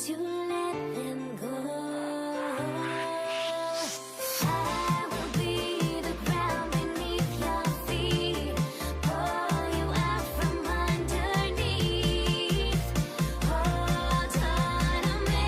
to let them go. I will be the ground beneath your feet, pull you out from underneath. Hold on to me.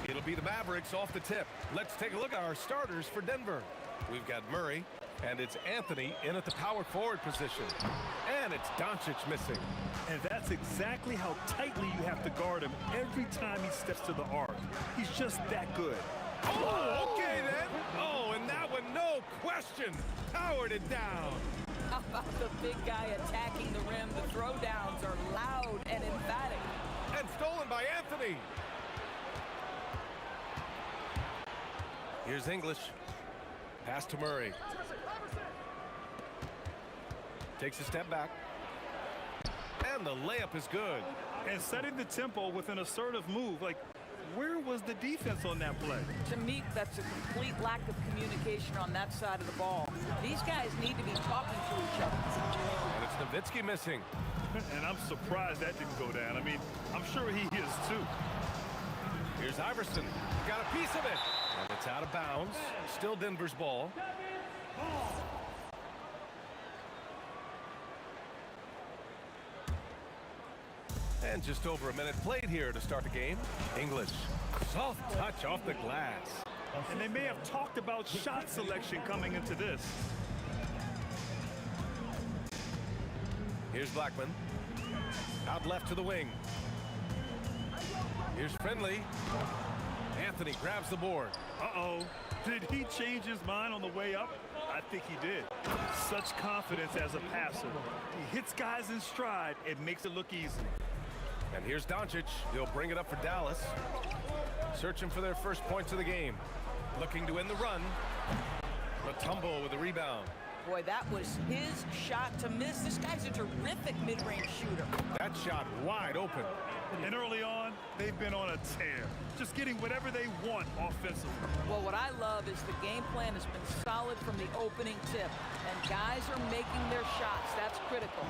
It'll be the Mavericks off the tip. Let's take a look at our starters for Denver. We've got Murray, and it's Anthony in at the power forward position. And it's Doncic missing. And that's exactly how tightly you have to guard him every time he steps to the arc. He's just that good. Oh, okay then. Oh, and that one, no question, powered it down. How about the big guy attacking the rim? The throwdowns are loud and emphatic. And stolen by Anthony. Here's English. Pass to Murray. Takes a step back. And the layup is good. And setting the tempo with an assertive move. Like, where was the defense on that play? To me, that's a complete lack of communication on that side of the ball. These guys need to be talking to each other. And it's Nowitzki missing. And I'm surprised that didn't go down. I mean, I'm sure he is too. Here's Iverson. Got a piece of it. And it's out of bounds. Still Denver's ball. And just over a minute played here to start the game. English. Soft touch off the glass. And they may have talked about shot selection coming into this. Here's Blackman. Out left to the wing. Here's Friendly. Anthony grabs the board. Uh-oh. Did he change his mind on the way up? I think he did. Such confidence as a passer. He hits guys in stride. It makes it look easy. And here's Doncic. He'll bring it up for Dallas. Searching for their first points of the game. Looking to end the run. Mutombo with a rebound. Boy, that was his shot to miss. This guy's a terrific mid-range shooter. That shot wide open. And early on, they've been on a tear. Just getting whatever they want offensively. Well, what I love is the game plan has been solid from the opening tip. And guys are making their shots. That's critical.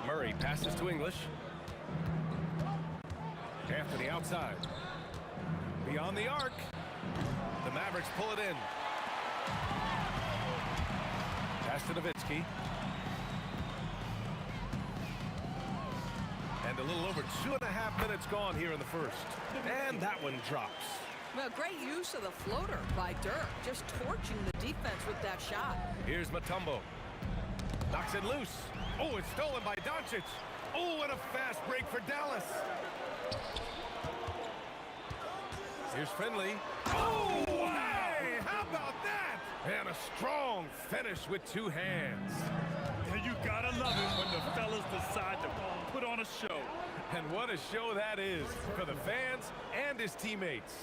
Murray passes to English. Anthony outside. Beyond the arc. The Mavericks pull it in. Pass to Nowitzki. And a little over 2.5 minutes gone here in the first. And that one drops. Well, great use of the floater by Dirk. Just torching the defense with that shot. Here's Mutombo. Knocks it loose. Oh, it's stolen by Doncic. Oh, and a fast break for Dallas. Here's Friendly. Oh, hey, how about that? And a strong finish with two hands. And you gotta love it when the fellas decide to put on a show. And what a show that is for the fans and his teammates.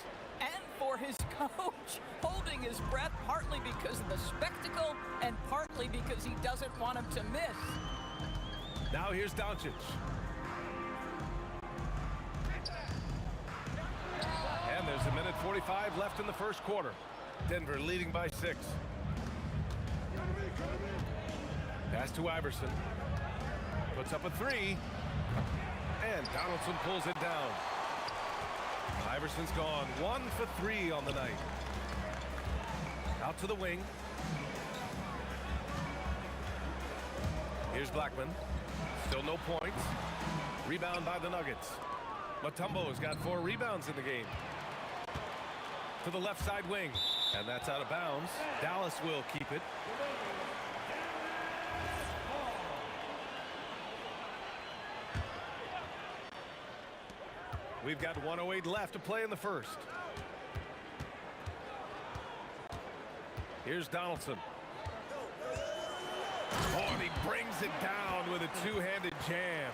And for his coach, holding his breath partly because of the spectacle and partly because he doesn't want him to miss. Now here's Doncic. And there's 1:45 left in the first quarter. Denver leading by 6. Pass to Iverson. Puts up a 3. And Donaldson pulls it down. Iverson's gone 1 for 3 on the night. Out to the wing. Here's Blackman. Still no points. Rebound by the Nuggets. Mutombo's got 4 rebounds in the game. To the left side wing. And that's out of bounds. Dallas will keep it. We've got 1:08 left to play in the first. Here's Donaldson. Oh, and he brings it down with a two-handed jam.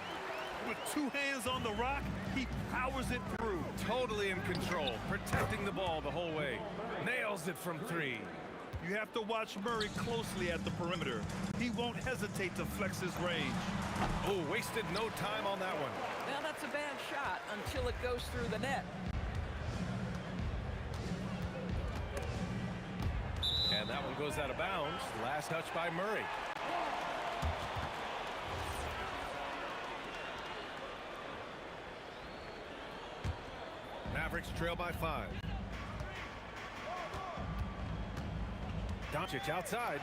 With two hands on the rock, he powers it through. Totally in control, protecting the ball the whole way. Nails it from 3. You have to watch Murray closely at the perimeter. He won't hesitate to flex his range. Oh, wasted no time on that one. Now that's a bad shot until it goes through the net. And that one goes out of bounds. Last touch by Murray. Mavericks trail by 5. Doncic outside.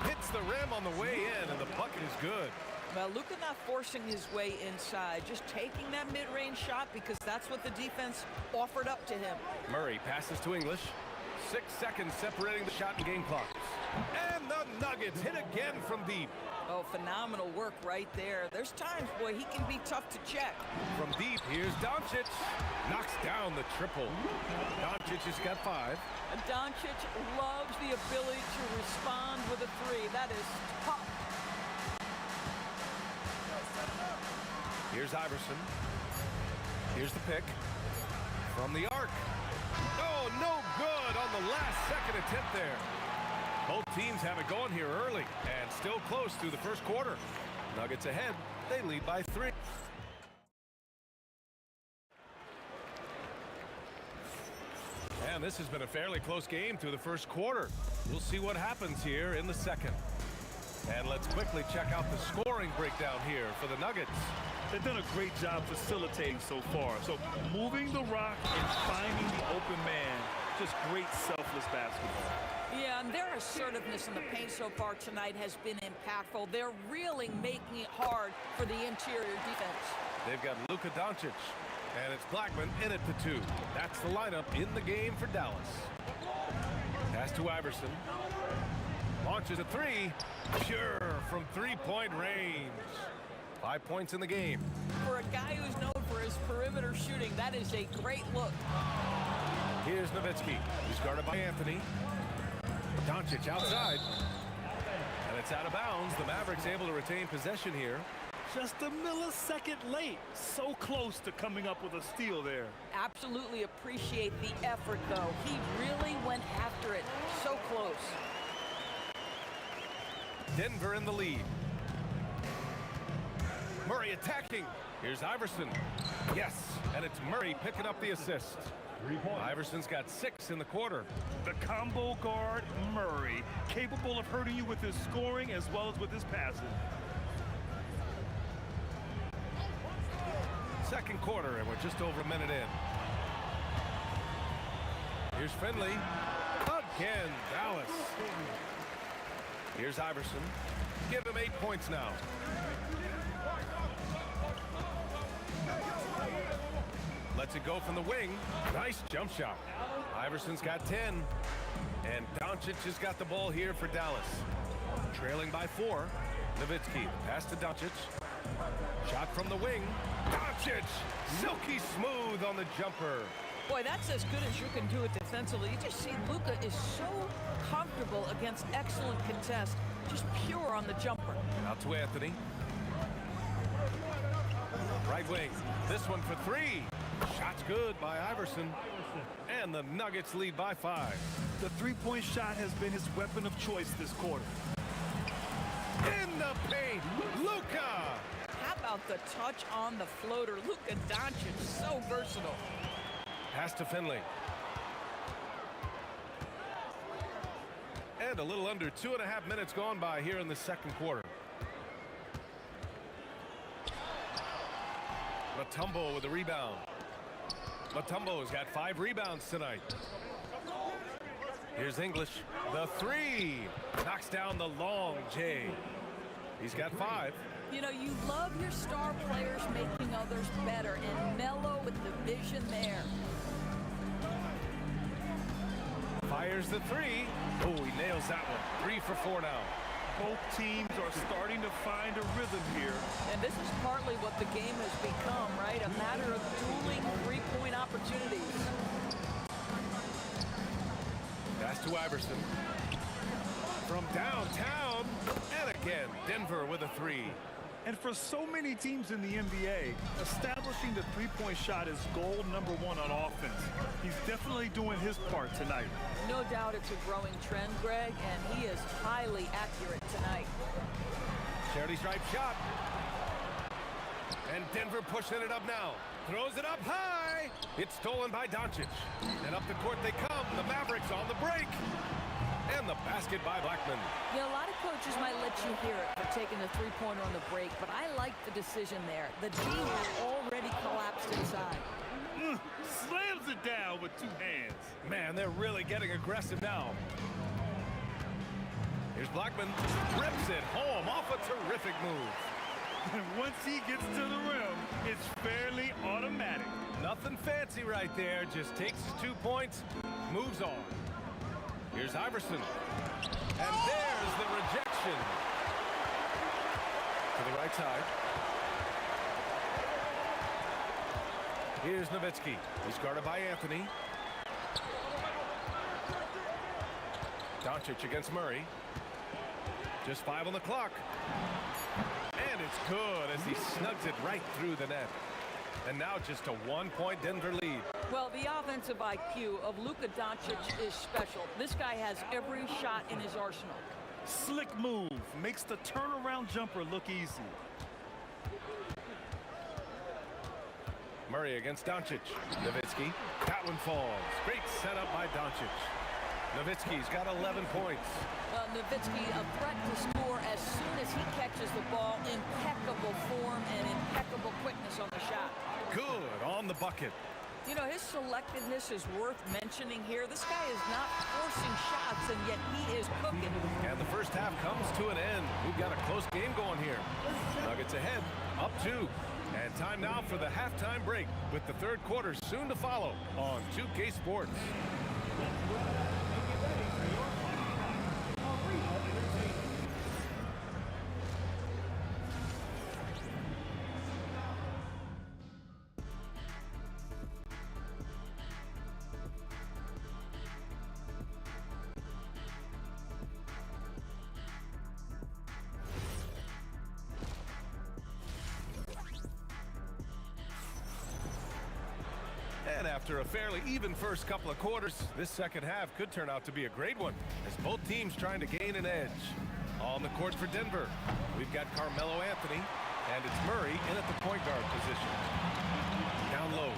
Hits the rim on the way in, and the bucket is good. Well, Luka not forcing his way inside, just taking that mid-range shot because that's what the defense offered up to him. Murray passes to English. 6 seconds separating the shot and game clocks. And the Nuggets hit again from deep. Oh, phenomenal work right there. There's times, boy, he can be tough to check. From deep, here's Doncic. Knocks down the triple. Doncic has got 5. And Doncic loves the ability to respond with a 3. That is tough. Here's Iverson. Here's the pick. From the arc. Oh, no good on the last second attempt there. Both teams have it going here early and still close through the first quarter. Nuggets ahead. They lead by 3. And this has been a fairly close game through the first quarter. We'll see what happens here in the second. And let's quickly check out the scoring breakdown here for the Nuggets. They've done a great job facilitating so far. So moving the rock and finding the open man, just great selfless basketball. Yeah, and their assertiveness in the paint so far tonight has been impactful. They're really making it hard for the interior defense. They've got Luka Doncic, and it's Blackman in it for 2. That's the lineup in the game for Dallas. Pass to Iverson. Launches a 3. Pure from 3-point range. 5 points in the game. For a guy who's known for his perimeter shooting, that is a great look. Here's Nowitzki. He's guarded by Anthony. Doncic outside. And it's out of bounds. The Mavericks able to retain possession here. Just a millisecond late. So close to coming up with a steal there. Absolutely appreciate the effort, though. He really went after it. So close. Denver in the lead. Murray attacking. Here's Iverson. Yes, and it's Murray picking up the assist. Iverson's got 6 in the quarter. The combo guard, Murray, capable of hurting you with his scoring as well as with his passing. Second quarter, and we're just over a minute in. Here's Finley. Again, Dallas. Here's Iverson. Give him 8 points now. Lets it go from the wing. Nice jump shot. Iverson's got 10. And Doncic has got the ball here for Dallas. Trailing by 4. Nowitzki, pass to Doncic. Shot from the wing. Doncic, silky smooth on the jumper. Boy, that's as good as you can do it defensively. You just see Luka is so comfortable against excellent contest. Just pure on the jumper. Out to Anthony. Right wing. This one for 3. Shot's good by Iverson. And the Nuggets lead by 5. The three-point shot has been his weapon of choice this quarter. In the paint, Luka. How about the touch on the floater? Luka Doncic, so versatile. Pass to Finley. And a little under 2.5 minutes gone by here in the second quarter. Mutombo with a rebound. Mutombo's got 5 rebounds tonight. Here's English. The 3. Knocks down the long J. He's got 5. You know, you love your star players making others better, and Melo with the vision there. Fires the 3. Oh, he nails that one. 3 for 4 now. Both teams are starting to find a rhythm here. And this is partly what the game has become, right? A matter of dueling three-point opportunities. Pass to Iverson. From downtown. And again, Denver with a 3. And for so many teams in the NBA, establishing the three-point shot is goal number one on offense. He's definitely doing his part tonight. No doubt it's a growing trend, Greg, and he is highly accurate tonight. Charity stripe shot. And Denver pushing it up now. Throws it up high. It's stolen by Doncic. And up the court they come. The Mavericks on the break. And the basket by Blackman. Yeah, a lot of coaches might let you hear it for taking the three-pointer on the break, but I like the decision there. The D had already collapsed inside. Slams it down with two hands. Man, they're really getting aggressive now. Here's Blackman. Rips it home off a terrific move. And once he gets to the rim, it's fairly automatic. Nothing fancy right there. Just takes his 2 points, moves on. Here's Iverson. And there's the rejection. To the right side. Here's Nowitzki. He's guarded by Anthony. Doncic against Murray. Just 5 on the clock. And it's good as he snugs it right through the net. And now just a 1-point Denver lead. Well, the offensive IQ of Luka Doncic is special. This guy has every shot in his arsenal. Slick move. Makes the turnaround jumper look easy. Murray against Doncic. Nowitzki. That one falls. Great setup by Doncic. Nowitzki's got 11 points. Nowitzki, a threat to score as soon as he catches the ball. Impeccable form and impeccable quickness on the shot. Good on the bucket. You know, his selectiveness is worth mentioning here. This guy is not forcing shots, and yet he is cooking. And the first half comes to an end. We've got a close game going here. Nuggets ahead, up 2. And time now for the halftime break with the third quarter soon to follow on 2K Sports. And after a fairly even first couple of quarters, this second half could turn out to be a great one as both teams trying to gain an edge. On the court for Denver, we've got Carmelo Anthony, and it's Murray in at the point guard position. Down low,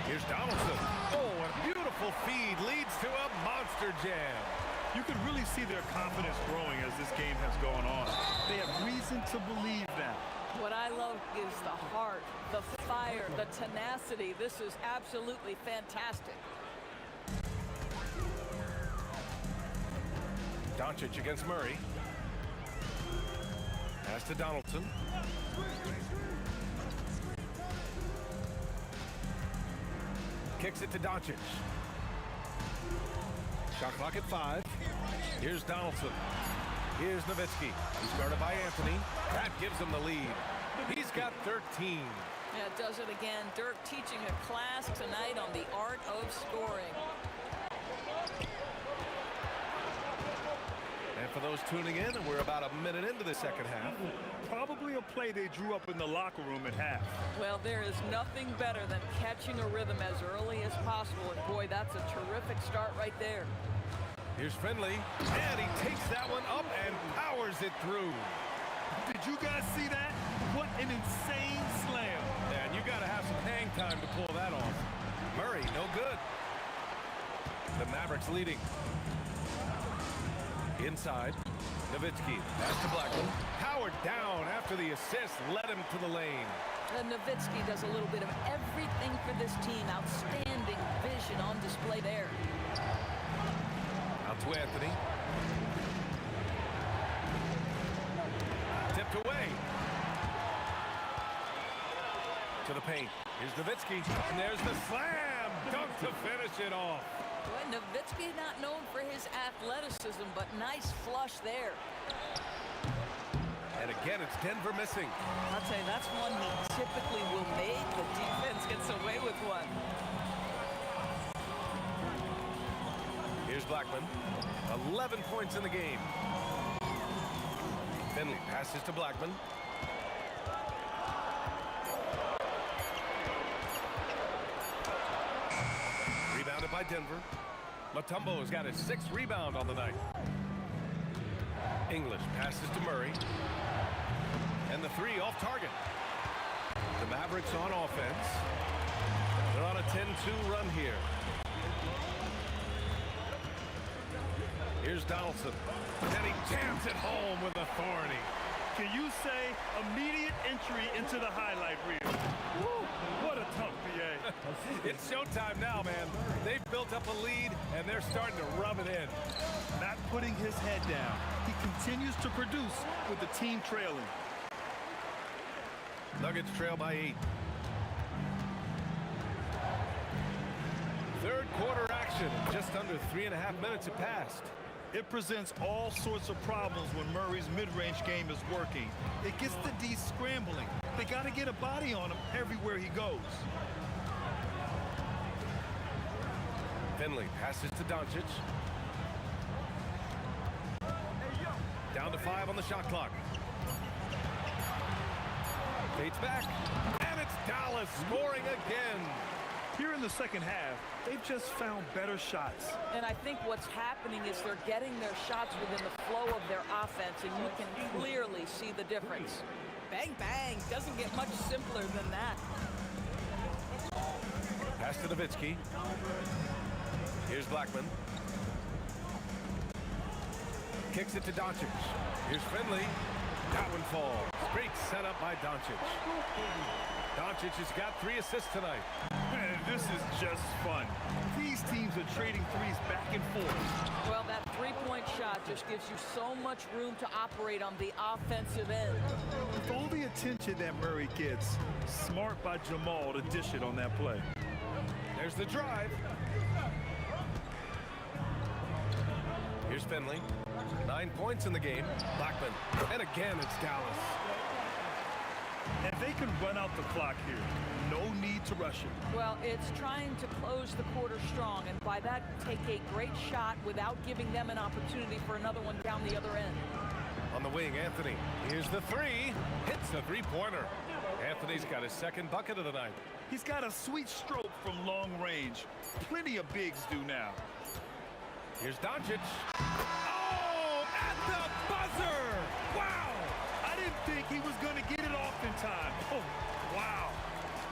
here's Donaldson. Oh, a beautiful feed leads to a monster jam. You can really see their confidence growing as this game has gone on. They have reason to believe that. What I love is the heart, the fire, the tenacity. This is absolutely fantastic. Doncic against Murray. Pass to Donaldson. Kicks it to Doncic. Shot clock at 5. Here's Donaldson. Here's Nowitzki. He's guarded by Anthony. That gives him the lead. He's got 13. Yeah, it does it again. Dirk teaching a class tonight on the art of scoring. And for those tuning in, we're about a minute into the second half. Probably a play they drew up in the locker room at half. Well, there is nothing better than catching a rhythm as early as possible. And boy, that's a terrific start right there. Here's Finley, and he takes that one up and powers it through. Did you guys see that? What an insane slam. And you got to have some hang time to pull that off. Murray, no good. The Mavericks leading. Inside, Nowitzki, pass to Blackman. Powered down after the assist led him to the lane. Nowitzki does a little bit of everything for this team. Outstanding vision on display there. Out to Anthony. Tipped away. To the paint. Here's Nowitzki. And there's the slam. Dunk to finish it off. Well, Nowitzki not known for his athleticism, but nice flush there. And again, it's Denver missing. I'll tell you, that's one he typically will make. The defense gets away with one. Here's Blackman. 11 points in the game. Finley passes to Blackman. Rebounded by Denver. Mutombo's got his 6th rebound on the night. English passes to Murray. And the 3 off target. The Mavericks on offense. They're on a 10-2 run here. Here's Donaldson. And he jams it home with authority. Can you say immediate entry into the highlight reel? Woo, what a tough PA. It's showtime now, man. They've built up a lead, and they're starting to rub it in. Not putting his head down. He continues to produce with the team trailing. Nuggets trail by 8. Third quarter action. Just under 3.5 minutes have passed. It presents all sorts of problems when Murray's mid-range game is working. It gets the D scrambling. They got to get a body on him everywhere he goes. Finley passes to Doncic. Down to 5 on the shot clock. Fades back. And it's Dallas scoring again. Here in the second half, they've just found better shots. And I think what's happening is they're getting their shots within the flow of their offense, and you can clearly see the difference. Bang, bang. Doesn't get much simpler than that. Pass to Nowitzki. Here's Blackman. Kicks it to Doncic. Here's Finley. That one falls. Great setup by Doncic. Doncic has got 3 assists tonight. Man, this is just fun. These teams are trading threes back and forth. Well, that three-point shot just gives you so much room to operate on the offensive end. With all the attention that Murray gets, smart by Jamal to dish it on that play. There's the drive. Here's Finley. 9 points in the game. Blackman. And again, it's Dallas. And they can run out the clock here. No need to rush it. Well, it's trying to close the quarter strong, and by that, take a great shot without giving them an opportunity for another one down the other end. On the wing, Anthony. Here's the 3. Hits the 3-pointer. Anthony's got his 2nd bucket of the night. He's got a sweet stroke from long range. Plenty of bigs do now. Here's Doncic. Oh, at the buzzer! Wow! I didn't think he was going to get it off in time. Oh, wow.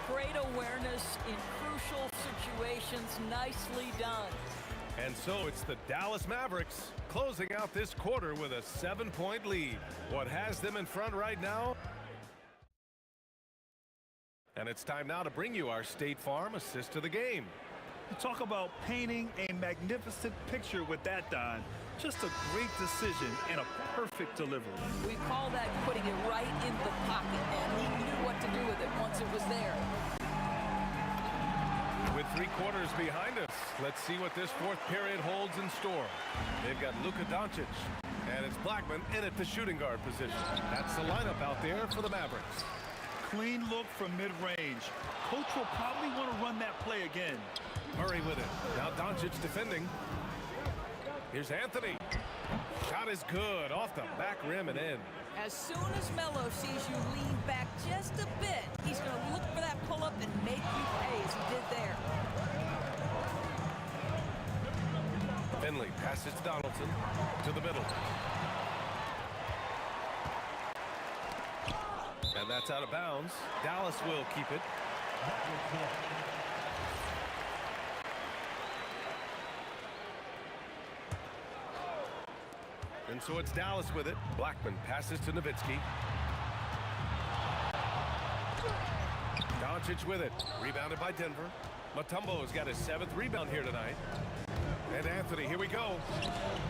Great awareness in crucial situations. Nicely done. And so it's the Dallas Mavericks closing out this quarter with a 7-point lead. What has them in front right now? And it's time now to bring you our State Farm assist of the game. You talk about painting a magnificent picture with that, Don. Just a great decision and a perfect delivery. We call that putting it right in the pocket, and he knew what to do with it once it was there. With 3 quarters behind us, let's see what this 4th period holds in store. They've got Luka Doncic, and it's Blackman in at the shooting guard position. That's the lineup out there for the Mavericks. Clean look from mid-range. Coach will probably want to run that play again. Murray with it. Now Doncic defending. Here's Anthony. Shot is good. Off the back rim and in. As soon as Melo sees you lean back just a bit, he's going to look for that pull-up and make you pay as he did there. Finley passes to Donaldson. To the middle. And that's out of bounds. Dallas will keep it. And so it's Dallas with it. Blackman passes to Nowitzki. Doncic with it. Rebounded by Denver. Mutombo's got his 7th rebound here tonight. And Anthony, here we go.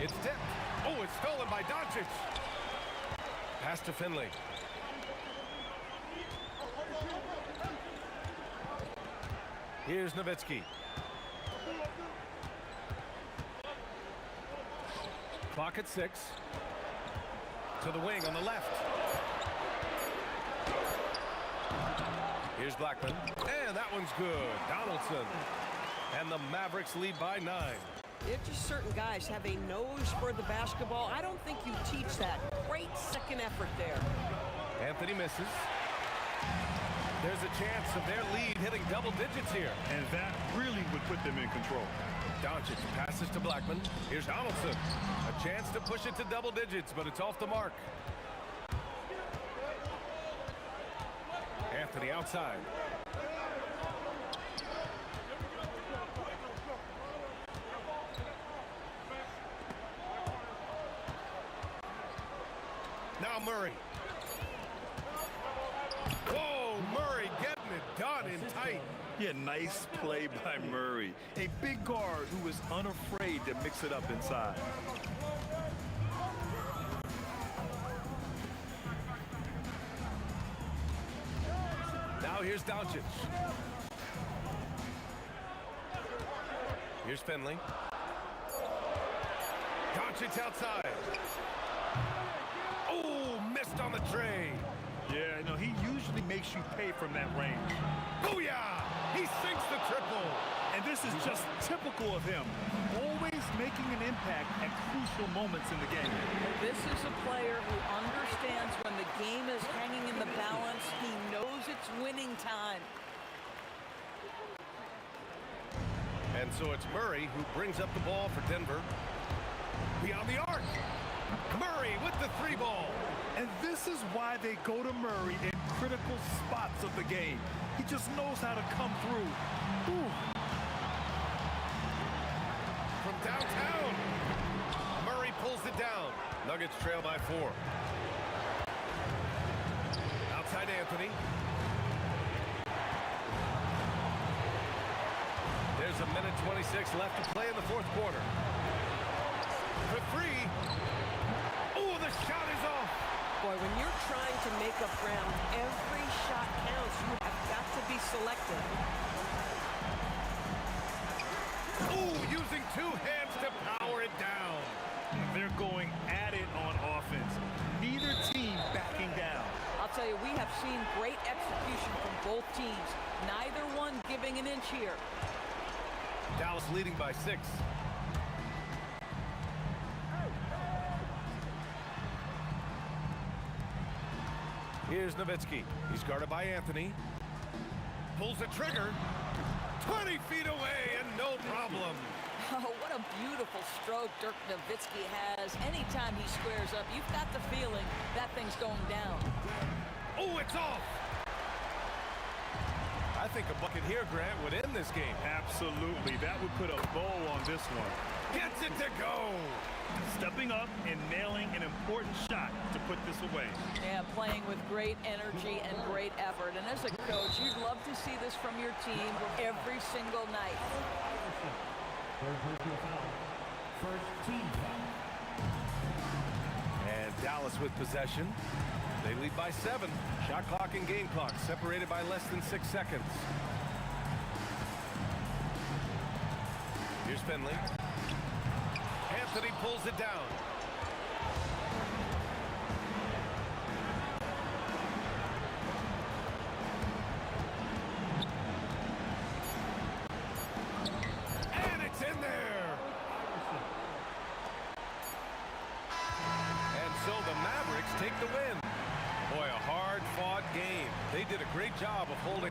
It's tipped. Oh, it's stolen by Doncic. Pass to Finley. Here's Nowitzki. Clock at 6. To the wing on the left. Here's Blackman. And that one's good. Donaldson. And the Mavericks lead by 9. There's just certain guys have a nose for the basketball. I don't think you teach that. Great second effort there. Anthony misses. There's a chance of their lead hitting double digits here. And that really would put them in control. Doncic passes to Blackman. Here's Donaldson. A chance to push it to double digits, but it's off the mark. Anthony outside. Now Murray. Whoa, Murray getting it done in tight. Yeah, nice play by Murray. A big guard who is unafraid to mix it up inside. Now here's Doncic. Here's Finley. Doncic outside. Oh, missed on the tray. Yeah, no, he usually makes you pay from that range. Booyah! He sinks the triple. And this is just typical of him. Always making an impact at crucial moments in the game. This is a player who understands when the game is hanging in the balance. He knows it's winning time. And so it's Murray who brings up the ball for Denver. Beyond the arc. Murray with the three ball. And this is why they go to Murray in critical spots of the game. He just knows how to come through. Ooh. From downtown. Murray pulls it down. Nuggets trail by 4. Outside Anthony. There's a minute 26 left to play in the fourth quarter. For 3. Oh, the shot is off. Boy, when you're trying to make up ground, every shot counts. You have got to be selective. Oh, using 2 hands to power it down. They're going at it on offense. Neither team backing down. I'll tell you, we have seen great execution from both teams. Neither one giving an inch here. Dallas leading by 6. Here's Nowitzki. He's guarded by Anthony. Pulls the trigger. 20 feet away and no problem. Oh, what a beautiful stroke Dirk Nowitzki has. Anytime he squares up, you've got the feeling that thing's going down. Oh, it's off. I think a bucket here, Grant, would end this game. Absolutely. That would put a bow on this one. Gets it to go. Stepping up and nailing an important shot to put this away. Yeah, playing with great energy and great effort. And as a coach, you'd love to see this from your team every single night. First team foul. And Dallas with possession. They lead by 7. Shot clock and game clock separated by less than 6 seconds. Here's Finley. Anthony pulls it down. And it's in there. And so the Mavericks take the win. Boy, a hard-fought game. They did a great job of holding.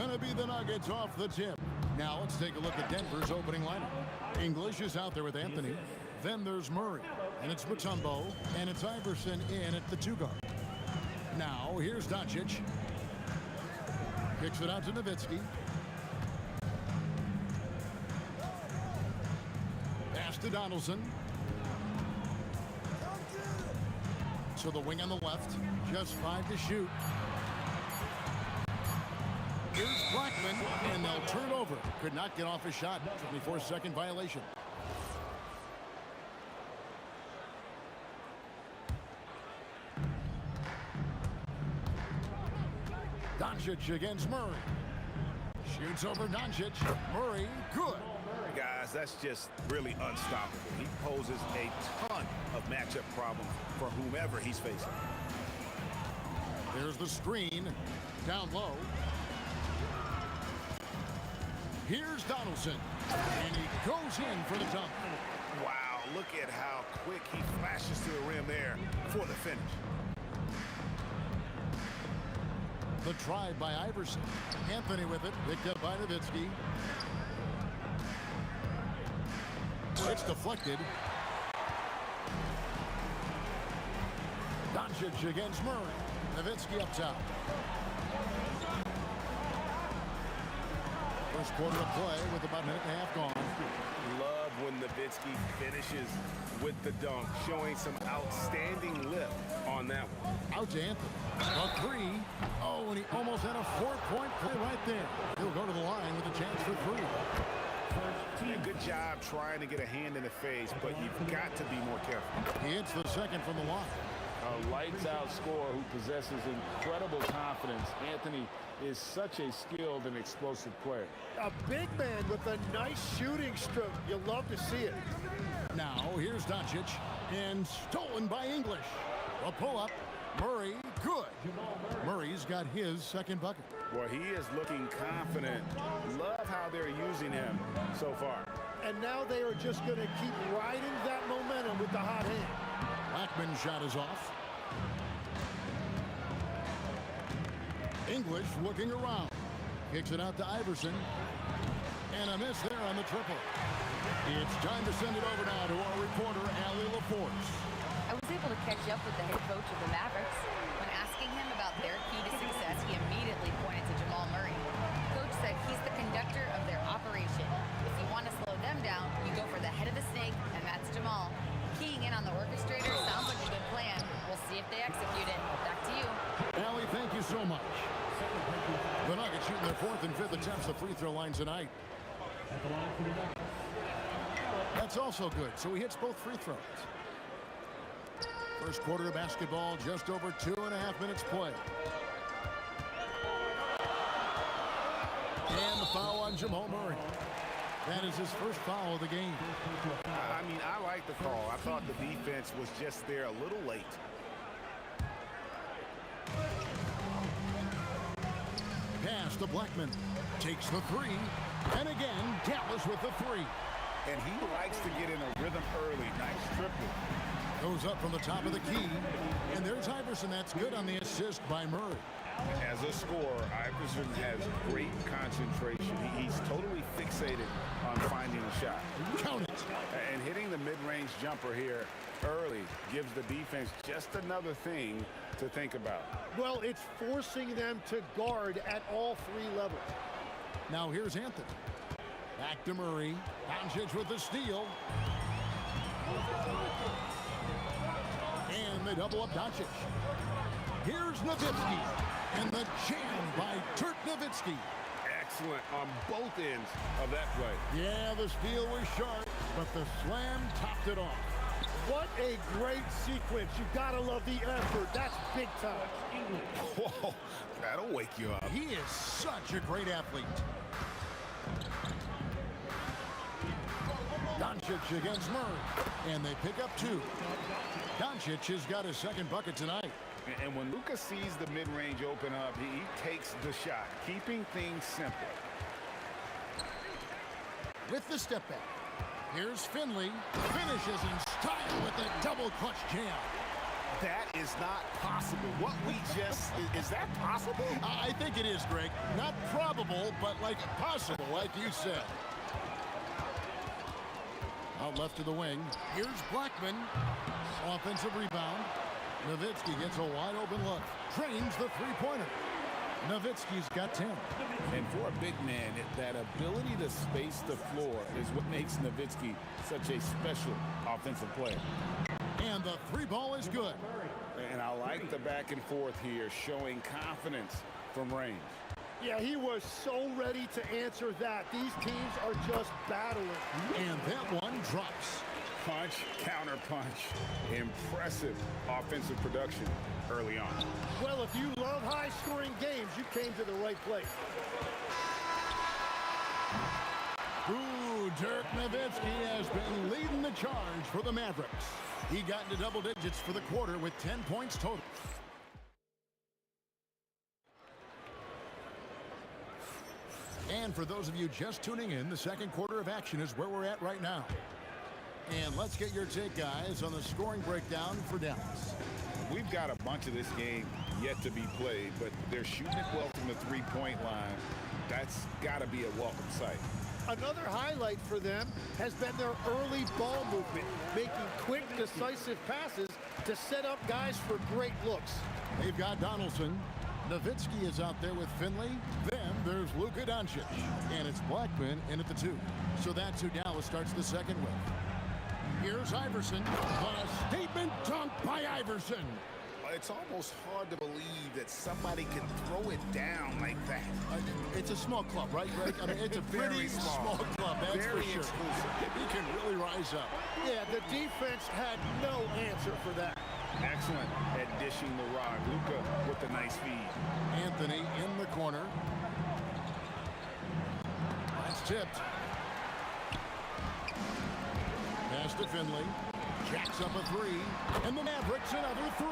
going to be the Nuggets off the tip. Now let's take a look at Denver's opening lineup. English is out there with Anthony. Then there's Murray. And it's Mutombo. And it's Iverson in at the 2 guard. Now here's Doncic. Kicks it out to Nowitzki. Pass to Donaldson. So the wing on the left. Just 5 to shoot. Here's Blackman, and they'll turn over. Could not get off his shot. 24-second violation. Doncic against Murray. Shoots over Doncic. Murray, good. Guys, that's just really unstoppable. He poses a ton of matchup problems for whomever he's facing. There's the screen. Down low. Here's Donaldson. And he goes in for the dunk. Wow, look at how quick he flashes to the rim there for the finish. The try by Iverson. Anthony with it. Picked up by Nowitzki. It's deflected. Doncic against Murray. Nowitzki up top. First quarter of play with about a minute and a half gone. Love when Nowitzki finishes with the dunk, showing some outstanding lift on that one. Out to Anthony. A 3. Oh, and he almost had a 4-point play right there. He'll go to the line with a chance for 3. A good job trying to get a hand in the face, but you've got to be more careful. He hits the second from the line. A lights-out scorer who possesses incredible confidence. Anthony is such a skilled and explosive player. A big man with a nice shooting stroke. You'll love to see it. Now, here's Doncic. And stolen by English. A pull-up. Murray, good. Murray's got his second bucket. Boy, he is looking confident. Love how they're using him so far. And now they are just going to keep riding that momentum with the hot hand. Blackman's shot is off. English looking around. Kicks it out to Iverson. And a miss there on the triple. It's time to send it over now to our reporter, Allie LaForce. I was able to catch up with the head coach of the Mavericks. When asking him about their key to success, he immediately pointed to Jamal Murray. Coach said he's the conductor of their operation. If you want to slow them down, you go for the head of the snake, and that's Jamal. Keying in on the orchestrator sounds like a good plan. We'll see if they execute it. Back to you. Allie, thank you so much. The Nuggets shooting their 4th and 5th attempts at the free throw line tonight. That's also good, so he hits both free throws. First quarter of basketball, just over 2.5 minutes play. And the foul on Jamal Murray. That is his first foul of the game. I mean, I like the call. I thought the defense was just there a little late. Pass to Blackman. Takes the 3. And again, Dallas with the 3. And he likes to get in a rhythm early. Nice triple. Goes up from the top of the key. And there's Iverson. That's good on the assist by Murray. As a scorer, Iverson has great concentration. He's totally fixated on finding a shot. Count it. And hitting the mid-range jumper here early gives the defense just another thing to think about. Well, it's forcing them to guard at all 3 levels. Now here's Anthony. Back to Murray. Doncic with the steal. And they double up Doncic. Here's Nowitzki. And the jam by Dirk Nowitzki. Excellent on both ends of that play. Yeah, the steal was sharp, but the slam topped it off. What a great sequence. You gotta love the effort. That's big time. Whoa, that'll wake you up. He is such a great athlete. Doncic against Murray. And they pick up 2. Doncic has got his second bucket tonight. And when Luka sees the mid-range open up, he takes the shot, keeping things simple. With the step back. Here's Finley. Finishes in style with a double clutch jam. That is is not possible. What we just, is that possible? I think it is, Greg. Not probable, but like possible, like you said. Out left to the wing. Here's Blackman. Offensive rebound. Nowitzki gets a wide open look. Drains the three-pointer. Nowitzki's got 10. And for a big man, that ability to space the floor is what makes Nowitzki such a special offensive player. And the three ball is good. And I like the back and forth here, showing confidence from range. Yeah, he was so ready to answer that. These teams are just battling. And that one drops. Punch, counter punch. Impressive offensive production early on. Well, if you love high-scoring games, you came to the right place. Ooh, Dirk Nowitzki has been leading the charge for the Mavericks. He got into double digits for the quarter with 10 points total. And for those of you just tuning in, the second quarter of action is where we're at right now. And let's get your take, guys, on the scoring breakdown for Dallas. We've got a bunch of this game yet to be played, but they're shooting it well from the three-point line. That's got to be a welcome sight. Another highlight for them has been their early ball movement, making quick, decisive passes to set up guys for great looks. They've got Donaldson. Nowitzki is out there with Finley. Then there's Luka Doncic. And it's Blackman in at the 2. So that's who Dallas starts the second with. Here's Iverson. A statement dunk by Iverson. It's almost hard to believe that somebody can throw it down like that. It's a small club, right, Greg? I mean, it's a Very pretty small. club, that's Very for sure. exclusive. He can really rise up. Yeah, the defense had no answer for that. Excellent at dishing the rock. Luka with a nice feed. Anthony in the corner. That's tipped. Pass to Finley. Jacks up a 3. And the Mavericks another 3.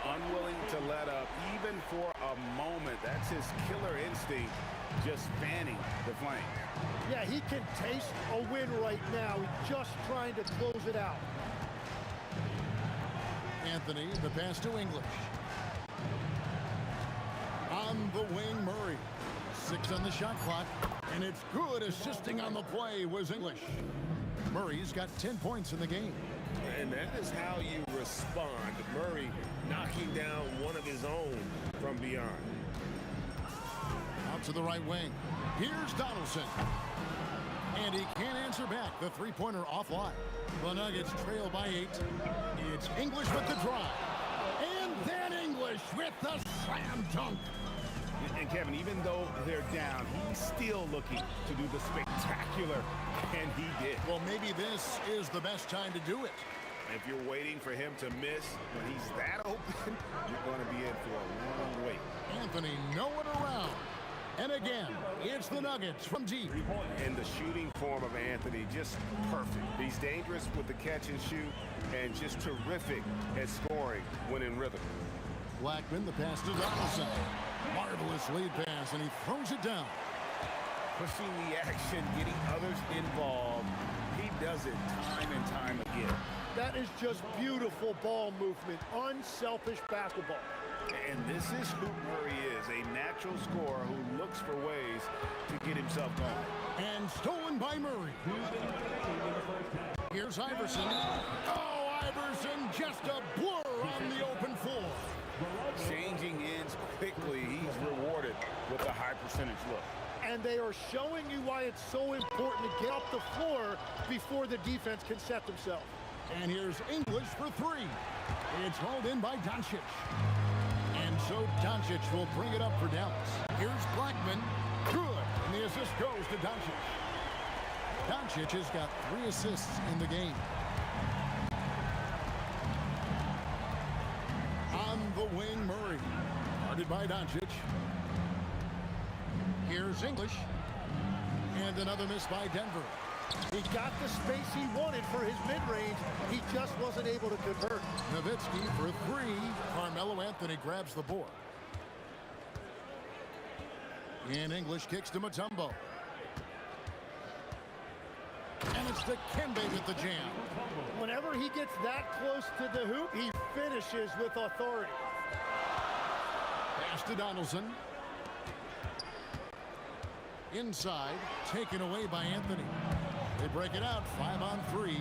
Unwilling to let up even for a moment. That's his killer instinct, just fanning the flame. Yeah, he can taste a win right now. He's just trying to close it out. Anthony, the pass to English. On the wing, Murray. 6 on the shot clock. And it's good. Assisting on the play was English. Murray's got 10 points in the game. And that is how you respond. Murray knocking down one of his own from beyond. Out to the right wing. Here's Donaldson. And he can't answer back. The three-pointer offline. The Nuggets trail by 8. It's English with the drive. And then English with the slam dunk. And Kevin, even though they're down, he's still looking to do the spectacular, and he did. Well, maybe this is the best time to do it. If you're waiting for him to miss when he's that open, you're going to be in for a long wait. Anthony nowhere around. And again, it's the Nuggets from deep. And the shooting form of Anthony, just perfect. He's dangerous with the catch and shoot, and just terrific at scoring when in rhythm. Blackman, the pass to Donaldson. Marvelous lead pass, and he throws it down. Pushing the action, getting others involved. He does it time and time again. That is just beautiful ball movement, unselfish basketball. And this is who Murray is, a natural scorer who looks for ways to get himself going. And stolen by Murray. Here's Iverson. Oh, Iverson, just a blur on the open floor. Changing ends quickly. He's rewarded with a high percentage look. And they are showing you why it's so important to get off the floor before the defense can set themselves. And here's English for 3. It's hauled in by Doncic. And so Doncic will bring it up for Dallas. Here's Blackman. Good. And the assist goes to Doncic. Doncic has got 3 assists in the game. On the wing, Murray. Guarded by Doncic. Here's English. And another miss by Denver. He got the space he wanted for his mid-range. He just wasn't able to convert. Nowitzki for 3. Carmelo Anthony grabs the board. And English kicks to Mutombo. And it's Dikembe with the jam. Whenever he gets that close to the hoop, he finishes with authority. Pass to Donaldson. Inside, taken away by Anthony. They break it out, 5-on-3.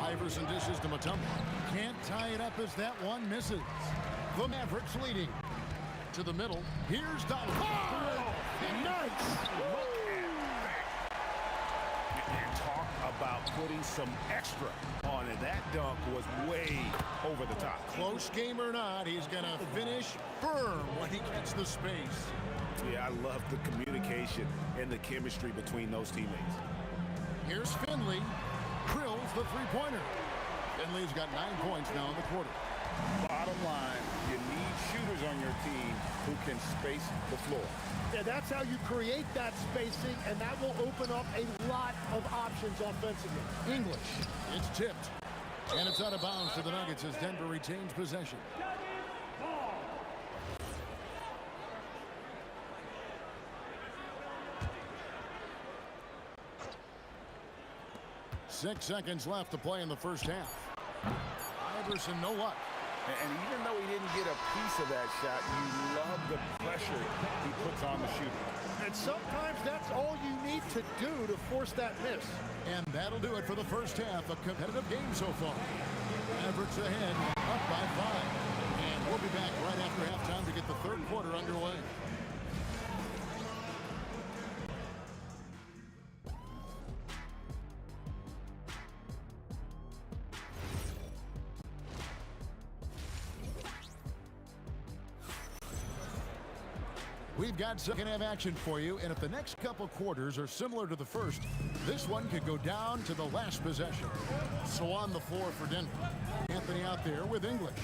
Iverson dishes to Mutombo. Can't tie it up as that one misses. The Mavericks leading. To the middle, here's Donaldson. Oh, nice! And talk about putting some extra on it. That dunk was way over the top. Close game or not, he's going to finish firm when he gets the space. Yeah, I love the communication and the chemistry between those teammates. Here's Finley. Drills the three-pointer. Finley's got 9 points now in the quarter. Bottom line, you need shooters on your team who can space the floor. Yeah, that's how you create that spacing, and that will open up a lot of options offensively. English. It's tipped. And it's out of bounds to the Nuggets as Denver retains possession. 6 seconds left to play in the first half. Iverson, no luck. And even though he didn't get a piece of that shot, you love the pressure he puts on the shooter. And sometimes that's all you need to do to force that miss. And that'll do it for the first half. A competitive game so far. Mavericks ahead, up by 5. And we'll be back right after halftime to get the third quarter underway. We've got second half action for you, and if the next couple quarters are similar to the first, this one could go down to the last possession. So on the floor for Denver, Anthony out there with English.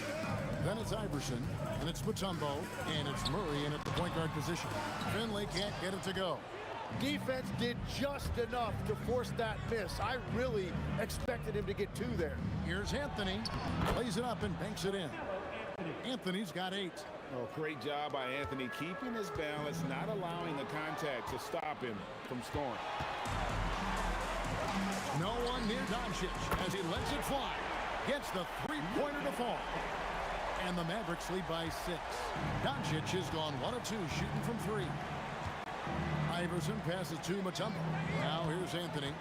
Then it's Iverson, and it's Mutombo, and it's Murray in at the point guard position. Finley can't get it to go. Defense did just enough to force that miss. I really expected him to get 2 there. Here's Anthony, plays it up and banks it in. Anthony's got 8. Oh, great job by Anthony keeping his balance, not allowing the contact to stop him from scoring. No one near Doncic as he lets it fly. Gets the three-pointer to fall. And the Mavericks lead by 6. Doncic has gone 1 of 2 shooting from 3. Iverson passes to Mutombo. Now here's Anthony.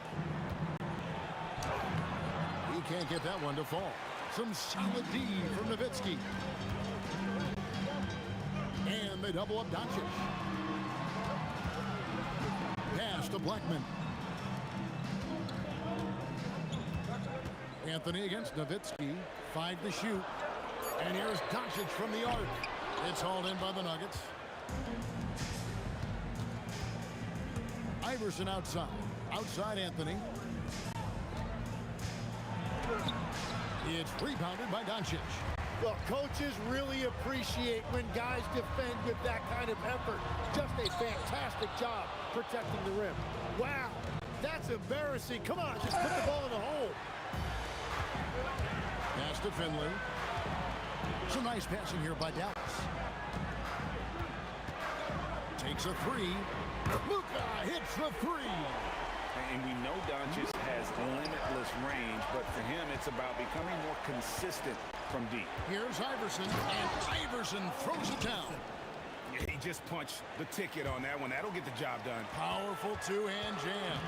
He can't get that one to fall. Some solid D from Nowitzki. And they double up Doncic. Pass to Blackman. Anthony against Nowitzki. 5 to shoot. And here's Doncic from the arc. It's hauled in by the Nuggets. Iverson outside. Outside Anthony. It's rebounded by Doncic. Well, coaches really appreciate when guys defend with that kind of effort. Just a fantastic job protecting the rim. Wow, that's embarrassing. Come on, just put the ball in the hole. Pass to Finley. Some nice passing here by Dallas. Takes a 3. Luka hits the 3. And we know Doncic has limitless range, but for him, it's about becoming more consistent from deep. Here's Iverson, and Iverson throws it down. He just punched the ticket on that one. That'll get the job done. Powerful two-hand jam.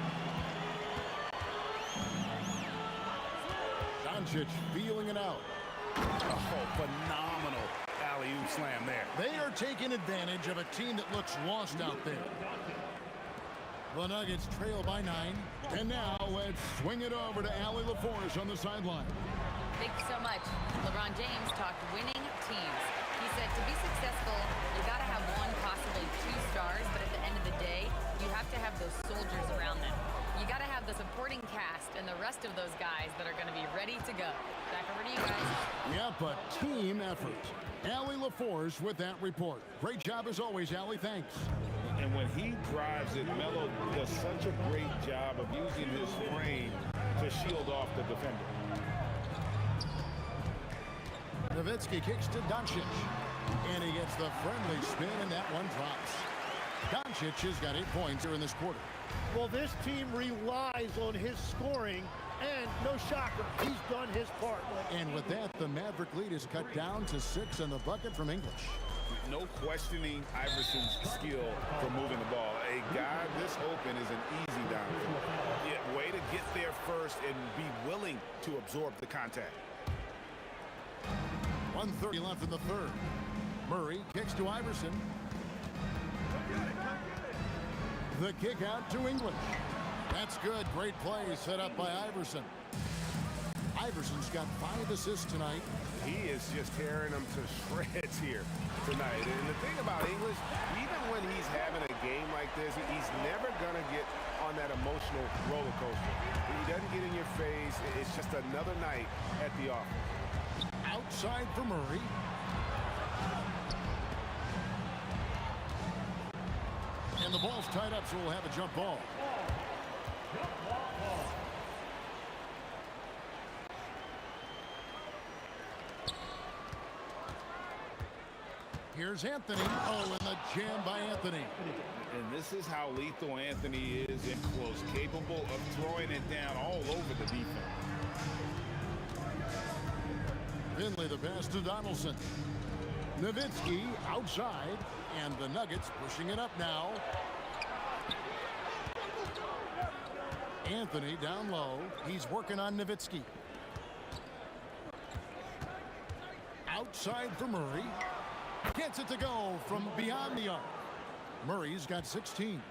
Doncic feeling it out. Oh, phenomenal alley-oop slam there. They are taking advantage of a team that looks lost out there. The Nuggets trail by 9. And now let's swing it over to Allie LaForce on the sideline. Thank you so much. LeBron James talked winning teams. He said to be successful, you got to have 1, possibly 2 stars, but at the end of the day, you have to have those soldiers around them. You got to have the supporting cast and the rest of those guys that are going to be ready to go. Back over to you guys. Yep, a team effort. Allie LaForce with that report. Great job as always, Allie. Thanks. And when he drives it, Melo does such a great job of using his frame to shield off the defender. Nowitzki kicks to Doncic. And he gets the friendly spin, and that one drops. Doncic has got 8 points here in this quarter. Well, this team relies on his scoring, and no shocker, he's done his part. And with that, the Maverick lead is cut down to 6 in the bucket from English. No questioning Iverson's skill for moving the ball. A guy this open is an easy down. Yeah, way to get there first and be willing to absorb the contact. 1:30 left in the third. Murray kicks to Iverson. The kick out to English. That's good. Great play set up by Iverson. Iverson's got 5 assists tonight. He is just tearing them to shreds here tonight. And the thing about English, even when he's having a game like this, he's never going to get on that emotional roller coaster. He doesn't get in your face. It's just another night at the office. Outside for Murray. And the ball's tied up, so we'll have a jump ball. Here's Anthony. Oh, and the jam by Anthony. And this is how lethal Anthony is in close, capable of throwing it down all over the defense. Finley the pass to Donaldson. Nowitzki outside, and the Nuggets pushing it up now. Anthony down low. He's working on Nowitzki. Outside for Murray. Gets it to go from beyond the arc. Murray's got 16.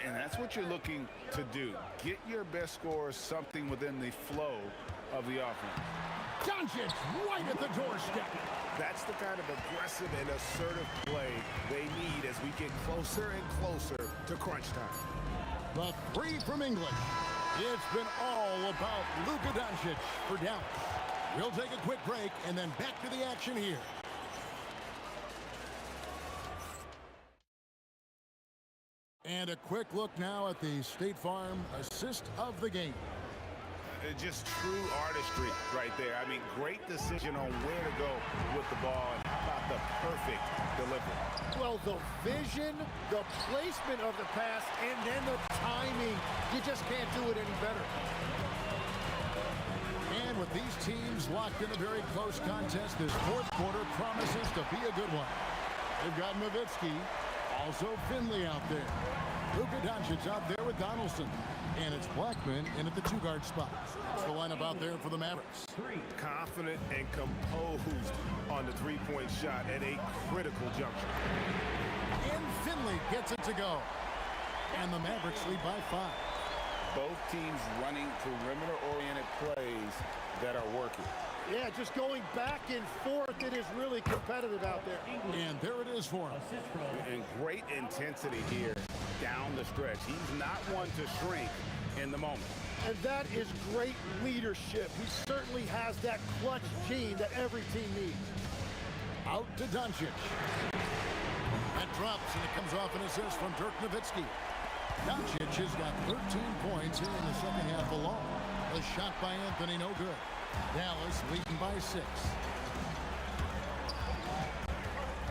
And that's what you're looking to do. Get your best scorers something within the flow of the offense. Doncic right at the doorstep. That's the kind of aggressive and assertive play they need as we get closer and closer to crunch time. The 3 from English. It's been all about Luka Doncic for Dallas. We'll take a quick break and then back to the action here. And a quick look now at the State Farm assist of the game. Just true artistry right there. I mean, great decision on where to go with the ball, and how about the perfect delivery? Well, the vision, the placement of the pass, and then the timing. You just can't do it any better. And with these teams locked in a very close contest, this fourth quarter promises to be a good one. They've got Nowitzki, also Finley out there. Luka Doncic out there with Donaldson. And it's Blackman in at the 2-guard spot. That's the lineup out there for the Mavericks. Confident and composed on the three-point shot at a critical juncture. And Finley gets it to go. And the Mavericks lead by 5. Both teams running perimeter-oriented plays that are working. Yeah, just going back and forth. It is really competitive out there. And there it is for him. And great intensity here down the stretch. He's not one to shrink in the moment. And that is great leadership. He certainly has that clutch gene that every team needs. Out to Doncic. That drops, and it comes off an assist from Dirk Nowitzki. Doncic has got 13 points here in the second half alone. The shot by Anthony, no good. Dallas leading by 6.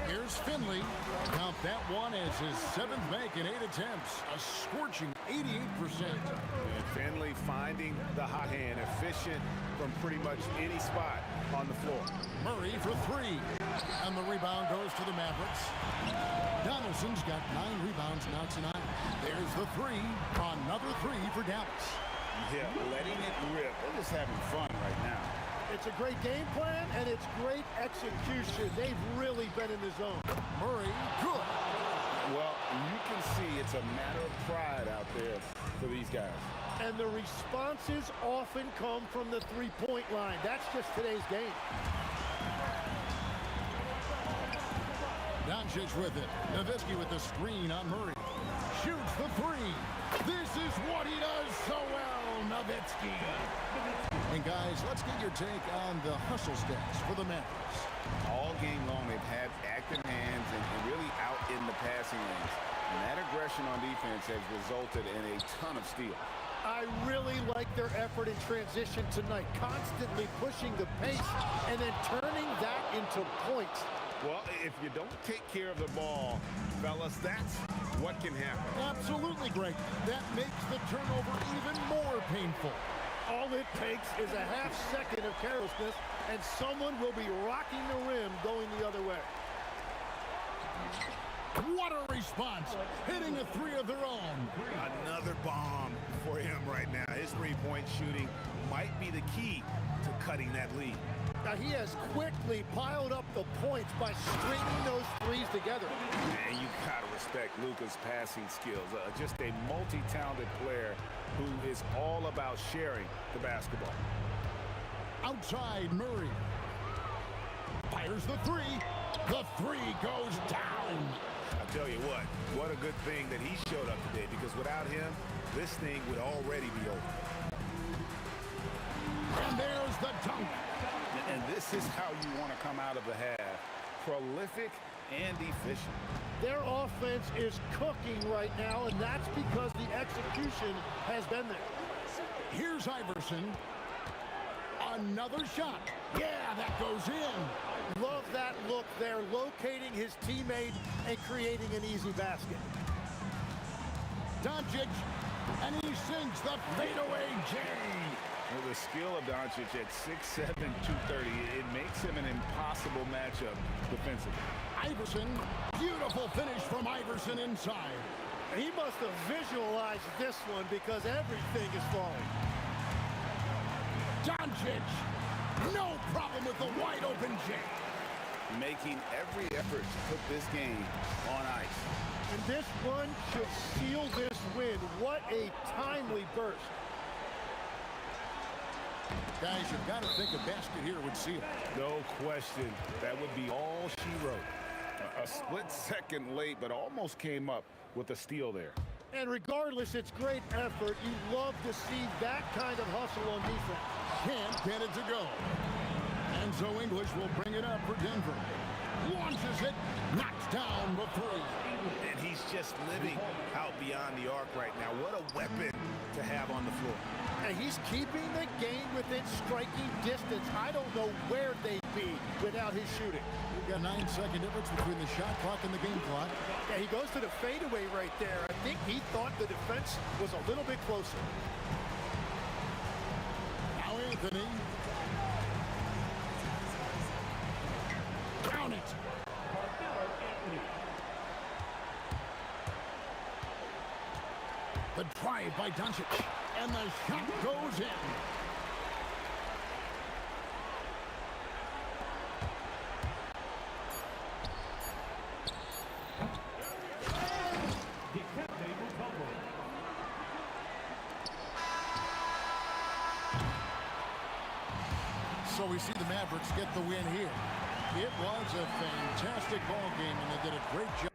Here's Finley. Count that one as his 7th make in 8 attempts. A scorching 88%. And Finley finding the hot hand, efficient from pretty much any spot on the floor. Murray for 3. And the rebound goes to the Mavericks. Donaldson's got 9 rebounds now tonight. There's the 3. Another 3 for Dallas. Yeah, letting it rip. They're just having fun right now. It's a great game plan, and it's great execution. They've really been in the zone. Murray, good. Well, you can see it's a matter of pride out there for these guys. And the responses often come from the three-point line. That's just today's game. Doncic with it. Nowitzki with the screen on Murray. Shoots the 3. This is what he does so well, Nowitzki. And guys, let's get your take on the hustle stats for the Mavericks. All game long, they've had active hands and really out in the passing lanes. And that aggression on defense has resulted in a ton of steals. I really like their effort in transition tonight, constantly pushing the pace and then turning that into points. Well, if you don't take care of the ball, fellas, that's what can happen. Absolutely, Greg. That makes the turnover even more painful. All it takes is a half second of carelessness, and someone will be rocking the rim going the other way. What a response, hitting a three of their own. Another bomb for him right now. His three-point shooting might be the key to cutting that lead. Now, he has quickly piled up the points by stringing those threes together. And you gotta respect Luka's passing skills. Just a multi-talented player who is all about sharing the basketball. Outside, Murray fires the three. The three goes down. I tell you what a good thing that he showed up today, because without him, this thing would already be over. And there's the dunk. And this is how you want to come out of the half. Prolific and efficient. Their offense is cooking right now, and that's because the execution has been there. Here's Iverson. Another shot. Yeah, that goes in. Love that look there, locating his teammate and creating an easy basket. Doncic, and he sinks the fadeaway J. Well, the skill of Doncic at 6'7", 230, it makes him an impossible matchup defensively. Iverson, beautiful finish from Iverson inside. He must have visualized this one because everything is falling. Doncic, no problem with the wide open J. Making every effort to put this game on ice. And this one should seal this win. What a timely burst. Guys, you've got to think a basket here would seal it. No question. That would be all she wrote. A split second late, but almost came up with a steal there. And regardless, it's great effort. You love to see that kind of hustle on defense. Can't get it to go. Enzo English will bring it up for Denver. Launches it, knocks down the three. And he's just living out beyond the arc right now. What a weapon to have on the floor. And he's keeping the game within striking distance. I don't know where they'd be without his shooting. We've got 9-second difference between the shot clock and the game clock. Yeah, he goes to the fadeaway right there. I think he thought the defense was a little bit closer. Now Anthony. Count it. The drive by Doncic, and the shot goes in. So we see the Mavericks get the win here. It was a fantastic ball game, and they did a great job.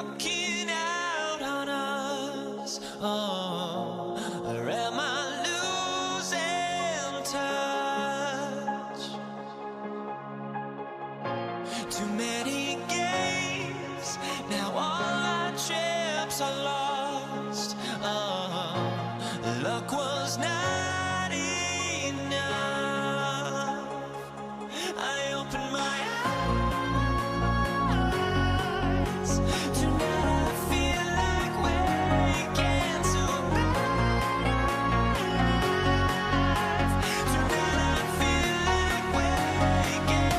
walking out on us? Oh, or am I losing touch? Too many games, now all our chips are lost. Oh, luck was not enough. I opened my eyes. Tonight I feel like waking to life. Tonight I feel like waking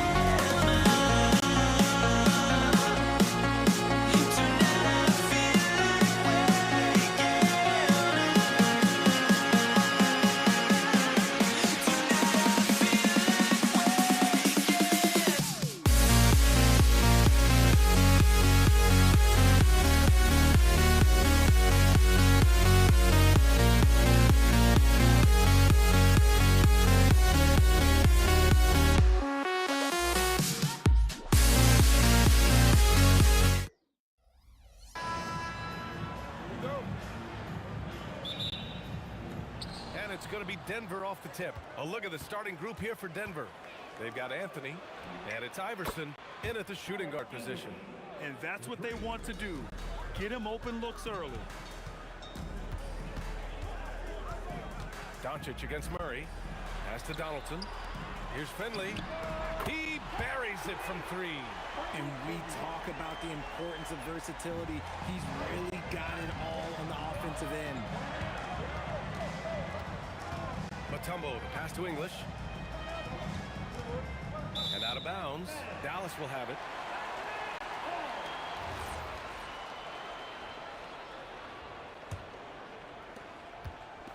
up. Tonight I feel like waking And it's going to be Denver off the tip. A look at the starting group here for Denver. They've got Anthony, and it's Iverson in at the shooting guard position. And that's what they want to do. Get him open looks early. Doncic against Murray. Pass to Donaldson. Here's Finley. He buries it from three. And we talk about the importance of versatility. He's really got it all on the offensive end. Mutombo, the pass to English. And out of bounds. Dallas will have it.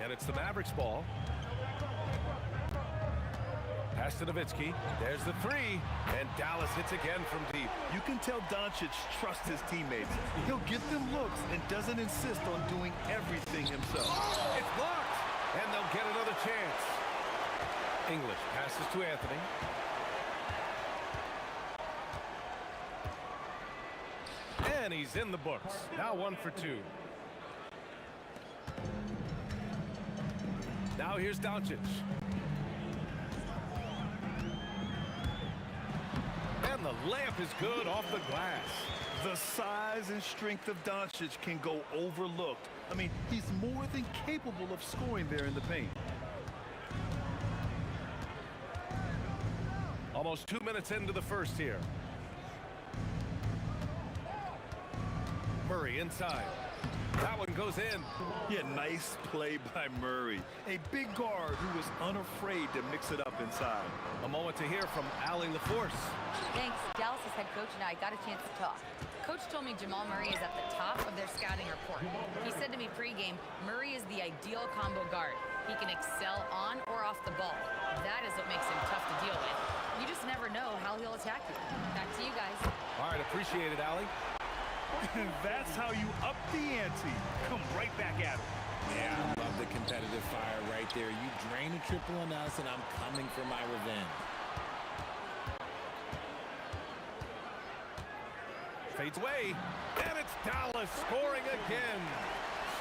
And it's the Mavericks ball. Pass to Nowitzki. There's the three. And Dallas hits again from deep. You can tell Doncic trusts his teammates. He'll give them looks and doesn't insist on doing everything himself. It's blocked. And they'll get another chance. English passes to Anthony. And he's in the books. Now 1 for 2. Now here's Doncic. And the layup is good off the glass. The size and strength of Doncic can go overlooked. I mean, he's more than capable of scoring there in the paint. Almost 2 minutes into the first here. Murray inside. That one goes in. Yeah, nice play by Murray. A big guard who was unafraid to mix it up inside. A moment to hear from Allie LaForce. Thanks. Dallas's head coach and I got a chance to talk. Coach told me Jamal Murray is at the top of their scouting report. He said to me pregame, Murray is the ideal combo guard. He can excel on or off the ball. That is what makes him tough to deal with. You just never know how he'll attack you. Back to you guys. All right, appreciate it, Allie. And that's how you up the ante. Come right back at him. Yeah, I love the competitive fire right there. You drain a triple on us, and I'm coming for my revenge. Fades away, and it's Dallas scoring again.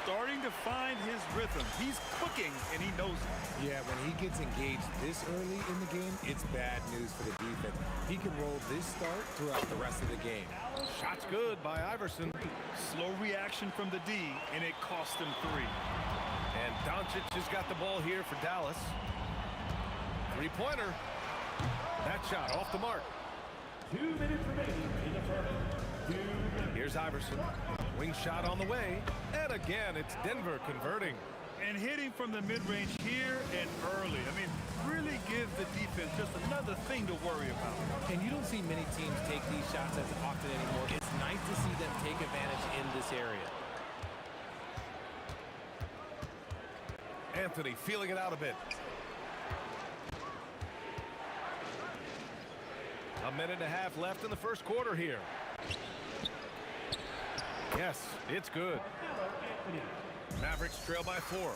Starting to find his rhythm. He's cooking, and he knows it. Yeah, when he gets engaged this early in the game, it's bad news for the defense. He can roll this start throughout the rest of the game. Shot's good by Iverson. Slow reaction from the D, and it cost him 3. And Doncic has got the ball here for Dallas. Three-pointer. That shot off the mark. 2 minutes remaining in the first. Here's Iverson. Wing shot on the way. And again, it's Denver converting. And hitting from the mid-range here and early. I mean, really give the defense just another thing to worry about. And you don't see many teams take these shots as often anymore. It's nice to see them take advantage in this area. Anthony feeling it out a bit. A minute and a half left in the first quarter here. Yes, it's good. Mavericks trail by 4.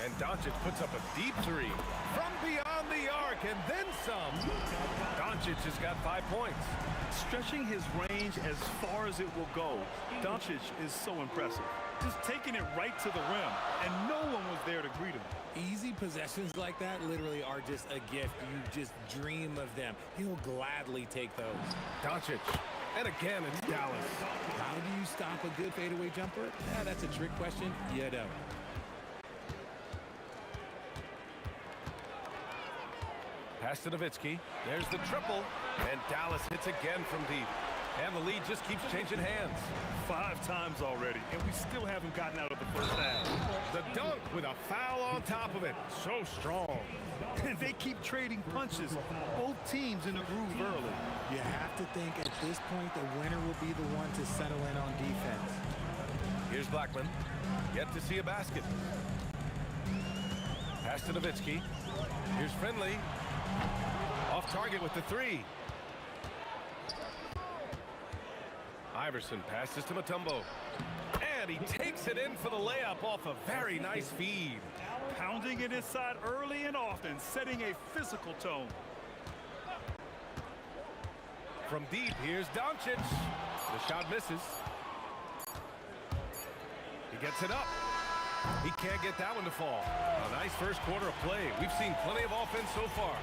And Doncic puts up a deep 3 from beyond around the arc and then some. Doncic has got 5 points. Stretching his range as far as it will go, Doncic is so impressive. Just taking it right to the rim, and no one was there to greet him. Easy possessions like that literally are just a gift. You just dream of them. He'll gladly take those. Doncic. And again, it's Dallas. How do you stop a good fadeaway jumper? Yeah, that's a trick question. You don't. Pass to Nowitzki. There's the triple. And Dallas hits again from deep. And the lead just keeps changing hands. 5 times already, and we still haven't gotten out of the first half. The dunk with a foul on top of it. So strong. And they keep trading punches. Both teams in the groove early. You have to think at this point the winner will be the one to settle in on defense. Here's Blackman. Yet to see a basket. Pass to Nowitzki. Here's Finley. Off target with the 3. Iverson passes to Mutombo. And he takes it in for the layup off a very nice feed. Pounding it inside early and often, setting a physical tone. From deep, here's Doncic. The shot misses. He gets it up. He can't get that one to fall. A nice first quarter of play. We've seen plenty of offense so far.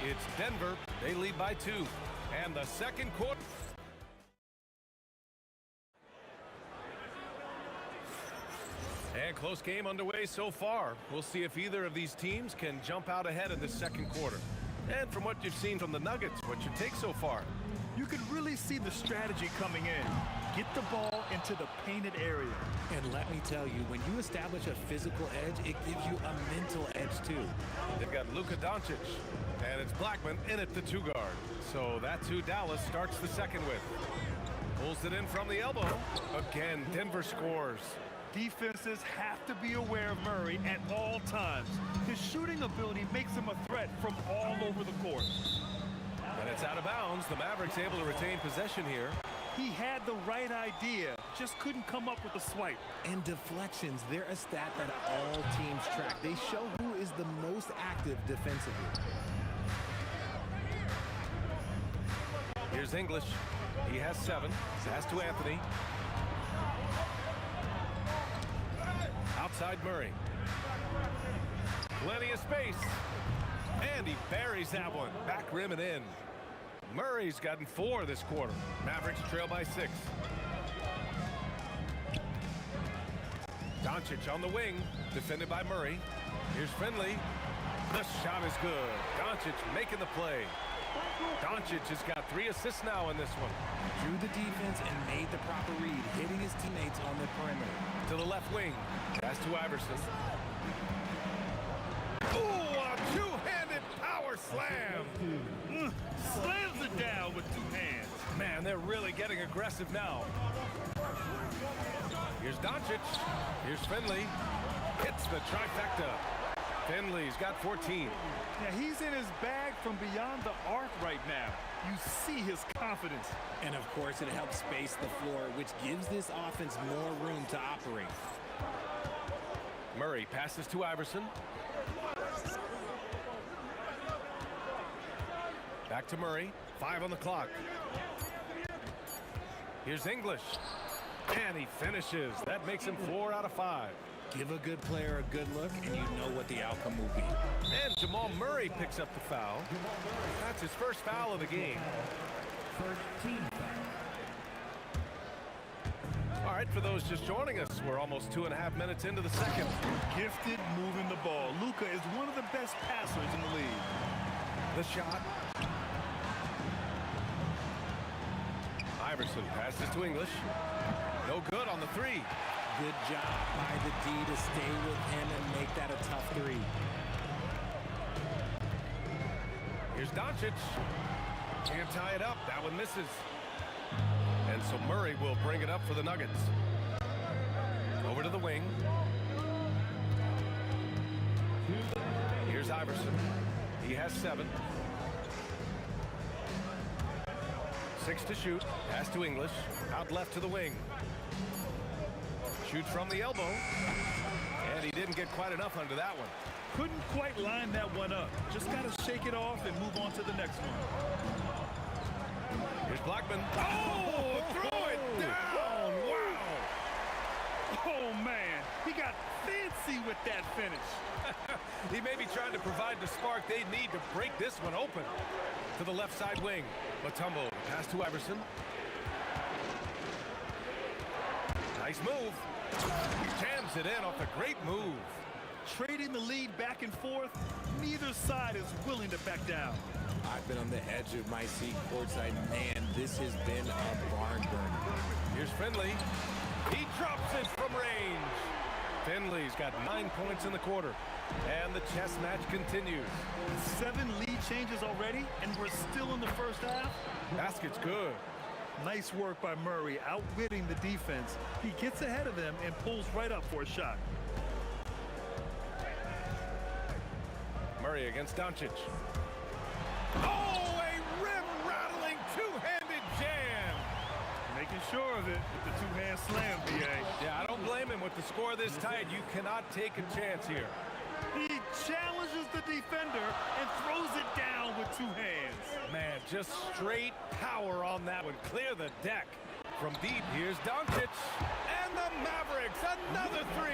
It's Denver. They lead by 2. And the second quarter. And close game underway so far. We'll see if either of these teams can jump out ahead in the second quarter. And from what you've seen from the Nuggets, what's your take so far? You can really see the strategy coming in. Get the ball into the painted area. And let me tell you, when you establish a physical edge, it gives you a mental edge too. They've got Luka Doncic, and it's Blackman in at the 2 guard. So that's who Dallas starts the second with. Pulls it in from the elbow. Again, Denver scores. Defenses have to be aware of Murray at all times. His shooting ability makes him a threat from all over the court. And it's out of bounds. The Mavericks able to retain possession here. He had the right idea, just couldn't come up with a swipe. And deflections, they're a stat that all teams track. They show who is the most active defensively. Here's English. He has 7. Pass to Anthony. Outside Murray. Plenty of space. And he buries that one. Back rim and in. Murray's gotten 4 this quarter. Mavericks trail by 6. Doncic on the wing. Defended by Murray. Here's Finley. The shot is good. Doncic making the play. Doncic has got 3 assists now in this one. Drew the defense and made the proper read, hitting his teammates on the perimeter. To the left wing. Pass to Iverson. Ooh, a 2-handed power slam. Slams it down with 2 hands. Man, they're really getting aggressive now. Here's Doncic. Here's Finley. Hits the trifecta. Finley's got 14. Yeah, he's in his bag from beyond the arc right now. You see his confidence. And of course, it helps space the floor, which gives this offense more room to operate. Murray passes to Iverson. Back to Murray. 5 on the clock. Here's English. And he finishes. That makes him 4 out of 5. Give a good player a good look, and you know what the outcome will be. And Jamal Murray picks up the foul. That's his first foul of the game. All right, for those just joining us, we're almost 2.5 minutes into the second. Gifted moving the ball. Luka is one of the best passers in the league. The shot. Iverson passes to English. No good on the 3. Good job by the D to stay with him and make that a tough 3. Here's Doncic. Can't tie it up. That one misses. And so Murray will bring it up for the Nuggets. Over to the wing. Here's Iverson. He has 7. 6 to shoot. Pass to English. Out left to the wing. Shoots from the elbow. And he didn't get quite enough under that one. Couldn't quite line that one up. Just got to shake it off and move on to the next one. Here's Blackman. Oh, throw it down. Wow. Oh, man. He got fancy with that finish. He may be trying to provide the spark they need to break this one open. To the left side wing. Matumbo, pass to Iverson. Nice move. Jams it in off a great move. Trading the lead back and forth, neither side is willing to back down. I've been on the edge of my seat courtside. Man, this has been a barn burner. Here's Finley. He drops it from range. Finley's got 9 points in the quarter. And the chess match continues. 7 lead changes already, and we're still in the first half. Basket's good. Nice work by Murray, outwitting the defense. He gets ahead of them and pulls right up for a shot. Murray against Doncic. Oh, a rim-rattling two-handed jam. Making sure of it with the two-hand slam, B.A. Yeah, I don't blame him. With the score this tight, you cannot take a chance here. He challenges the defender and throws it down with 2 hands. Man, just straight power on that one. Clear the deck. From deep, here's Doncic. And the Mavericks, another 3.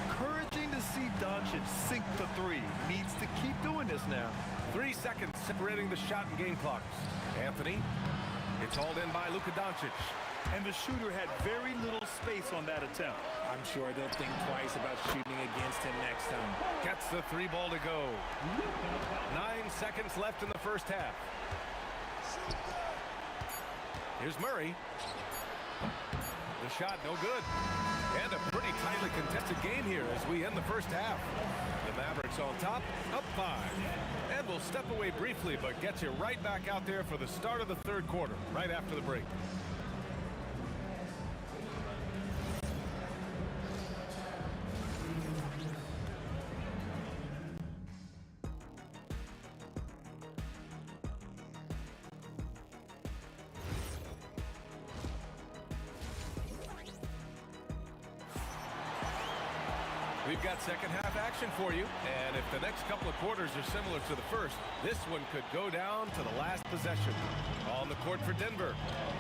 Encouraging to see Doncic sink the 3. Needs to keep doing this now. 3 seconds separating the shot and game clocks. Anthony, it's hauled in by Luka Doncic. And the shooter had very little space on that attempt. I'm sure they'll think twice about shooting against him next time. Gets the 3 ball to go. 9 seconds left in the first half. Here's Murray. The shot no good. And a pretty tightly contested game here as we end the first half. The Mavericks on top, up 5. And we'll step away briefly, but get you right back out there for the start of the third quarter, right after the break. We've got second half action for you, and if the next couple of quarters are similar to the first, this one could go down to the last possession. On the court for Denver,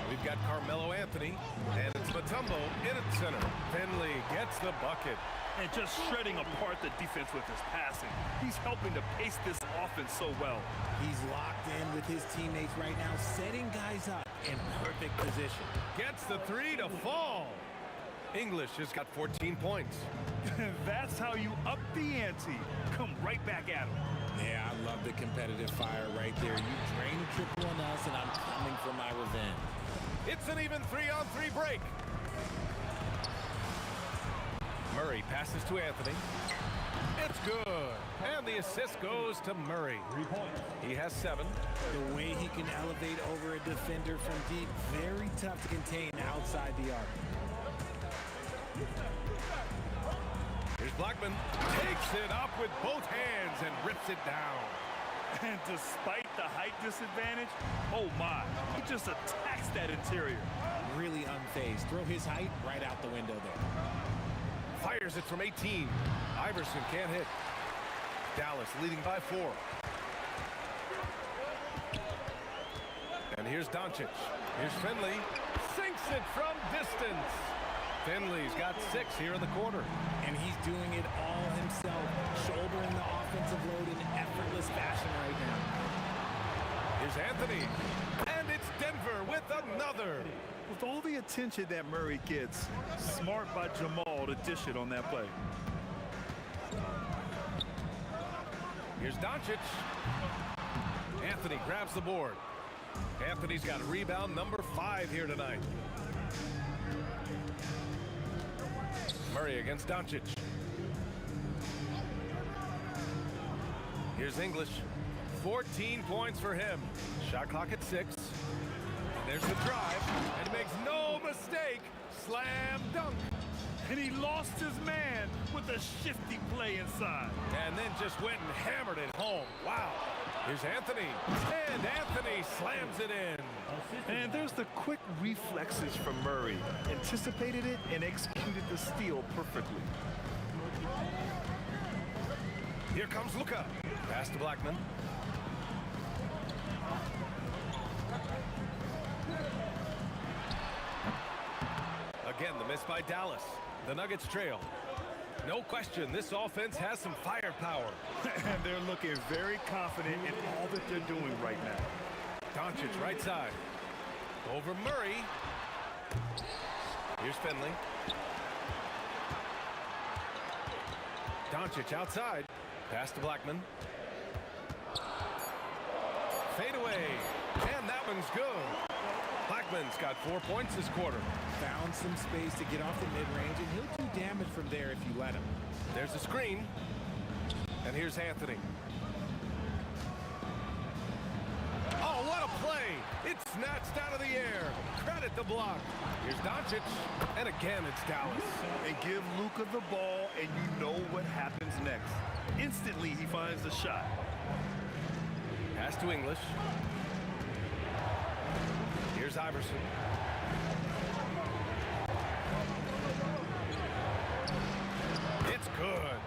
we've got Carmelo Anthony, and it's Matumbo in at center. Finley gets the bucket. And just shredding apart the defense with his passing. He's helping to pace this offense so well. He's locked in with his teammates right now, setting guys up in perfect position. Gets the 3 to fall. English has got 14 points. That's how you up the ante. Come right back at him. Yeah, I love the competitive fire right there. You drain a triple on us, and I'm coming for my revenge. It's an even 3-on-3 break. Murray passes to Anthony. It's good. And the assist goes to Murray. 3 points. He has 7. The way he can elevate over a defender from deep, very tough to contain outside the arc. Here's Blackman. Takes it up with both hands and rips it down. And despite the height disadvantage, oh my, he just attacks that interior. Really unfazed. Throw his height right out the window there. Fires it from 18. Iverson can't hit. Dallas leading by 4. And here's Doncic. Here's Finley. Sinks it from distance. Finley's got 6 here in the quarter. And he's doing it all himself, shouldering the offensive load in effortless fashion right now. Here's Anthony. And it's Denver with another. With all the attention that Murray gets, smart by Jamal to dish it on that play. Here's Doncic. Anthony grabs the board. Anthony's got rebound number 5 here tonight. Murray against Doncic. Here's English. 14 points for him. Shot clock at 6. There's the drive, and he makes no mistake. Slam dunk. And he lost his man with a shifty play inside. And then just went and hammered it home. Wow. Here's Anthony. And Anthony slams it in. And there's the quick reflexes from Murray. Anticipated it and executed the steal perfectly. Here comes Luka. Pass to Blackman. Again, the miss by Dallas. The Nuggets trail. No question, this offense has some firepower. And they're looking very confident in all that they're doing right now. Doncic right side. Over Murray. Here's Finley. Doncic outside. Pass to Blackman. Fade away. And that one's good. Blackman's got 4 points this quarter. Found some space to get off the mid-range, and he'll do damage from there if you let him. There's a screen. And here's Anthony. Oh, what a play! It's snatched out of the air. Credit the block. Here's Doncic. And again, it's Dallas. And give Luka the ball, and you know what happens next. Instantly, he finds the shot. Pass to English. Here's Iverson. It's good.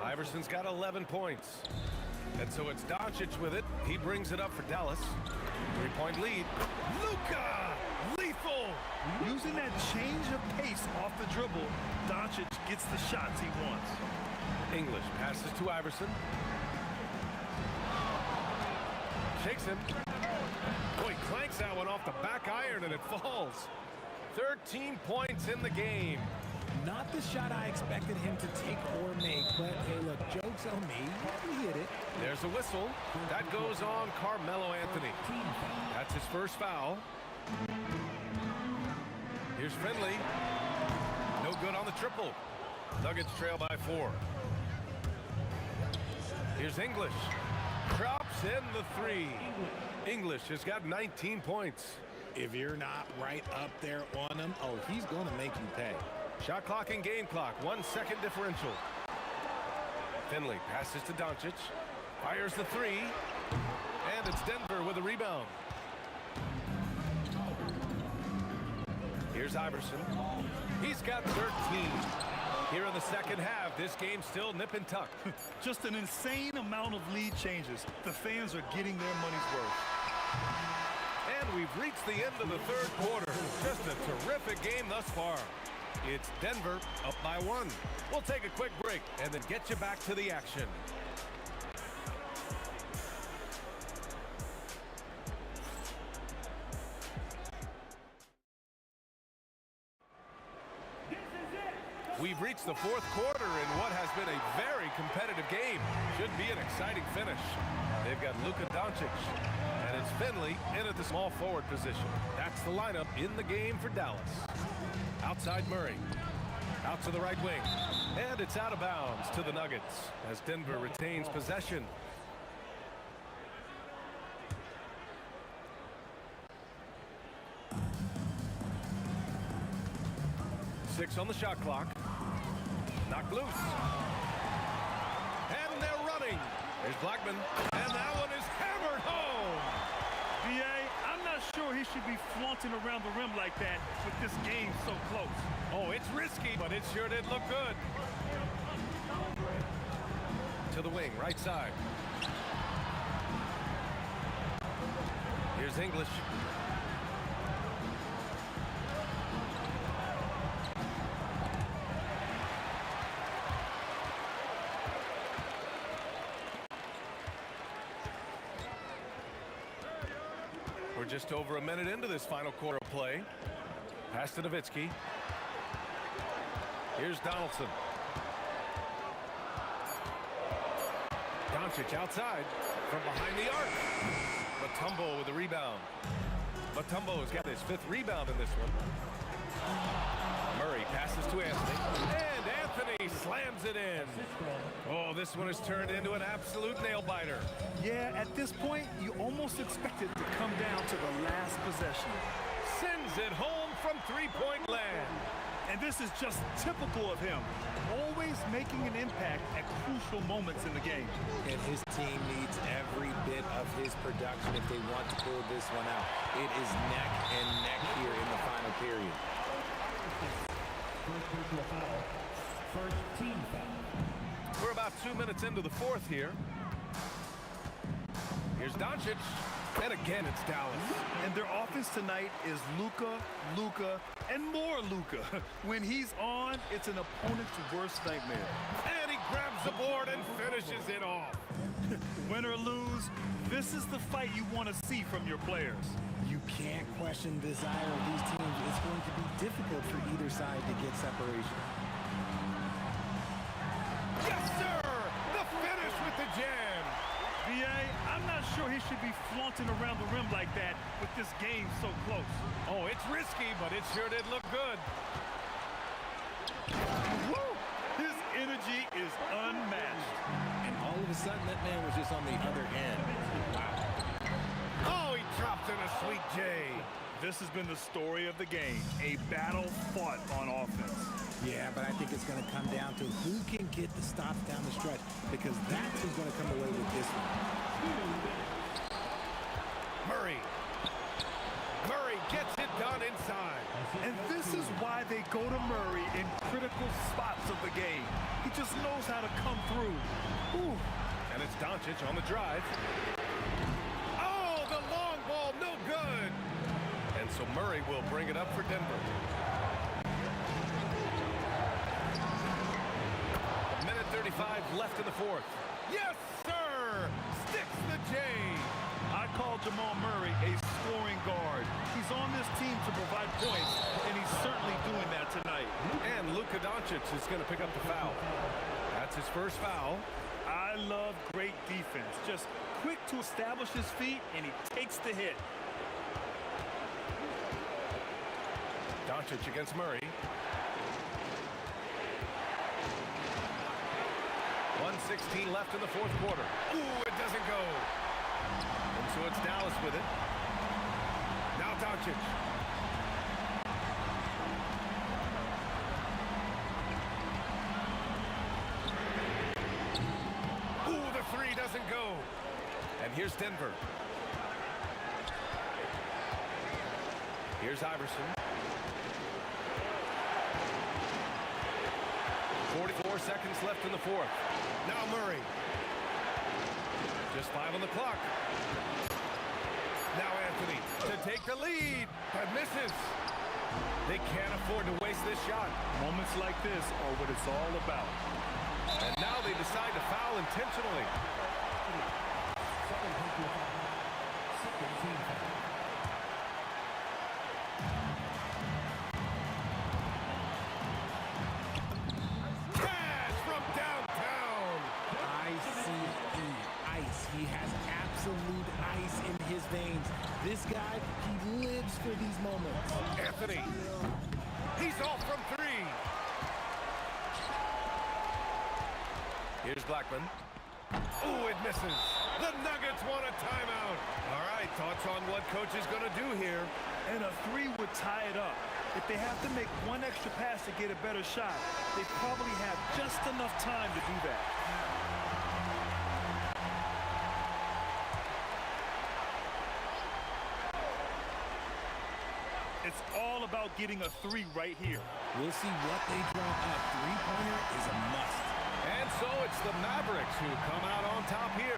Iverson's got 11 points. And so it's Doncic with it. He brings it up for Dallas. 3-point lead. Luka! Lethal! Using that change of pace off the dribble, Doncic gets the shots he wants. English passes to Iverson. Shakes him. Boy, clanks that one off the back iron and it falls. 13 points in the game. Not the shot I expected him to take or make, but hey, look, joke's on me. He hit it. There's a whistle. That goes on Carmelo Anthony. That's his first foul. Here's Finley. No good on the triple. Nuggets trail by 4. Here's English. Drops in the 3. English has got 19 points. If you're not right up there on him, oh, he's going to make you pay. Shot clock and game clock, 1 second differential. Finley passes to Doncic. Fires the 3. And it's Denver with a rebound. Here's Iverson. He's got 13. Here in the second half, this game's still nip and tuck. Just an insane amount of lead changes. The fans are getting their money's worth. And we've reached the end of the third quarter. Just a terrific game thus far. It's Denver up by 1. We'll take a quick break and then get you back to the action. We've reached the fourth quarter in what has been a very competitive game. Should be an exciting finish. They've got Luka Doncic, and it's Finley in at the small forward position. That's the lineup in the game for Dallas. Outside Murray. Out to the right wing. And it's out of bounds to the Nuggets as Denver retains possession. Six on the shot clock. Knocked loose. And they're running. There's Blackman. And that one is hammered home. B.A., I'm not sure he should be flaunting around the rim like that with this game so close. Oh, it's risky, but it sure did look good. To the wing, right side. Here's English. We're just over a minute into this final quarter of play. Pass to Nowitzki. Here's Donaldson. Doncic outside from behind the arc. Mutombo with the rebound. Mutombo has got his 5th rebound in this one. Murray passes to Anthony. And Anthony slams it in. Oh, this one has turned into an absolute nail-biter. Yeah, at this point, you almost expect it to come down to the last possession. Sends it home from 3-point land. And this is just typical of him. Always making an impact at crucial moments in the game. And his team needs every bit of his production if they want to pull this one out. It is neck and neck here in the final period. First personal foul. First team foul. We're about about 2 minutes into the fourth here. Here's Doncic. And again, it's Dallas. And their offense tonight is Luka, and more Luka. When he's on, it's an opponent's worst nightmare. And he grabs the board and finishes it off. Win or lose, this is the fight you want to see from your players. You can't question the desire of these teams. It's going to be difficult for either side to get separation. Yes, sir! The finish with the jam. B.A., I'm not sure he should be flaunting around the rim like that with this game so close. Oh, it's risky, but it sure did look good. Woo! His energy is unmatched. And all of a sudden, that man was just on the other end. Wow. Oh, he dropped in a sweet J. This has been the story of the game, a battle fought on offense. Yeah, but I think it's going to come down to who can get the stops down the stretch, because that's who's going to come away with this one. Murray. Murray gets it done inside. And this is why they go to Murray in critical spots of the game. He just knows how to come through. Ooh. And it's Doncic on the drive. Oh, the long ball, no good. And so Murray will bring it up for Denver. Minute 35 left in the fourth. Yes, sir! Sticks the J. I call Jamal Murray a scoring guard. He's on this team to provide points, and he's certainly doing that tonight. And Luka Doncic is going to pick up the foul. That's his first foul. I love great defense. Just quick to establish his feet, and he takes the hit. Doncic against Murray. 1:16 left in the fourth quarter. Ooh, it doesn't go. And so it's Dallas with it. Now Doncic. Ooh, the three doesn't go. And here's Denver. Here's Iverson. 44 seconds left in the fourth. Now Murray. Just 5 on the clock. Now Anthony to take the lead, but misses. They can't afford to waste this shot. Moments like this are what it's all about. And now they decide to foul intentionally. He has absolute ice in his veins. This guy, he lives for these moments. Anthony, he's off from three. Here's Blackman. Ooh, it misses. The Nuggets want a timeout. All right, thoughts on what coach is going to do here? And a three would tie it up. If they have to make one extra pass to get a better shot, they probably have just enough time to do that. It's all about getting a three right here. We'll see what they draw up. Three-pointer is a must. And so it's the Mavericks who come out on top here.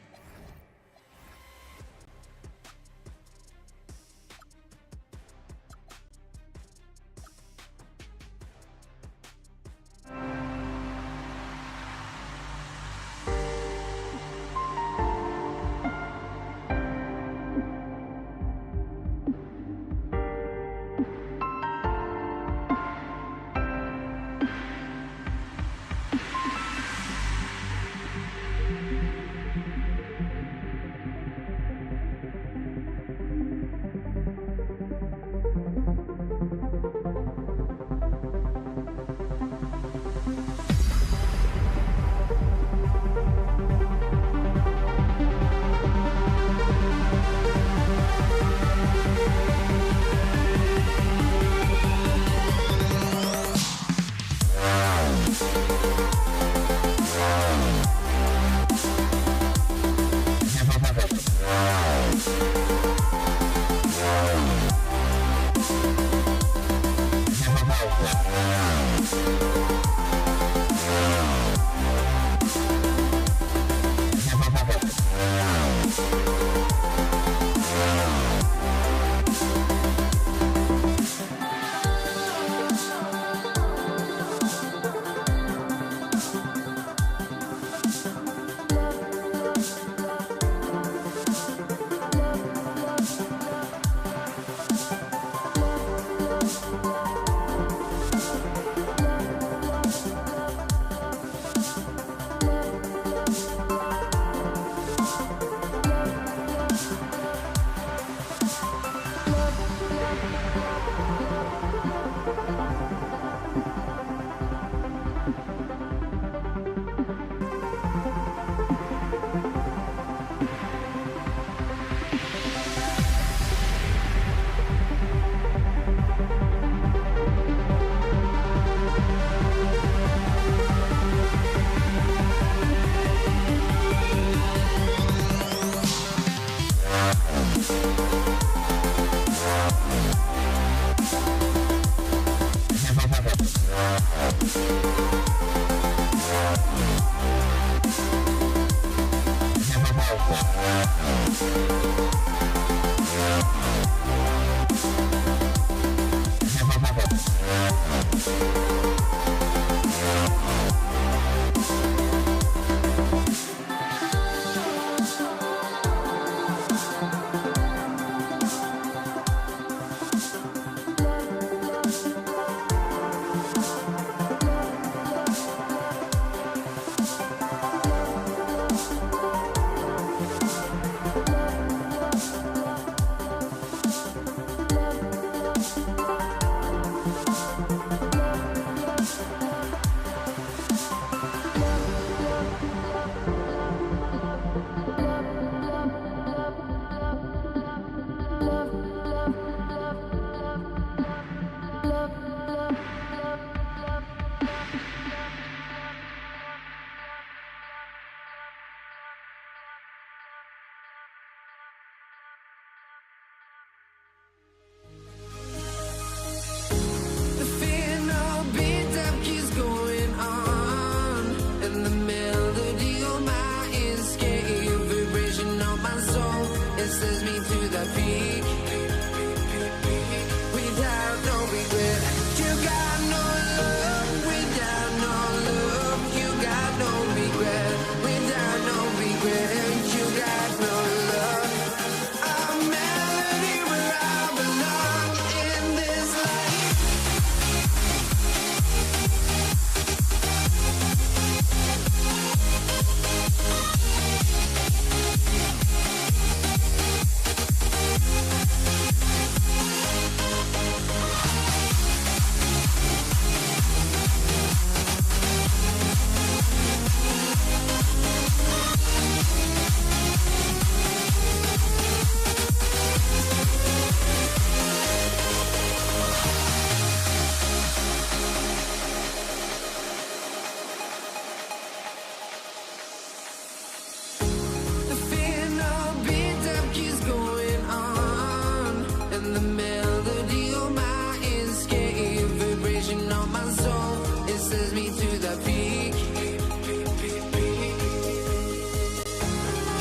to the beat.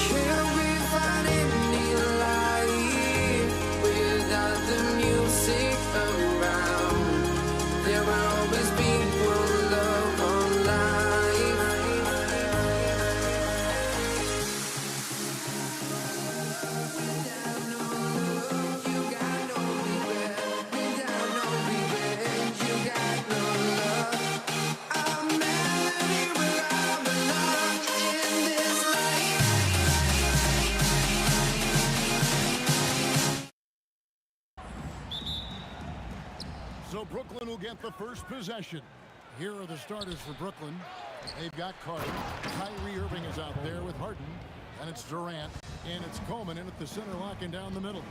Can't we find any light without the music around? There will always be one love on life. Without no love, you got no regret. Without no regret, you got no love. A melody where I belong in this life. So Brooklyn will get the first possession. Here are the starters for Brooklyn. They've got Carter. Kyrie Irving is out there with Harden. And it's Durant. And it's Coleman in at the center, locking down the middle.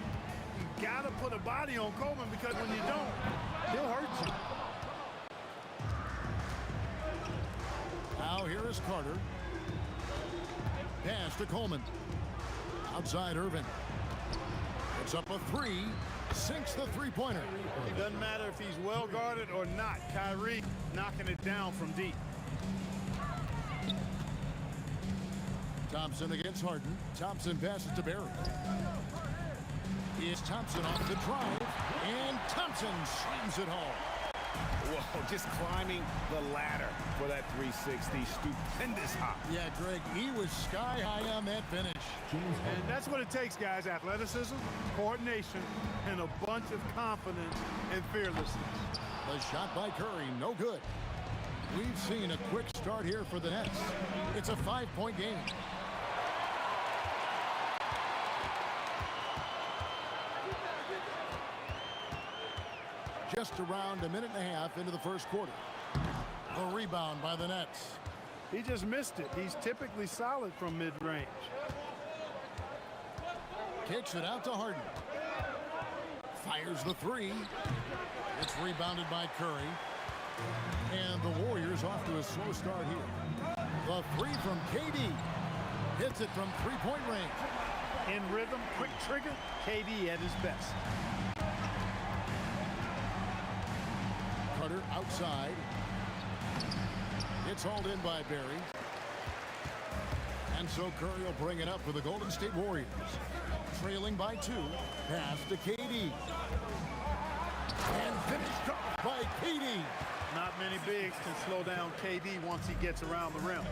You got to put a body on Coleman, because when you don't, he'll hurt you. Now here is Carter. Pass to Coleman. Outside Irving. It's up a three. Sinks the three-pointer. It doesn't matter if he's well guarded or not. Kyrie knocking it down from deep. Thompson against Harden. Thompson passes to Barry. Is Thompson off the drive. And Thompson slams it home. Whoa, just climbing the ladder for that 360. Stupendous hop. Yeah, Greg, he was sky high on that finish. And that's what it takes, guys. Athleticism, coordination, and a bunch of confidence and fearlessness. The shot by Curry, no good. We've seen a quick start here for the Nets. It's a 5-point game. Just around a minute and a half into the first quarter. A rebound by the Nets. He just missed it. He's typically solid from mid-range. Kicks it out to Harden. Fires the three. It's rebounded by Curry. And the Warriors off to a slow start here. The three from KD. Hits it from three-point range. In rhythm, quick trigger, KD at his best. Carter outside. It's hauled in by Barry. And so Curry will bring it up for the Golden State Warriors. Trailing by 2. Pass to KD. And finished off by KD. Not many bigs can slow down KD once he gets around the rim.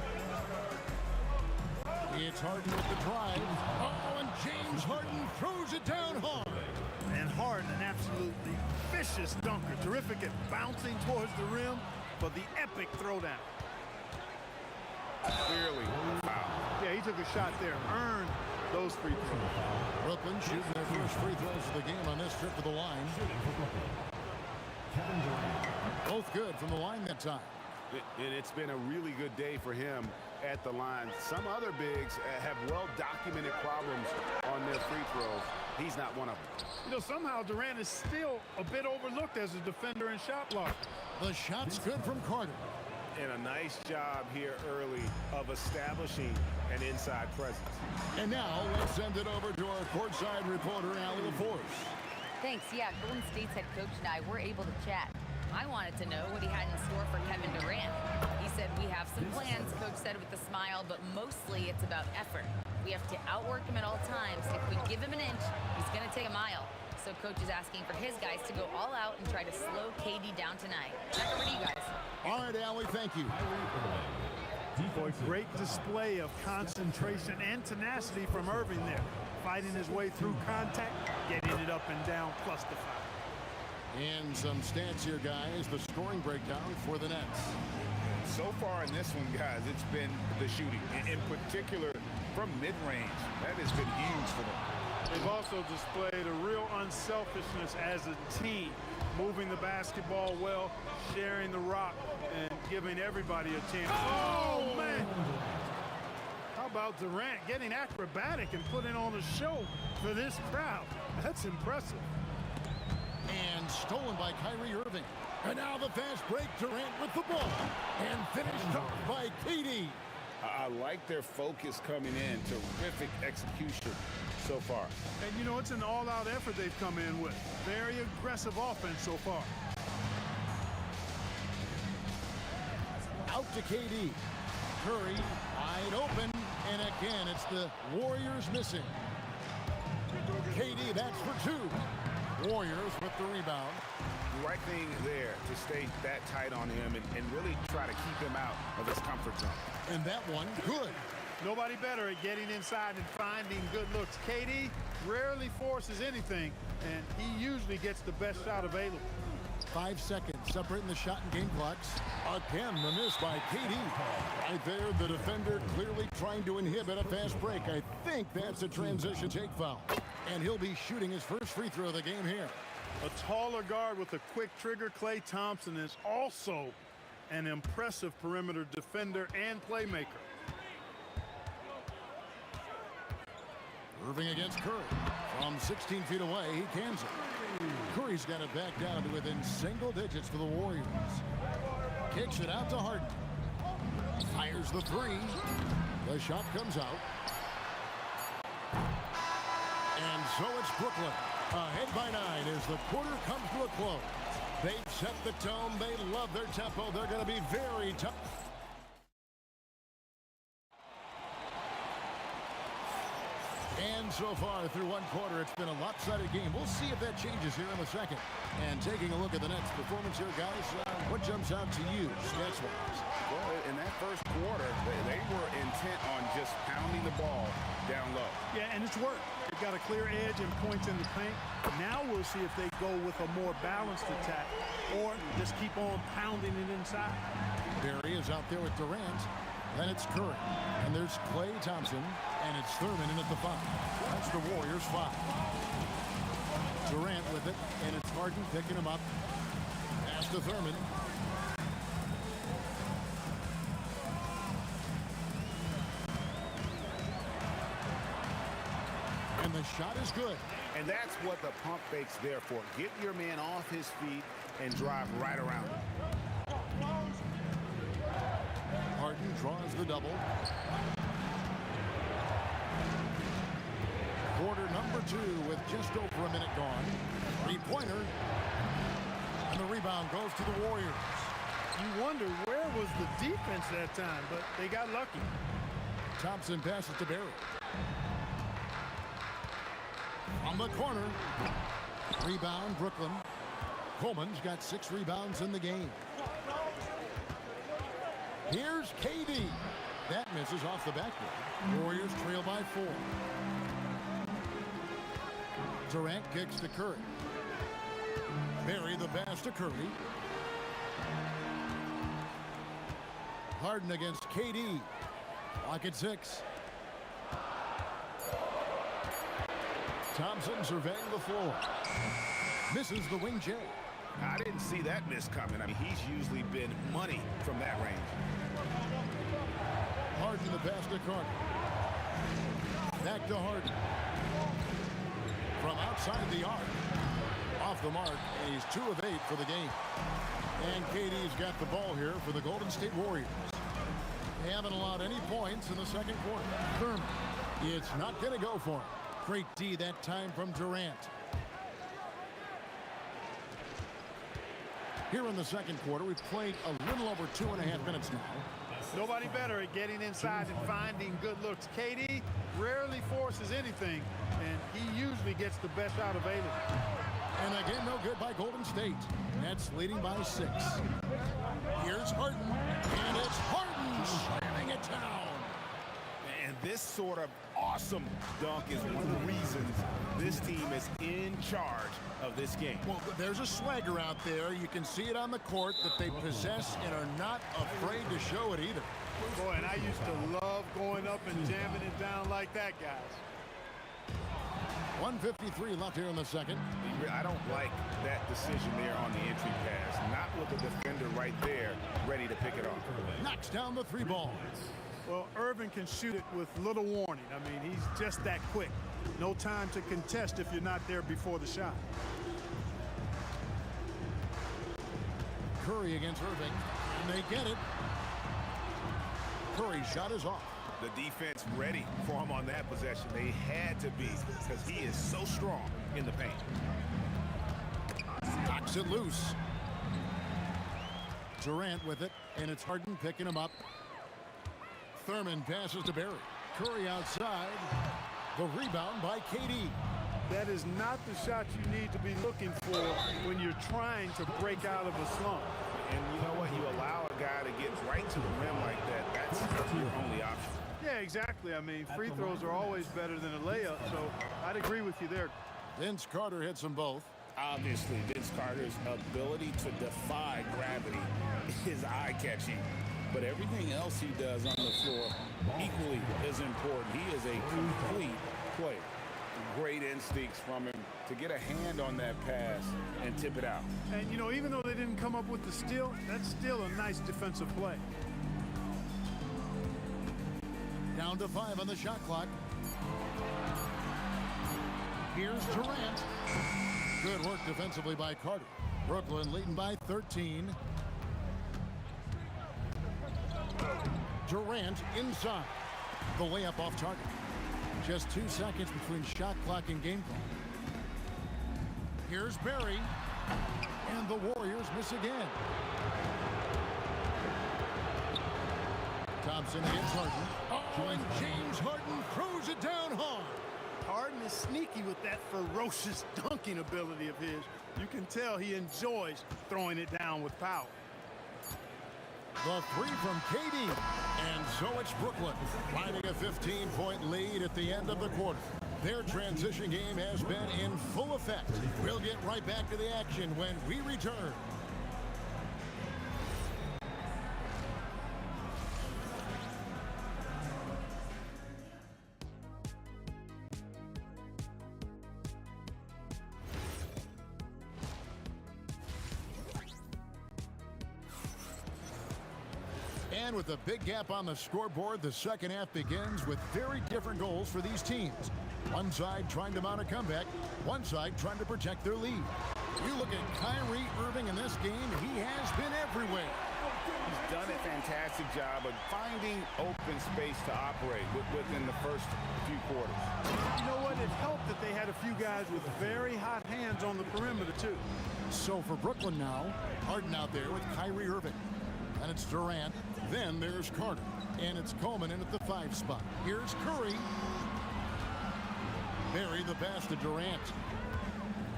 It's Harden with the drive. Oh, and James Harden throws it down hard. And Harden, an absolutely vicious dunker. Terrific at bouncing towards the rim for the epic throwdown. Clearly a foul. Yeah, he took a shot there. Earned those free throws. Brooklyn shooting their first free throws of the game on this trip to the line. Both good from the line that time. And it's been a really good day for him at the line. Some other bigs have well-documented problems on their free throws. He's not one of them. You know, somehow Durant is still a bit overlooked as a defender and shot blocker. The shot's good from Carter. And a nice job here early of establishing an inside presence. And now let's send it over to our courtside reporter, Allie LaForce. Thanks. Yeah, Golden State's head coach and I were able to chat. I wanted to know what he had in store for Kevin Durant. He said, we have some plans, Coach said with a smile, but mostly it's about effort. We have to outwork him at all times. If we give him an inch, he's going to take a mile. So Coach is asking for his guys to go all out and try to slow KD down tonight. Back over to you guys. All right, Allie, thank you. Boy, great display of concentration and tenacity from Irving there. Fighting his way through contact, getting it up and down, plus the foul. And some stats here, guys. The scoring breakdown for the Nets. So far in this one, guys, it's been the shooting. In particular, from mid-range. That has been huge for them. They've also displayed a real unselfishness as a team, moving the basketball well, sharing the rock, and giving everybody a chance. Oh, man! How about Durant getting acrobatic and putting on a show for this crowd? That's impressive. And stolen by Kyrie Irving. And now the fast break, Durant with the ball. And finished off by KD. I like their focus coming in. Terrific execution so far. And, you know, it's an all-out effort they've come in with. Very aggressive offense so far. to KD. Curry wide open, and again, it's the Warriors missing. KD, that's for two. Warriors with the rebound. The right thing there to stay that tight on him and really try to keep him out of his comfort zone. And that one, good. Nobody better at getting inside and finding good looks. KD rarely forces anything, and he usually gets the best shot available. 5 seconds separating the shot and game clocks. Again, the miss by KD. Right there, the defender clearly trying to inhibit a fast break. I think that's a transition take foul. And he'll be shooting his first free throw of the game here. A taller guard with a quick trigger, Klay Thompson, is also an impressive perimeter defender and playmaker. Irving against Curry. From 16 feet away, he cans it. Curry's got it back down to within single digits for the Warriors. Kicks it out to Harden. Fires the three. The shot comes out. And so it's Brooklyn. Ahead by 9 as the quarter comes to a close. They've set the tone. They love their tempo. They're going to be very tough. And so far through one quarter, it's been a lopsided game. We'll see if that changes here in the second. And taking a look at the Nets' performance here, guys, what jumps out to you, stats-wise? Well, in that first quarter, they were intent on just pounding the ball down low. Yeah, and it's worked. They've got a clear edge and points in the paint. Now we'll see if they go with a more balanced attack or just keep on pounding it inside. Barry is out there with Durant. Then it's Curry. And there's Klay Thompson. And it's Thurman in at the 5. That's the Warriors' 5. Durant with it. And it's Harden picking him up. Pass to Thurman. And the shot is good. And that's what the pump fake's there for. Get your man off his feet and drive right around him. Harden draws the double. Quarter number 2 with just over a minute gone. Three-pointer. And the rebound goes to the Warriors. You wonder where was the defense that time, but they got lucky. Thompson passes to Barry. On the corner. Rebound, Brooklyn. Coleman's got 6 rebounds in the game. Here's KD. That misses off the backboard. Warriors trail by 4. Durant kicks to Curry. Barry the pass to Curry. Harden against KD. Lock at 6. Thompson surveying the floor. Misses the wing J. I didn't see that miss coming. I mean, he's usually been money from that range. Harden the pass to Carter. Back to Harden. From outside the arc. Off the mark, and he's 2 of 8 for the game. And KD's got the ball here for the Golden State Warriors. They haven't allowed any points in the second quarter. Thurman. It's not going to go for him. Great D that time from Durant. Here in the second quarter, we've played a little over 2.5 minutes now. Nobody better at getting inside and finding good looks. KD rarely forces anything, and he usually gets the best shot available. And again, no good by Golden State. Nets leading by 6. Here's Harden, and it's Harden slamming it down. And this sort of awesome dunk is one of the reasons this team is in charge of this game. Well, there's a swagger out there. You can see it on the court that they possess and are not afraid to show it either. Boy, and I used to love going up and jamming it down like that, guys. 1:53 left here in the second. I don't like that decision there on the entry pass. Not with the defender right there ready to pick it off. Knocks down the 3 ball. Well, Irving can shoot it with little warning. I mean, he's just that quick. No time to contest if you're not there before the shot. Curry against Irving, and they get it. Curry's shot is off. The defense ready for him on that possession. They had to be because he is so strong in the paint. Knocks it loose. Durant with it. And it's Harden picking him up. Thurman passes to Barry. Curry outside. The rebound by KD. That is not the shot you need to be looking for when you're trying to break out of a slump. And you know what? You allow a guy to get right to the rim like that. That's your only option. Yeah, exactly. I mean, free throws are always better than a layup, so I'd agree with you there. Vince Carter hits them both. Obviously, Vince Carter's ability to defy gravity is eye-catching. But everything else he does on the floor equally is important. He is a complete player. Great instincts from him to get a hand on that pass and tip it out. And, you know, even though they didn't come up with the steal, that's still a nice defensive play. Down to 5 on the shot clock. Here's Durant. Good work defensively by Carter. Brooklyn leading by 13. Durant inside. The layup off target. Just 2 seconds between shot clock and game clock. Here's Barry. And the Warriors miss again. Thompson against Harden. Oh, and James Harden throws it down hard. Harden is sneaky with that ferocious dunking ability of his. You can tell he enjoys throwing it down with power. The three from KD. And so it's Brooklyn, finding a 15-point lead at the end of the quarter. Their transition game has been in full effect. We'll get right back to the action when we return. And with a big gap on the scoreboard, the second half begins with very different goals for these teams. One side trying to mount a comeback, one side trying to protect their lead. You look at Kyrie Irving in this game, he has been everywhere. He's done a fantastic job of finding open space to operate within the first few quarters. You know what? It helped that they had a few guys with very hot hands on the perimeter, too. So for Brooklyn now, Harden out there with Kyrie Irving. And it's Durant. Then there's Carter. And it's Coleman in at the 5 spot. Here's Curry. Barry the pass to Durant.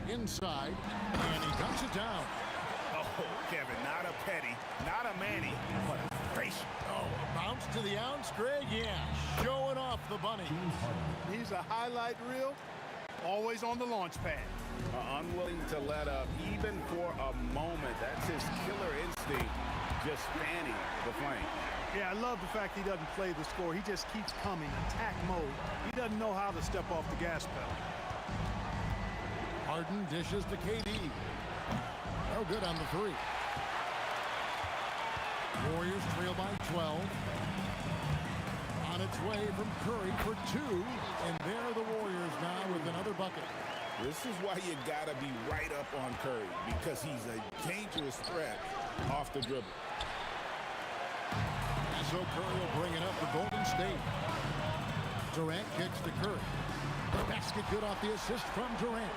Inside. And he dumps it down. Oh, Kevin, not a Petty, not a Manny, but a face. Oh, a bounce to the ounce, Greg? Yeah, showing off the bunny. He's a highlight reel, always on the launch pad. Unwilling to let up even for a moment. That's his killer instinct, just fanning the flame. Yeah, I love the fact he doesn't play the score. He just keeps coming, attack mode. He doesn't know how to step off the gas pedal. Harden dishes to KD. No good on the 3. Warriors trail by 12. On its way from Curry for 2. And there are the Warriors now with another bucket. This is why you gotta be right up on Curry, because he's a dangerous threat off the dribble. And so Curry will bring it up for Golden State. Durant kicks to Curry. The basket good off the assist from Durant.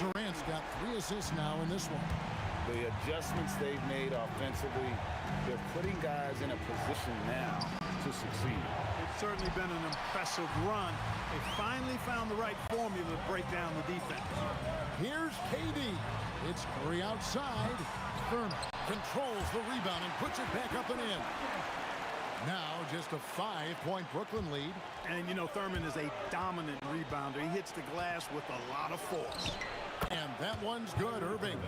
Durant's got 3 assists now in this one. The adjustments they've made offensively, they're putting guys in a position now to succeed. It's certainly been an impressive run. They finally found the right formula to break down the defense. Here's KD. It's Curry outside. Thurman controls the rebound and puts it back up and in. Now just a 5-point Brooklyn lead. And, you know, Thurman is a dominant rebounder. He hits the glass with a lot of force. And that one's good, Irving.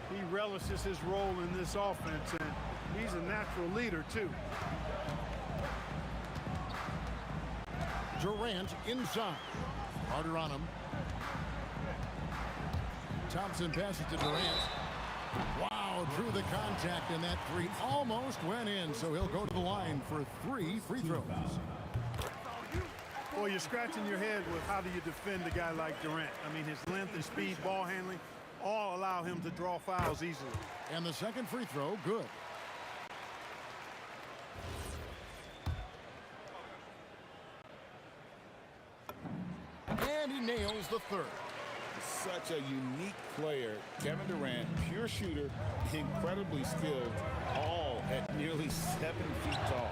He relishes his role in this offense, and he's a natural leader, too. Durant inside. Carter on him. Thompson passes to Durant. Wow, drew the contact, and that 3 almost went in, so he'll go to the line for 3 free throws. Well, you're scratching your head with how do you defend a guy like Durant. I mean, his length and speed, ball handling, all allow him to draw fouls easily. And the second free throw, good. And he nails the 3rd. Such a unique player. Kevin Durant, pure shooter, incredibly skilled, all at nearly 7 feet tall.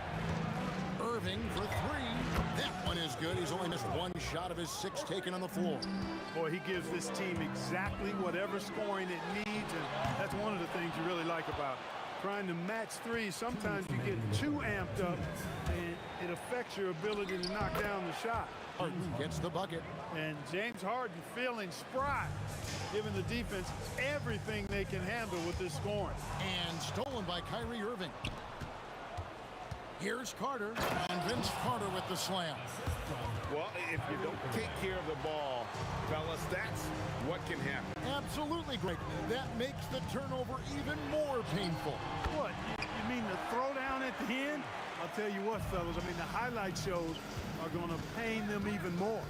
Irving for three. That one is good. He's only missed one shot of his 6 taken on the floor. Boy, he gives this team exactly whatever scoring it needs, and that's one of the things you really like about it. Trying to match threes, sometimes you get too amped up, and it affects your ability to knock down the shot. Harden gets the bucket. And James Harden feeling spry, giving the defense everything they can handle with this scoring. And stolen by Kyrie Irving. Here's Carter, and Vince Carter with the slam. Well, if you don't take care of the ball, fellas, that's what can happen. Absolutely great. That makes the turnover even more painful. What, you mean the throwdown at the end? I'll tell you what, fellas, I mean, the highlight shows are going to pain them even more.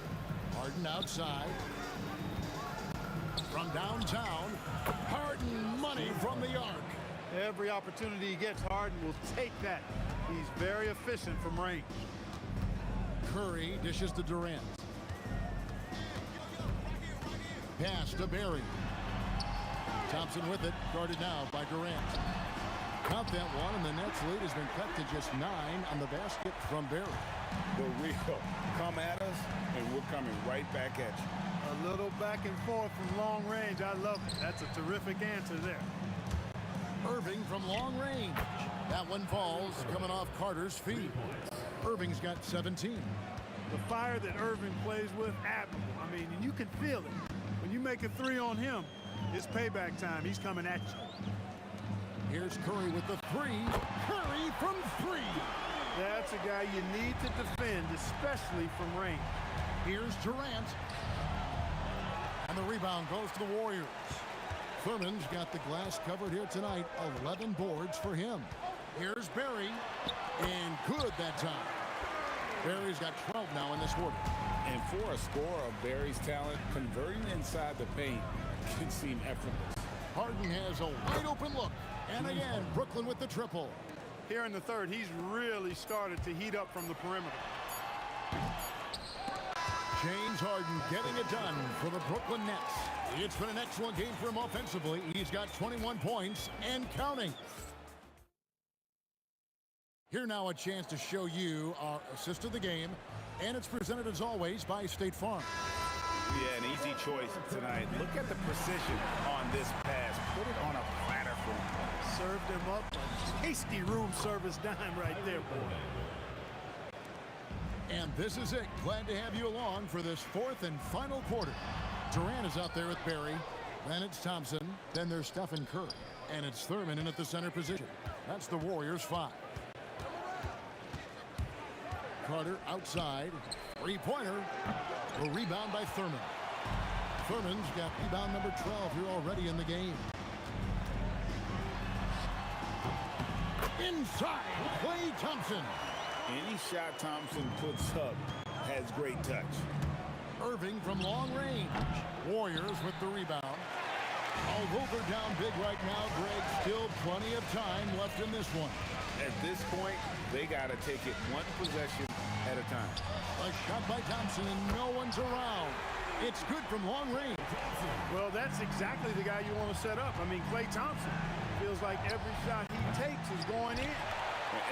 Harden outside. From downtown, Harden money from the arc. Every opportunity he gets, Harden will take that. He's very efficient from range. Curry dishes to Durant. Pass to Barry. Thompson with it, guarded now by Durant. Count that one, and the Nets lead has been cut to just 9 on the basket from Barry. The real come at us, and we're coming right back at you. A little back and forth from long range. I love it. That's a terrific answer there. Irving from long range. That one falls, coming off Carter's feet. Irving's got 17. The fire that Irving plays with, admirable. I mean, and you can feel it. When you make a three on him, it's payback time. He's coming at you. Here's Curry with the three. Curry from 3. That's a guy you need to defend, especially from range. Here's Durant. And the rebound goes to the Warriors. Thurman's got the glass covered here tonight. 11 boards for him. Here's Barry. And good that time. Barry's got 12 now in this quarter. And for a scorer of Barry's talent, converting inside the paint can seem effortless. Harden has a wide open look. And again, Brooklyn with the triple. Here in the third, he's really started to heat up from the perimeter. James Harden getting it done for the Brooklyn Nets. It's been an excellent game for him offensively. He's got 21 points and counting. Here now a chance to show you our assist of the game. And it's presented as always by State Farm. Yeah, an easy choice tonight. Look at the precision on this pass. Put it on a platter for him. Served him up a tasty room service dime right there, boy. And this is it. Glad to have you along for this 4th and final quarter. Durant is out there with Barry. Then it's Thompson. Then there's Stephen Curry. And it's Thurman in at the center position. That's the Warriors' 5. Carter outside. Three-pointer. The rebound by Thurman. Thurman's got rebound number 12 here already in the game. Inside, Klay Thompson. Any shot Thompson puts up has great touch. Irving from long range. Warriors with the rebound. Although they're down big right now, Greg, still plenty of time left in this one. At this point, they got to take it one possession at a time. A shot by Thompson, and no one's around. It's good from long range. Well, that's exactly the guy you want to set up. I mean, Klay Thompson feels like every shot he takes is going in.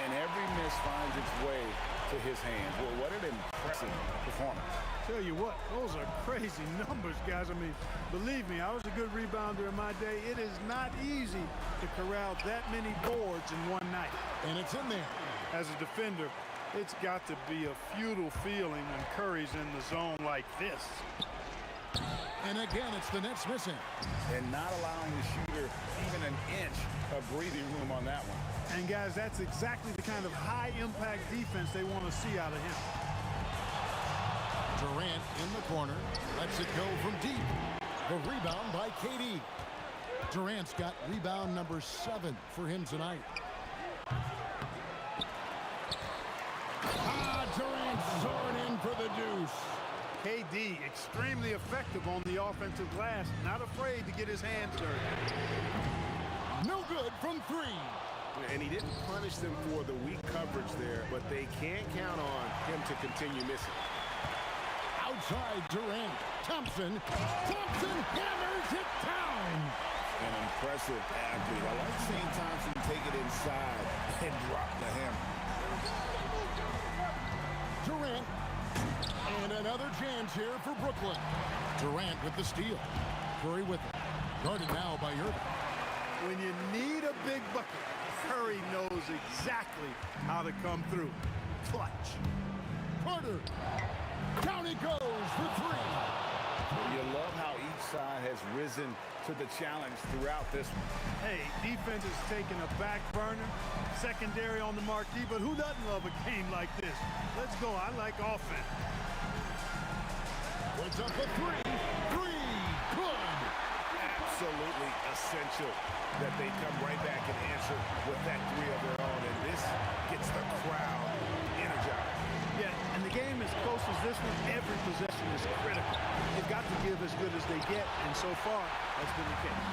And every miss finds its way to his hands. Well, what an impressive performance. Tell you what, those are crazy numbers, guys. I mean, believe me, I was a good rebounder in my day. It is not easy to corral that many boards in one night. And it's in there. As a defender, it's got to be a futile feeling when Curry's in the zone like this. And again, it's the Nets missing. And not allowing the shooter even an inch of breathing room on that one. And guys, that's exactly the kind of high-impact defense they want to see out of him. Durant in the corner, lets it go from deep. The rebound by KD. Durant's got rebound number 7 for him tonight. Durant soaring in for the deuce. KD extremely effective on the offensive glass, not afraid to get his hands dirty. No good from 3. And he didn't punish them for the weak coverage there, but they can't count on him to continue missing. Outside Durant. Thompson hammers it down. An impressive athlete. I like seeing Thompson take it inside and drop the hammer. Durant. And another chance here for Brooklyn. Durant with the steal. Curry with it. Guarded now by Irving. When you need a big bucket, Curry knows exactly how to come through. Clutch. Carter. Down he goes for three. You love how each side has risen to the challenge throughout this one. Hey, defense is taking a back burner, secondary on the marquee, but who doesn't love a game like this? Let's go. I like offense. Puts up a three. Three. Good. Absolutely essential that they come right back and answer with that three of their own, and this gets the crowd energized. Yeah, and the game as close as this one, every possession is critical. They've got to give as good as they get, and so far, that's been the case.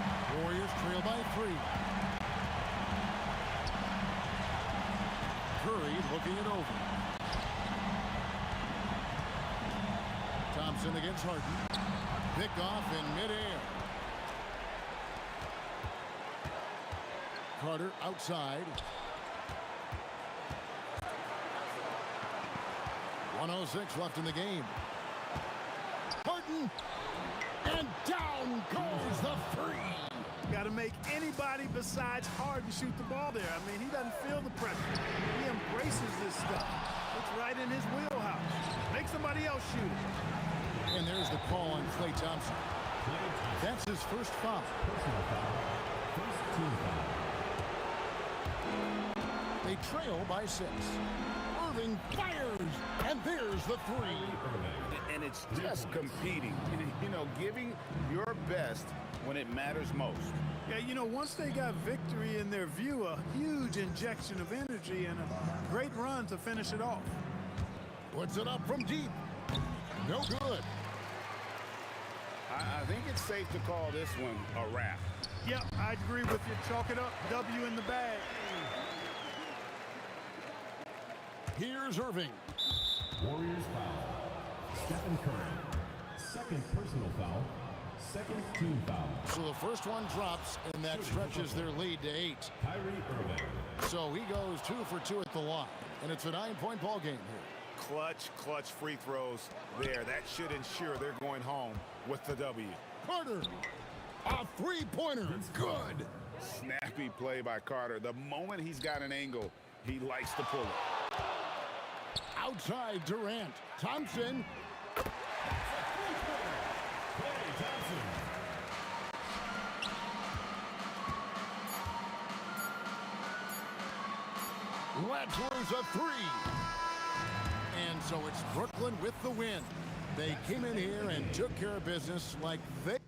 Warriors trail by three. Curry looking it over. Thompson against Harden. Picked off in midair. Carter outside. 1:06 left in the game. Harden. And down goes the three. Got to make anybody besides Harden shoot the ball there. I mean, he doesn't feel the pressure. He embraces this stuff. It's right in his wheelhouse. Make somebody else shoot it. And there's the call on Klay Thompson. That's his first foul. Personal foul. First team foul. They trail by 6. Irving fires, and there's the three. And it's just competing, you know, giving your best when it matters most. Yeah, you know, once they got victory in their view, a huge injection of energy and a great run to finish it off. Puts it up from deep. No good. I think it's safe to call this one a wrap. Yep, I agree with you. Chalk it up. W in the bag. Here's Irving. Warriors foul. Stephen Curry. Second personal foul. Second team foul. So the first one drops, and that stretches their lead to 8. Kyrie Irving. So he goes 2 for 2 at the line, and it's a 9-point ball game here. Clutch free throws there. That should ensure they're going home with the W. Carter, a three-pointer, good. Snappy play by Carter. The moment he's got an angle, he likes to pull it. Outside Durant. Thompson. Let's lose a 3. And so it's Brooklyn with the win. They came in here and took care of business like they...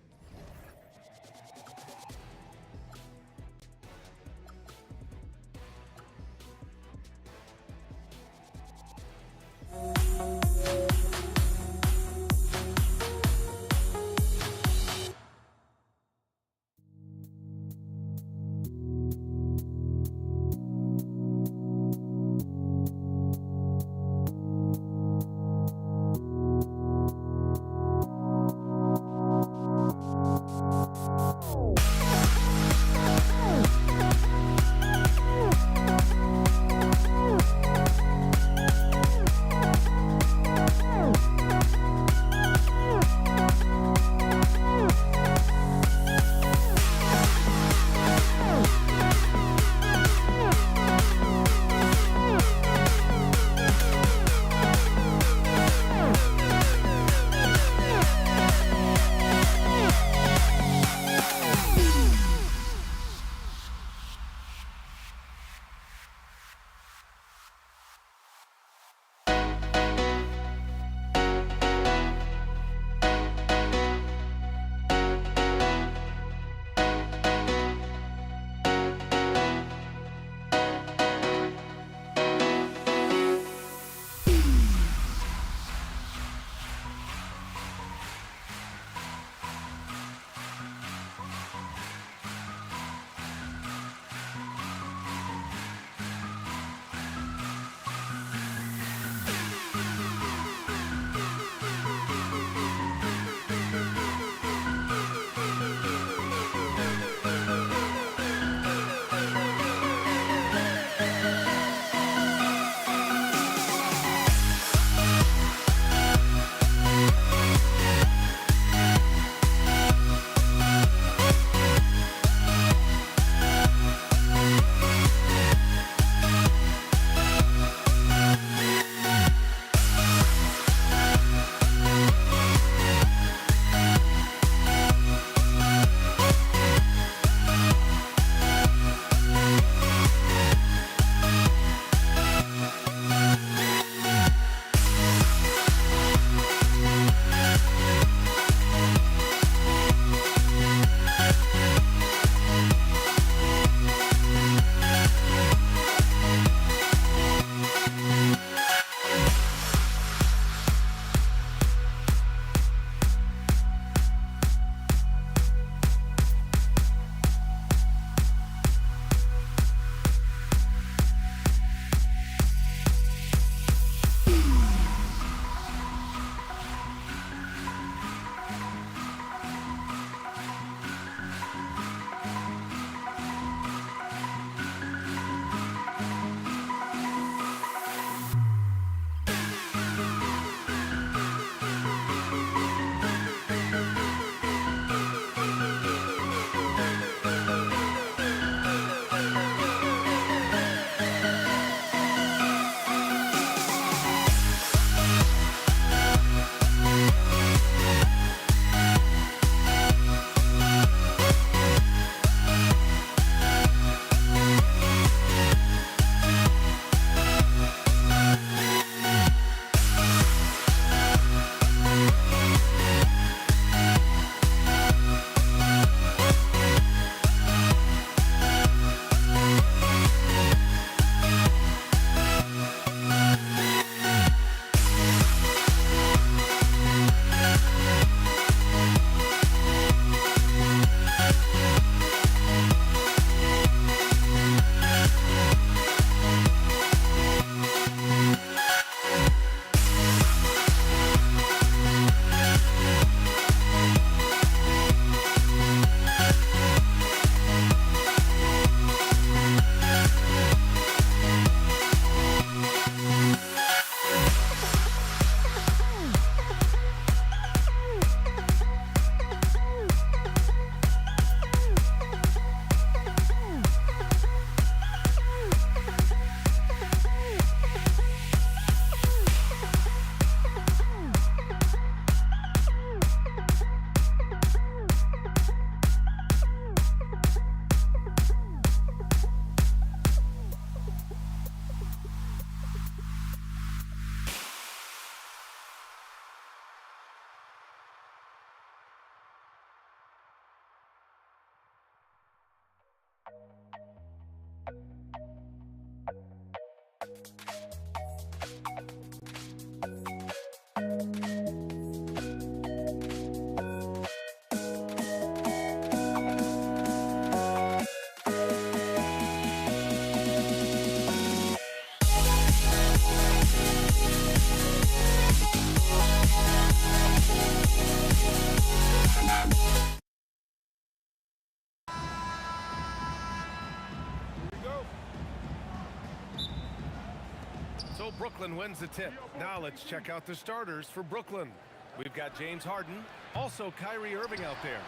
Brooklyn wins the tip. Now let's check out the starters for Brooklyn. We've got James Harden, also Kyrie Irving out there.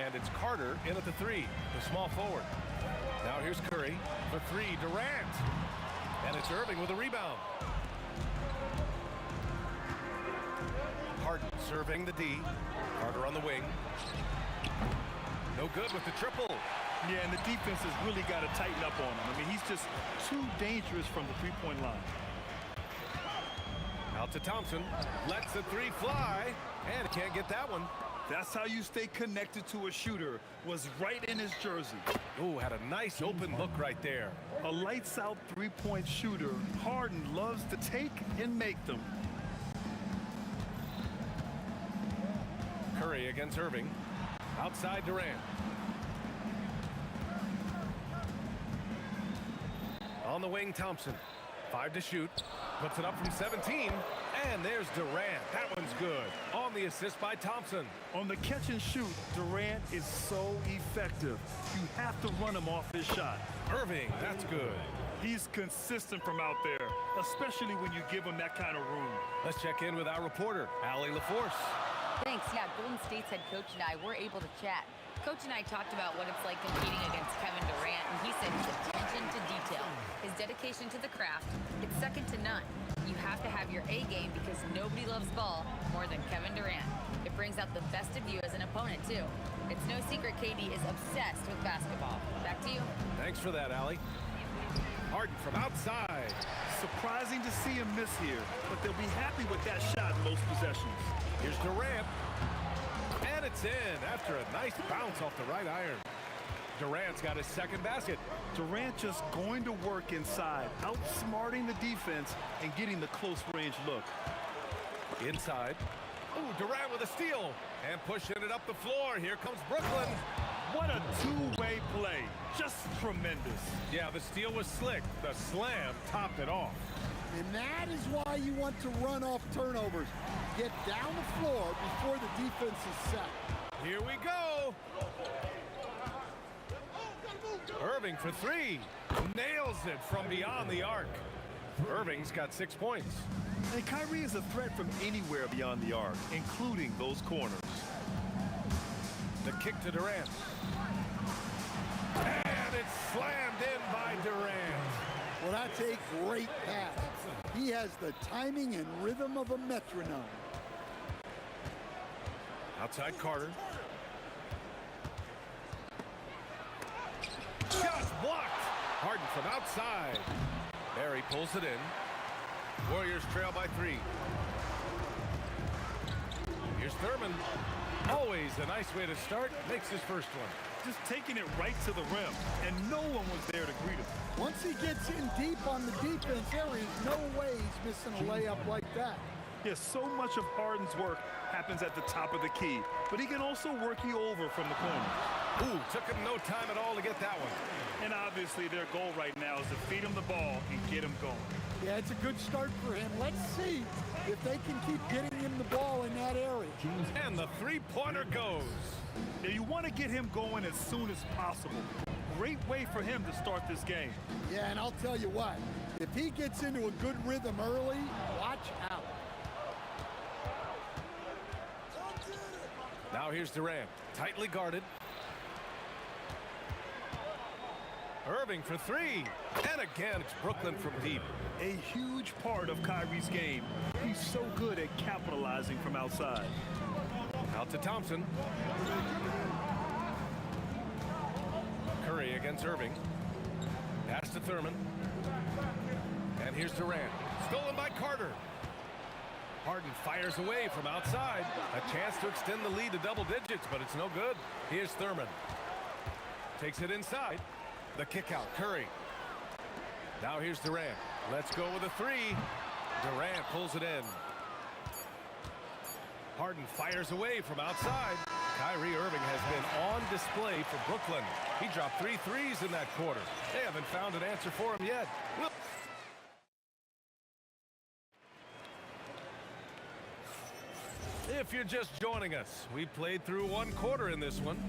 And it's Carter in at the 3, the small forward. Now here's Curry for 3, Durant. And it's Irving with a rebound. Harden serving the D. Carter on the wing. No good with the triple. Yeah, and the defense has really got to tighten up on him. I mean, he's just too dangerous from the three-point line. Out to Thompson. Lets the 3 fly. And can't get that one. That's how you stay connected to a shooter. Was right in his jersey. Ooh, had a nice open look right there. A lights-out three-point shooter. Harden loves to take and make them. Curry against Irving. Outside Durant. On the wing, Thompson. 5 to shoot. Puts it up from 17. And there's Durant. That one's good. On the assist by Thompson. On the catch and shoot, Durant is so effective. You have to run him off his shot. Irving, that's good. He's consistent from out there, especially when you give him that kind of room. Let's check in with our reporter, Allie LaForce. Thanks. Yeah, Golden State's head coach and I were able to chat. Coach and I talked about what it's like competing against Kevin Durant, and he said his attention to detail, his dedication to the craft, it's second to none. You have to have your A game because nobody loves ball more than Kevin Durant. It brings out the best of you as an opponent, too. It's no secret KD is obsessed with basketball. Back to you. Thanks for that, Allie. Harden from outside. Surprising to see him miss here, but they'll be happy with that shot most possessions. Here's Durant. And it's in after a nice bounce off the right iron. Durant's got his second basket. Durant just going to work inside, outsmarting the defense and getting the close range look. Inside. Ooh, Durant with a steal. And pushing it up the floor. Here comes Brooklyn. What a two-way play. Just tremendous. Yeah, the steal was slick. The slam topped it off. And that is why you want to run off turnovers. Get down the floor before the defense is set. Here we go. Irving for 3. Nails it from beyond the arc. Irving's got 6 points. And Kyrie is a threat from anywhere beyond the arc, including those corners. The kick to Durant. And it's slammed in by Durant. Well, that's a great pass. He has the timing and rhythm of a metronome. Outside Carter. Shots blocked. Harden from outside. Barry pulls it in. Warriors trail by 3. Here's Thurman. Always a nice way to start. Makes his first one. Just taking it right to the rim, and no one was there to greet him. Once he gets in deep on the defense, there is no way he's missing a layup like that. Yes, so much of Harden's work happens at the top of the key, but he can also work you over from the corner. Ooh, took him no time at all to get that one. And obviously their goal right now is to feed him the ball and get him going. Yeah, it's a good start for him. Let's see if they can keep getting him the ball in that area. And the three-pointer goes. Now you want to get him going as soon as possible. Great way for him to start this game. Yeah, and I'll tell you what, if he gets into a good rhythm early, watch out. Now here's Durant, tightly guarded. Irving for 3. And again, it's Brooklyn from deep. A huge part of Kyrie's game. He's so good at capitalizing from outside. Out to Thompson. Curry against Irving. Pass to Thurman. And here's Durant. Stolen by Carter. Harden fires away from outside. A chance to extend the lead to double digits, but it's no good. Here's Thurman. Takes it inside. The kick out, Curry. Now here's Durant. Let's go with a 3. Durant pulls it in. Harden fires away from outside. Kyrie Irving has been on display for Brooklyn. He dropped 3 threes in that quarter. They haven't found an answer for him yet. If you're just joining us, we played through 1 quarter in this one.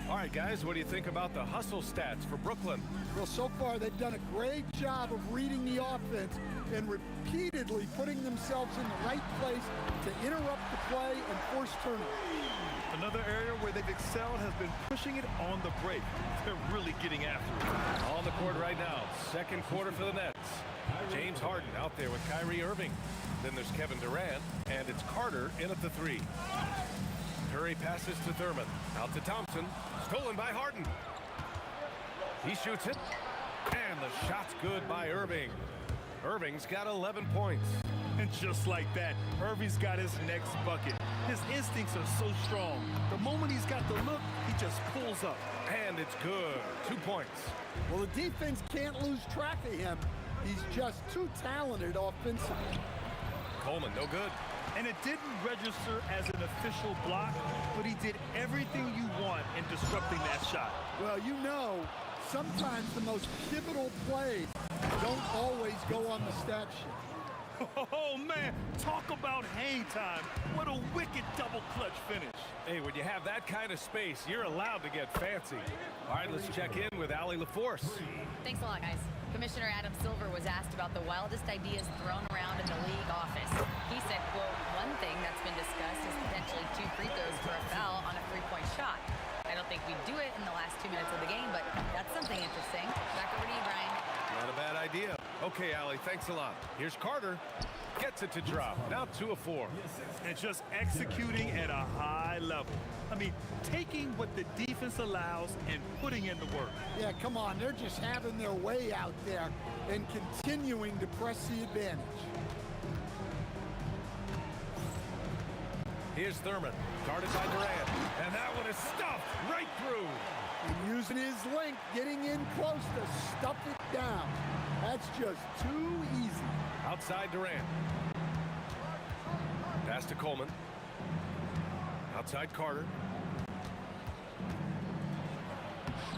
All right, guys, what do you think about the hustle stats for Brooklyn? Well, so far they've done a great job of reading the offense and repeatedly putting themselves in the right place to interrupt the play and force turnovers. Another area where they've excelled has been pushing it on the break. They're really getting after it. On the court right now, second quarter for the Nets. James Harden out there with Kyrie Irving. Then there's Kevin Durant, and it's Carter in at the 3. Curry passes to Thurman. Out to Thompson. Stolen by Harden. He shoots it. And the shot's good by Irving. Irving's got 11 points. And just like that, Irving's got his next bucket. His instincts are so strong. The moment he's got the look, he just pulls up. And it's good. 2 points. Well, the defense can't lose track of him. He's just too talented offensively. Coleman, no good. And it didn't register as an official block, but he did everything you want in disrupting that shot. Well, you know, sometimes the most pivotal plays don't always go on the stat sheet. Oh, man, talk about hang time. What a wicked double clutch finish. Hey, when you have that kind of space, you're allowed to get fancy. All right, let's check in with Allie LaForce. Thanks a lot, guys. Commissioner Adam Silver was asked about the wildest ideas thrown around in the league office. He said, quote, one thing that's been discussed is potentially 2 free throws for a foul on a 3-point shot. I don't think we'd do it in the last 2 minutes of the game, but that's something interesting. Back over to you, Brian. Not a bad idea. Okay, Allie, thanks a lot. Here's Carter. Gets it to drop. Now 2 of 4. And just executing at a high level. I mean, taking what the defense allows and putting in the work. Yeah, come on. They're just having their way out there and continuing to press the advantage. Here's Thurman. Guarded by Durant. And that one is stuffed right through. And using his length, getting in close to stuff it down. That's just too easy. Outside Durant. Pass to Coleman. Outside Carter.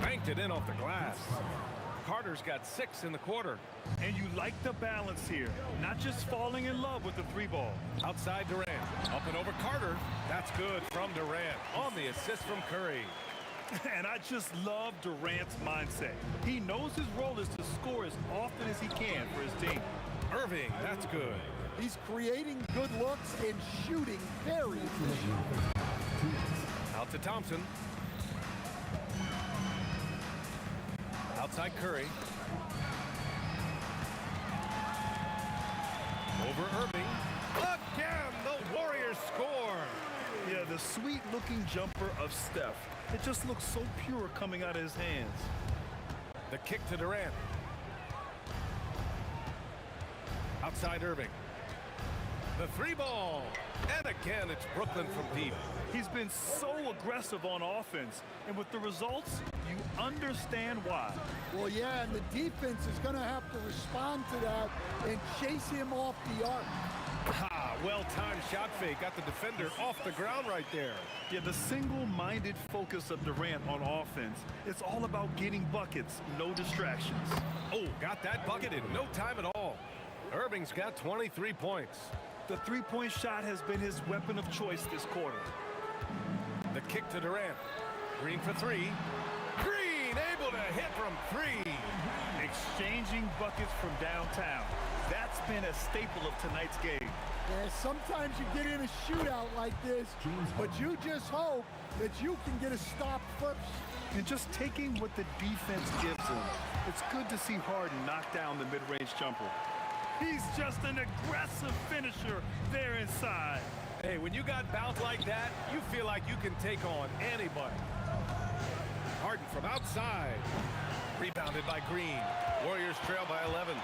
Banked it in off the glass. Carter's got 6 in the quarter. And you like the balance here. Not just falling in love with the 3-ball. Outside Durant. Up and over Carter. That's good from Durant. On the assist from Curry. And I just love Durant's mindset. He knows his role is to score as often as he can for his team. Irving, that's good. He's creating good looks and shooting very efficient. Out to Thompson. Outside Curry. Over Irving. Again, the Warriors score. Yeah, the sweet-looking jumper of Steph. It just looks so pure coming out of his hands. The kick to Durant. Outside Irving. The 3-ball. And again, it's Brooklyn from deep. He's been so aggressive on offense. And with the results, you understand why. Well, yeah, and the defense is going to have to respond to that and chase him off the arc. Well-timed shot fake. Got the defender off the ground right there. Yeah, the single-minded focus of Durant on offense. It's all about getting buckets, no distractions. Oh, got that bucket in no time at all. Irving's got 23 points. The 3-point shot has been his weapon of choice this quarter. The kick to Durant. Green for 3. Green able to hit from 3. Exchanging buckets from downtown. That's been a staple of tonight's game. Yeah, sometimes you get in a shootout like this, but you just hope that you can get a stop first. And just taking what the defense gives him, it's good to see Harden knock down the mid-range jumper. He's just an aggressive finisher there inside. Hey, when you got bounce like that, you feel like you can take on anybody. Harden from outside. Rebounded by Green. Warriors trail by 11.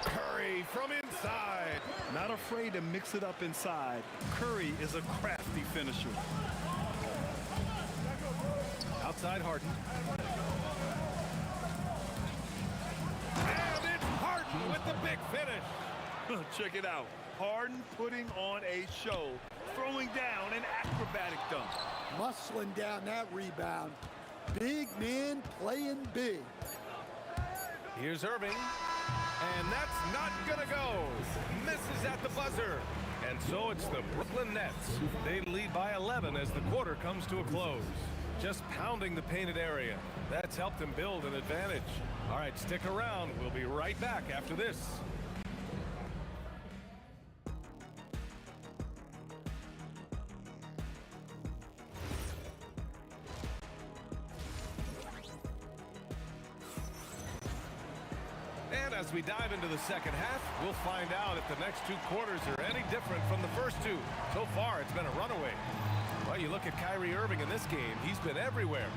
Curry from inside. Not afraid to mix it up inside. Curry is a crafty finisher. Outside Harden. And it's Harden with the big finish. Check it out. Harden putting on a show, throwing down an acrobatic dunk. Muscling down that rebound. Big man playing big. Here's Irving. And that's not gonna go. Misses at the buzzer. And so it's the Brooklyn Nets. They lead by 11 as the quarter comes to a close. Just pounding the painted area. That's helped them build an advantage. All right, stick around. We'll be right back after this. And as we dive into the second half, we'll find out if the next two quarters are any different from the first two. So far, it's been a runaway. Well, you look at Kyrie Irving in this game, he's been everywhere.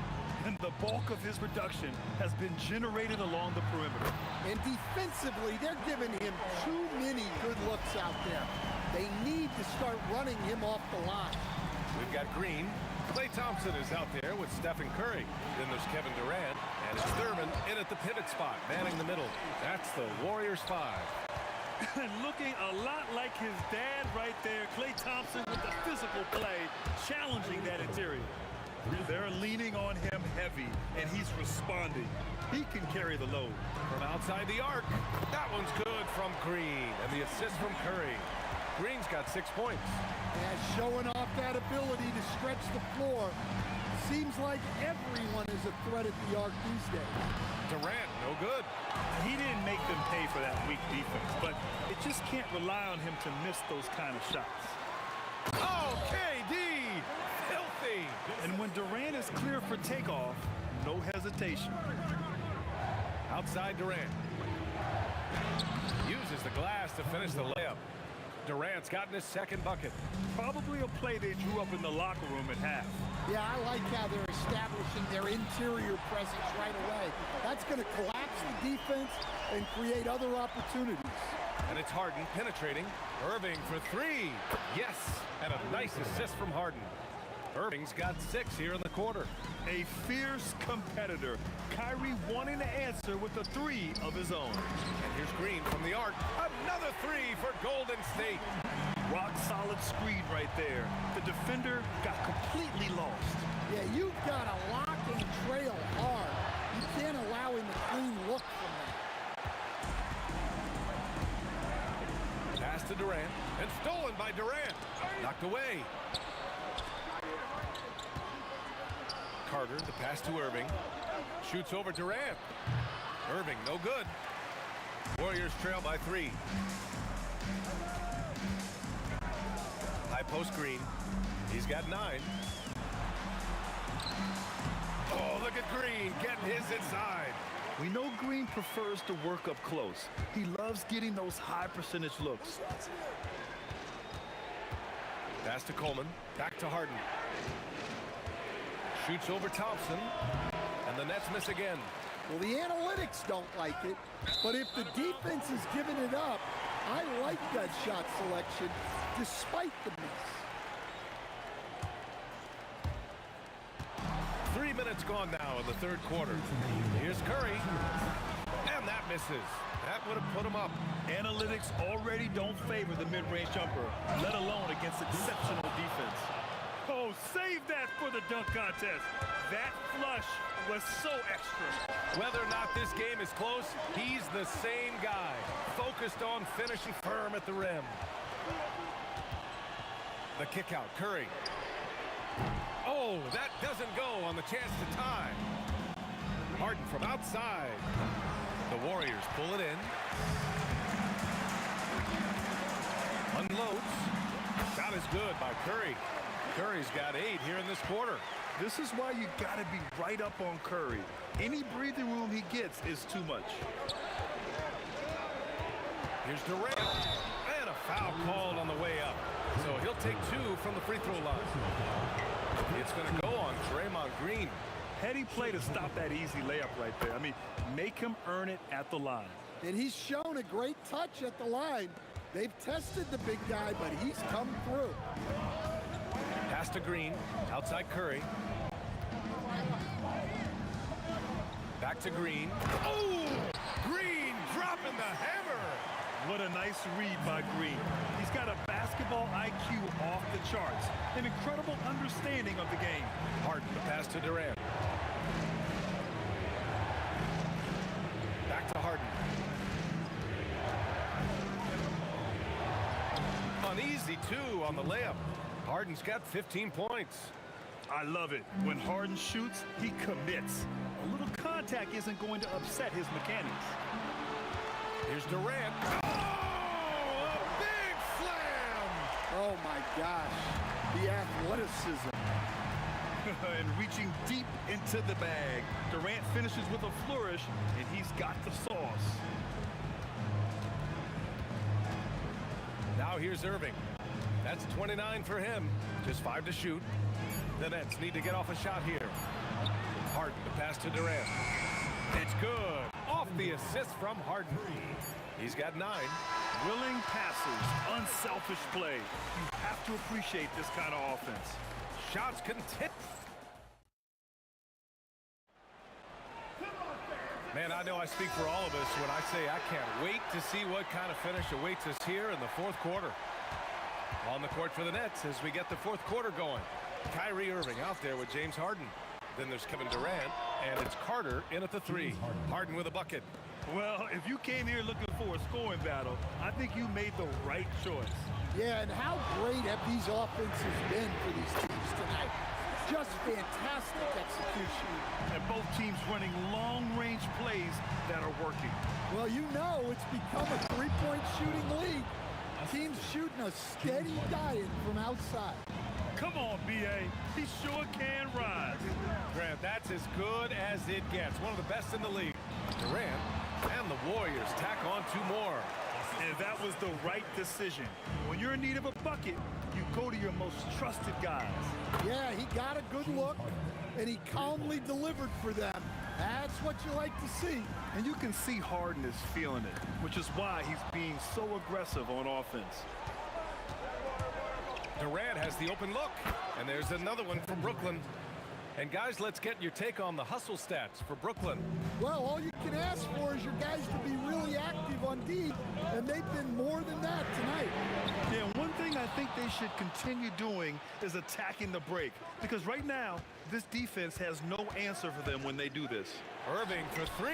And the bulk of his production has been generated along the perimeter. And defensively, they're giving him too many good looks out there. They need to start running him off the line. We've got Green. Klay Thompson is out there with Stephen Curry. Then there's Kevin Durant. And it's Thurman in at the pivot spot, manning the middle. That's the Warriors 5. And looking a lot like his dad right there, Klay Thompson with the physical play, challenging that interior. They're leaning on him heavy, and he's responding. He can carry the load. From outside the arc, that one's good from Green. And the assist from Curry. Green's got 6 points. And showing off that ability to stretch the floor. Seems like everyone is a threat at the arc these days. Durant, no good. He didn't make them pay for that weak defense, but it just can't rely on him to miss those kind of shots. Oh, KD! Filthy! And when Durant is clear for takeoff, no hesitation. Outside Durant. Uses the glass to finish the layup. Durant's gotten his second bucket. Probably a play they drew up in the locker room at half. Yeah, I like how they're establishing their interior presence right away. That's going to collapse the defense and create other opportunities. And it's Harden penetrating. Irving for three. Yes, and a nice assist from Harden. Irving's got 6 here in the quarter. A fierce competitor. Kyrie wanting to answer with a 3 of his own. And here's Green from the arc. Another 3 for Golden State. Rock solid screen right there. The defender got completely lost. Yeah, you've got to lock and trail hard. You can't allow him a clean look from that. Pass to Durant, and stolen by Durant. Knocked away. Carter, the pass to Irving. Shoots over Durant. Irving, no good. Warriors trail by 3. High post Green. He's got 9. Oh, look at Green getting his inside. We know Green prefers to work up close. He loves getting those high percentage looks. Pass to Coleman. Back to Harden. Shoots over Thompson. And the Nets miss again. Well, the analytics don't like it, but if the defense is giving it up, I like that shot selection despite the miss. 3 minutes gone now in the third quarter. Here's Curry. And that misses. That would have put him up. Analytics already don't favor the mid-range jumper, let alone against exceptional defense. Oh, save that for the dunk contest. That flush was so extra. Whether or not this game is close, he's the same guy. Focused on finishing firm at the rim. The kick out, Curry. Oh, that doesn't go on the chance to tie. Harden from outside. The Warriors pull it in. Unloads. Shot is good by Curry. Curry's got 8 here in this quarter. This is why you got to be right up on Curry. Any breathing room he gets is too much. Here's Durant. And a foul called on the way up. So he'll take 2 from the free throw line. It's going to go on Draymond Green. Heady play to stop that easy layup right there. I mean, make him earn it at the line. And he's shown a great touch at the line. They've tested the big guy, but he's come through. Pass to Green, outside Curry. Back to Green. Oh! Green dropping the hammer! What a nice read by Green. He's got a basketball IQ off the charts. An incredible understanding of the game. Harden, the pass to Durant. Back to Harden. Uneasy easy two on the layup. Harden's got 15 points. I love it. When Harden shoots, he commits. A little contact isn't going to upset his mechanics. Here's Durant. Oh, a big slam! Oh, my gosh. The athleticism. And reaching deep into the bag. Durant finishes with a flourish, and he's got the sauce. Now here's Irving. That's 29 for him. Just 5 to shoot. The Nets need to get off a shot here. Harden, the pass to Durant. It's good. Off the assist from Harden. He's got 9. Willing passes, unselfish play. You have to appreciate this kind of offense. Shots continue. Man, I know I speak for all of us when I say I can't wait to see what kind of finish awaits us here in the fourth quarter. On the court for the Nets as we get the fourth quarter going. Kyrie Irving out there with James Harden. Then there's Kevin Durant, and it's Carter in at the 3. Harden with a bucket. Well, if you came here looking for a scoring battle, I think you made the right choice. Yeah, and how great have these offenses been for these teams tonight? Just fantastic execution. And both teams running long-range plays that are working. Well, you know it's become a three-point shooting league. Teams shooting a steady diet from outside. Come on, B.A. He sure can rise. Grant, that's as good as it gets. One of the best in the league. Durant and the Warriors tack on 2 more. And that was the right decision. When you're in need of a bucket, you go to your most trusted guys. Yeah, he got a good look, and he calmly delivered for them. That's what you like to see. And you can see Harden is feeling it, which is why he's being so aggressive on offense. Durant has the open look, and there's another one from Brooklyn. And guys, let's get your take on the hustle stats for Brooklyn. Well, all you can ask for is your guys to be really active on D, and they've been more than that tonight. Yeah, one thing I think they should continue doing is attacking the break, because right now, this defense has no answer for them when they do this. Irving for 3,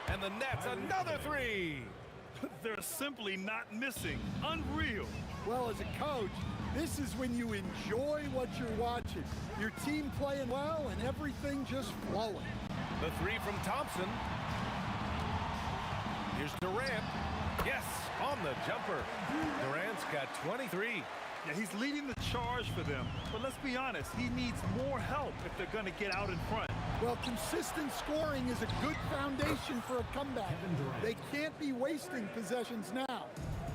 and the Nets another 3. They're simply not missing. Unreal. Well, as a coach, this is when you enjoy what you're watching. Your team playing well and everything just flowing. The 3 from Thompson. Here's Durant. Yes, on the jumper. Durant's got 23. Yeah, he's leading the charge for them. But let's be honest, he needs more help if they're going to get out in front. Well, consistent scoring is a good foundation for a comeback. They can't be wasting possessions now.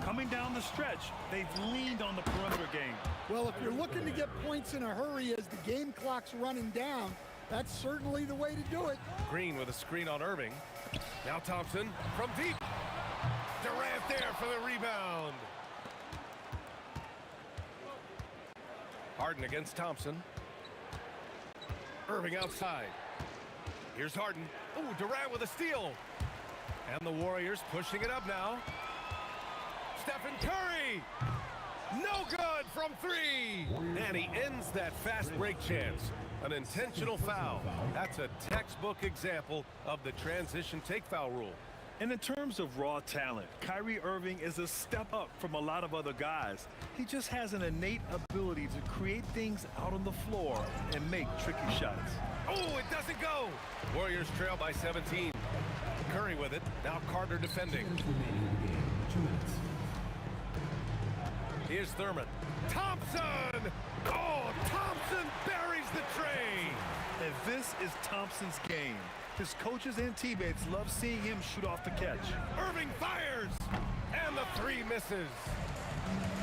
Coming down the stretch, they've leaned on the perimeter game. Well, if you're looking to get points in a hurry as the game clock's running down, that's certainly the way to do it. Green with a screen on Irving. Now Thompson from deep. Durant there for the rebound. Harden against Thompson. Irving outside. Here's Harden. Oh, Durant with a steal. And the Warriors pushing it up now. Stephen Curry. No good from 3. And he ends that fast break chance. An intentional foul. That's a textbook example of the transition take foul rule. And in terms of raw talent, Kyrie Irving is a step up from a lot of other guys. He just has an innate ability to create things out on the floor and make tricky shots. Oh, it doesn't go. Warriors trail by 17. Curry with it. Now Carter defending. 2 minutes. Here's Thurman. Thompson! Oh, Thompson buries the tray. And this is Thompson's game. His coaches and teammates love seeing him shoot off the catch. Irving fires, and the 3 misses.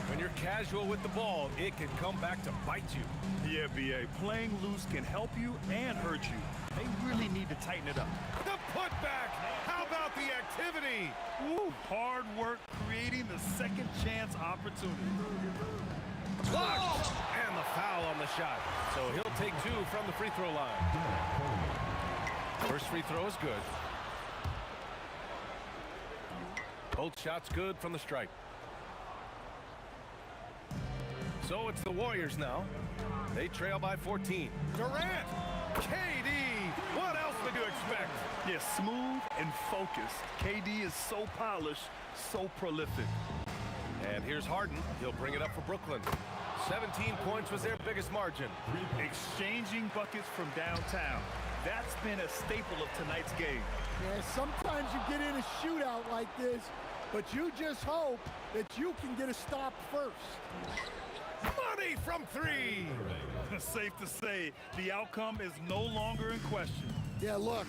When you're casual with the ball, it can come back to bite you. Yeah, B.A., playing loose can help you and hurt you. They really need to tighten it up. The putback! How about the activity? Woo, hard work creating the second chance opportunity. Blocked! And the foul on the shot. So he'll take 2 from the free throw line. First free throw is good. Both shots good from the stripe. So it's the Warriors now. They trail by 14. Durant! KD! What else would you expect? Yeah, smooth and focused. KD is so polished, so prolific. And here's Harden. He'll bring it up for Brooklyn. 17 points was their biggest margin. Exchanging buckets from downtown. That's been a staple of tonight's game. Yeah, sometimes you get in a shootout like this, but you just hope that you can get a stop first. Money from three. Safe to say, the outcome is no longer in question. Yeah, look,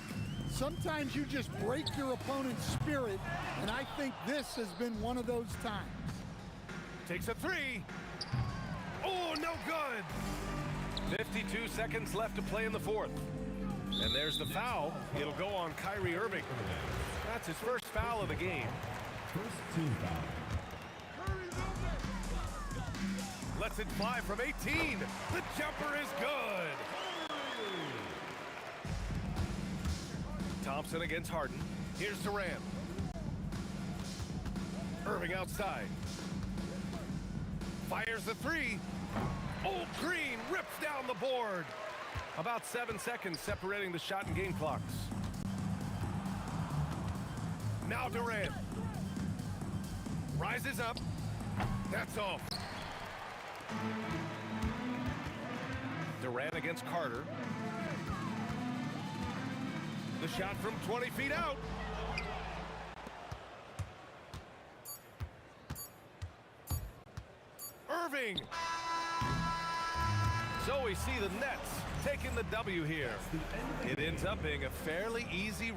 sometimes you just break your opponent's spirit, and I think this has been one of those times. Takes a three. Oh, no good. 52 seconds left to play in the fourth. And there's the foul. It'll go on Kyrie Irving. That's his first foul of the game. First team foul. Lets it fly from 18. The jumper is good. Thompson against Harden. Here's Durant. Irving outside. Fires the three. Old Green rips down the board. About 7 seconds separating the shot and game clocks. Now Durant. Rises up. That's off. Durant against Carter. The shot from 20 feet out. Irving. So we see the Nets taking the W here. It ends up being a fairly easy.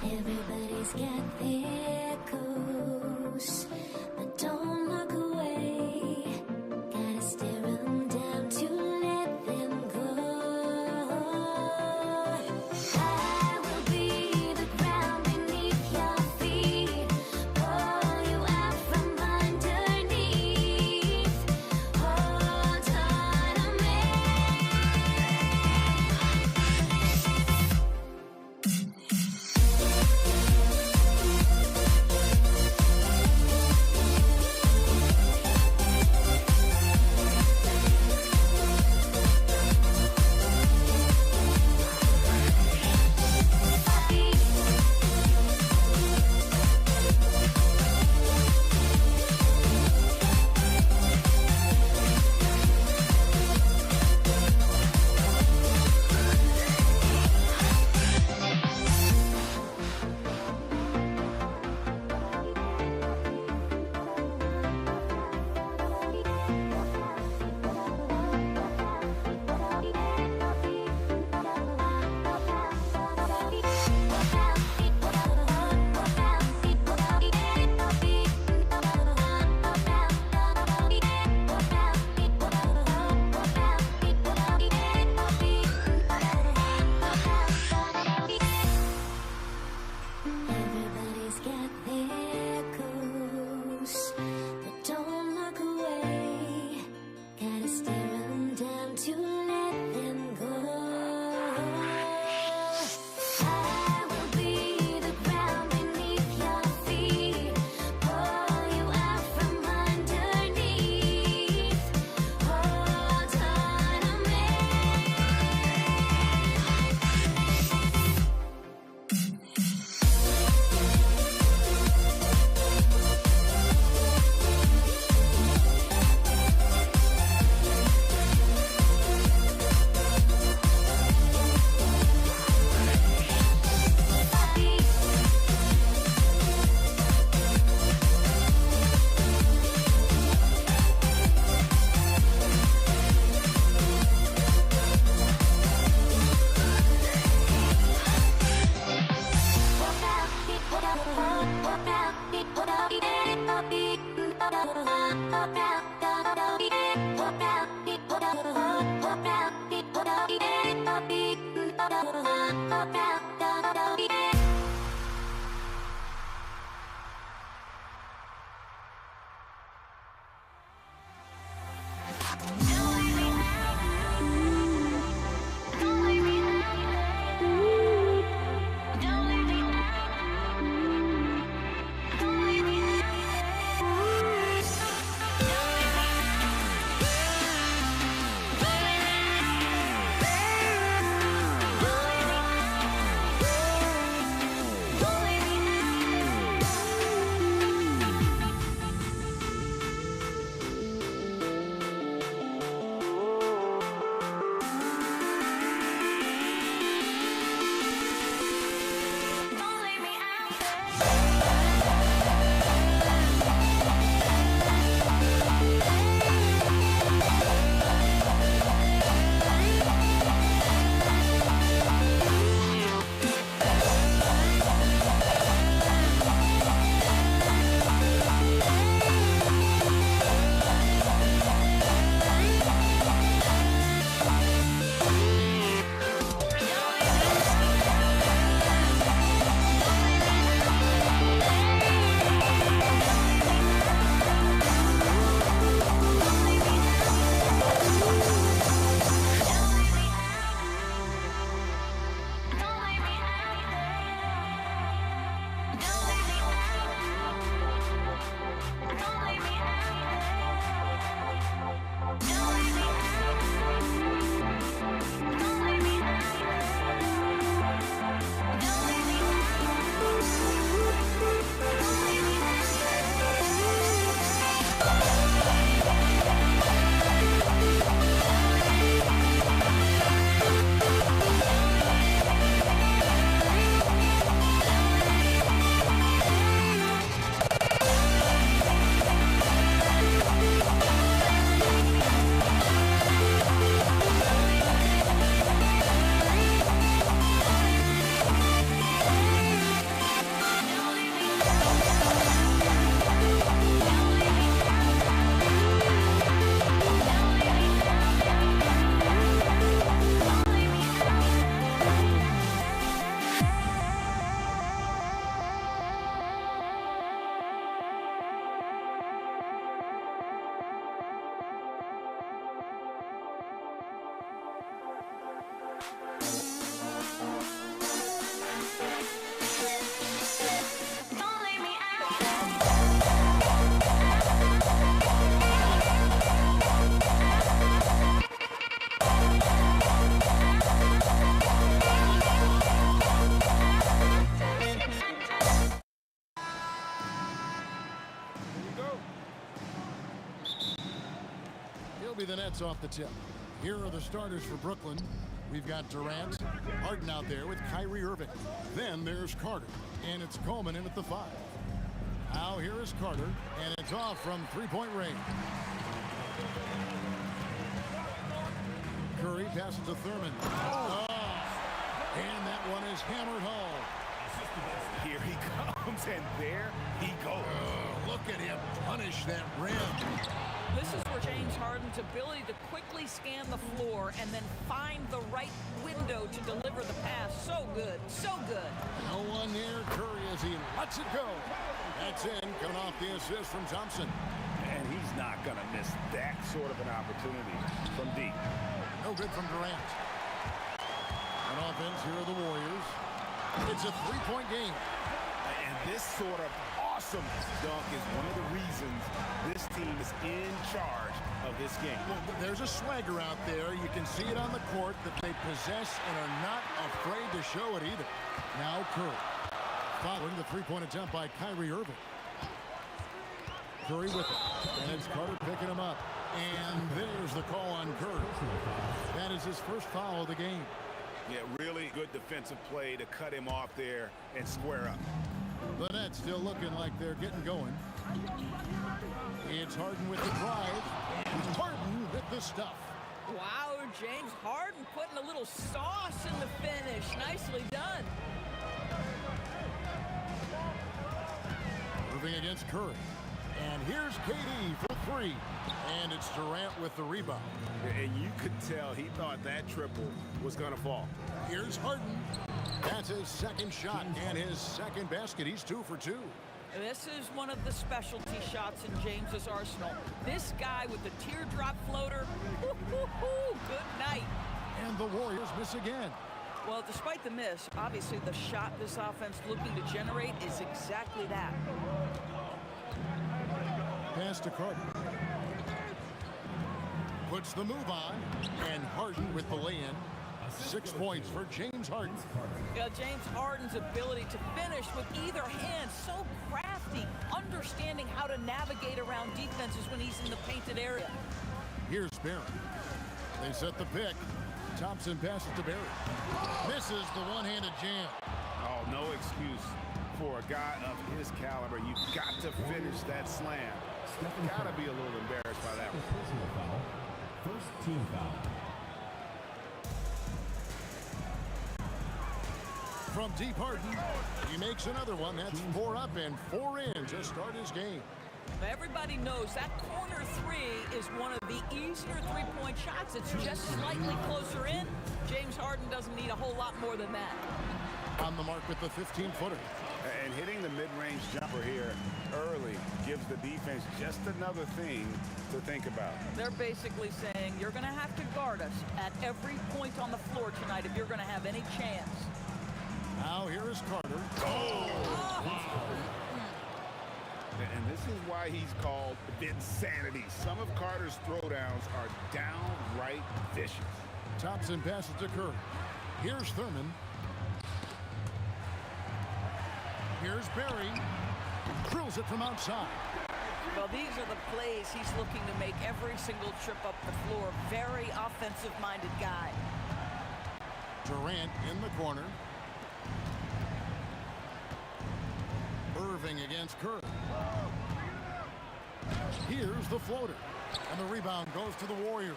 Everybody's got their goals, but don't look away. Gotta stare 'em down to let them go. I will be the ground beneath your feet, pull you out from underneath. Hold on to me. Everybody's got their goals, but don't look away. Gotta stare 'em down to let them go. I will be the ground beneath your feet, pull you out from underneath. Hold on to me. be the Nets off the tip. Here are the starters for Brooklyn. We've got Durant, Harden out there with Kyrie Irving. Then there's Carter, and it's Coleman in at the 5. Now here is Carter, and it's off from three-point range. Curry passes to Thurman. Oh. And that one is hammered home. Here he comes, and there he goes. Look at him punish that rim. This is where James Harden's ability to quickly scan the floor and then find the right window to deliver the pass. So good, so good. No one near Curry as he lets it go. That's in, coming off the assist from Thompson. And he's not going to miss that sort of an opportunity from deep. No good from Durant. On offense, here are the Warriors. It's a three-point game. And this sort of awesome dunk is one of the reasons this team is in charge of this game. Well, there's a swagger out there. You can see it on the court that they possess and are not afraid to show it either. Now Curry. Following the three-point attempt by Kyrie Irving. Curry with it. And it's Carter picking him up. And there's the call on Curry. That is his first foul of the game. Yeah, really good defensive play to cut him off there and square up. The Nets still looking like they're getting going. It's Harden with the drive. Harden with the stuff. Wow, James Harden putting a little sauce in the finish. Nicely done. Irving against Curry. And here's KD for free. And it's Durant with the rebound. And you could tell he thought that triple was going to fall. Here's Harden. That's his second shot and his second basket. He's 2 for 2. This is one of the specialty shots in James's arsenal. This guy with the teardrop floater, good night. And the Warriors miss again. Well, despite the miss, obviously the shot this offense looking to generate is exactly that. Pass to Carter. Puts the move on, and Harden with the lay-in. 6 points for James Harden. Yeah, James Harden's ability to finish with either hand, so crafty, understanding how to navigate around defenses when he's in the painted area. Here's Barry. They set the pick. Thompson passes to Barry. Misses the one-handed jam. Oh, no excuse for a guy of his caliber. You got to finish that slam. Got to be a little embarrassed by that one. Personal foul. First team foul. From deep, Harden, he makes another one. That's 4 up and 4 in to start his game. Everybody knows that corner three is one of the easier three-point shots. It's just slightly closer in. James Harden doesn't need a whole lot more than that. On the mark with the 15-footer. And hitting the mid-range jumper here early gives the defense just another thing to think about. They're basically saying you're going to have to guard us at every point on the floor tonight if you're going to have any chance. Now here is Carter. And this is why he's called Vinsanity. Some of Carter's throwdowns are downright vicious. Thompson passes to Curry. Here's Thurman. Here's Barry. Drills it from outside. Well, these are the plays he's looking to make every single trip up the floor. Very offensive-minded guy. Durant in the corner. Irving against Curry. Here's the floater. And the rebound goes to the Warriors.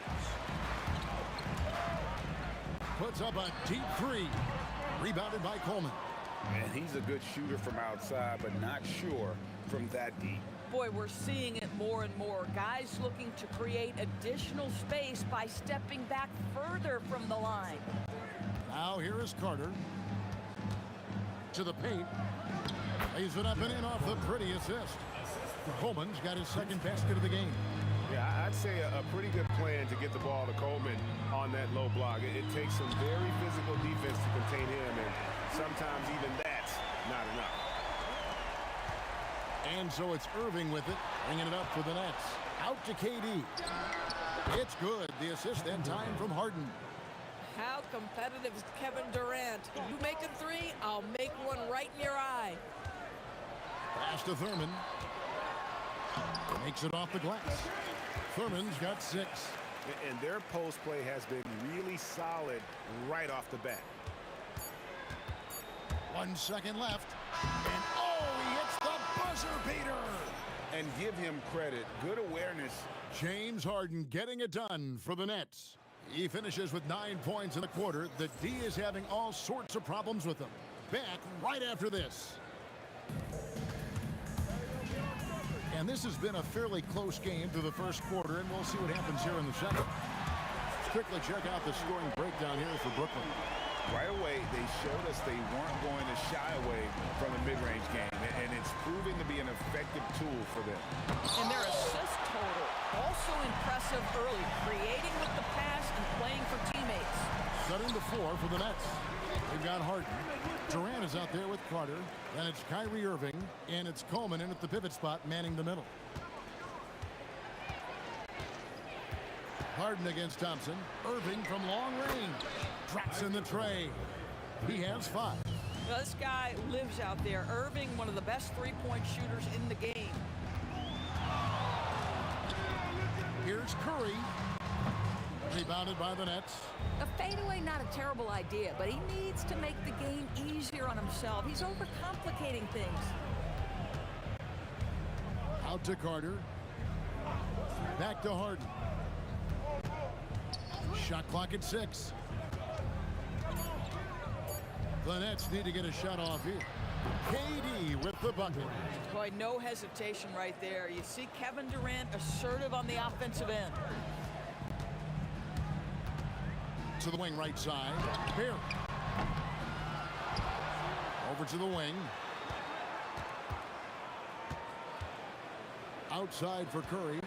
Puts up a deep three. Rebounded by Coleman. And he's a good shooter from outside, but not sure from that deep. Boy, we're seeing it more and more. Guys looking to create additional space by stepping back further from the line. Now here is Carter. To the paint. Lays it up and in off the pretty assist. Coleman's got his second basket of the game. Yeah, I'd say a pretty good plan to get the ball to Coleman on that low block. It takes some very physical defense to contain him, and sometimes even that's not enough. And so it's Irving with it, bringing it up for the Nets. Out to KD. It's good. The assist that time from Harden. How competitive is Kevin Durant? You make a three, I'll make one right in your eye. Pass to Thurman. Makes it off the glass. Thurman's got 6. And their post play has been really solid right off the bat. 1 second left. And he hits the buzzer beater. And give him credit. Good awareness. James Harden getting it done for the Nets. He finishes with 9 points in the quarter. The D is having all sorts of problems with them. Back right after this. And this has been a fairly close game through the first quarter, and we'll see what happens here in the second. Let's quickly check out the scoring breakdown here for Brooklyn. Right away, they showed us they weren't going to shy away from the mid-range game, and it's proving to be an effective tool for them. And their assist total, also impressive early, creating with the pass and playing for teammates. Setting the floor for the Nets. They've got Harden. Durant is out there with Carter. Then it's Kyrie Irving, and it's Coleman in at the pivot spot, manning the middle. Harden against Thompson. Irving from long range. Drops in the tray. He has 5. Well, this guy lives out there. Irving, one of the best three-point shooters in the game. Here's Curry. Rebounded by the Nets. A fadeaway, not a terrible idea, but he needs to make the game easier on himself. He's overcomplicating things. Out to Carter. Back to Harden. Shot clock at 6. The Nets need to get a shot off here. KD with the bucket. Boy, no hesitation right there. You see Kevin Durant assertive on the offensive end. To the wing right side. Barry. Over to the wing. Outside for Curry.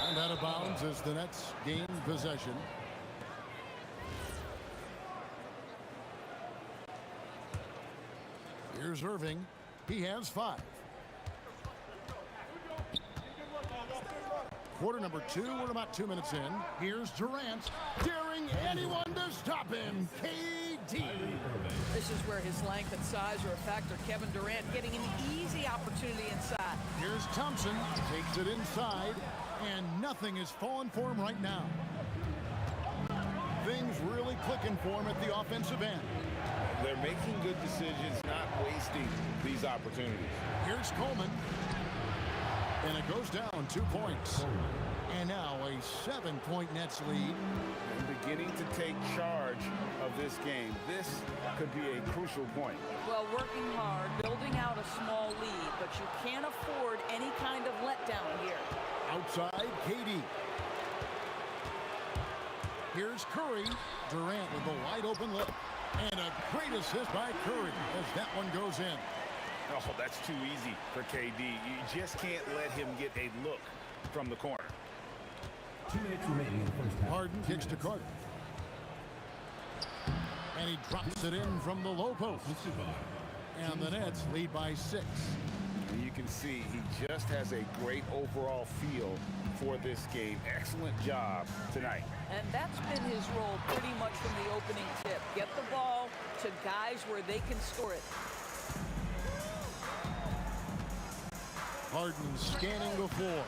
And out of bounds as the Nets gain possession. Here's Irving. He has 5. Quarter number 2. We're about 2 minutes in. Here's Durant. Daring anyone to stop him. KD. This is where his length and size are a factor. Kevin Durant getting an easy opportunity inside. Here's Thompson. Takes it inside. And nothing is falling for him right now. Things really clicking for him at the offensive end. They're making good decisions, not wasting these opportunities. Here's Coleman. And it goes down 2 points. And now a 7-point Nets lead. And beginning to take charge of this game. This could be a crucial point. Well, working hard, building out a small lead, but you can't afford any kind of letdown here. Outside, KD. Here's Curry. Durant with a wide open look. And a great assist by Curry as that one goes in. Oh, that's too easy for KD. You just can't let him get a look from the corner. 2 minutes remaining in the first half. Harden kicks to Carter. And he drops it in from the low post. And the Nets lead by 6. And you can see he just has a great overall feel for this game. Excellent job tonight. And that's been his role pretty much from the opening tip. Get the ball to guys where they can score it. Harden scanning before.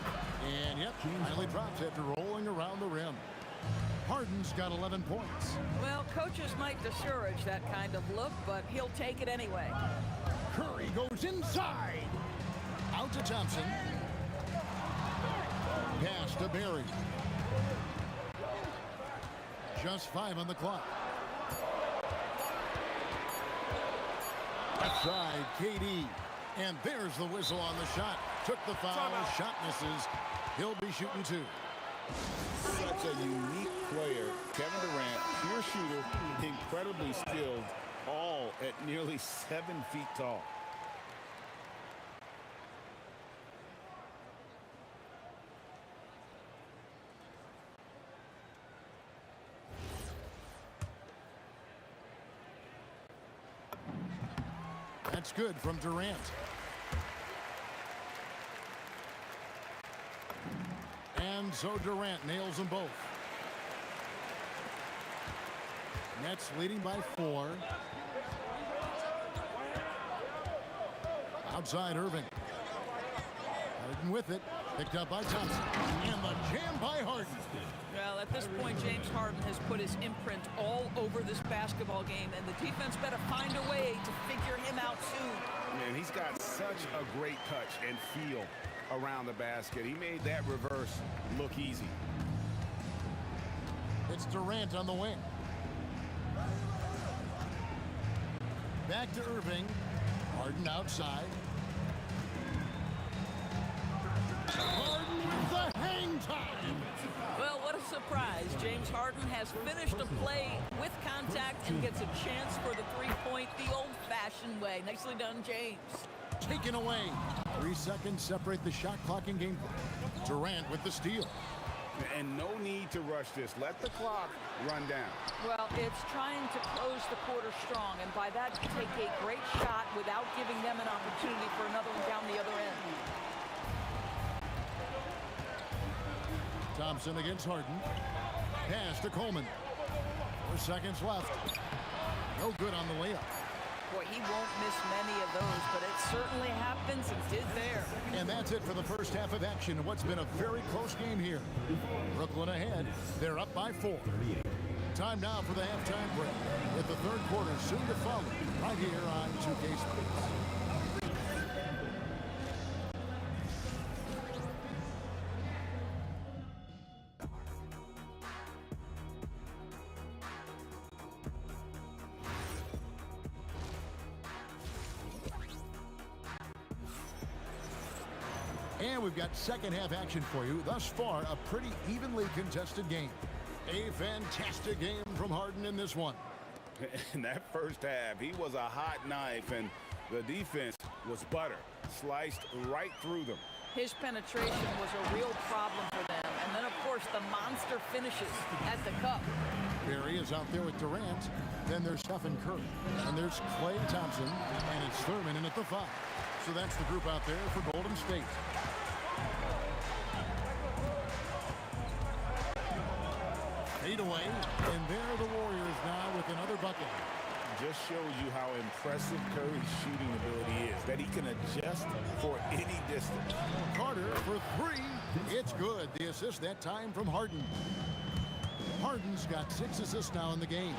And yep, finally drops after rolling around the rim. Harden's got 11 points. Well, coaches might discourage that kind of look, but he'll take it anyway. Curry goes inside. Out to Thompson. Pass to Barry. Just 5 on the clock. Left side, KD. And there's the whistle on the shot. Took the foul. Shot misses. He'll be shooting 2. Such a unique player. Kevin Durant, pure shooter, incredibly skilled, all at nearly 7 feet tall. That's good from Durant. And so Durant nails them both. Nets leading by 4. Outside Irving. Harden with it. Picked up by Thompson. And the jam by Harden. Well, at this point, James Harden has put his imprint all over this basketball game, and the defense better find a way to figure him out soon. Man, he's got such a great touch and feel around the basket. He made that reverse look easy. It's Durant on the wing. Back to Irving. Harden outside. Harden with the hang time. Well, what a surprise. James Harden has finished a play with contact and gets a chance for the three-point the old-fashioned way. Nicely done, James. Taken away. 3 seconds separate the shot clock and game play. Durant with the steal. And no need to rush this. Let the clock run down. Well, it's trying to close the quarter strong, and by that, take a great shot without giving them an opportunity for another one down the other end. Thompson against Harden. Pass to Coleman. 4 seconds left. No good on the layup. Boy, he won't miss many of those, but it certainly happens and did there. And that's it for the first half of action in what's been a very close game here. Brooklyn ahead. They're up by 4. Time now for the halftime break, with the third quarter soon to follow right here on 2K Sports. And we've got second half action for you. Thus far, a pretty evenly contested game. A fantastic game from Harden in this one. In that first half, he was a hot knife, and the defense was butter, sliced right through them. His penetration was a real problem for them. And then, of course, the monster finishes at the cup. Barry is out there with Durant. Then there's Stephen Curry. And there's Klay Thompson. And it's Thurman in at the 5. So that's the group out there for Golden State. Fade away. And there are the Warriors now with another bucket. Just shows you how impressive Curry's shooting ability is, that he can adjust for any distance. Carter for 3. It's good. The assist that time from Harden. Harden's got 6 assists now in the game.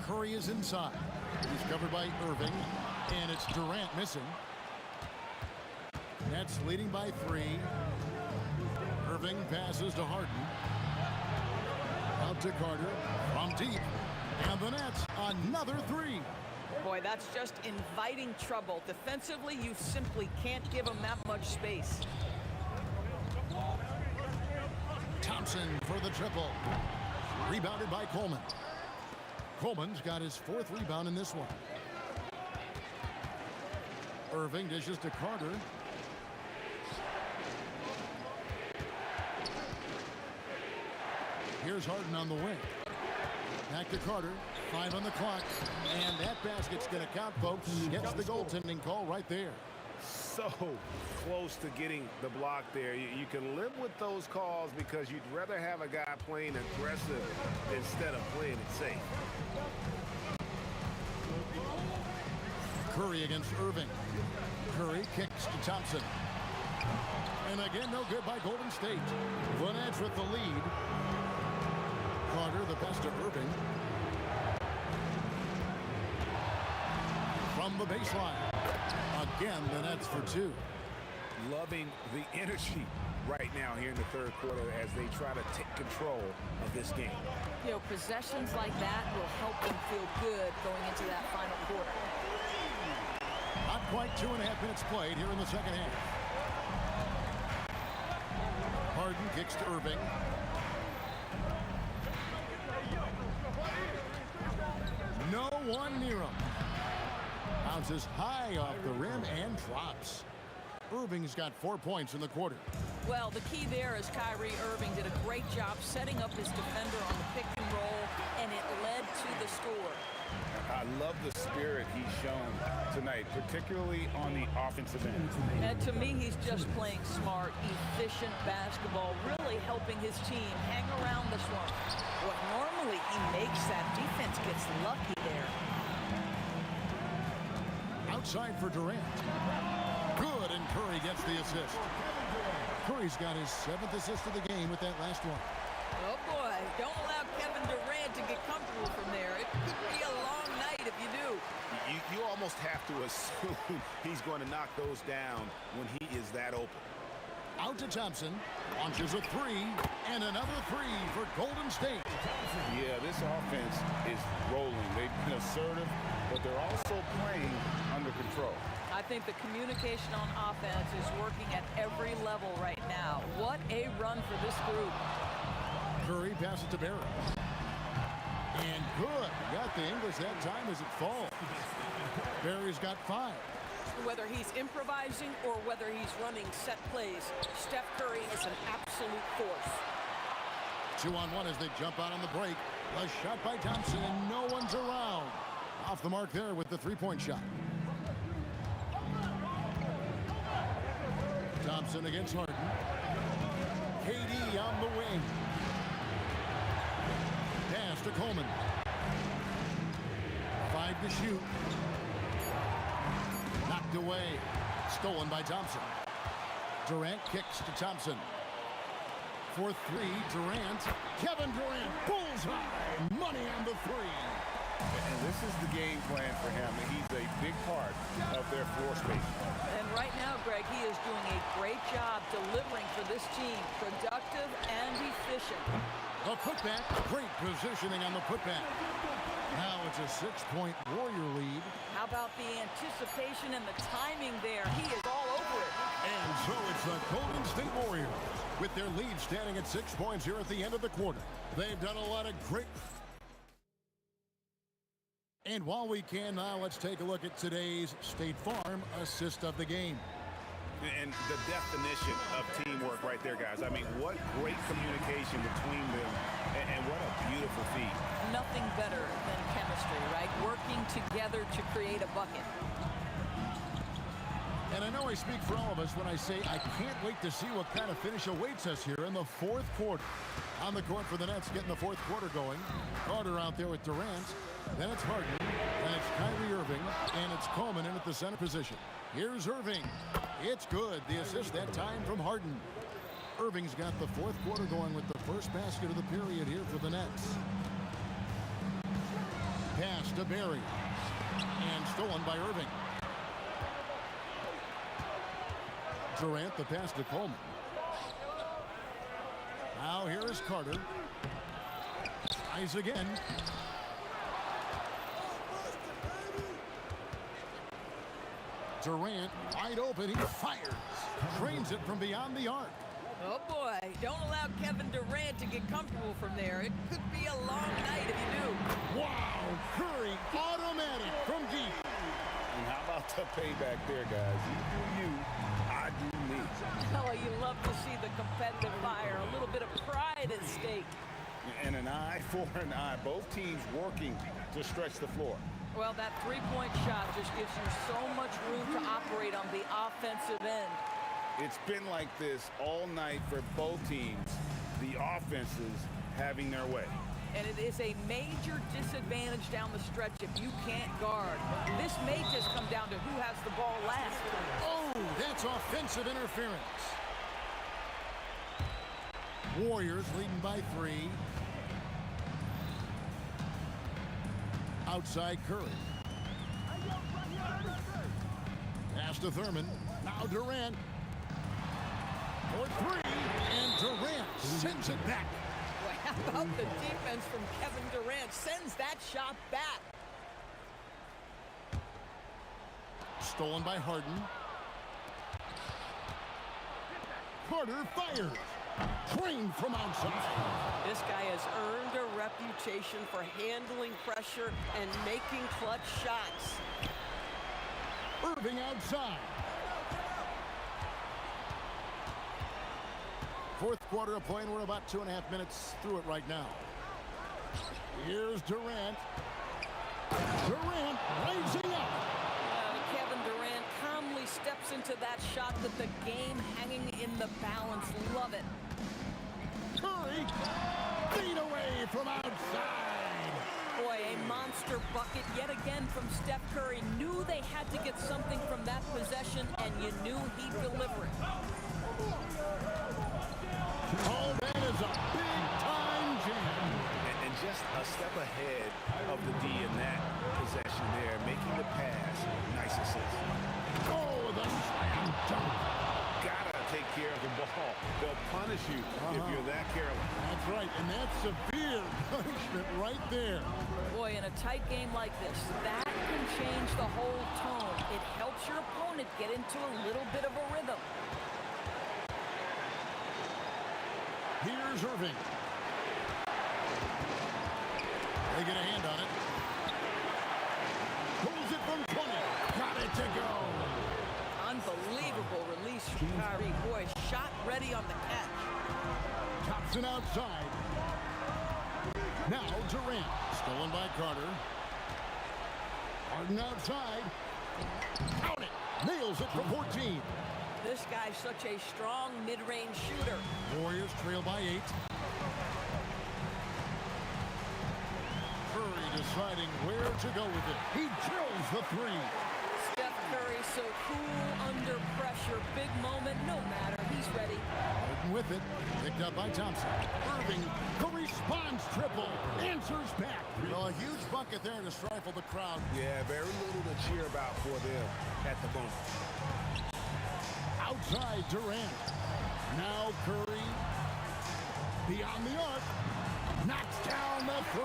Curry is inside. He's covered by Irving, and it's Durant missing. Nets leading by 3. Irving passes to Harden. Out to Carter from deep. And the Nets, another 3. Boy, that's just inviting trouble. Defensively, you simply can't give them that much space. Thompson for the triple. Rebounded by Coleman. Coleman's got his 4th rebound in this one. Irving dishes to Carter. Here's Harden on the wing. Back to Carter. 5 on the clock. And that basket's going to count, folks. Gets the goaltending call right there. So close to getting the block there. You can live with those calls because you'd rather have a guy playing aggressive instead of playing it safe. Curry against Irving. Curry kicks to Thompson. And again, no good by Golden State. The Nets with the lead. Carter, the best of Irving. From the baseline. Again, the Nets for 2. Loving the energy right now here in the third quarter as they try to take control of this game. You know, possessions like that will help them feel good going into that final quarter. Not quite 2.5 minutes played here in the second half. Harden kicks to Irving. No one near him. Bounces high off the rim and drops. Irving's got 4 points in the quarter. Well, the key there is Kyrie Irving did a great job setting up his defender on the pick and roll, and it led to the score. I love the spirit he's shown tonight, particularly on the offensive end. And to me, he's just playing smart, efficient basketball, really helping his team hang around this one. What normally he makes that defense gets lucky there. Outside for Durant. Good, and Curry gets the assist. Curry's got his 7th assist of the game with that last one. Oh boy, don't allow Kevin Durant to get comfortable from there. It could be a long night if you do. You almost have to assume he's going to knock those down when he is that open. Out to Thompson, launches a 3, and another 3 for Golden State. Yeah, this offense is rolling. They've been assertive, but they're also playing under control. I think the communication on offense is working at every level right now. What a run for this group. Curry passes to Barry. And good. Got the English that time as it falls. Barry's got 5. Whether he's improvising or whether he's running set plays, Steph Curry is an absolute force. 2-on-1 as they jump out on the break. A shot by Thompson, and no one's around. Off the mark there with the 3-point shot. Thompson against Harden. KD on the wing. Pass to Coleman. 5 to shoot. Knocked away. Stolen by Thompson. Durant kicks to Thompson. For 3, Durant. Kevin Durant, bullseye. Money on the 3. And this is the game plan for him. He's a big part of their floor space. And right now, Greg, he is doing a great job delivering for this team. Productive and efficient. The putback. Great positioning on the putback. Now it's a 6-point Warrior lead. How about the anticipation and the timing there? He is all over it. And so it's the Golden State Warriors with their lead standing at 6 points here at the end of the quarter. They've done a lot of great... And while we can now, let's take a look at today's State Farm assist of the game. And the definition of teamwork right there, guys. I mean, what great communication between them, and what a beautiful feat. Nothing better than chemistry, right? Working together to create a bucket. And I know I speak for all of us when I say I can't wait to see what kind of finish awaits us here in the fourth quarter. On the court for the Nets, getting the fourth quarter going. Carter out there with Durant. Then it's Harden. Then it's Kyrie Irving. And it's Coleman in at the center position. Here's Irving. It's good. The assist that time from Harden. Irving's got the fourth quarter going with the first basket of the period here for the Nets. Pass to Barry. And stolen by Irving. Durant, the pass to Coleman. Now here is Carter. Tries again. Durant, wide open, he fires. Drains it from beyond the arc. Oh boy, don't allow Kevin Durant to get comfortable from there. It could be a long night if you do. Wow, Curry, automatic from deep. And how about the payback there, guys? You do you, I do me. Oh, you love to see the competitive fire. A little bit of pride at stake. And an eye for an eye. Both teams working to stretch the floor. Well, that three-point shot just gives you so much room to operate on the offensive end. It's been like this all night for both teams. The offenses having their way. And it is a major disadvantage down the stretch if you can't guard. This may just come down to who has the ball last. Oh, that's offensive interference. Warriors leading by 3. Outside Curry. Pass to Thurman. Now Durant. For 3. And Durant sends it back. Well, how about the defense from Kevin Durant? Sends that shot back. Stolen by Harden. Carter fires. Trained from outside. This guy has earned a reputation for handling pressure and making clutch shots. Irving outside. Fourth quarter of play, and we're about 2.5 minutes through it right now. Here's Durant. Durant rising up. Kevin Durant calmly steps into that shot with the game hanging in the balance. Love it. Curry, feet away from outside. Boy, a monster bucket yet again from Steph Curry. Knew they had to get something from that possession, and you knew he'd deliver it. Oh, that is a big-time jam. And just a step ahead of the D in that possession there, making the pass. Nice assist. Oh, the slam dunk. Gotta take care of the ball. They'll punish you if you're that careless. That's right, and that's severe punishment right there. Boy, in a tight game like this, that can change the whole tone. It helps your opponent get into a little bit of a rhythm. Here's Irving. They get a hand on it. Pulls it from 20. Got it to go. Unbelievable release from Kyrie. Boy, shot ready on the catch. Thompson outside. Now Durant. Stolen by Carter. Harden outside. Count it. Nails it for 14. This guy's such a strong mid-range shooter. Warriors trail by 8. Curry deciding where to go with it. He drills the 3. Steph Curry so cool under pressure. Big moment, no matter. He's ready. Harden with it. Picked up by Thompson. Irving, the response triple. Answers back. Well, a huge bucket there to stifle the crowd. Yeah, very little to cheer about for them at the moment. Outside Durant. Now Curry. Beyond the arc. Knocks down the 3.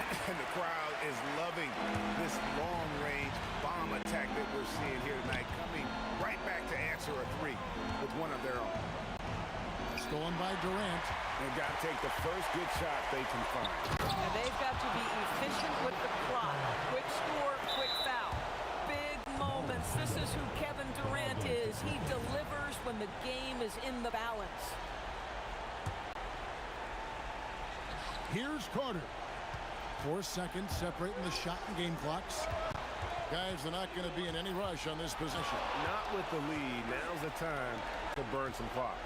And the crowd is loving this long-range bomb attack that we're seeing here tonight, coming right back to answer a three with one of their own. Stolen by Durant. They've got to take the first good shot they can find. And they've got to be efficient with the clock. Quick score, quick foul. Big moments. This is who Kevin Durant is. He delivers when the game is in the balance. Here's Carter. 4 seconds separating the shot and game clocks. Guys, they're not going to be in any rush on this possession. Not with the lead. Now's the time to burn some clock.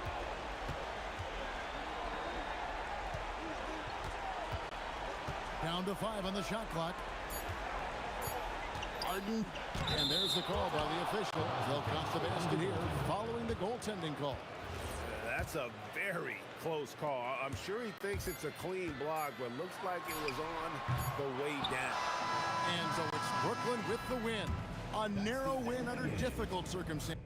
Down to 5 on the shot clock. Harden. And there's the call by the official. They'll count the basket here following the goaltending call. That's a very close call. I'm sure he thinks it's a clean block, but looks like it was on the way down. And so it's Brooklyn with the win. A narrow win under difficult circumstances.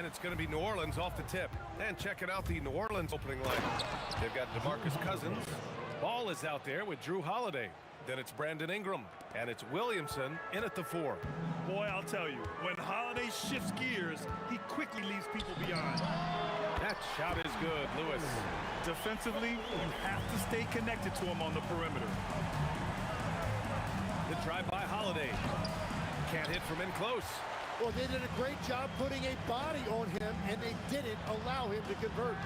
And it's going to be New Orleans off the tip. And checking out the New Orleans opening line. They've got DeMarcus Cousins. Ball is out there with Drew Holiday. Then it's Brandon Ingram. And it's Williamson in at the 4. Boy, I'll tell you, when Holiday shifts gears, he quickly leaves people behind. That shot is good, Lewis. Defensively, you have to stay connected to him on the perimeter. The drive by Holiday. Can't hit from in close. Well, they did a great job putting a body on him, and they didn't allow him to convert.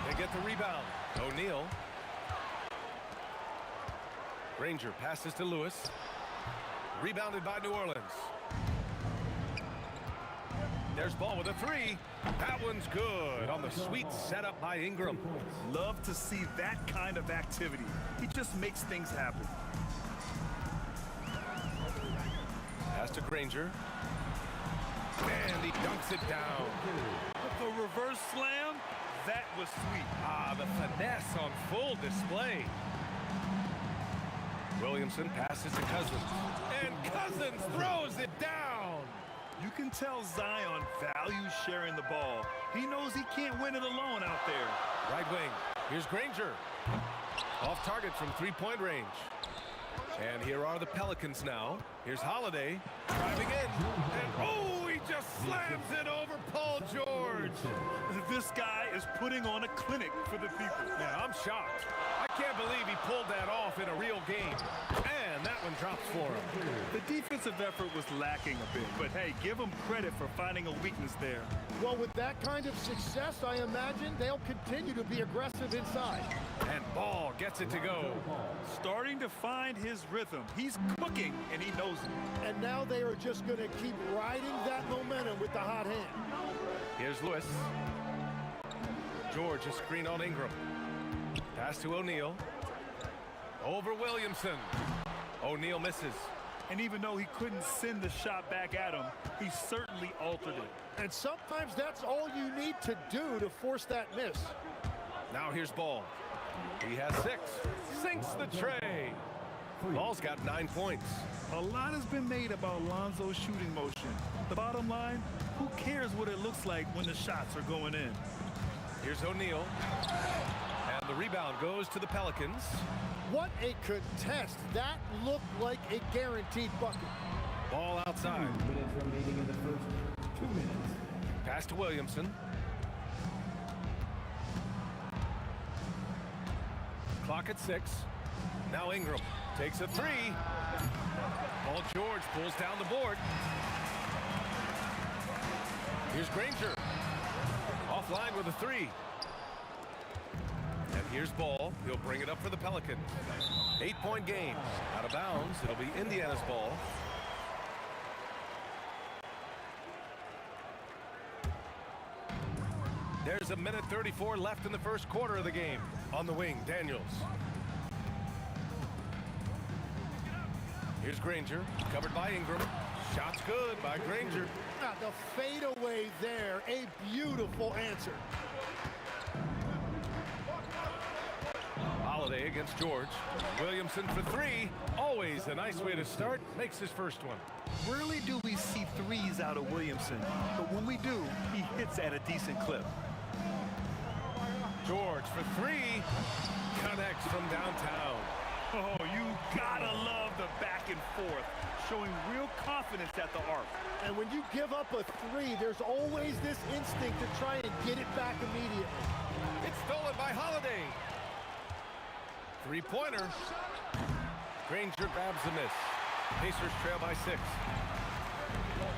They get the rebound. O'Neal. Granger passes to Lewis. Rebounded by New Orleans. There's Ball with a 3. That one's good on the sweet setup by Ingram. Love to see that kind of activity. He just makes things happen. Pass to Granger. And he dunks it down. The reverse slam, that was sweet. Ah, the finesse on full display. Williamson passes to Cousins. And Cousins throws it down. You can tell Zion values sharing the ball. He knows he can't win it alone out there. Right wing. Here's Granger. Off target from three-point range. And here are the Pelicans now. Here's Holiday driving in. And oh, he just slams it over Paul George. This guy is putting on a clinic for the people. Yeah, I'm shocked. I can't believe he pulled that off in a real game. And that one drops for him. The defensive effort was lacking a bit, but hey, give him credit for finding a weakness there. Well, with that kind of success, I imagine they'll continue to be aggressive inside. And Ball gets it to go. Starting to find his rhythm. He's cooking, and he knows it. And now they are just going to keep riding that momentum with the hot hand. Here's Lewis. George, a screen on Ingram. Pass to O'Neal. Over Williamson. O'Neal misses. And even though he couldn't send the shot back at him, he certainly altered it. And sometimes that's all you need to do to force that miss. Now here's Ball. He has 6. Sinks the tray. Ball's got 9 points. A lot has been made about Lonzo's shooting motion. The bottom line, who cares what it looks like when the shots are going in? Here's O'Neal. And the rebound goes to the Pelicans. What a contest. That looked like a guaranteed bucket. Ball outside. 2 minutes remaining in the first 2 minutes. Pass to Williamson. Clock at 6. Now Ingram takes a 3. Paul George pulls down the board. Here's Granger. Offline with a 3. And here's Ball. He'll bring it up for the Pelicans. 8-point game. Out of bounds. It'll be Indiana's ball. There's 1:34 left in the first quarter of the game. On the wing, Daniels. Here's Granger, covered by Ingram. Shot's good by Granger. Ah, the fadeaway there, a beautiful answer. Holiday against George. Williamson for 3. Always a nice way to start. Makes his first one. Rarely do we see threes out of Williamson, but when we do, he hits at a decent clip. George for 3. Connects from downtown. Oh, you gotta love the back and forth, showing real confidence at the arc. And when you give up a 3, there's always this instinct to try and get it back immediately. It's stolen by Holiday. 3-pointer. Granger grabs the miss. Pacers trail by 6.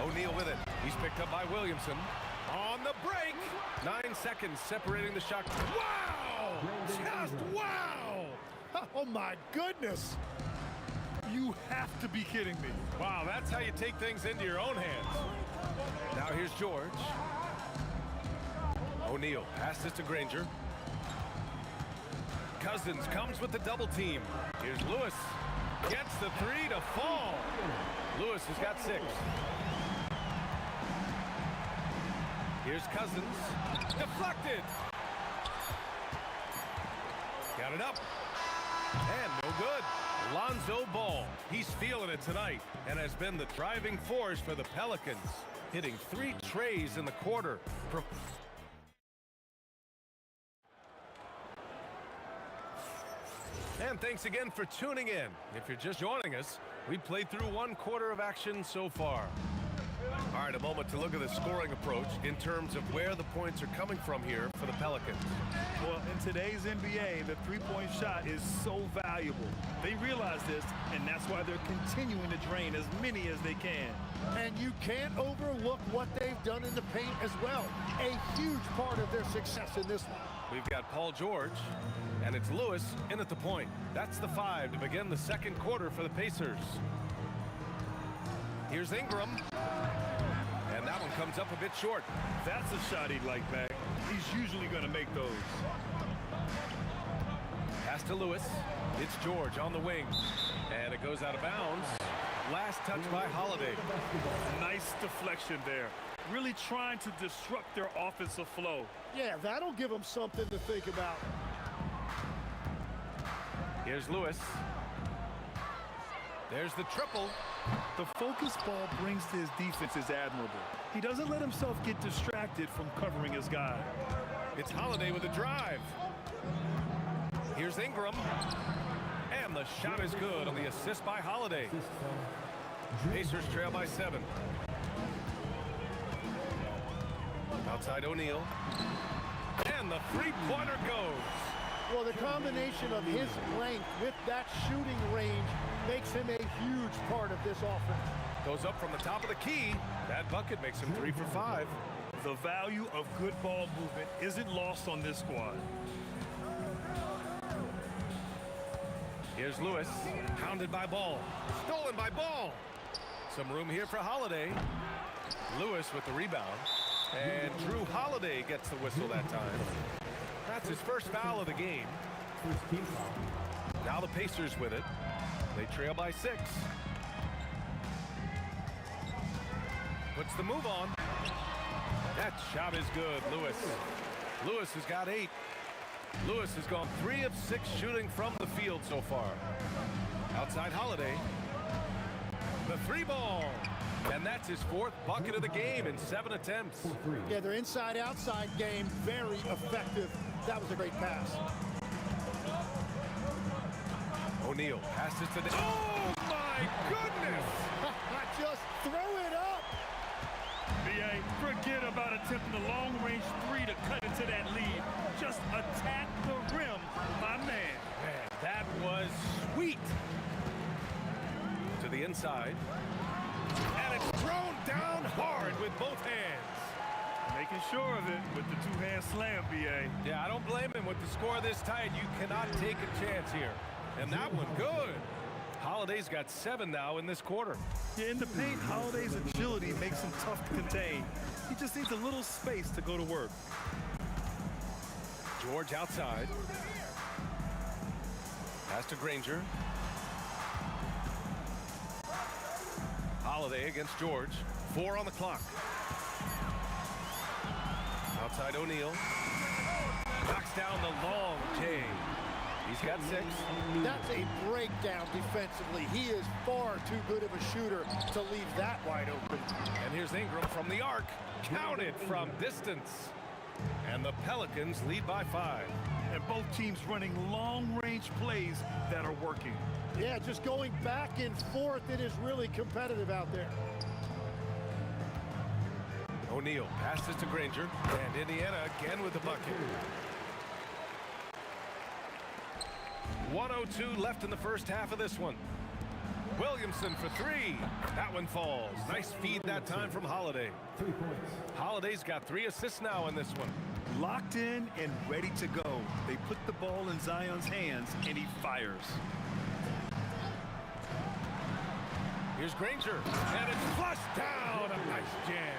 O'Neal with it. He's picked up by Williamson. On the break. 9 seconds separating the shot. Wow! Just wow! Oh, my goodness. You have to be kidding me. Wow, that's how you take things into your own hands. Now here's George. O'Neal passes to Granger. Cousins comes with the double team. Here's Lewis. Gets the 3 to fall. Lewis has got 6. Here's Cousins. Deflected. Got it up. And no good. Lonzo Ball. He's feeling it tonight and has been the driving force for the Pelicans. hitting 3 trays in the quarter. And thanks again for tuning in. If you're just joining us, we played through 1 quarter of action so far. All right, a moment to look at the scoring approach in terms of where the points are coming from here for the Pelicans. Well, in today's NBA, the three-point shot is so valuable. They realize this, and that's why they're continuing to drain as many as they can. And you can't overlook what they've done in the paint as well. A huge part of their success in this one. We've got Paul George, and it's Lewis in at the point. That's the 5 to begin the second quarter for the Pacers. Here's Ingram. And that one comes up a bit short. That's a shot he'd like back. He's usually going to make those. Pass to Lewis. It's George on the wing. And it goes out of bounds. Last touch by Holiday. Nice deflection there. Really trying to disrupt their offensive flow. Yeah, that'll give them something to think about. Here's Lewis. There's the triple. The focus ball brings to his defense is admirable. He doesn't let himself get distracted from covering his guy. It's Holiday with a drive. Here's Ingram. And the shot is good on the assist by Holiday. Pacers trail by 7. Outside O'Neal. And the three-pointer goes. Well, the combination of his length with that shooting range makes him a huge part of this offense. Goes up from the top of the key. That bucket makes him 3 for 5. The value of good ball movement isn't lost on this squad. Here's Lewis, pounded by Ball. Stolen by Ball. Some room here for Holiday. Lewis with the rebound. And Drew Holiday gets the whistle that time. That's his first foul of the game. Now the Pacers with it. They trail by 6. Puts the move on. That shot is good, Lewis. Lewis has got 8. Lewis has gone 3 of 6 shooting from the field so far. Outside Holiday. The 3-ball. And that's his 4th bucket of the game in 7 attempts. Yeah, their inside-outside game, very effective. That was a great pass. O'Neal passes to the... Oh, my goodness! Just throw it up! B.A., forget about attempting the long-range 3 to cut into that lead. Just attack the rim, my man. Man, that was sweet. To the inside. And it's thrown down hard with both hands. Making sure of it with the 2-hand slam, B.A. Yeah, I don't blame him. With the score this tight, you cannot take a chance here. And that one, good. Holiday's got 7 now in this quarter. Yeah, in the paint, Holiday's agility makes him tough to contain. He just needs a little space to go to work. George outside. Pass to Granger. Holiday against George. 4 on the clock. Outside O'Neal. Knocks down the long J. He's got 6. That's a breakdown defensively. He is far too good of a shooter to leave that wide open. And here's Ingram from the arc. Counted from distance. And the Pelicans lead by 5. And both teams running long-range plays that are working. Yeah, just going back and forth. It is really competitive out there. O'Neal passes to Granger. And Indiana again with the bucket. 1:02 left in the first half of this one. Williamson for 3. That one falls. Nice feed that time from Holiday. 3 points. Holiday's got 3 assists now in this one. Locked in and ready to go. They put the ball in Zion's hands, and he fires. Here's Granger. And it's flushed down. A nice jam.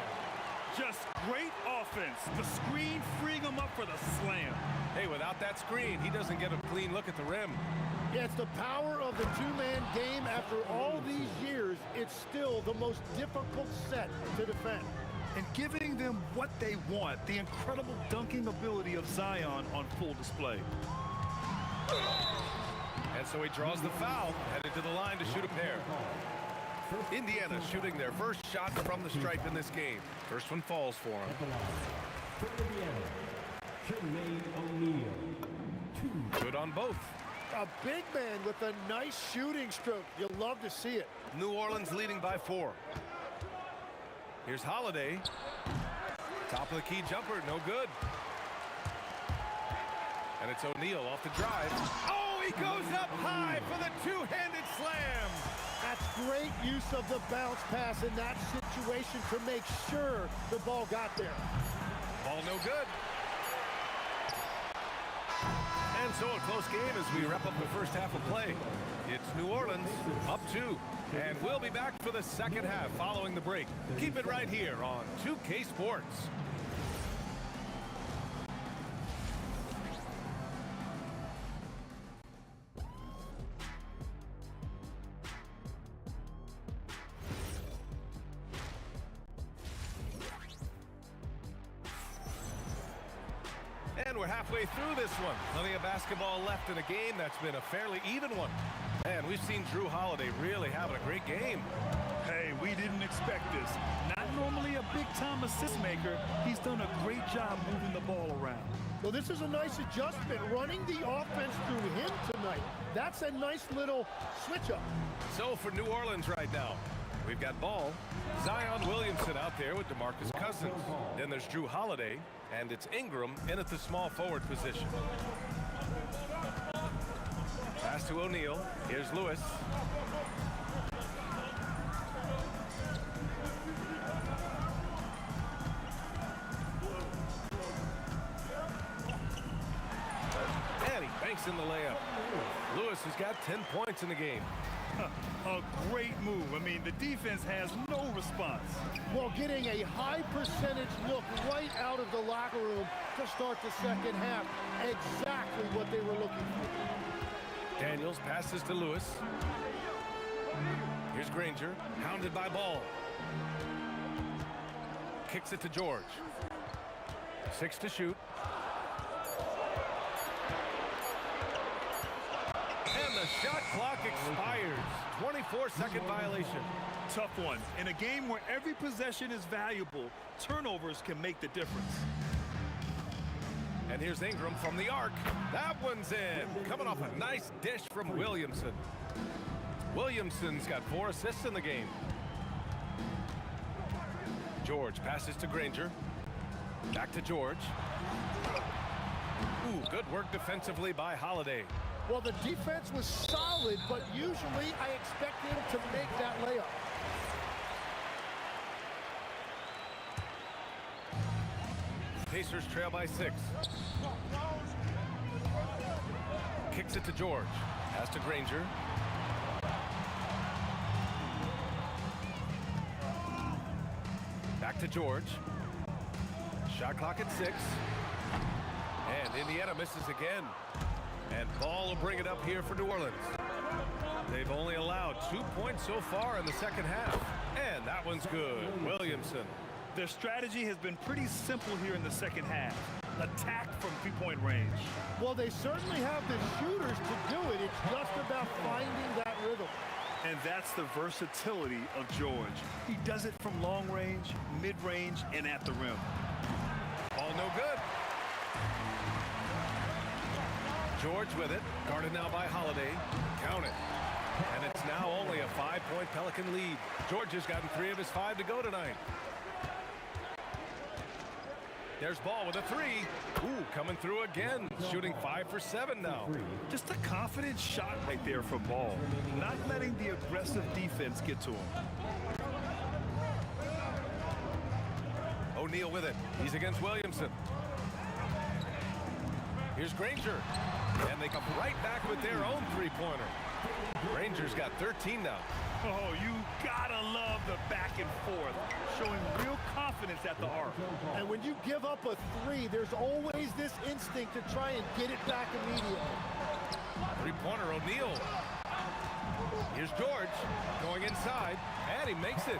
Just great offense. The screen freeing him up for the slam. Hey, without that screen, he doesn't get a clean look at the rim. Yeah, it's the power of the 2-man game. After all these years, it's still the most difficult set to defend. And giving them what they want, the incredible dunking ability of Zion on full display. And so he draws the foul, headed to the line to shoot a pair. Indiana shooting their first shot from the stripe in this game. First one falls for them. Good on both. A big man with a nice shooting stroke. You'll love to see it. New Orleans leading by 4. Here's Holiday. Top of the key jumper, no good. And it's O'Neal off the drive. Oh, he goes up high for the two-handed slam. That's great use of the bounce pass in that situation to make sure the ball got there. Ball no good. And so a close game as we wrap up the first half of play. It's New Orleans up 2. And we'll be back for the second half following the break. Keep it right here on 2K Sports. And we're halfway through this one. Plenty of basketball left in a game that's been a fairly even one. And we've seen Drew Holiday really having a great game. Hey, we didn't expect this. Not normally a big-time assist maker. He's done a great job moving the ball around. Well, this is a nice adjustment, running the offense through him tonight. That's a nice little switch-up. So for New Orleans right now, we've got ball. Zion Williamson out there with DeMarcus Cousins. Then there's Drew Holiday, and it's Ingram in at the small forward position. Pass to O'Neal. Here's Lewis. And he banks in the layup. Lewis has got 10 points in the game. A great move. I mean, the defense has no response. Well, getting a high percentage look right out of the locker room to start the second half. Exactly what they were looking for. Daniels passes to Lewis. Here's Granger, hounded by Ball. Kicks it to George. 6 to shoot. And the shot clock expires. 24-second violation. Tough one. In a game where every possession is valuable, turnovers can make the difference. And here's Ingram from the arc. That one's in. Coming off a nice dish from Williamson. Williamson's got 4 assists in the game. George passes to Granger. Back to George. Ooh, good work defensively by Holiday. Well, the defense was solid, but usually I expect him to make that layup. Pacers trail by 6. Kicks it to George. Pass to Granger. Back to George. Shot clock at 6. And Indiana misses again. And Ball will bring it up here for New Orleans. They've only allowed 2 points so far in the second half. And that one's good. Williamson. Their strategy has been pretty simple here in the second half. Attack from three-point range. Well, they certainly have the shooters to do it. It's just about finding that rhythm. And that's the versatility of George. He does it from long range, mid-range, and at the rim. All no good. George with it. Guarded now by Holiday. Count it. And it's now only a 5-point Pelican lead. George has gotten 3 of his 5 to go tonight. There's Ball with a 3. Ooh, coming through again. Shooting 5 for 7 now. Just a confident shot right there from Ball. Not letting the aggressive defense get to him. O'Neal with it. He's against Williamson. Here's Granger. And they come right back with their own three-pointer. Granger's got 13 now. Oh, you gotta love the back and forth, showing real confidence at the arc. And when you give up a 3, there's always this instinct to try and get it back immediately. Three-pointer, O'Neal. Here's George going inside, and he makes it.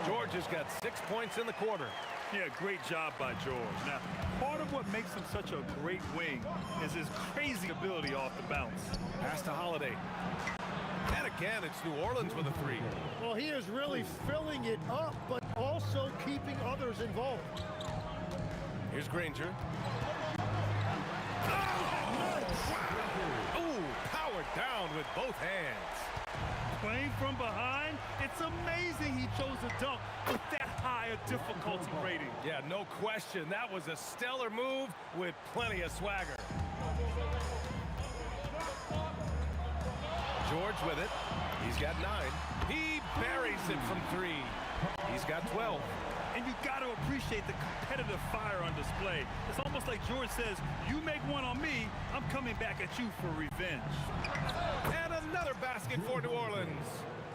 George has got 6 points in the quarter. Yeah, great job by George. Now, part of what makes him such a great wing is his crazy ability off the bounce. Pass to Holiday. And a again, it's New Orleans with a three. Well, he is really filling it up, but also keeping others involved. Here's Granger. Ooh, powered down with both hands. Playing from behind, it's amazing he chose a dunk with that high a difficulty rating. Yeah, no question. That was a stellar move with plenty of swagger. George with it. He's got 9. He buries it from 3. He's got 12. And you got to appreciate the competitive fire on display. It's almost like George says, you make one on me, I'm coming back at you for revenge. And another basket for New Orleans.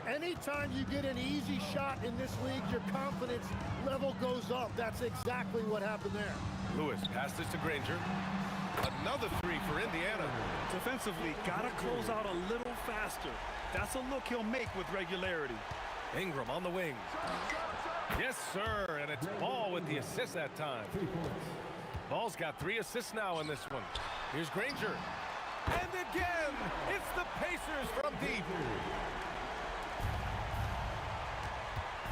Anytime you get an easy shot in this league, your confidence level goes up. That's exactly what happened there. Lewis passes to Granger. Another 3 for Indiana. Defensively, got to close out a little faster. That's a look he'll make with regularity. Ingram on the wing. Yes, sir, and it's Ball with the assist that time. Ball's got 3 assists now in this one. Here's Granger. And again, it's the Pacers from deep.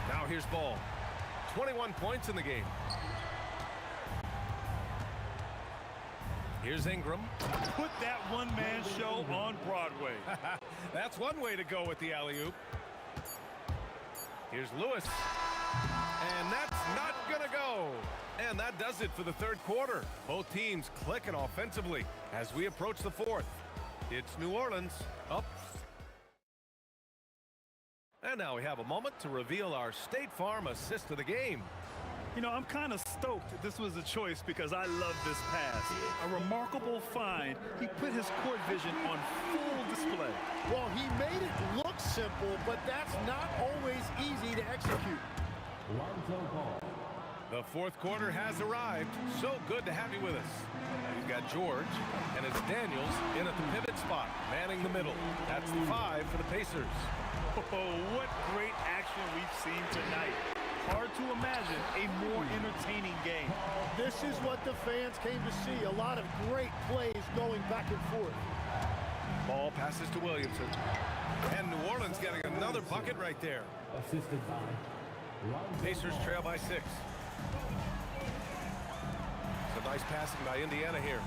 Now here's Ball. 21 points in the game. Here's Ingram. Put that one-man show on Broadway. That's one way to go with the alley-oop. Here's Lewis. And that's not gonna go. And that does it for the third quarter. Both teams clicking offensively as we approach the fourth. It's New Orleans up. And now we have a moment to reveal our State Farm assist of the game. You know, I'm kind of stoked this was a choice because I love this pass. A remarkable find. He put his court vision on full display. Well, he made it look simple, but that's not always easy to execute. The fourth quarter has arrived. So good to have you with us. We've got George, and it's Daniels in at the pivot spot, manning the middle. That's the 5 for the Pacers. Oh, what great action we've seen tonight. Hard to imagine a more entertaining game. This is what the fans came to see. A lot of great plays going back and forth. Ball passes to Williamson. And New Orleans getting another bucket right there. Assisted by Pacers trail by 6. Some nice passing by Indiana here.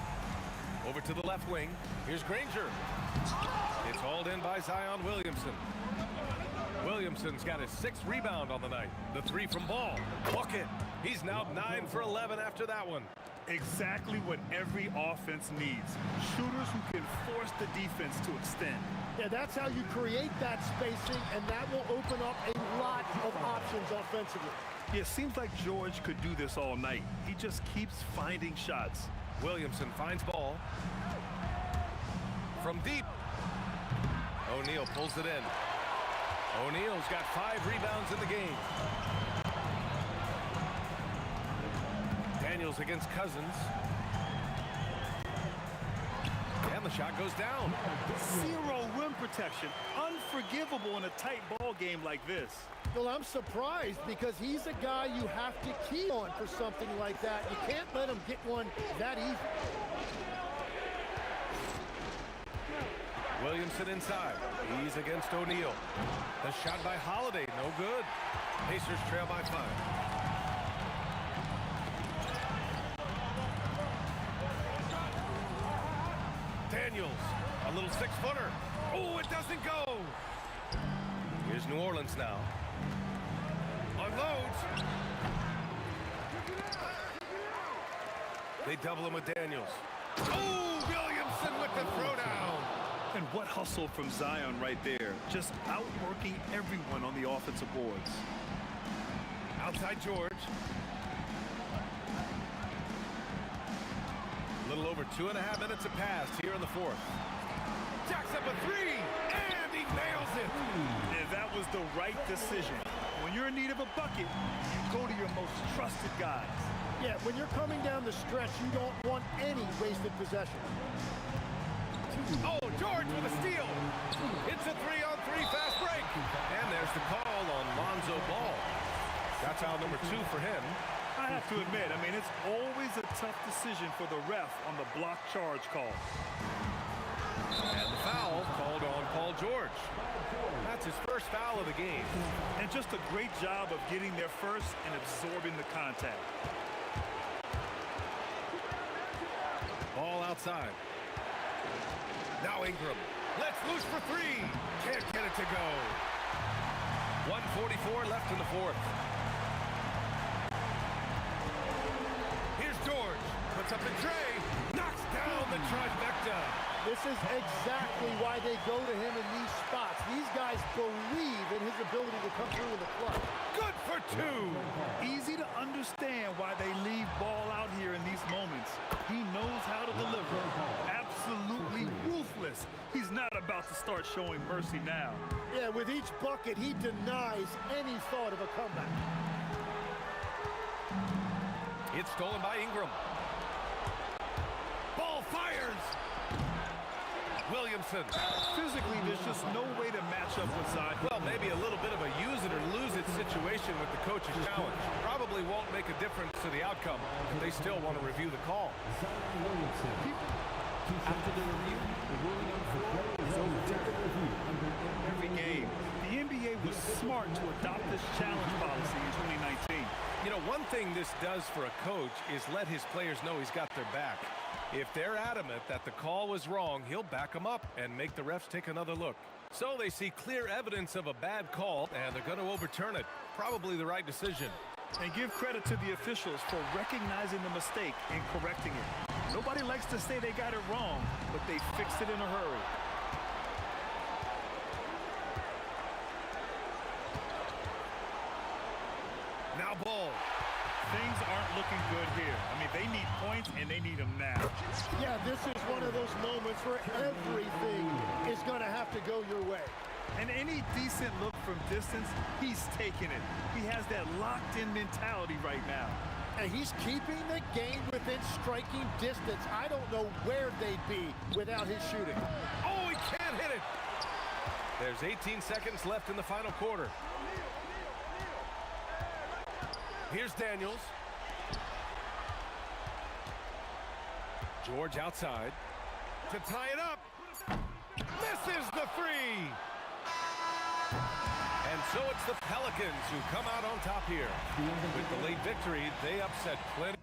Over to the left wing. Here's Granger. It's hauled in by Zion Williamson. Williamson's got his 6th rebound on the night. The 3 from Ball. Bucket. He's now 9 for 11 after that one. Exactly what every offense needs. Shooters who can force the defense to extend. Yeah, that's how you create that spacing, and that will open up a lot of options offensively. Yeah, it seems like George could do this all night. He just keeps finding shots. Williamson finds Ball. From deep. O'Neal pulls it in. O'Neal's got 5 rebounds in the game. Daniels against Cousins. And the shot goes down. 0 rim protection. Unforgivable in a tight ball game like this. Well, I'm surprised because he's a guy you have to key on for something like that. You can't let him get one that easy. Williamson inside. He's against O'Neal. The shot by Holiday, no good. Pacers trail by 5. Daniels, a little 6-footer. Oh, it doesn't go. Here's New Orleans now. Unloads. They double him with Daniels. Oh, Williamson with the throwdown. And what hustle from Zion right there. Just outworking everyone on the offensive boards. Outside George. A little over 2.5 minutes have passed here in the fourth. Jacks up a 3, and he nails it. And that was the right decision. When you're in need of a bucket, you go to your most trusted guys. Yeah, when you're coming down the stretch, you don't want any wasted possession. Oh, George with a steal. It's a 3-on-3 fast break. And there's the call on Lonzo Ball. That's foul number 2 for him. I have to admit, I mean, it's always a tough decision for the ref on the block charge call. And the foul called on Paul George. That's his first foul of the game. And just a great job of getting there first and absorbing the contact. Ball outside. Now Ingram. Let's loose for three. Can't get it to go. 1:44 left in the fourth. Here's George. Puts up the tray. Knocks down the trifecta. This is exactly why they go to him in these spots. These guys believe in his ability to come through in the clutch. Good for two. Easy to understand why they leave ball out here in these moments. He knows how to deliver. Absolutely ruthless. He's not about to start showing mercy now. Yeah, with each bucket, he denies any thought of a comeback. It's stolen by Ingram. Ball fires. Williamson. Physically, there's just no way to match up with Zion. Well, maybe a little bit of a use it or lose it situation with the coach's challenge. Probably won't make a difference to the outcome, but they still want to review the call. After the review, the ruling on the play is overturned. Every game, the NBA was smart to adopt this challenge policy in 2019. You know, one thing this does for a coach is let his players know he's got their back. If they're adamant that the call was wrong, he'll back them up and make the refs take another look. So they see clear evidence of a bad call, and they're going to overturn it. Probably the right decision. And give credit to the officials for recognizing the mistake and correcting it. Nobody likes to say they got it wrong, but they fixed it in a hurry. Now ball. Things aren't looking good here. I mean, they need points, and they need them now. Yeah, this is one of those moments where everything is going to have to go your way. And any decent look from distance, he's taking it. He has that locked-in mentality right now. And he's keeping the game within striking distance. I don't know where they'd be without his shooting. Oh, he can't hit it. There's 18 seconds left in the final quarter. Here's Daniels. George outside to tie it up. Misses the three. And so it's the Pelicans who come out on top here. With the late victory, they upset plenty.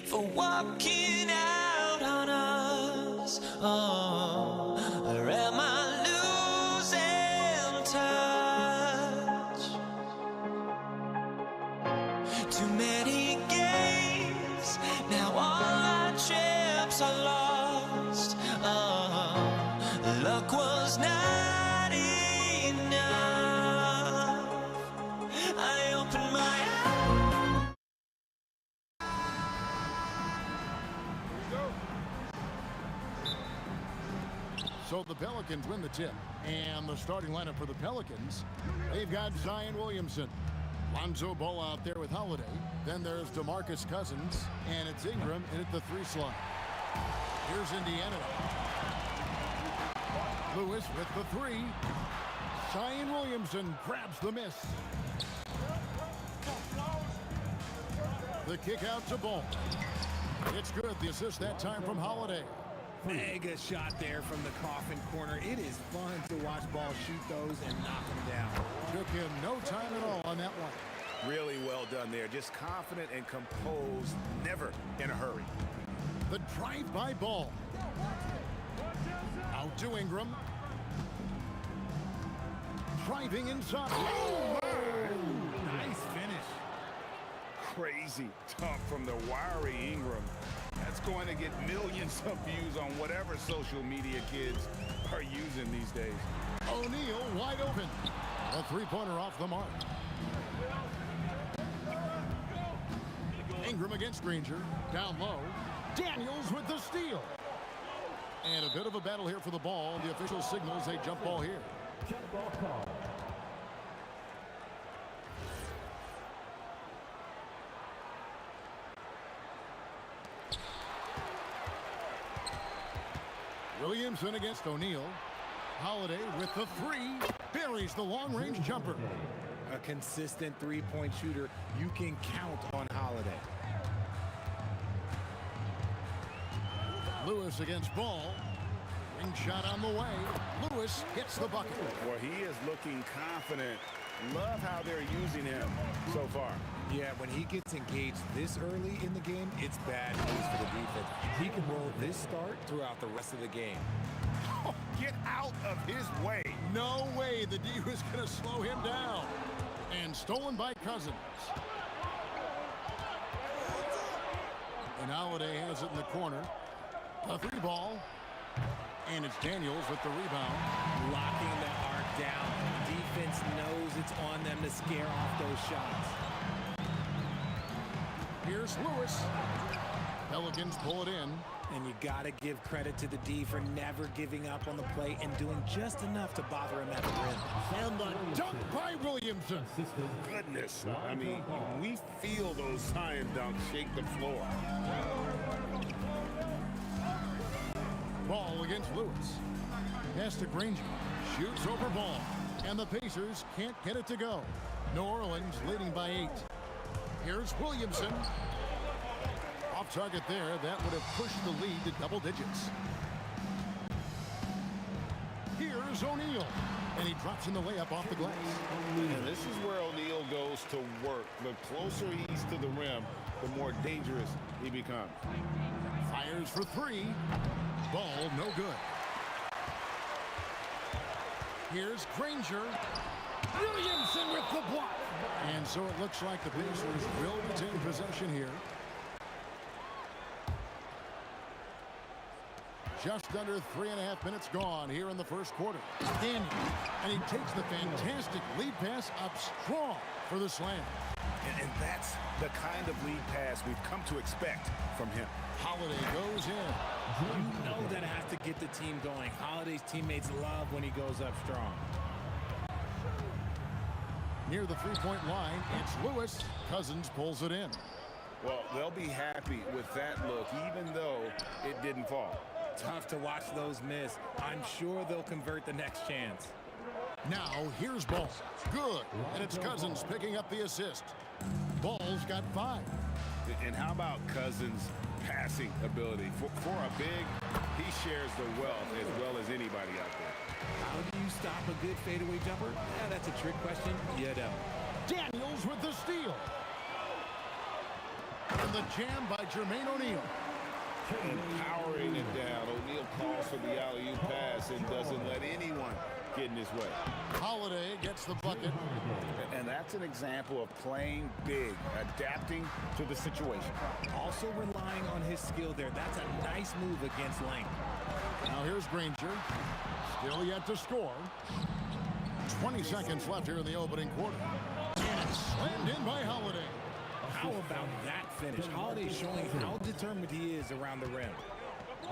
for walking out on us. Oh, or am I losing touch? Too many games, now all our chips are lost. Oh, luck was not enough. I opened my eyes. So the Pelicans win the tip. And the starting lineup for the Pelicans, they've got Zion Williamson, Lonzo Ball out there with Holiday. Then there's DeMarcus Cousins, and it's Ingram in at the 3 slot. Here's Indiana. Lewis with the 3. Zion Williamson grabs the miss. The kick out to Ball. It's good. The assist that time from Holiday. Mega shot there from the coffin corner. It is fun to watch Ball shoot those and knock them down. Took him no time at all on that one. Really well done there. Just confident and composed, never in a hurry. The drive-by Ball. Out to Ingram. Driving inside. Oh, nice finish. Crazy tough from the wiry Ingram. That's going to get millions of views on whatever social media kids are using these days. O'Neal wide open. A 3-pointer off the mark. Ingram against Granger. Down low. Daniels with the steal. And a bit of a battle here for the ball. The official signals a jump ball here. Jump ball call. Williamson against O'Neal. Holiday with the 3. Buries the long-range jumper. A consistent three-point shooter. You can count on Holiday. Lewis against Ball. Ring shot on the way. Lewis hits the bucket. Well, he is looking confident. Love how they're using him so far. Yeah, when he gets engaged this early in the game, it's bad news for the defense. He can roll this start throughout the rest of the game. Oh, get out of his way. No way the D was going to slow him down. And stolen by Cousins. And Holiday has it in the corner. A 3 ball. And it's Daniels with the rebound. Locking the arc down. Defense knows it's on them to scare off those shots. Here's Lewis. Pelicans pull it in. And you got to give credit to the D for never giving up on the play and doing just enough to bother him at the rim. And the dunk by Williamson. Goodness. I mean, we feel those Zion dunks shake the floor. Ball against Lewis. Pass to Granger. Shoots over Ball. And the Pacers can't get it to go. New Orleans leading by 8. Here's Williamson. Off target there. That would have pushed the lead to double digits. Here's O'Neal. And he drops in the layup off the glass. And this is where O'Neal goes to work. The closer he's to the rim, the more dangerous he becomes. Fires for 3. Ball no good. Here's Granger. Williamson with the block. And so it looks like the Pacers will retain possession here. Just under 3.5 minutes gone here in the first quarter. Daniels, and he takes the fantastic lead pass up strong for the slam. And that's the kind of lead pass we've come to expect from him. Holiday goes in. You know that has to get the team going. Holiday's teammates love when he goes up strong. Near the 3-point line, it's Lewis. Cousins pulls it in. Well, they'll be happy with that look, even though it didn't fall. Tough to watch those miss. I'm sure they'll convert the next chance. Now, here's Ball. Good. And it's Cousins picking up the assist. Ball's got 5. And how about Cousins' passing ability? For a big, he shares the wealth as well as anybody out there. How do you stop a good fadeaway jumper? Yeah, that's a trick question. You don't. Daniels with the steal. And the jam by Jermaine O'Neal. And powering it down. O'Neal calls for the alley-oop pass and doesn't let anyone get in his way. Holiday gets the bucket. And that's an example of playing big, adapting to the situation. Also relying on his skill there. That's a nice move against length. Now here's Granger. Still yet to score. 20 seconds left here in the opening quarter. And it's slammed in by Holiday. How about that finish? Holiday showing how determined he is around the rim.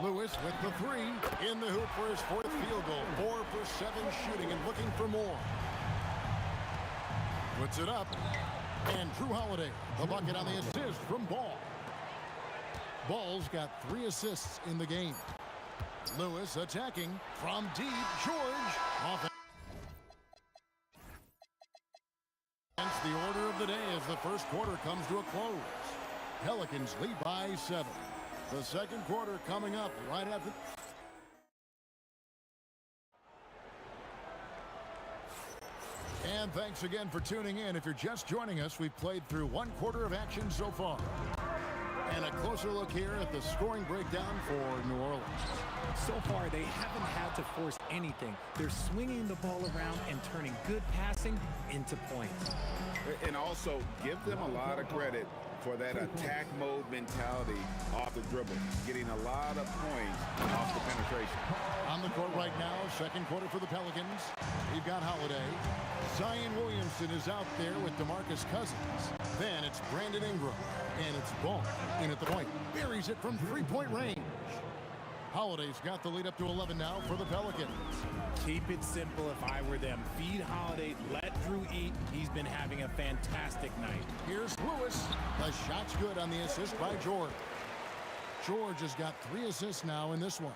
Lewis with the three. In the hoop for his fourth field goal. 4 for 7 shooting and looking for more. Puts it up. And Drew Holiday, the bucket on the assist from Ball. Ball's got 3 assists in the game. Lewis attacking from deep. George off. The order of the day as the first quarter comes to a close. Pelicans lead by 7. The second quarter coming up right after. And thanks again for tuning in. If you're just joining us, we've played through 1 quarter of action so far. And a closer look here at the scoring breakdown for New Orleans. So far, they haven't had to force anything. They're swinging the ball around and turning good passing into points. And also, give them a lot of credit for that attack mode mentality off the dribble, getting a lot of points off the penetration. On the court right now, second quarter for the Pelicans. We've got Holiday. Zion Williamson is out there with DeMarcus Cousins. Then it's Brandon Ingram. And it's Ball in at the point. Buries it from 3-point range. Holiday's got the lead up to 11 now for the Pelicans. Keep it simple if I were them. Feed Holiday, let Drew eat. He's been having a fantastic night. Here's Lewis. The shot's good on the assist by George. George has got 3 assists now in this one.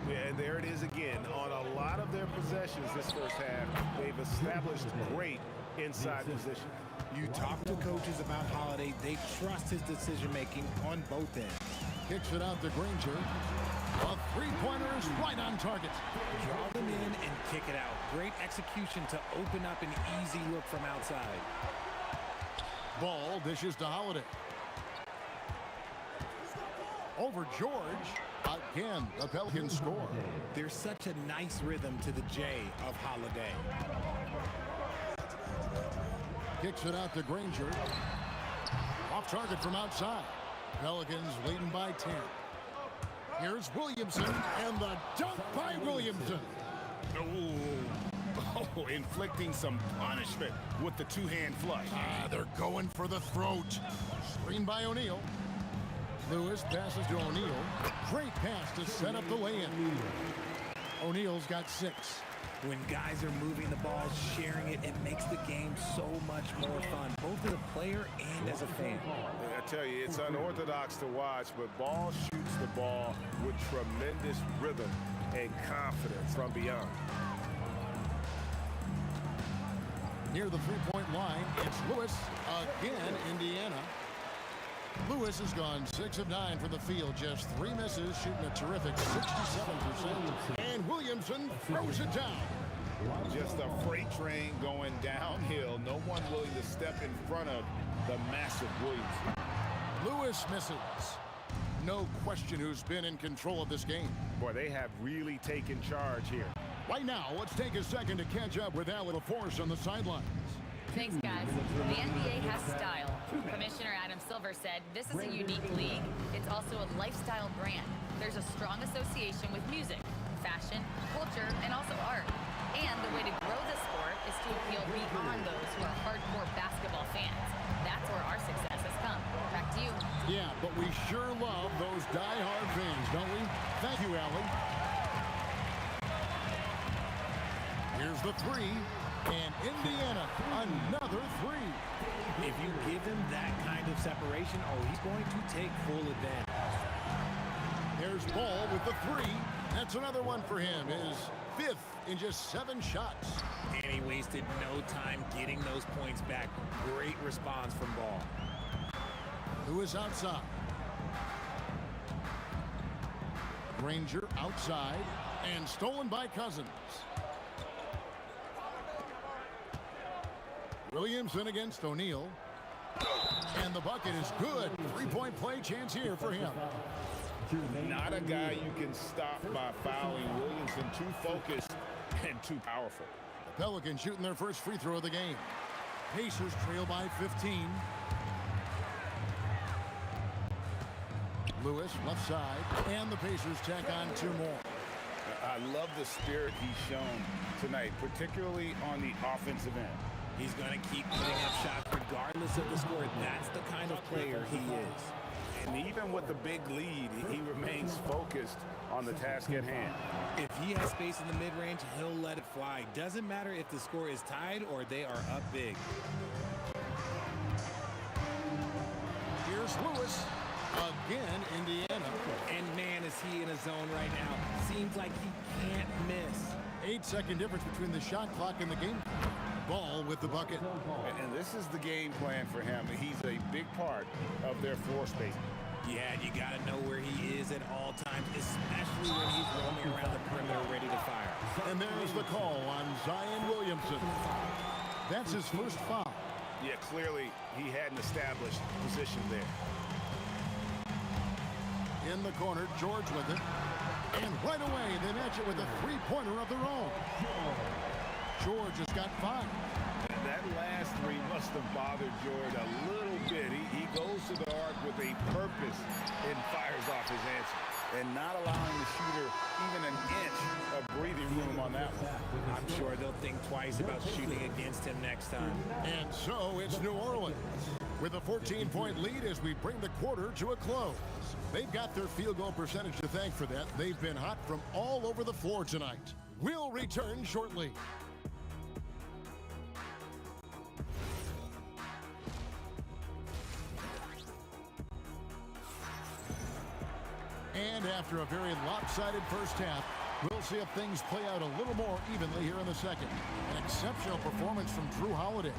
Yeah, and there it is again. On a lot of their possessions this first half, they've established great inside position. You talk to coaches about Holiday, they trust his decision-making on both ends. Kicks it out to Granger. A 3-pointer is right on target. Draw them in and kick it out. Great execution to open up an easy look from outside. Ball dishes to Holiday. Over George. Again, the Pelicans score. There's such a nice rhythm to the J of Holiday. Kicks it out to Granger. Off target from outside. Pelicans leading by 10. Here's Williamson, and the dunk by Williamson. Oh, inflicting some punishment with the 2-hand flush. They're going for the throat. Screen by O'Neal. Lewis passes to O'Neal. Great pass to set up the lay-in. O'Neal's got 6. When guys are moving the ball, sharing it, it makes the game so much more fun, both as a player and as a fan. I tell you, it's unorthodox to watch, but Ball shoots the ball with tremendous rhythm and confidence from beyond. Near the 3-point line, it's Lewis. Again, Indiana. Lewis has gone 6 of 9 from the field, just 3 misses, shooting a terrific 67%. And Williamson throws it down. Just a freight train going downhill. No one willing to step in front of the massive Williamson. Lewis misses. No question who's been in control of this game. Boy, they have really taken charge here. Right now, let's take a second to catch up with Al Force on the sidelines. Thanks, guys. The NBA has style. Commissioner Adam Silver said, this is a unique league. It's also a lifestyle brand. There's a strong association with music, fashion, culture, and also art. And the way to grow the sport is to appeal beyond those who are hardcore basketball fans. That's where our success has come. Back to you. Yeah, but we sure love those die-hard fans, don't we? Thank you, Allie. Here's the 3. And Indiana, another 3. If you give him that kind of separation, he's going to take full advantage. There's Ball with the 3. That's another one for him. His 5th in just 7 shots. And he wasted no time getting those points back. Great response from Ball. Who is outside? Granger outside and stolen by Cousins. Williamson against O'Neal. And the bucket is good. Three-point play chance here for him. Not a guy you can stop by fouling. Williamson too focused and too powerful. The Pelicans shooting their first free throw of the game. Pacers trail by 15. Lewis, left side, and the Pacers tack on 2 more. I love the spirit he's shown tonight, particularly on the offensive end. He's going to keep putting up shots regardless of the score. That's the kind of player he is. And even with the big lead, he remains focused on the task at hand. If he has space in the mid-range, he'll let it fly. Doesn't matter if the score is tied or they are up big. Here's Lewis. Again, Indiana. And man, is he in a zone right now. Seems like he can't miss. 8-second difference between the shot clock and the game. Ball with the bucket. And this is the game plan for him. He's a big part of their floor space. Yeah, you got to know where he is at all times, especially when he's roaming around the perimeter ready to fire. And there's the call on Zion Williamson. That's his first foul. Yeah, clearly he hadn't established position there. In the corner, George with it. And right away, they match it with a three-pointer of their own. George has got 5. That last three must have bothered George a little bit. He goes to the arc with a purpose and fires off his answer. And not allowing the shooter even an inch of breathing room on that one. I'm sure they'll think twice about shooting against him next time. And so it's New Orleans with a 14-point lead as we bring the quarter to a close. They've got their field goal percentage to thank for that. They've been hot from all over the floor tonight. We'll return shortly. And after a very lopsided first half, we'll see if things play out a little more evenly here in the second. An exceptional performance from Drew Holiday.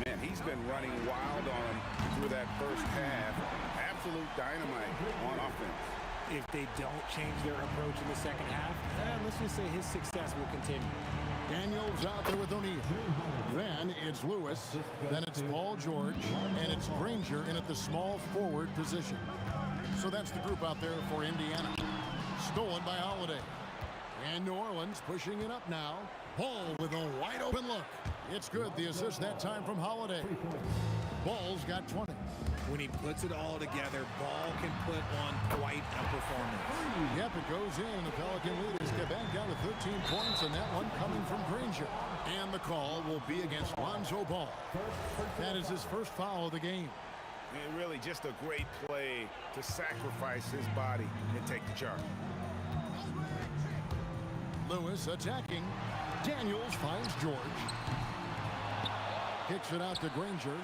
Man, he's been running wild on him through that first half. Absolute dynamite on offense. If they don't change their approach in the second half, let's just say his success will continue. Daniels out there with O'Neal. Then it's Lewis. Then it's Paul George. And it's Granger in at the small forward position. So that's the group out there for Indiana. Stolen by Holiday. And New Orleans pushing it up now. Ball with a wide open look. It's good. The assist that time from Holiday. Ball's got 20. When he puts it all together, Ball can put on quite a performance. Yep, it goes in. The Pelican leaders get back down to 13 points, and that one coming from Granger. And the call will be against Lonzo Ball. That is his first foul of the game. And really just a great play to sacrifice his body and take the charge. Lewis attacking. Daniels finds George. Kicks it out to Granger.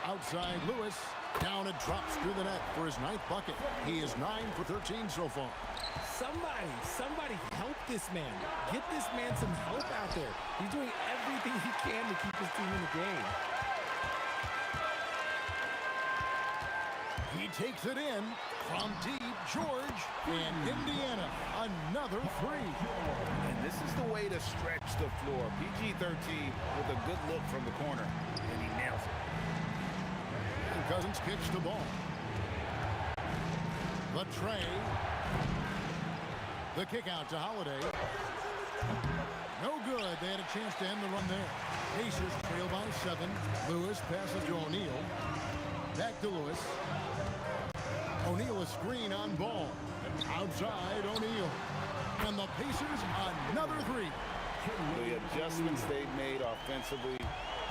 Outside Lewis. Down and drops through the net for his 9th bucket. He is 9 for 13 so far. Somebody help this man. Get this man some help out there. He's doing everything he can to keep his team in the game. He takes it in from deep. George and Indiana. Another 3. And this is the way to stretch the floor. PG-13 with a good look from the corner. And he nails it. And Cousins kicks the ball. The tray. The kick out to Holiday. No good. They had a chance to end the run there. Pacers trail by 7. Lewis passes to O'Neal. Back to Lewis. O'Neal a screen on Ball. Outside O'Neal. And the Pacers another 3. The adjustments they've made offensively,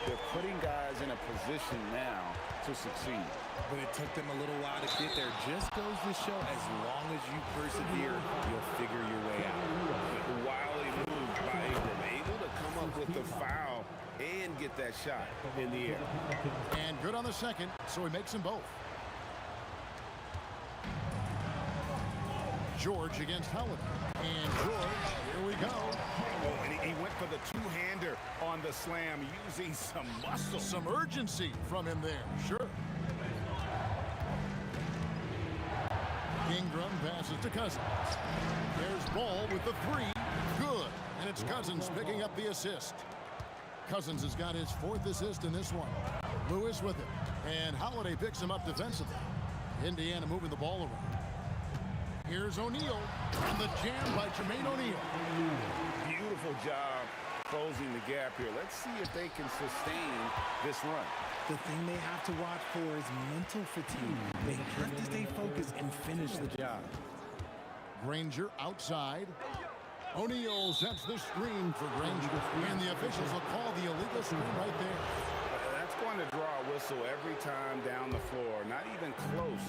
they're putting guys in a position now to succeed. But it took them a little while to get there. Just goes to show as long as you persevere, you'll figure your way out. Wildly moved by Ingram, able to come up with the foul and get that shot in the air. And good on the second, so he makes them both. George against Howard. And George, here we go. Oh, and he went for the two-hander on the slam, using some muscle. Some urgency from him there, sure. Ingram passes to Cousins. There's Ball with the 3. Good. And it's Cousins picking up the assist. Cousins has got his 4th assist in this one. Lewis with it. And Holiday picks him up defensively. Indiana moving the ball around. Here's O'Neal on the jam by Jermaine O'Neal. Beautiful job closing the gap here. Let's see if they can sustain this run. The thing they have to watch for is mental fatigue. They have to stay focused and finish the job. Granger outside. O'Neal sets the screen for Granger. And the officials will call the illegal screen right there. That's going to draw a whistle every time down the floor. Not even close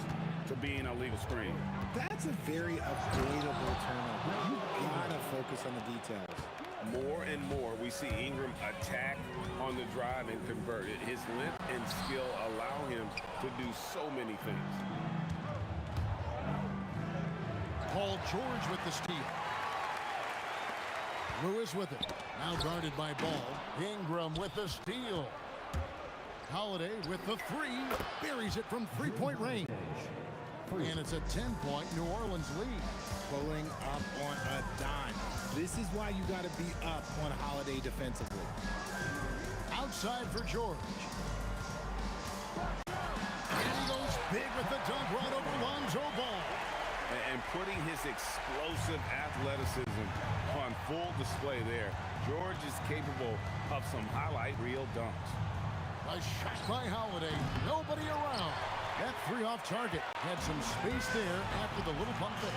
to being a legal screen. That's a very avoidable turnover. You gotta focus on the details. More and more, we see Ingram attack on the drive and convert it. His length and skill allow him to do so many things. Paul George with the steal. Lewis with it. Now guarded by Ball. Ingram with the steal. Holiday with the three. Buries it from three-point range. And it's a 10-point New Orleans lead. Pulling up on a dime. This is why you got to be up on Holiday defensively. Outside for George. And he goes big with the dunk right over Lonzo Ball. And putting his explosive athleticism on full display there. George is capable of some highlight reel dunks. A shot by Holiday. Nobody around. That three off target. Had some space there after the little pump fake.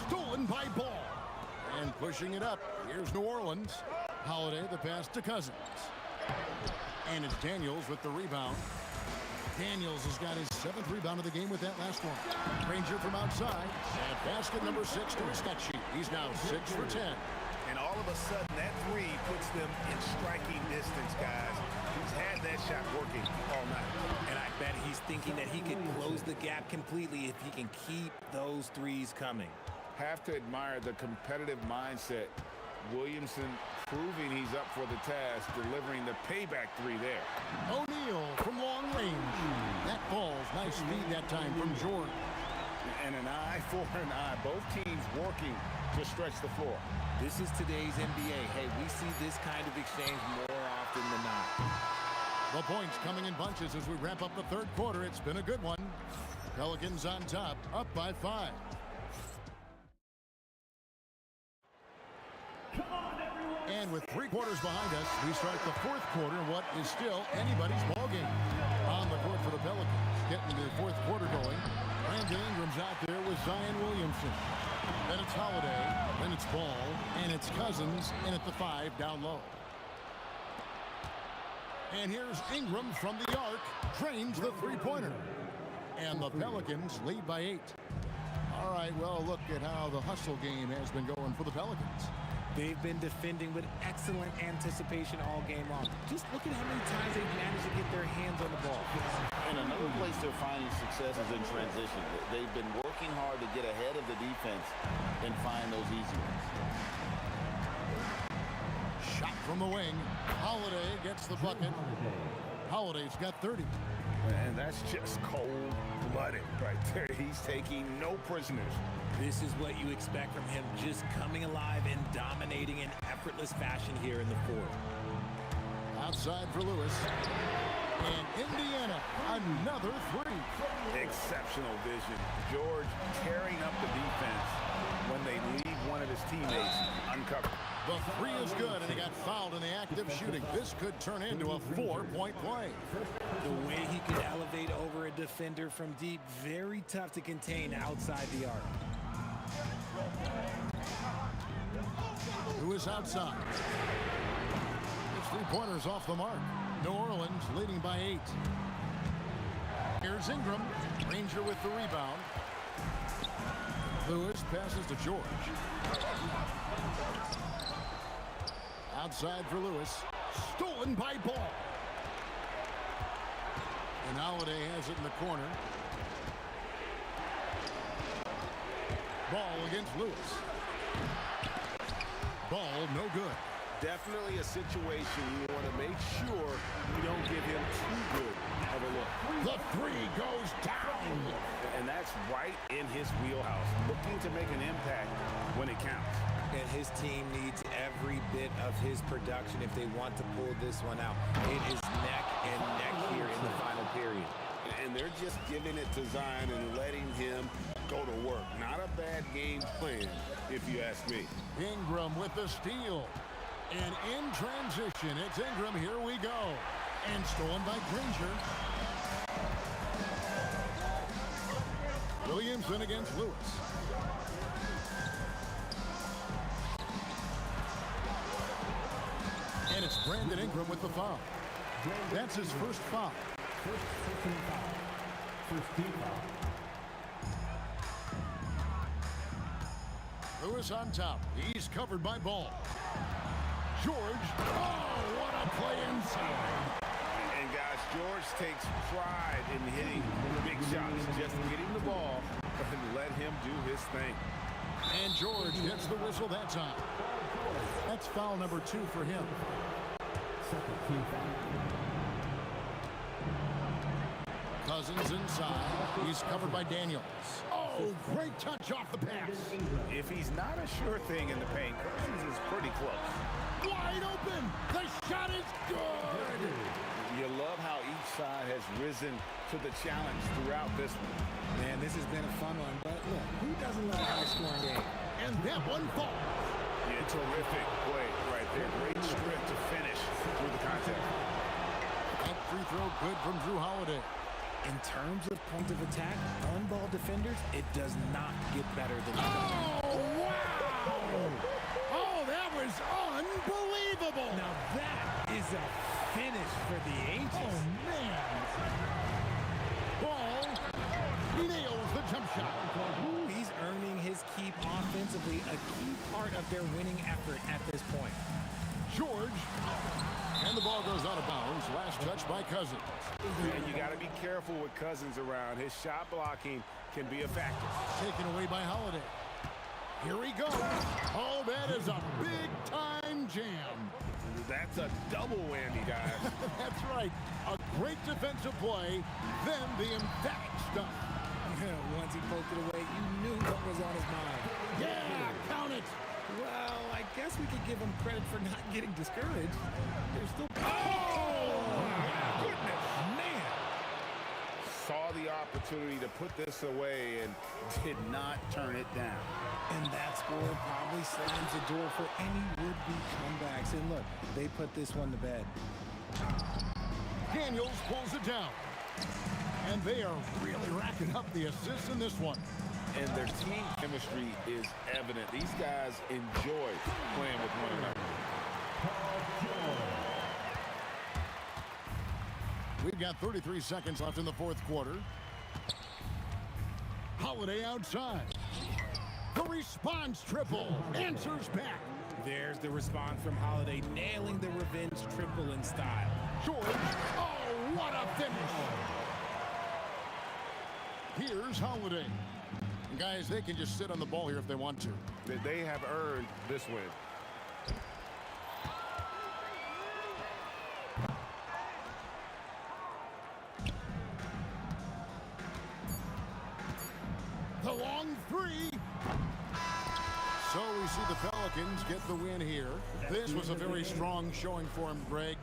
Stolen by Ball. And pushing it up. Here's New Orleans. Holiday the pass to Cousins. And it's Daniels with the rebound. Daniels has got his 7th rebound of the game with that last one. Granger from outside. And basket number 6 to his stat sheet. He's now 6 for 10. And all of a sudden, that three puts them in striking distance, guys. He's had that shot working all night. And I bet he's thinking that he can close the gap completely if he can keep those threes coming. Have to admire the competitive mindset. Williamson proving he's up for the task, delivering the payback three there. O'Neal from long range. That falls. Nice speed that time from George. And an eye for an eye. Both teams working to stretch the floor. This is today's NBA. Hey, we see this kind of exchange more often than not. The points coming in bunches as we wrap up the third quarter. It's been a good one. Pelicans on top, up by 5. And with 3 quarters behind us, we start the fourth quarter in what is still anybody's ballgame. On the court for the Pelicans, getting the fourth quarter going. Brandon Ingram's out there with Zion Williamson. Then it's Holiday, then it's Ball, and it's Cousins in at the 5 down low. And here's Ingram from the arc, drains the three-pointer. And the Pelicans lead by 8. All right, well, look at how the hustle game has been going for the Pelicans. They've been defending with excellent anticipation all game long. Just look at how many times they've managed to get their hands on the ball. And another place they're finding success is in transition. They've been working hard to get ahead of the defense and find those easy ones. Shot from the wing. Holiday gets the bucket. Holiday's got 30. And that's just cold-blooded right there. He's taking no prisoners. This is what you expect from him, just coming alive and dominating in effortless fashion here in the fourth. Outside for Lewis. And Indiana, another 3. Exceptional vision. George tearing up the defense when they leave one of his teammates uncovered. The 3 is good, and he got fouled in the act of shooting. This could turn into a 4-point play. The way he could elevate over a defender from deep, very tough to contain outside the arc. Lewis outside. His 3-pointers off the mark. New Orleans leading by 8. Here's Ingram. Granger with the rebound. Lewis passes to George. Outside for Lewis. Stolen by Ball. And Holiday has it in the corner. Ball against Lewis. Ball no good. Definitely a situation you want to make sure you don't give him too good of a look. The 3 goes down. And that's right in his wheelhouse. Looking to make an impact when it counts. And his team needs every bit of his production if they want to pull this one out. It is neck and neck here in the final period. And they're just giving it to Zion and letting him go to work. Not a bad game plan, if you ask me. Ingram with the steal. And in transition, it's Ingram. Here we go. And stolen by Granger. Williamson against Lewis. And it's Brandon Ingram with the foul. That's his first foul. First team foul. Lewis on top. He's covered by Ball. George. Oh, what a play inside. And guys, George takes pride in hitting big shots. Just get him the ball and let him do his thing. And George gets the whistle that time. That's foul number 2 for him. Second team foul. Cousins inside. He's covered by Daniels. Oh, great touch off the pass. If he's not a sure thing in the paint, Cousins is pretty close. Wide open. The shot is good. You love how each side has risen to the challenge throughout this one. Man, this has been a fun one, but look, who doesn't love a high-scoring game? And that one falls. Yeah, terrific play right there. Great strip to finish through the contest. That free throw good from Drew Holiday. In terms of point of attack, on-ball defenders, it does not get better than that. Oh, wow! Oh, that was unbelievable! Now that is a finish for the ages. Oh, man! Ball nails the jump shot. He's earning his keep offensively, a key part of their winning effort at this point. George. And the ball goes out of bounds. Last touch by Cousins. And you got to be careful with Cousins around. His shot blocking can be a factor. Taken away by Holiday. Here he goes. Oh, that is a big-time jam. That's a double whammy, guys. That's right. A great defensive play, then the emphatic stuff. Once he poked it away, you knew what was on his mind. Yeah, count it. Well, I guess we could give him credit for not getting discouraged. There's still... Oh, my goodness. Man. Saw the opportunity to put this away and did not turn it down. And that score probably slams the door for any would-be comebacks. And look, they put this one to bed. Daniels pulls it down. And they are really racking up the assists in this one. And their team chemistry is evident. These guys enjoy playing with one another. We've got 33 seconds left in the fourth quarter. Holiday outside. The response triple answers back. There's the response from Holiday, nailing the revenge triple in style. George, oh, what a finish. Here's Holiday. Guys, they can just sit on the ball here if they want to. They have earned this win. The long three. So we see the Pelicans get the win here. This was a very strong showing for him, Greg.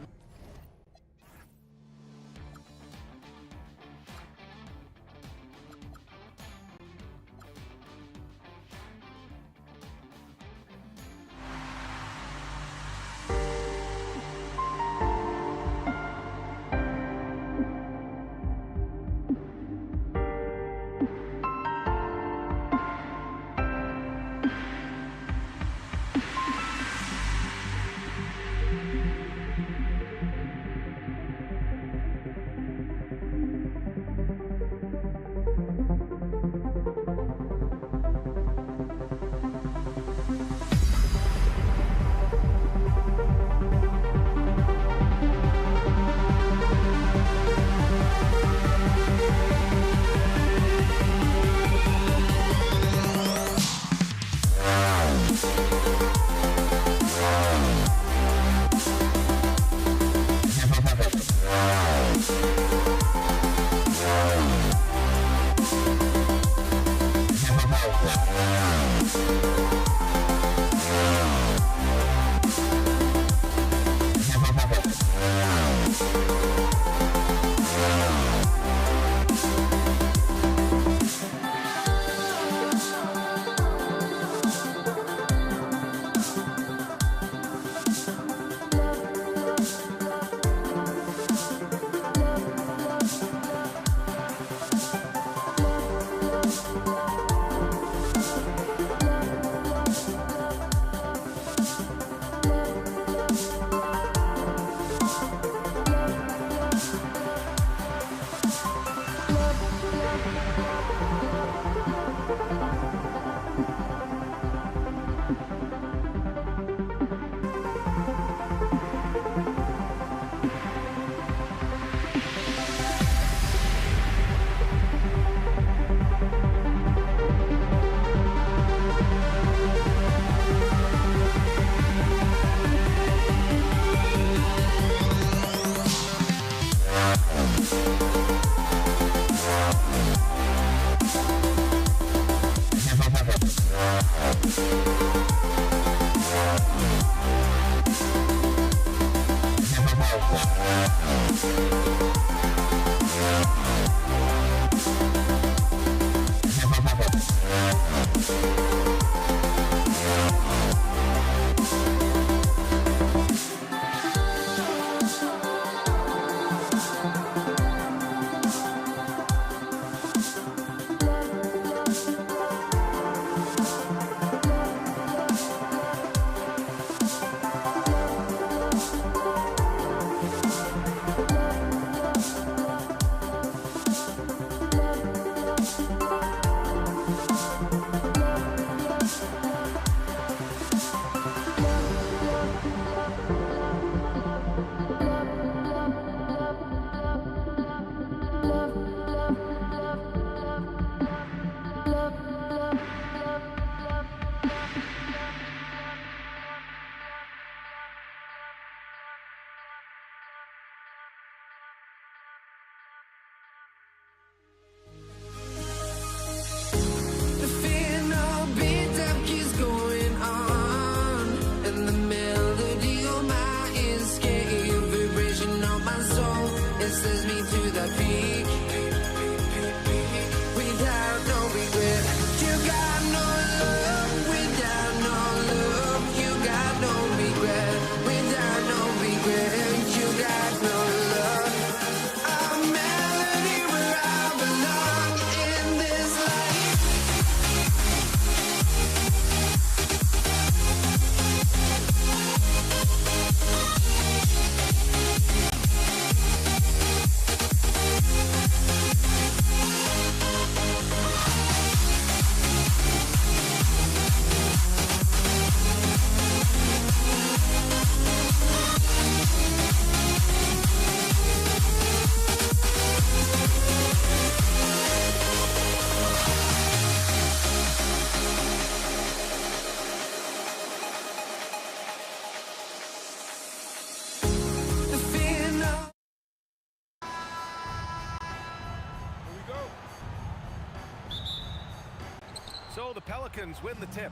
So the Pelicans win the tip.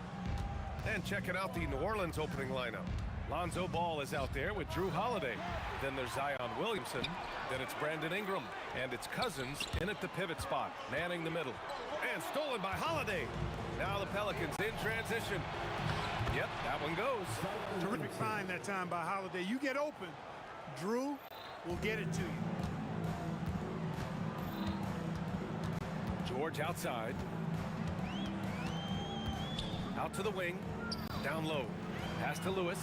And checking out the New Orleans opening lineup. Lonzo Ball is out there with Drew Holiday. Then there's Zion Williamson. Then it's Brandon Ingram. And it's Cousins in at the pivot spot, manning the middle. And stolen by Holiday. Now the Pelicans in transition. Yep, that one goes. Terrific find that time by Holiday. You get open, Drew will get it to you. George outside. Out to the wing. Down low. Pass to Lewis.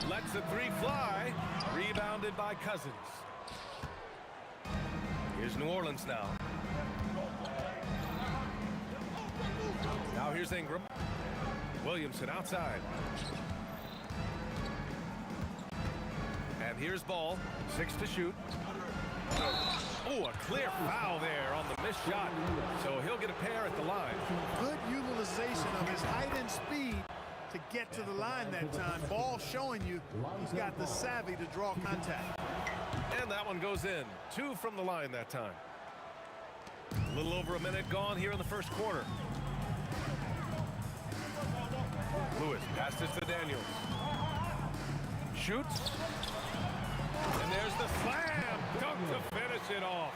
Lets the three fly. Rebounded by Cousins. Here's New Orleans now. Now here's Ingram. Williamson outside. And here's Ball. 6 to shoot. Oh, a clear foul there on the missed shot. So he'll get a pair at the line. Good utilization of his height and speed to get to the line that time. Ball showing you he's got the savvy to draw contact. And that one goes in. 2 from the line that time. A little over a minute gone here in the first quarter. Lewis passes to Daniels. Shoots. And there's the slam. Dunk to finish it off.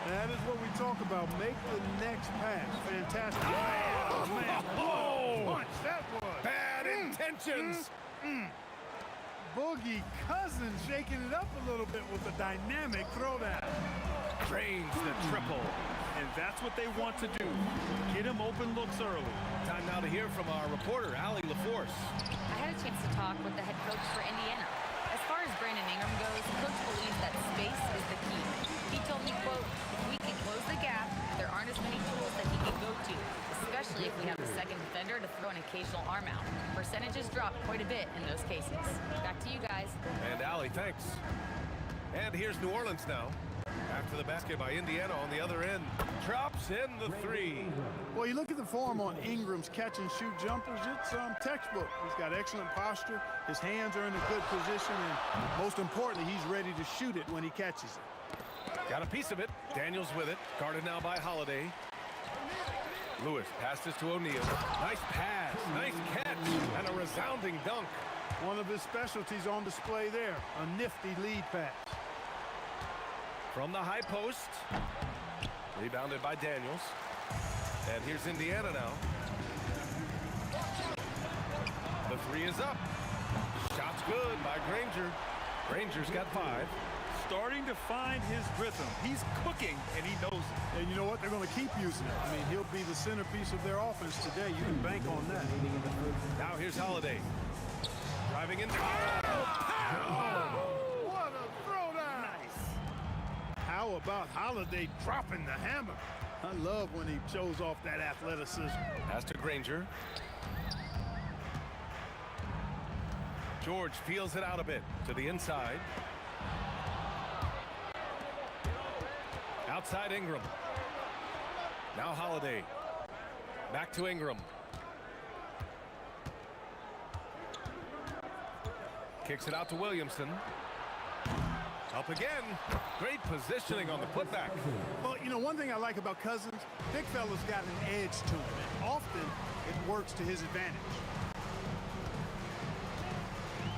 That is what we talk about. Make the next pass. Fantastic. Oh, man. Oh, Punch. That was. Bad intentions. Boogie Cousins shaking it up a little bit with a dynamic throwdown. Drains the triple. And that's what they want to do. Get him open looks early. Time now to hear from our reporter, Allie LaForce. I had a chance to talk with the head coach for Indiana. As far as Brandon Ingram goes, coach believes that space is the key. He told me, quote, if we can close the gap, there aren't as many we have the second defender to throw an occasional arm out. Percentages drop quite a bit in those cases. Back to you guys. And Allie, thanks. And here's New Orleans now. After the basket by Indiana on the other end. Drops in the three. Well, you look at the form on Ingram's catch-and-shoot jumpers, it's textbook. He's got excellent posture. His hands are in a good position, and most importantly, he's ready to shoot it when he catches it. Got a piece of it. Daniels with it. Guarded now by Holiday. Lewis passes to O'Neal. Nice pass, nice catch, and a resounding dunk. One of his specialties on display there, a nifty lead pass. From the high post. Rebounded by Daniels. And here's Indiana now. The three is up. Shot's good by Granger. Granger's got 5. Starting to find his rhythm. He's cooking, and he knows it. And you know what? They're going to keep using it. I mean, he'll be the centerpiece of their offense today. You can bank on that. Now here's Holiday. Driving into... What a throwdown! Nice. How about Holiday dropping the hammer? I love when he shows off that athleticism. Pass to Granger. George feels it out a bit to the inside. Outside Ingram. Now Holiday. Back to Ingram. Kicks it out to Williamson. Up again. Great positioning on the putback. Well, you know, one thing I like about Cousins, big fella's got an edge to him, and often it works to his advantage.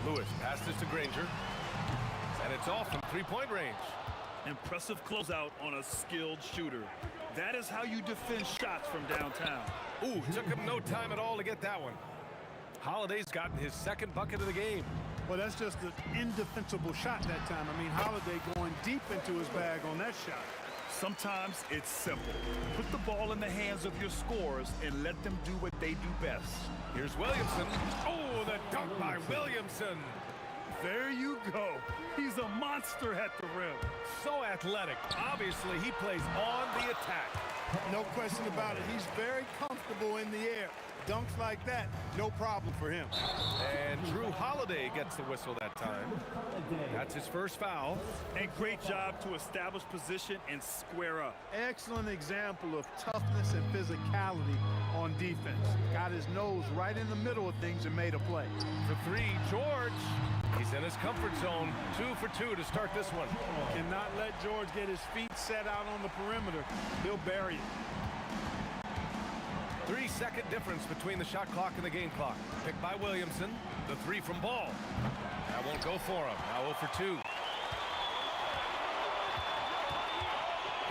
Lewis passes to Granger. And it's off from three-point range. Impressive closeout on a skilled shooter. That is how you defend shots from downtown. Ooh, took him no time at all to get that one. Holiday's gotten his second bucket of the game. Well, that's just an indefensible shot that time. I mean, Holiday going deep into his bag on that shot. Sometimes it's simple. Put the ball in the hands of your scorers and let them do what they do best. Here's Williamson. Oh, the dunk by Williamson. There you go. He's a monster at the rim. So athletic. Obviously, he plays on the attack. No question about it. He's very comfortable in the air. Dunks like that, no problem for him. And Drew Holiday gets the whistle that time. That's his first foul. And great job to establish position and square up. Excellent example of toughness and physicality on defense. Got his nose right in the middle of things and made a play. For 3, George. He's in his comfort zone. 2 for 2 to start this one. Cannot let George get his feet set out on the perimeter. He'll bury it. 3-second difference between the shot clock and the game clock. Picked by Williamson. The 3 from Ball. That won't go for him. Now 0 for 2.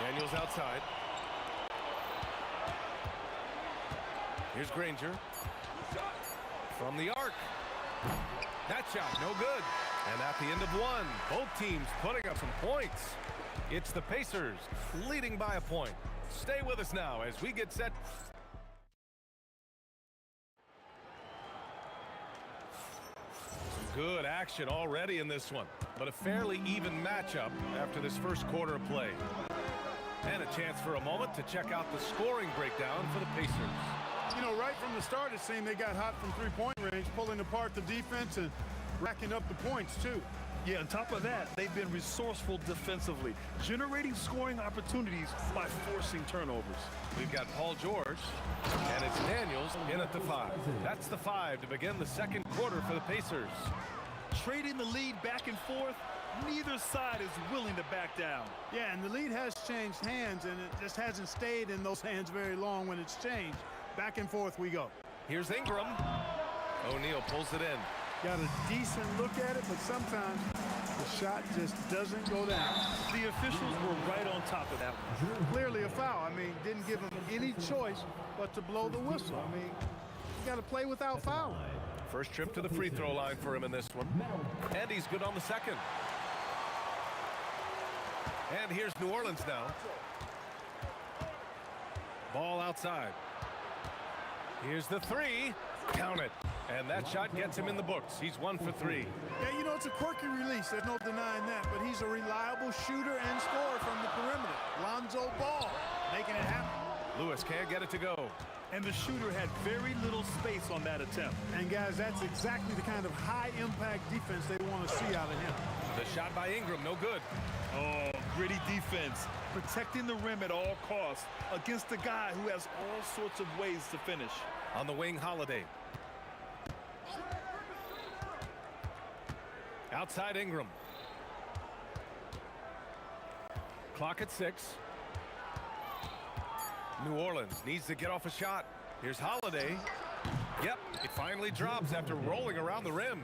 Daniels outside. Here's Granger. From the arc. That shot, no good. And at the end of 1, both teams putting up some points. It's the Pacers leading by a point. Stay with us now as we get set. Good action already in this one, but a fairly even matchup after this first quarter of play. And a chance for a moment to check out the scoring breakdown for the Pacers. You know, right from the start, it seemed they got hot from three-point range, pulling apart the defense and racking up the points, too. Yeah, on top of that, they've been resourceful defensively, generating scoring opportunities by forcing turnovers. We've got Paul George, and it's Daniels in at the 5. That's the 5 to begin the second quarter for the Pacers. Trading the lead back and forth, neither side is willing to back down. Yeah, and the lead has changed hands, and it just hasn't stayed in those hands very long when it's changed. Back and forth we go. Here's Ingram. O'Neal pulls it in. Got a decent look at it, but sometimes the shot just doesn't go down. The officials were right on top of that one. Clearly a foul. I mean, didn't give him any choice but to blow the whistle. I mean, you got to play without fouling. First trip to the free throw line for him in this one. And he's good on the second. And here's New Orleans now. Ball outside. Here's the 3. Count it. And that shot gets him in the books. He's 1 for 3. Yeah, you know, it's a quirky release. There's no denying that. But he's a reliable shooter and scorer from the perimeter. Lonzo Ball making it happen. Lewis can't get it to go. And the shooter had very little space on that attempt. And guys, that's exactly the kind of high-impact defense they want to see out of him. The shot by Ingram, no good. Oh, gritty defense. Protecting the rim at all costs against a guy who has all sorts of ways to finish. On the wing, Holiday. Outside Ingram. Clock at 6. New Orleans needs to get off a shot. Here's Holiday. Yep, it finally drops after rolling around the rim.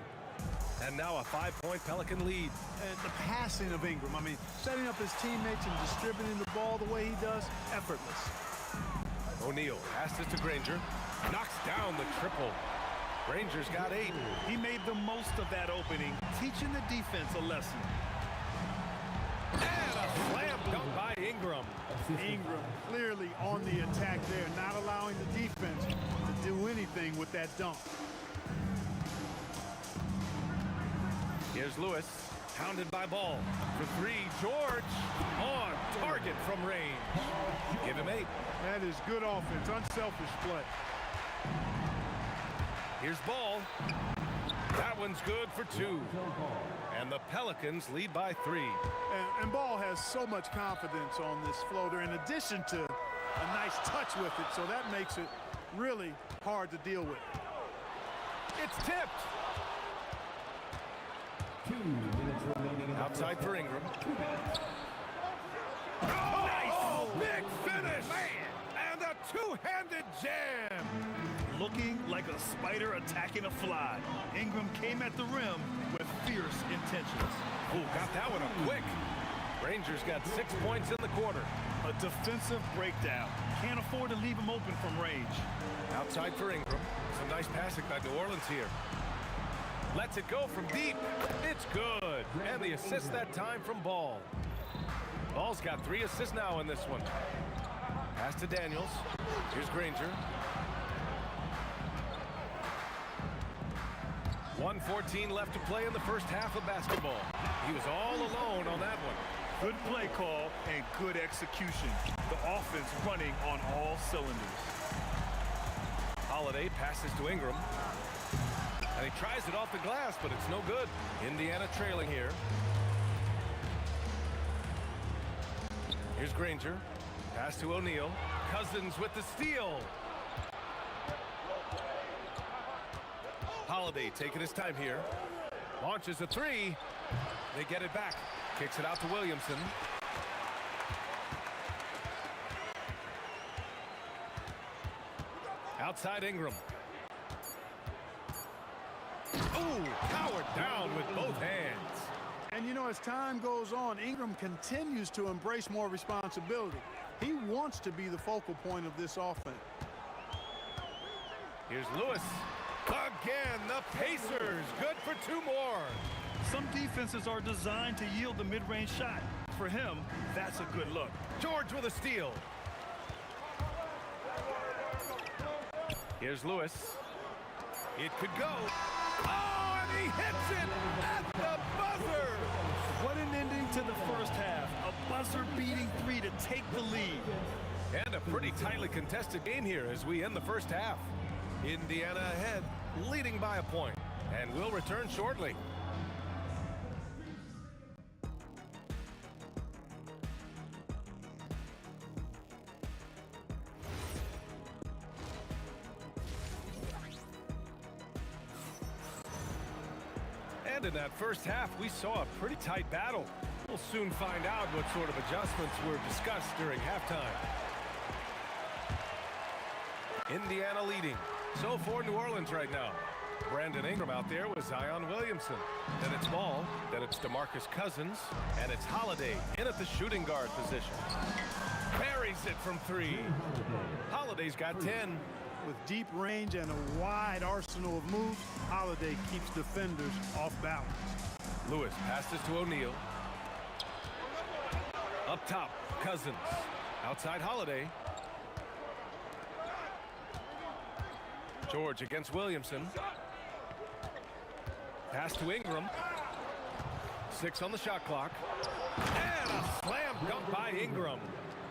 And now a 5-point Pelican lead. And the passing of Ingram, I mean, setting up his teammates and distributing the ball the way he does, effortless. O'Neal passes to Granger. Knocks down the triple. Granger's got 8. He made the most of that opening, teaching the defense a lesson. And a slam dunk by Ingram. Ingram clearly on the attack there, not allowing the defense to do anything with that dunk. Here's Lewis, pounded by Ball. For 3, George on target from range. Give him 8. That is good offense, unselfish play. Here's Ball. That one's good for 2. And the Pelicans lead by 3. And Ball has so much confidence on this floater in addition to a nice touch with it, so that makes it really hard to deal with. It's tipped. 2 minutes remaining. Outside for Ingram. Oh, nice! Big finish! Man! And a two-handed jam! Looking like a spider attacking a fly. Ingram came at the rim with fierce intentions. Oh, got that one up quick. Rangers got 6 points in the quarter. A defensive breakdown. Can't afford to leave him open from range. Outside for Ingram. Some nice passing by New Orleans here. Lets it go from deep. It's good. And the assist that time from Ball. Ball's got 3 assists now in this one. Pass to Daniels. Here's Granger. 1:14 left to play in the first half of basketball. He was all alone on that one. Good play call and good execution. The offense running on all cylinders. Holiday passes to Ingram. And he tries it off the glass, but it's no good. Indiana trailing here. Here's Granger. Pass to O'Neal. Cousins with the steal. Holiday taking his time here. Launches a 3. They get it back. Kicks it out to Williamson. Outside Ingram. Ooh, powered down with both hands. And you know, as time goes on, Ingram continues to embrace more responsibility. He wants to be the focal point of this offense. Here's Lewis. Again, the Pacers. Good for 2 more. Some defenses are designed to yield the mid-range shot. For him, that's a good look. George with a steal. Here's Lewis. It could go. Oh, and he hits it at the buzzer. What an ending to the first half. A buzzer-beating 3 to take the lead. And a pretty tightly contested game here as we end the first half. Indiana ahead, leading by a point. And we'll return shortly. And in that first half, we saw a pretty tight battle. We'll soon find out what sort of adjustments were discussed during halftime. Indiana leading. So for New Orleans right now. Brandon Ingram out there with Zion Williamson. Then it's Ball. Then it's DeMarcus Cousins. And it's Holiday in at the shooting guard position. Buries it from 3. Holiday's got 10. With deep range and a wide arsenal of moves, Holiday keeps defenders off balance. Lewis passes to O'Neal. Up top, Cousins. Outside Holiday. George against Williamson. Pass to Ingram. 6 on the shot clock. And a slam dunk by Ingram.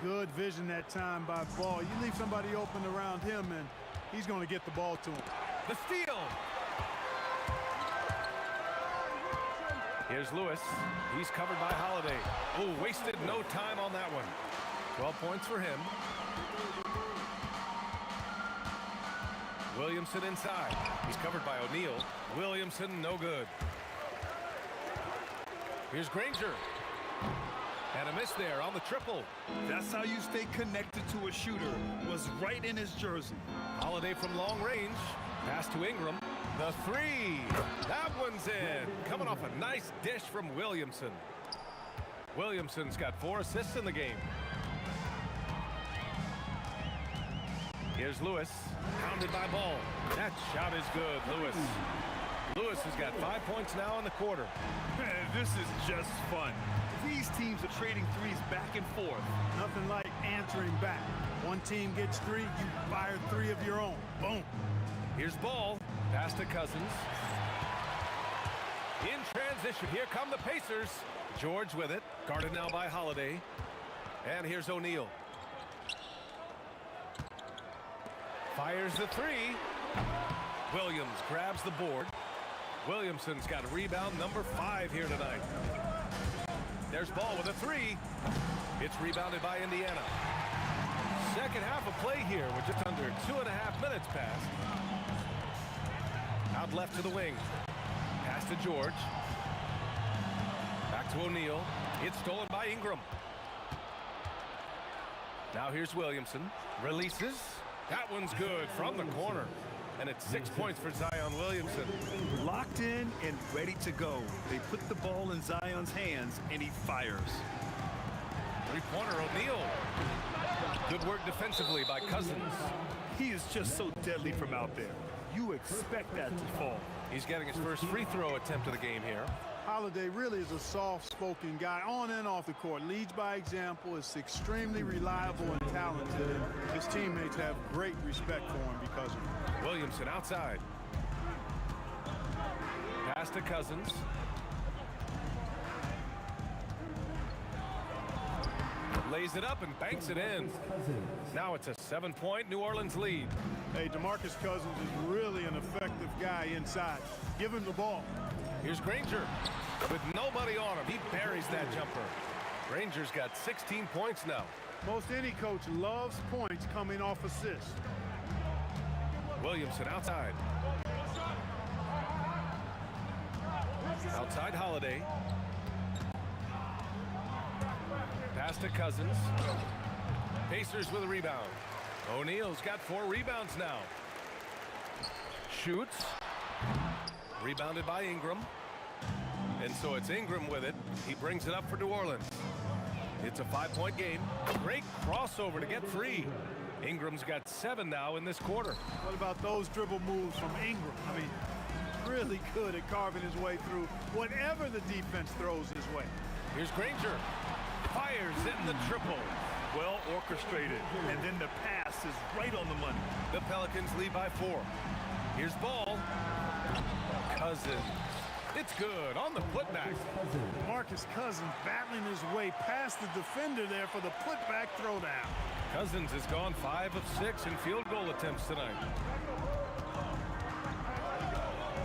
Good vision that time by Ball. You leave somebody open around him, and he's going to get the ball to him. The steal. Here's Lewis. He's covered by Holiday. Oh, wasted no time on that one. 12 points for him. Williamson inside. He's covered by O'Neal. Williamson, no good. Here's Granger. And a miss there on the triple. That's how you stay connected to a shooter. Was right in his jersey. Holiday from long range. Pass to Ingram. The three. That one's in. Coming off a nice dish from Williamson. Williamson's got 4 assists in the game. Here's Lewis. Pounded by Ball. That shot is good, Lewis. Lewis has got 5 points now in the quarter. This is just fun. These teams are trading threes back and forth. Nothing like answering back. One team gets 3, you fire 3 of your own. Boom. Here's Ball. Pass to Cousins. In transition, here come the Pacers. George with it. Guarded now by Holiday. And here's O'Neal. Fires the 3. Williams grabs the board. Williamson's got rebound number 5 here tonight. There's Ball with a 3. It's rebounded by Indiana. Second half of play here with just under 2.5 minutes passed. Out left to the wing. Pass to George. Back to O'Neal. It's stolen by Ingram. Now here's Williamson. Releases. That one's good from the corner. And it's 6 points for Zion Williamson. Locked in and ready to go. They put the ball in Zion's hands, and he fires. Three-pointer O'Neal. Good work defensively by Cousins. He is just so deadly from out there. You expect that to fall. He's getting his first free throw attempt of the game here. Holiday really is a soft-spoken guy on and off the court. Leads by example, is extremely reliable and talented. And his teammates have great respect for him because of it. Williamson outside. Pass to Cousins. Lays it up and banks it in. Now it's a 7-point New Orleans lead. Hey, DeMarcus Cousins is really an effective guy inside. Give him the ball. Here's Granger. With nobody on him, he buries that jumper. Granger's got 16 points now. Most any coach loves points coming off assists. Williamson outside. Outside Holiday. Pass to Cousins. Pacers with a rebound. O'Neal's got 4 rebounds now. Shoots. Rebounded by Ingram. And so it's Ingram with it. He brings it up for New Orleans. It's a 5-point game. Great crossover to get free. Ingram's got 7 now in this quarter. What about those dribble moves from Ingram? I mean, really good at carving his way through whatever the defense throws his way. Here's Granger. Fires in the triple. Well orchestrated. And then the pass is right on the money. The Pelicans lead by 4. Here's Ball. Cousins. It's good on the putback. Marcus Cousins battling his way past the defender there for the putback throwdown. Cousins has gone 5 of 6 in field goal attempts tonight.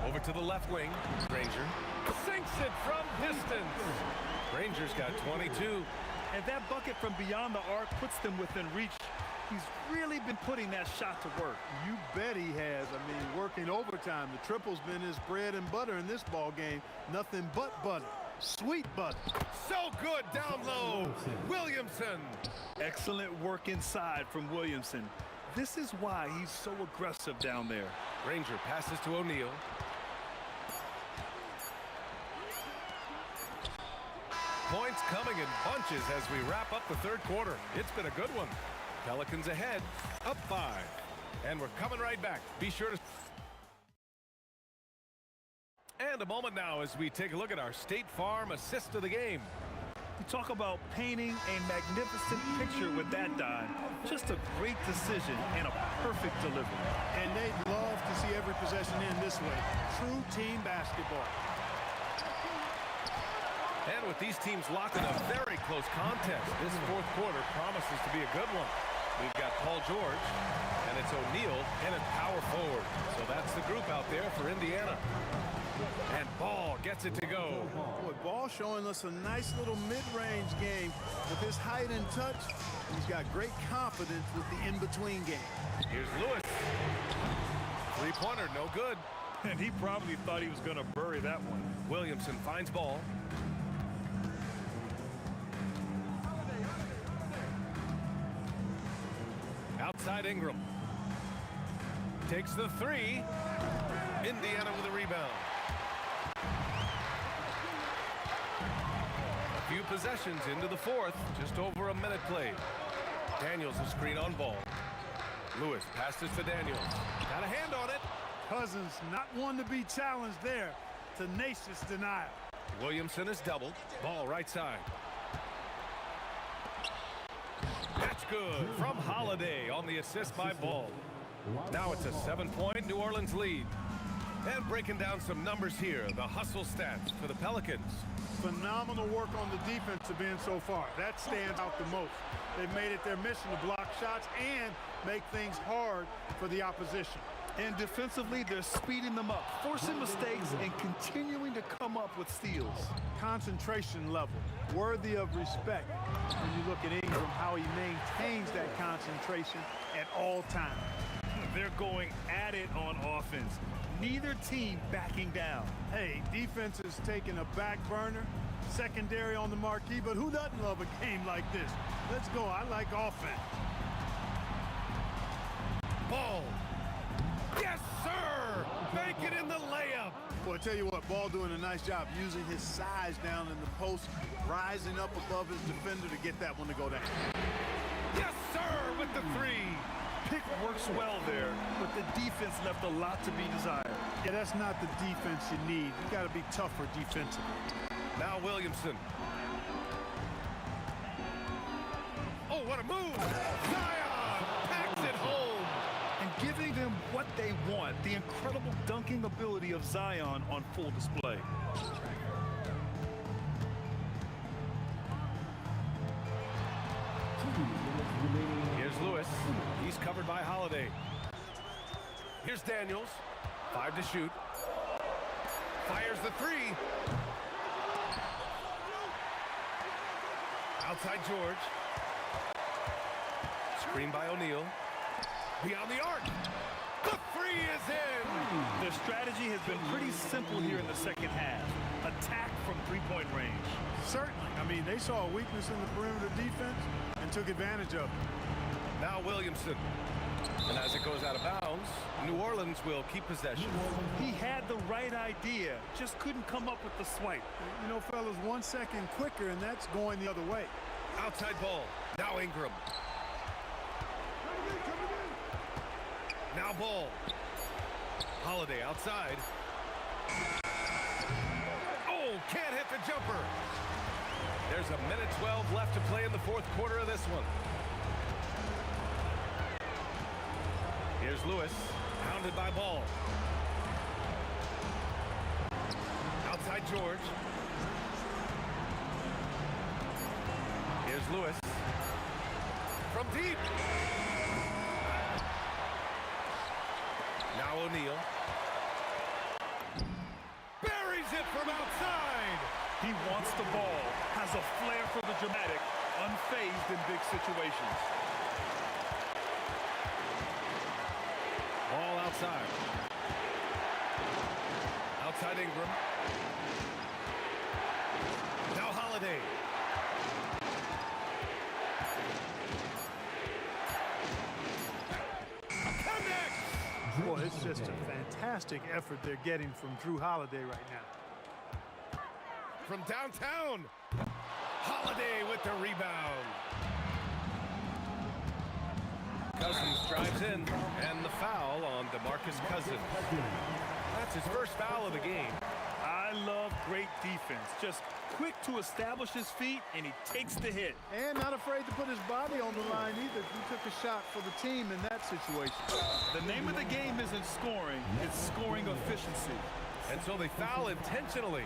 Over to the left wing. Granger sinks it from distance. Granger's got 22. And that bucket from beyond the arc puts them within reach. He's really been putting that shot to work. You bet he has. I mean, working overtime. The triple's been his bread and butter in this ball game. Nothing but butter. Sweet butter. So good down low. Williamson. Excellent work inside from Williamson. This is why he's so aggressive down there. Granger passes to O'Neal. Points coming in bunches as we wrap up the third quarter. It's been a good one. Pelicans ahead, up 5. And we're coming right back. Be sure to... And a moment now as we take a look at our State Farm assist of the game. You talk about painting a magnificent picture with that dime. Just a great decision and a perfect delivery. And they'd love to see every possession in this way. True team basketball. And with these teams locked in a very close contest, this fourth quarter promises to be a good one. We've got Paul George, and it's O'Neal in at power forward. So that's the group out there for Indiana. And Ball gets it to go. Boy, Ball showing us a nice little mid-range game with his height and touch. He's got great confidence with the in-between game. Here's Lewis. Three-pointer, no good. And he probably thought he was going to bury that one. Williamson finds Ball. Outside Ingram. Takes the three. Indiana with a rebound. A few possessions into the fourth. Just over a minute played. Daniels a screen on Ball. Lewis passes to Daniels. Got a hand on it. Cousins not one to be challenged there. Tenacious denial. Williamson is doubled. Ball right side. That's good from Holiday on the assist by Ball. Now it's a 7-point New Orleans lead. And breaking down some numbers here, the hustle stats for the Pelicans. Phenomenal work on the defensive end so far. That stands out the most. They've made it their mission to block shots and make things hard for the opposition. And defensively, they're speeding them up, forcing mistakes and continuing to come up with steals. Concentration level, worthy of respect. When you look at Ingram, how he maintains that concentration at all times. They're going at it on offense. Neither team backing down. Hey, defense is taking a back burner, secondary on the marquee, but who doesn't love a game like this? Let's go. I like offense. Ball. Yes, sir! Make it in the layup. Boy, I tell you what, Ball doing a nice job using his size down in the post, rising up above his defender to get that one to go down. Yes, sir, with the three. Pick works well there, but the defense left a lot to be desired. Yeah, that's not the defense you need. You got to be tougher defensively. Now Williamson. Oh, what a move! Zion packs it home. And giving them what they want, the incredible dunking ability of Zion on full display. Here's Lewis. He's covered by Holiday. Here's Daniels. 5 to shoot. Fires the three. Outside George. Screen by O'Neal. Beyond the arc. The three is in. Their strategy has been pretty simple here in the second half. Attack from three-point range. Certainly. I mean, they saw a weakness in the perimeter defense and took advantage of it. Now Williamson. And as it goes out of bounds, New Orleans will keep possession. He had the right idea, just couldn't come up with the swipe. You know, fellas, 1 second quicker, and that's going the other way. Outside Ball. Now Ingram. Now Ball. Holiday outside. Oh, can't hit the jumper. There's a minute 12 left to play in the fourth quarter of this one. Here's Lewis, pounded by Ball. Outside George. Here's Lewis. From deep. Now O'Neal. Buries it from outside. He wants the ball, has a flair for the dramatic, unfazed in big situations. Ball outside. Outside Ingram. Now Holiday. Connects! Boy, it's just a fantastic effort they're getting from Drew Holiday right now. From downtown. Holiday with the rebound. Cousins drives in, and the foul on DeMarcus Cousins. That's his first foul of the game. I love great defense. Just quick to establish his feet, and he takes the hit. And not afraid to put his body on the line either. He took a shot for the team in that situation. The name of the game isn't scoring, it's scoring efficiency. And so they foul intentionally.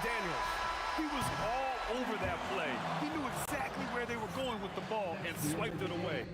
Daniels. He was all over that play. He knew exactly where they were going with the ball and swiped it away.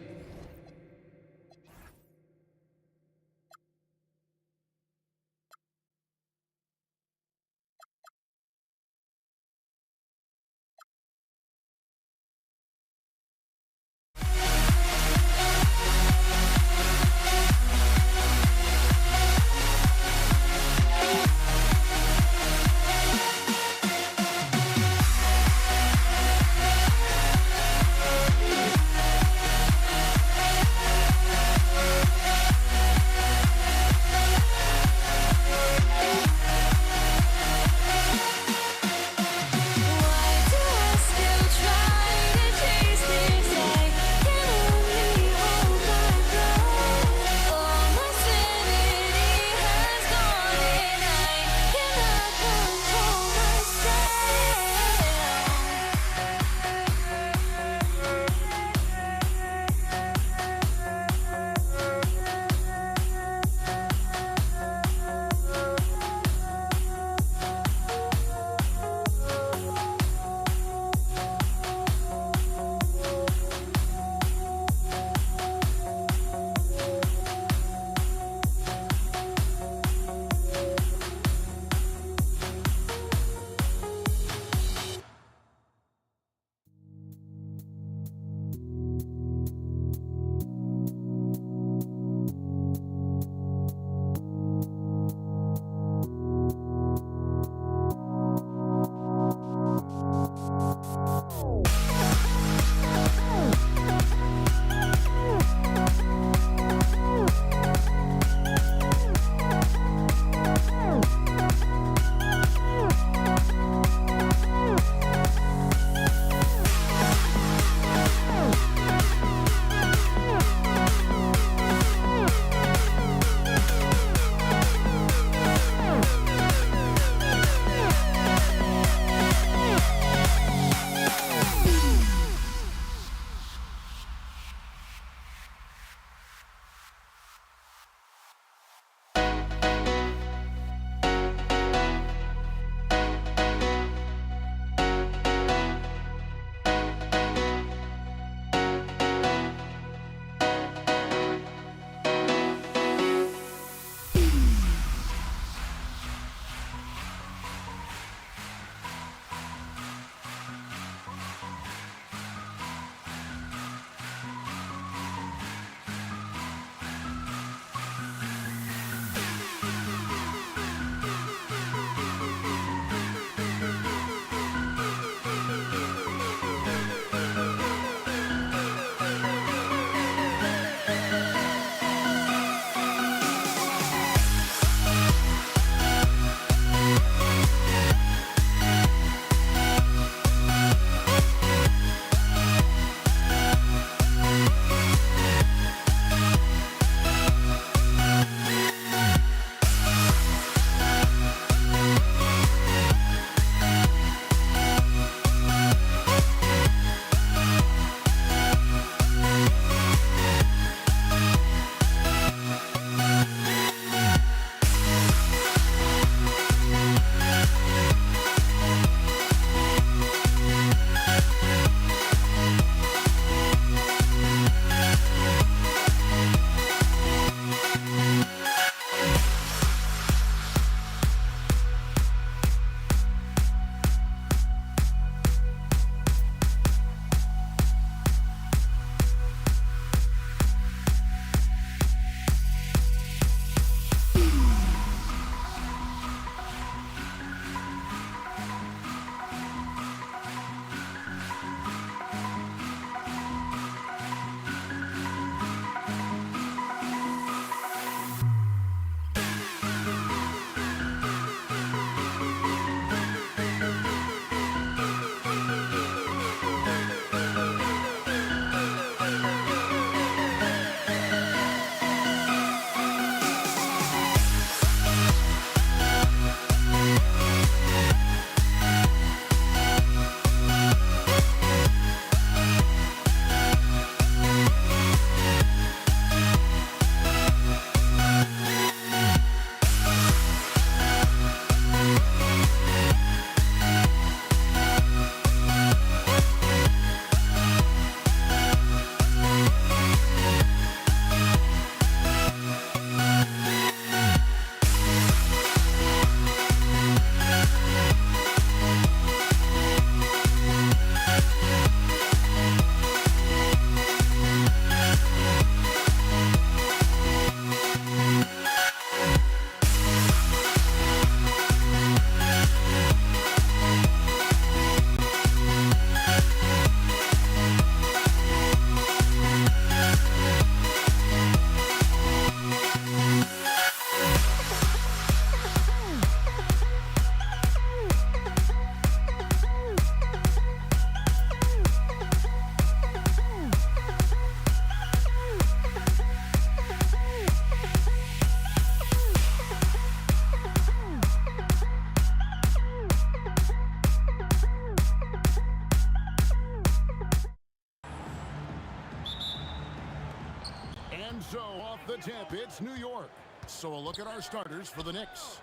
And so off the tip, it's New York. So a look at our starters for the Knicks.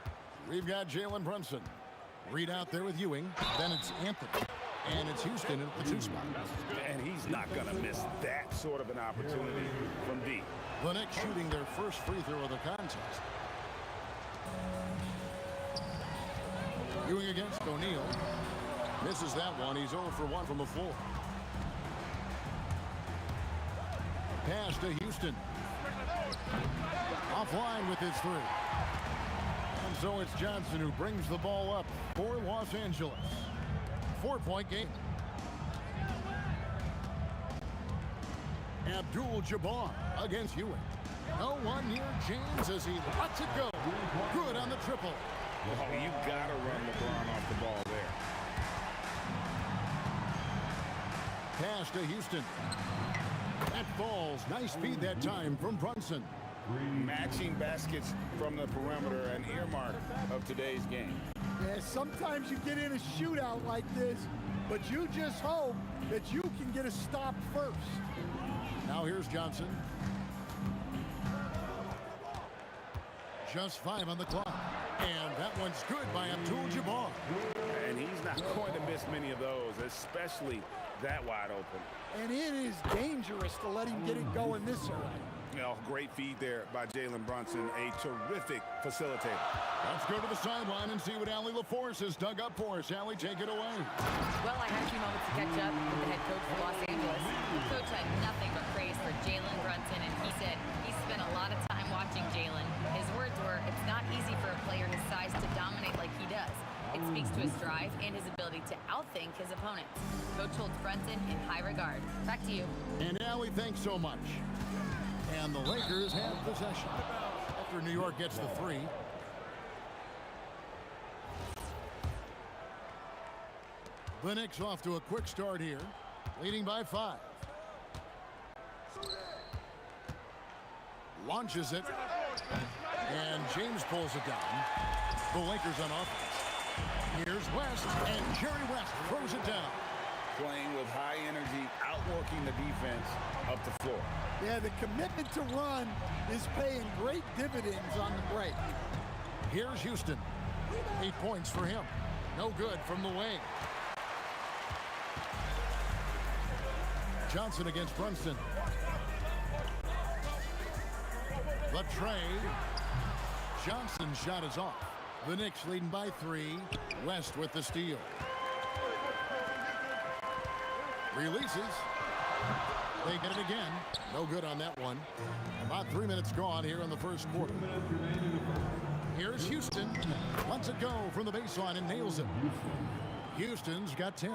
We've got Jalen Brunson. Reed out there with Ewing. Then it's Anthony. And it's Houston at the 2 spot. And he's not going to miss that sort of an opportunity from D. The Knicks shooting their first free throw of the contest. Ewing against O'Neal. Misses that one. He's 0 for 1 from the floor. Pass to Houston. Offline with his 3. And so it's Johnson who brings the ball up for Los Angeles. 4-point game. Abdul-Jabbar against Ewing. No one near James as he lets it go. Good on the triple. Oh, you got to run LeBron off the ball there. Pass to Houston. That falls. Nice feed that time from Brunson. Matching baskets from the perimeter, an earmark of today's game. Yeah, sometimes you get in a shootout like this, but you just hope that you can get a stop first. Now here's Johnson. Just 5 on the clock. And that one's good by Abdul-Jabbar. And he's not going to miss many of those, especially that wide open. And it is dangerous to let him get it going this early. You know, great feed there by Jalen Brunson, a terrific facilitator. Let's go to the sideline and see what Allie LaForce has dug up for us. Allie, take it away. Well, I had a few moments to catch up with the head coach for Los Angeles. The coach had nothing but praise for Jalen Brunson, and he said he spent a lot of time watching Jalen. His words were, it's not easy for a player his size to dominate like he does. It speaks to his drive and his ability to outthink his opponents. Coach holds Brunson in high regard. Back to you. And Allie, thanks so much. And the Lakers have possession after New York gets the 3. The Knicks off to a quick start here, leading by 5. Launches it, and James pulls it down. The Lakers on offense. Here's West, and Jerry West throws it down. Playing with high energy, outworking the defense up the floor. Yeah, the commitment to run is paying great dividends on the break. Here's Houston. 8 points for him. No good from the wing. Johnson against Brunson. The tray. Johnson's shot is off. The Knicks leading by 3. West with the steal. Releases. They get it again. No good on that one. About 3 minutes gone here in the first quarter. Here's Houston. Lets it go from the baseline and nails it. Houston's got 10.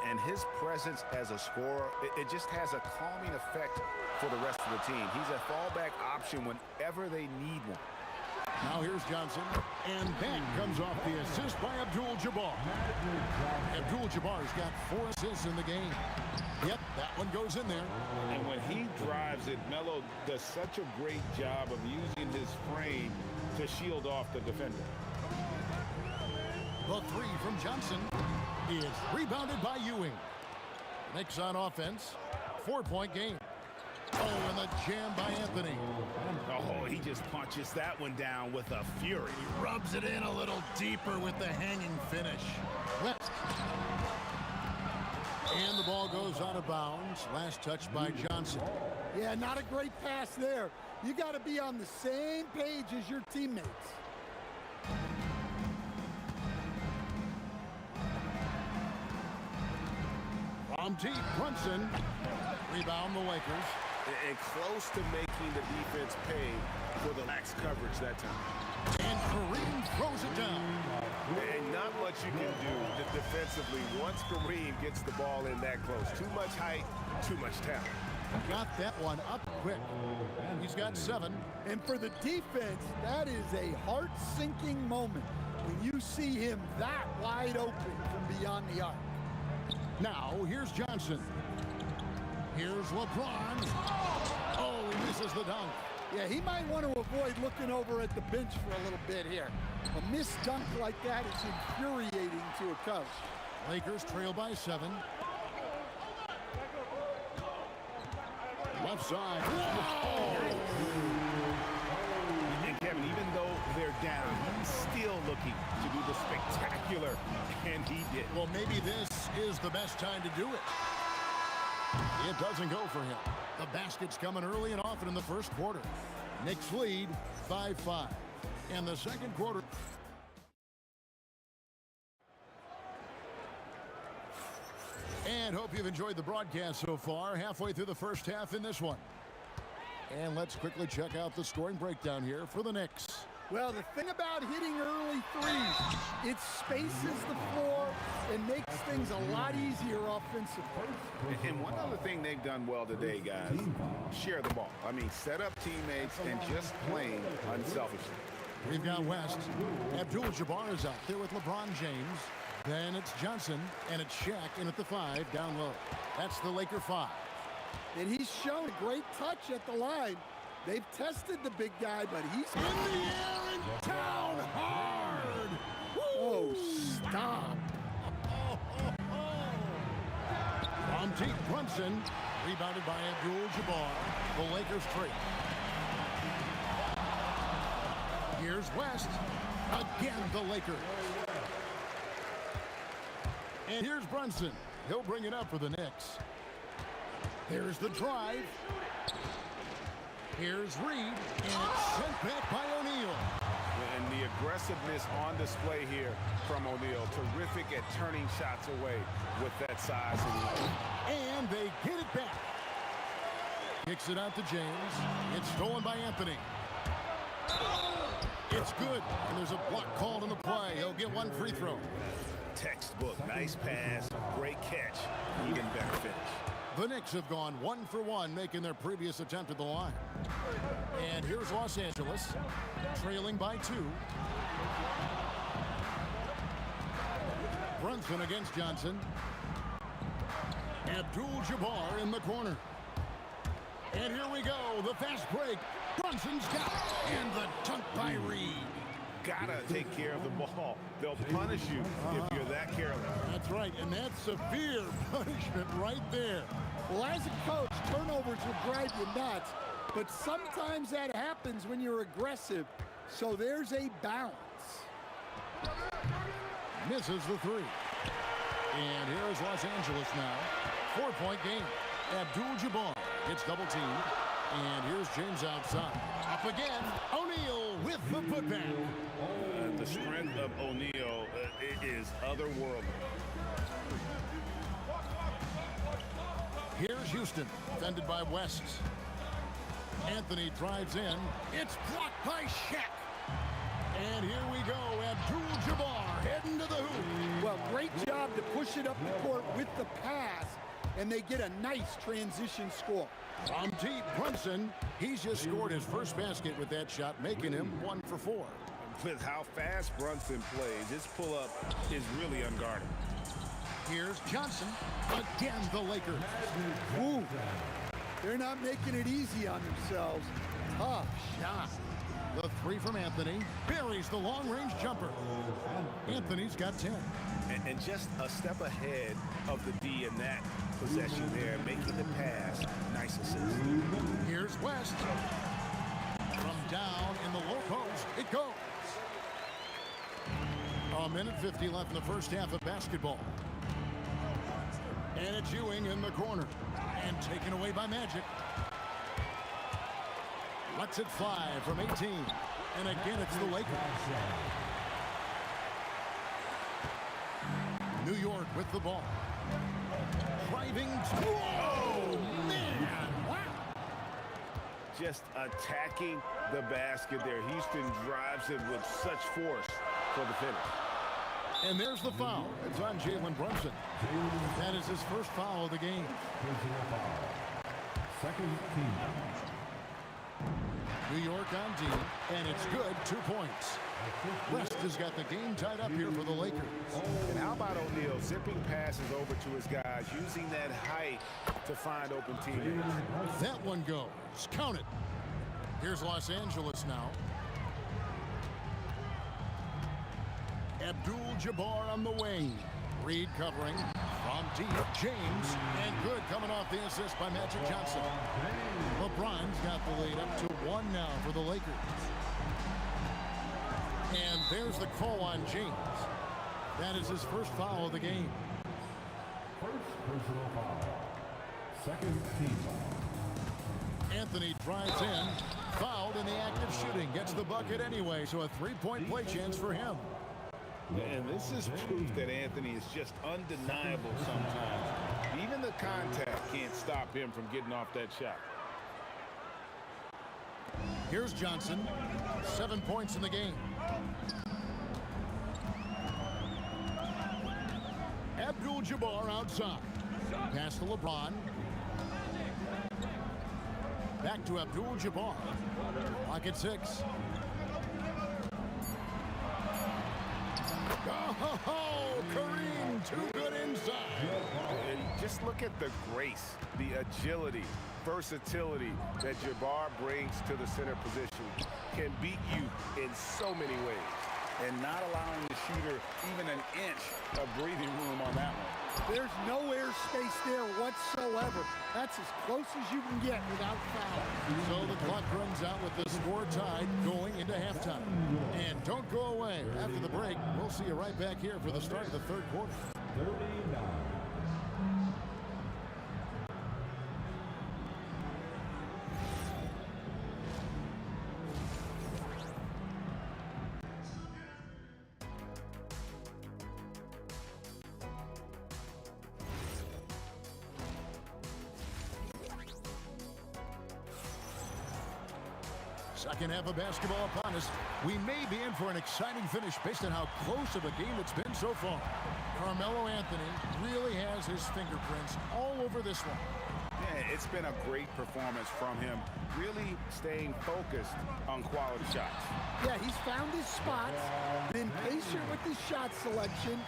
And his presence as a scorer, it just has a calming effect for the rest of the team. He's a fallback option whenever they need one. Now here's Johnson, and that comes off the assist by Abdul-Jabbar. Abdul-Jabbar's got 4 assists in the game. Yep, that one goes in there. And when he drives it, Melo does such a great job of using his frame to shield off the defender. The 3 from Johnson is rebounded by Ewing. Knicks on offense, 4-point game. Oh, and the jam by Anthony. Oh, he just punches that one down with a fury. He rubs it in a little deeper with the hanging finish. West. And the ball goes out of bounds. Last touch by Johnson. Yeah, not a great pass there. You got to be on the same page as your teammates. From deep, Brunson. Rebound the Lakers. And close to making the defense pay for the lax coverage that time. And Kareem throws it down. And not much you can do defensively once Kareem gets the ball in that close. Too much height, too much talent. Got that one up quick. He's got 7. And for the defense, that is a heart-sinking moment when you see him that wide open from beyond the arc. Now, here's Johnson. Here's LeBron. Oh, he misses the dunk. Yeah, he might want to avoid looking over at the bench for a little bit here. A missed dunk like that is infuriating to a coach. Lakers trail by 7. Left side. And Kevin, even though they're down, he's still looking to do the spectacular, and he did. Well, maybe this is the best time to do it. It doesn't go for him. The basket's coming early and often in the first quarter. Knicks lead 5-5. In the second quarter. And hope you've enjoyed the broadcast so far. Halfway through the first half in this one. And let's quickly check out the scoring breakdown here for the Knicks. Well, the thing about hitting early threes, it spaces the floor and makes things a lot easier offensively. And one other thing they've done well today, guys, share the ball. I mean, set up teammates and just playing unselfishly. We've got West. Abdul-Jabbar is out there with LeBron James. Then it's Johnson, and it's Shaq in at the 5 down low. That's the Laker 5. And he's shown a great touch at the line. They've tested the big guy, but he's in the air and down hard. Oh, stop. From Teague Brunson, rebounded by Abdul-Jabbar. The Lakers trail. Here's West. Again, the Lakers. And here's Brunson. He'll bring it up for the Knicks. Here's the drive. Here's Reed, and it's sent back by O'Neal. And the aggressiveness on display here from O'Neal. Terrific at turning shots away with that size. And they get it back. Kicks it out to James. It's stolen by Anthony. It's good, and there's a block called on the play. He'll get one free throw. Textbook, nice pass, great catch, even better finish. The Knicks have gone 1 for 1, making their previous attempt at the line. And here's Los Angeles, trailing by 2. Brunson against Johnson. Abdul-Jabbar in the corner. And here we go, the fast break. Brunson's got it, and the dunk by Reed. Gotta take care of the ball. They'll punish you if you're that careless. That's right, and that's severe punishment right there. Well, as a coach, turnovers will drive you nuts, but sometimes that happens when you're aggressive. So there's a balance. Misses the 3. And here's Los Angeles now. 4-point game. Abdul-Jabbar gets double teamed. And here's James outside. Up again. O'Neal with the putback. The strength of O'Neal is otherworldly. Here's Houston, defended by West. Anthony drives in. It's blocked by Shaq. And here we go. Abdul-Jabbar heading to the hoop. Well, great job to push it up the court with the pass, and they get a nice transition score. From Teague Brunson, he's just scored his first basket with that shot, making him 1 for 4. With how fast Brunson plays, his pull-up is really unguarded. Here's Johnson. Again, the Lakers. Ooh, they're not making it easy on themselves. Tough shot. The 3 from Anthony buries the long-range jumper. Anthony's got 10. And just a step ahead of the D in that possession there, making the pass. Nice assist. Here's West. From down in the low post, it goes. A minute 50 left in the first half of basketball. And it's Ewing in the corner. And taken away by Magic. Lets it fly from 18. And again, it's the Lakers. New York with the ball. Driving. Oh, man. Wow. Just attacking the basket there. Houston drives it with such force for the finish. And there's the foul. It's on Jalen Brunson. That is his first foul of the game. Second team. New York on D, and it's good. 2 points. West has got the game tied up here for the Lakers. And how about O'Neal zipping passes over to his guys, using that height to find open teammates. That one goes. Count it. Here's Los Angeles now. Abdul-Jabbar on the wing. Reed covering. From deep, James, and good coming off the assist by Magic Johnson. LeBron's got the lead up to 1 now for the Lakers. And there's the call on James. That is his first foul of the game. First personal foul. Second team foul. Anthony drives in, fouled in the act of shooting, gets the bucket anyway, so a three-point play chance for him. And this is proof that Anthony is just undeniable sometimes. Even the contact can't stop him from getting off that shot. Here's Johnson, 7 points in the game. Abdul-Jabbar outside. Pass to LeBron. Back to Abdul-Jabbar. Clock at 6. Oh, Kareem, too good inside. And just look at the grace, the agility, versatility that Jabbar brings to the center position. Can beat you in so many ways. And not allowing the shooter even an inch of breathing room on that one. There's no airspace there whatsoever. That's as close as you can get without foul. So the clock runs out with the score tied going into halftime. And don't go away. After the break, we'll see you right back here for the start of the third quarter. 39. Second half of basketball upon us. We may be in for an exciting finish based on how close of a game it's been so far. Carmelo Anthony really has his fingerprints all over this one. Yeah, it's been a great performance from him, really staying focused on quality shots. Yeah, he's found his spots, been patient with his shot selection,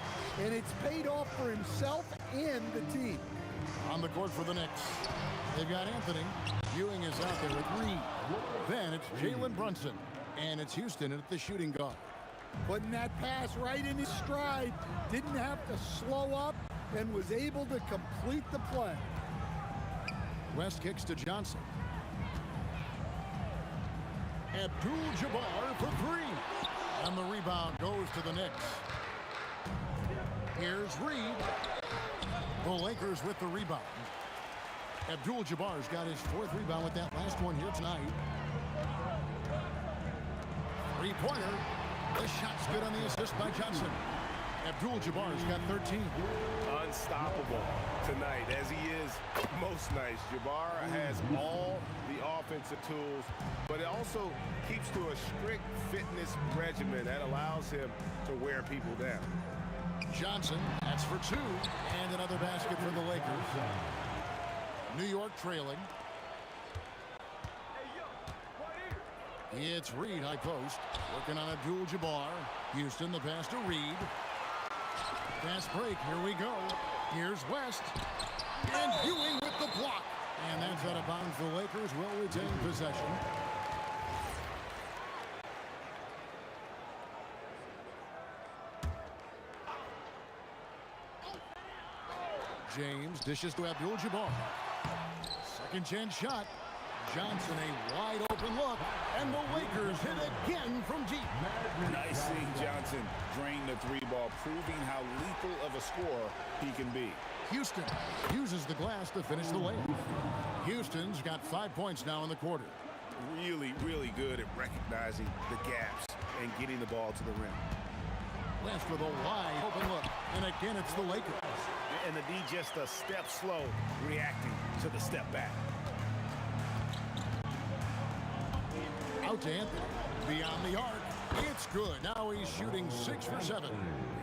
and it's paid off for himself and the team. On the court for the Knicks, they've got Anthony. Ewing is out there with Reed. Then it's Jalen Brunson. And it's Houston at the shooting guard. Putting that pass right in his stride. Didn't have to slow up and was able to complete the play. West kicks to Johnson. Abdul-Jabbar for 3. And the rebound goes to the Knicks. Here's Reed. The Lakers with the rebound. Abdul-Jabbar's got his 4th rebound with that last one here tonight. Three-pointer. The shot's good on the assist by Johnson. Abdul-Jabbar's got 13. Unstoppable tonight, as he is most nights. Jabbar has all the offensive tools, but it also keeps to a strict fitness regimen that allows him to wear people down. Johnson, that's for 2. And another basket for the Lakers. New York trailing. It's Reed, high post. Working on Abdul-Jabbar. Houston, the pass to Reed. Fast break, here we go. Here's West. And Ewing with the block. And that's out of bounds. The Lakers will retain possession. James dishes to Abdul-Jabbar. Second chance shot. Johnson, a wide open look. And the Lakers hit again from deep. Nice seeing Johnson drain the 3-ball, proving how lethal of a scorer he can be. Houston uses the glass to finish the layup. Houston's got 5 points now in the quarter. Really, really good at recognizing the gaps and getting the ball to the rim. West with a wide open look. And again, it's the Lakers. And the D just a step slow, reacting to the step back. Out to Anthony. Beyond the arc. It's good. Now he's shooting 6 for 7.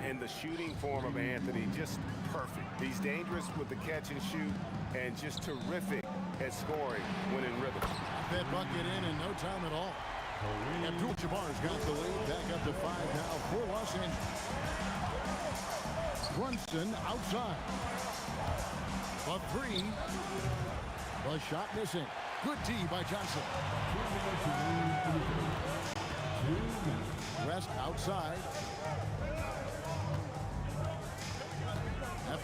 And the shooting form of Anthony, just perfect. He's dangerous with the catch and shoot and just terrific at scoring when in rhythm. That bucket in no time at all. Abdul-Jabbar's got the lead back up to 5 now for Los Angeles. Brunson outside. A 3. The shot missing. Good D by Johnson. West outside.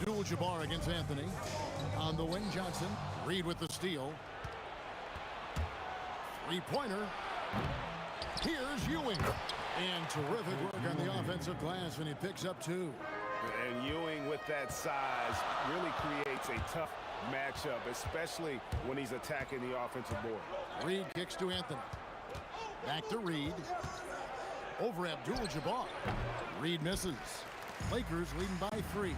Abdul-Jabbar against Anthony. On the wing, Johnson. Reed with the steal. Three-pointer. Here's Ewing. And terrific work on the offensive glass, and he picks up 2. And Ewing with that size really creates a tough matchup, especially when he's attacking the offensive board. Reed kicks to Anthony. Back to Reed. Over Abdul-Jabbar. Reed misses. Lakers leading by 3.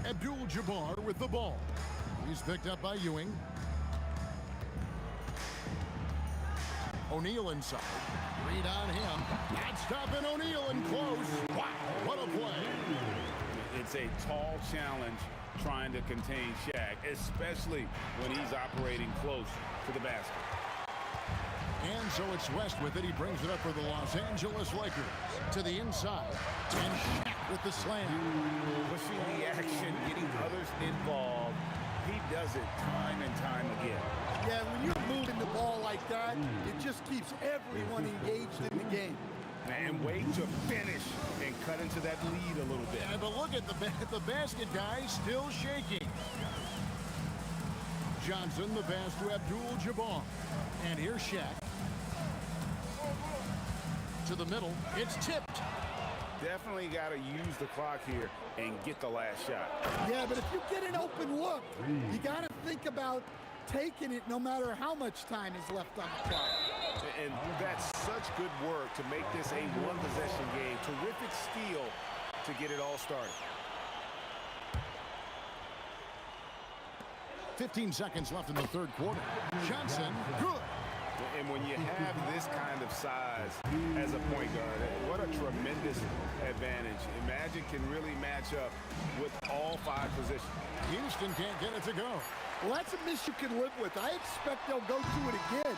Abdul-Jabbar with the ball. He's picked up by Ewing. O'Neal inside. Reed on him. Not stopping O'Neal and close. Wow, what a play. It's a tall challenge trying to contain Shaq, especially when he's operating close to the basket. And so it's West with it. He brings it up for the Los Angeles Lakers. To the inside. And Shaq with the slam. Pushing the action, getting others involved. He does it time and time again. Yeah, when you're moving the ball like that, it just keeps everyone engaged in the game. And wait to finish and cut into that lead a little bit. Yeah, but look at the basket, guys, still shaking. Johnson, the pass to Abdul-Jabbar. And here's Shaq. To the middle. It's tipped. Definitely got to use the clock here and get the last shot. Yeah, but if you get an open look, you got to think about taking it no matter how much time is left on the clock. And that's such good work to make this a one-possession game. Terrific steal to get it all started. 15 seconds left in the third quarter. Johnson, good. And when you have this kind of size as a point guard, what a tremendous advantage. Magic can really match up with all 5 positions. Houston can't get it to go. Well, that's a miss you can live with. I expect they'll go to it again,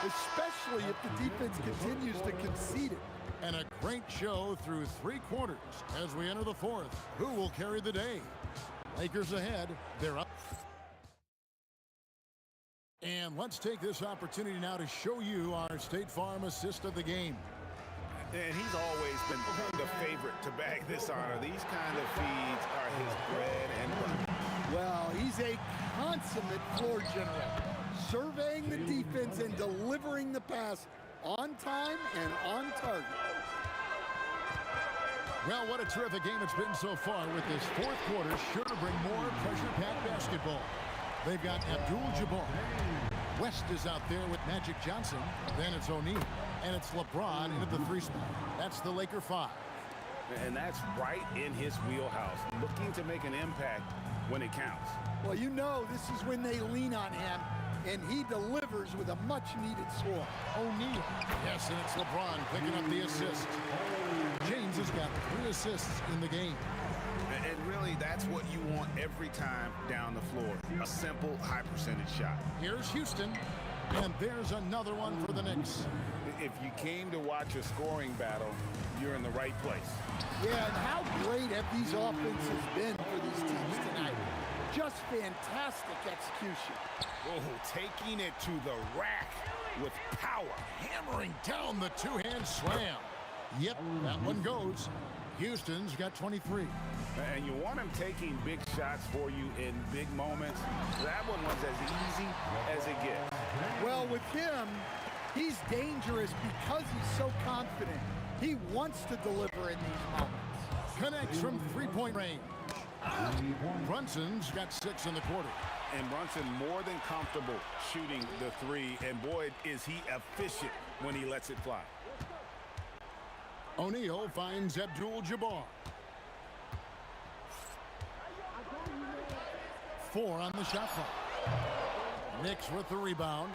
especially if the defense continues to concede it. And a great show through 3 quarters as we enter the 4th. Who will carry the day? Lakers ahead. They're up. And let's take this opportunity now to show you our State Farm assist of the game. And he's always been the favorite to bag this honor. These kind of feeds are his bread and butter. Well, he's a consummate floor general, surveying the defense and delivering the pass on time and on target. Well, what a terrific game it's been so far, with this 4th quarter sure to bring more pressure-packed basketball. They've got Abdul-Jabbar. West is out there with Magic Johnson. Then it's O'Neal. And it's LeBron into the 3 spot. That's the Laker 5. And that's right in his wheelhouse, looking to make an impact when it counts. Well, you know this is when they lean on him, and he delivers with a much-needed score. O'Neal. Yes, and it's LeBron picking up the assist. James has got 3 assists in the game. And really, that's what you want every time down the floor. A simple, high-percentage shot. Here's Houston, and there's another one for the Knicks. If you came to watch a scoring battle, you're in the right place. Yeah, and how great have these offenses been for these teams tonight? Just fantastic execution. Oh, taking it to the rack with power. Hammering down the 2-hand slam. Yep, that one goes. Houston's got 23. And you want him taking big shots for you in big moments. That one was as easy as it gets. Well, with him, he's dangerous because he's so confident. He wants to deliver in these moments. Connects from 3-point range. Brunson's got 6 in the quarter. And Brunson more than comfortable shooting the 3. And boy, is he efficient when he lets it fly. O'Neal finds Abdul-Jabbar. 4 on the shot clock. Knicks with the rebound.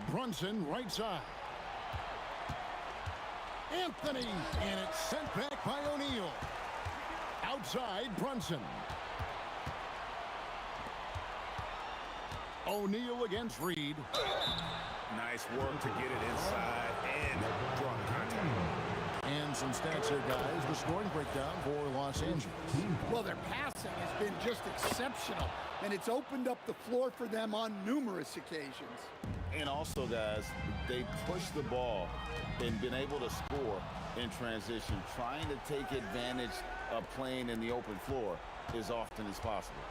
Brunson right side. Anthony, and it's sent back by O'Neal. Outside, Brunson. O'Neal against Reed. Nice work to get it inside and draw the contact. And some stats here, guys. The scoring breakdown for Los Angeles. Well, their passing has been just exceptional, and it's opened up the floor for them on numerous occasions. And also, guys, they push the ball and been able to score in transition, trying to take advantage of playing in the open floor as often as possible.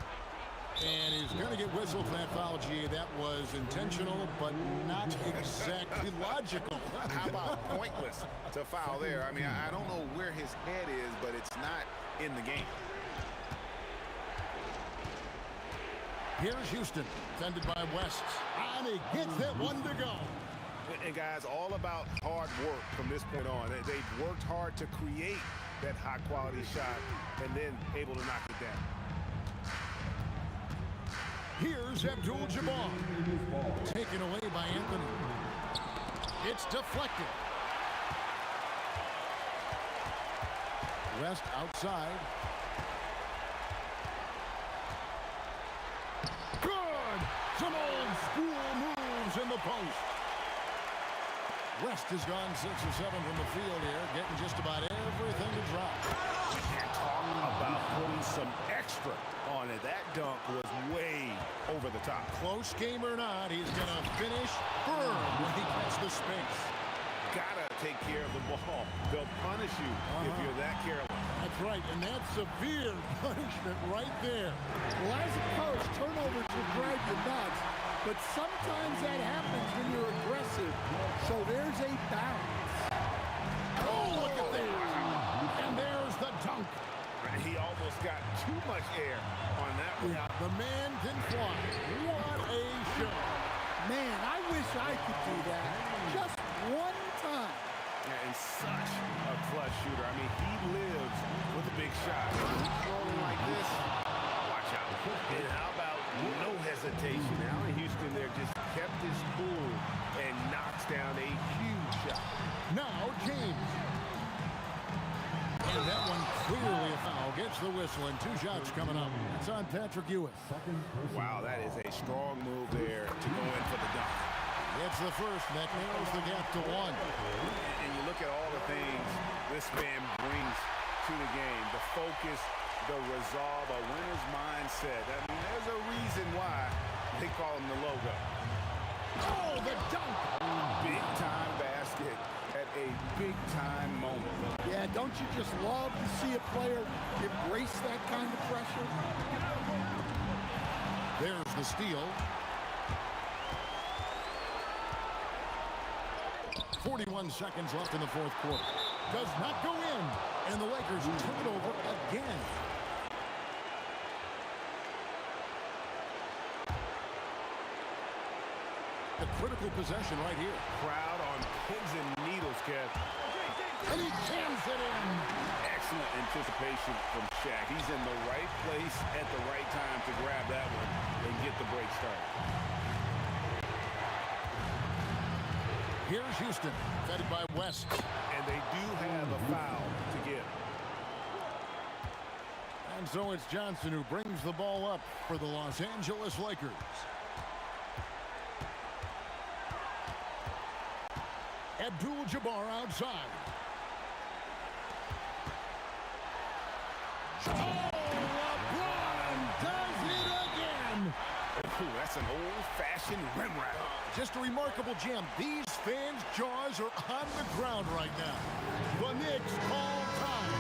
And he's going to get whistled for that foul, G. That was intentional, but not exactly logical. How about pointless to foul there? I mean, I don't know where his head is, but it's not in the game. Here's Houston, defended by West. And he gets that one to go. And guys, all about hard work from this point on. They've worked hard to create that high-quality shot and then able to knock it down. Here's Abdul-Jabbar. Taken away by Anthony. It's deflected. West outside. Good! Some old school moves in the post. West has gone 6 or 7 from the field here, getting just about everything to drop. And talk about putting some extra on it. That dunk was way over the top. Close game or not, he's going to finish firm when he gets the space. Gotta take care of the ball. They'll punish you if you're that careless. That's right, and that's severe punishment right there. Well, as a coach, turnovers will drive you nuts, but sometimes that happens when you're aggressive. So there's a balance. Oh, look at that. And there's the dunk. He almost got too much air on that one. Yeah, the man can fly. What a show. Man, I wish I could do that just one time. Yeah, and such a clutch shooter. I mean, he lives with a big shot. When he's rolling like this, watch out. And how about no hesitation? Allen Houston there just kept his cool and knocks down a huge shot. Now James. And that one clearly a foul. Gets the whistle and 2 shots coming up. It's on Patrick Ewing. Wow, that is a strong move there to go in for the dunk. It's the first, and that narrows the gap to 1. And you look at all the things this man brings to the game. The focus, the resolve, a winner's mindset. I mean, there's a reason why they call him the logo. Oh, the dunk! Big-time basket at a big-time moment. Yeah, don't you just love to see a player embrace that kind of pressure? There's the steal. 41 seconds left in the 4th quarter. Does not go in, and the Lakers turn it over again. A critical possession right here. Crowd on pins and needles, Kev. And he jams it in. Excellent anticipation from Shaq. He's in the right place at the right time to grab that one and get the break started. Here's Houston, fed by West. And they do have a foul to give. And so it's Johnson who brings the ball up for the Los Angeles Lakers. Abdul-Jabbar outside. Oh, LeBron does it again. Ooh, that's an old-fashioned rim wrap. Just a remarkable jam. These fans' jaws are on the ground right now. The Knicks call time.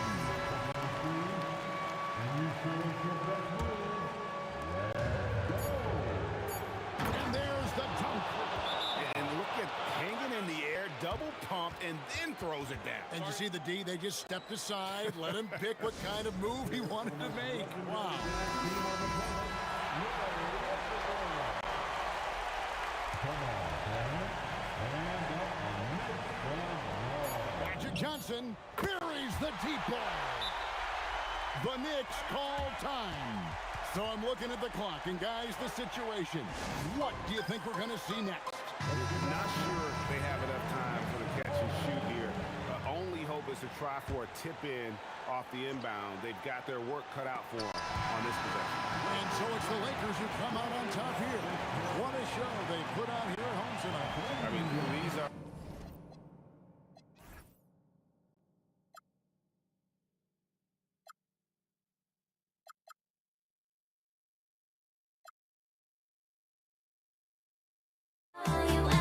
And there's the dunk. And look at hanging in the air, double pump, and then throws it down. And you see the D, they just stepped aside, let him pick what kind of move he wanted to make. Wow. Magic Johnson buries the deep ball. The Knicks call time. So I'm looking at the clock, and guys, the situation. What do you think we're going to see next? Not sure they have enough time for the catch and shoot here. Only hope is to try for a tip-in off the inbound. They've got their work cut out for them on this possession. And so it's the Lakers who come out on top here. What a show they put on here at home tonight. I mean, these are... You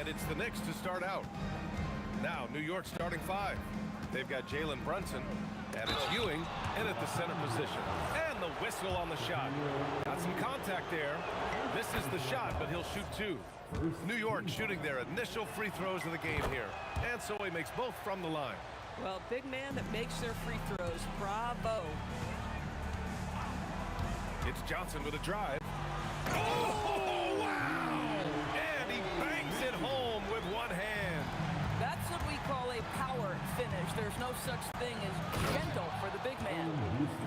It's the Knicks to start out. Now, New York starting five. They've got Jalen Brunson, and it's Ewing in at the center position. And the whistle on the shot. Got some contact there. This is the shot, but he'll shoot two. New York shooting their initial free throws of the game here. And so he makes both from the line. Well, big man that makes their free throws. Bravo. It's Johnson with a drive. Oh, wow! And he bangs it home with one hand. That's what we call a power finish. There's no such thing as gentle for the big man.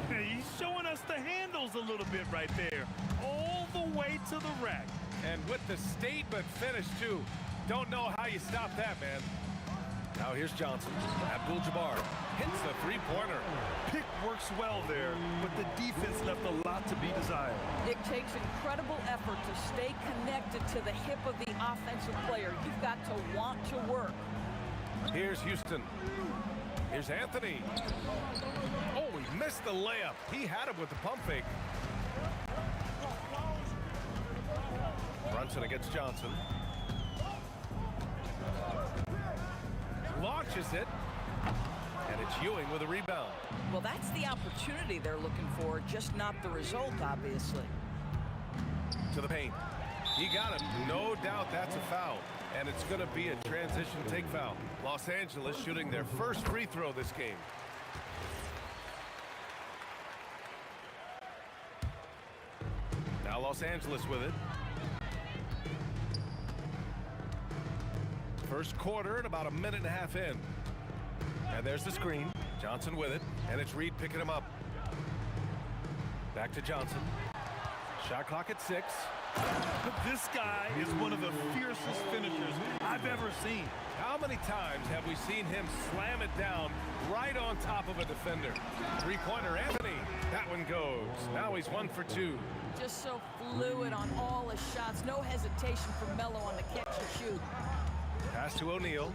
Hey, he's showing us the handles a little bit right there. All the way to the rack. And with the statement finish, too. Don't know how you stop that, man. Now here's Johnson. Abdul-Jabbar hits the three-pointer. Pick works well there, but the defense left a lot to be desired. It takes incredible effort to stay connected to the hip of the offensive player. You've got to want to work. Here's Houston. Here's Anthony. Oh, he missed the layup. He had him with the pump fake. Brunson against Johnson. Launches it. And it's Ewing with a rebound. Well, that's the opportunity they're looking for, just not the result, obviously. To the paint. He got him. No doubt that's a foul. And it's going to be a transition take foul. Los Angeles shooting their first free throw this game. Now Los Angeles with it. First quarter and about a minute and a half in. And there's the screen. Johnson with it. And it's Reed picking him up. Back to Johnson. Shot clock at 6. This guy is one of the fiercest finishers I've ever seen. How many times have we seen him slam it down right on top of a defender? Three-pointer Anthony. That one goes. Now he's 1 for 2. Just so fluid on all his shots. No hesitation for Melo on the catch and shoot. Pass to O'Neal.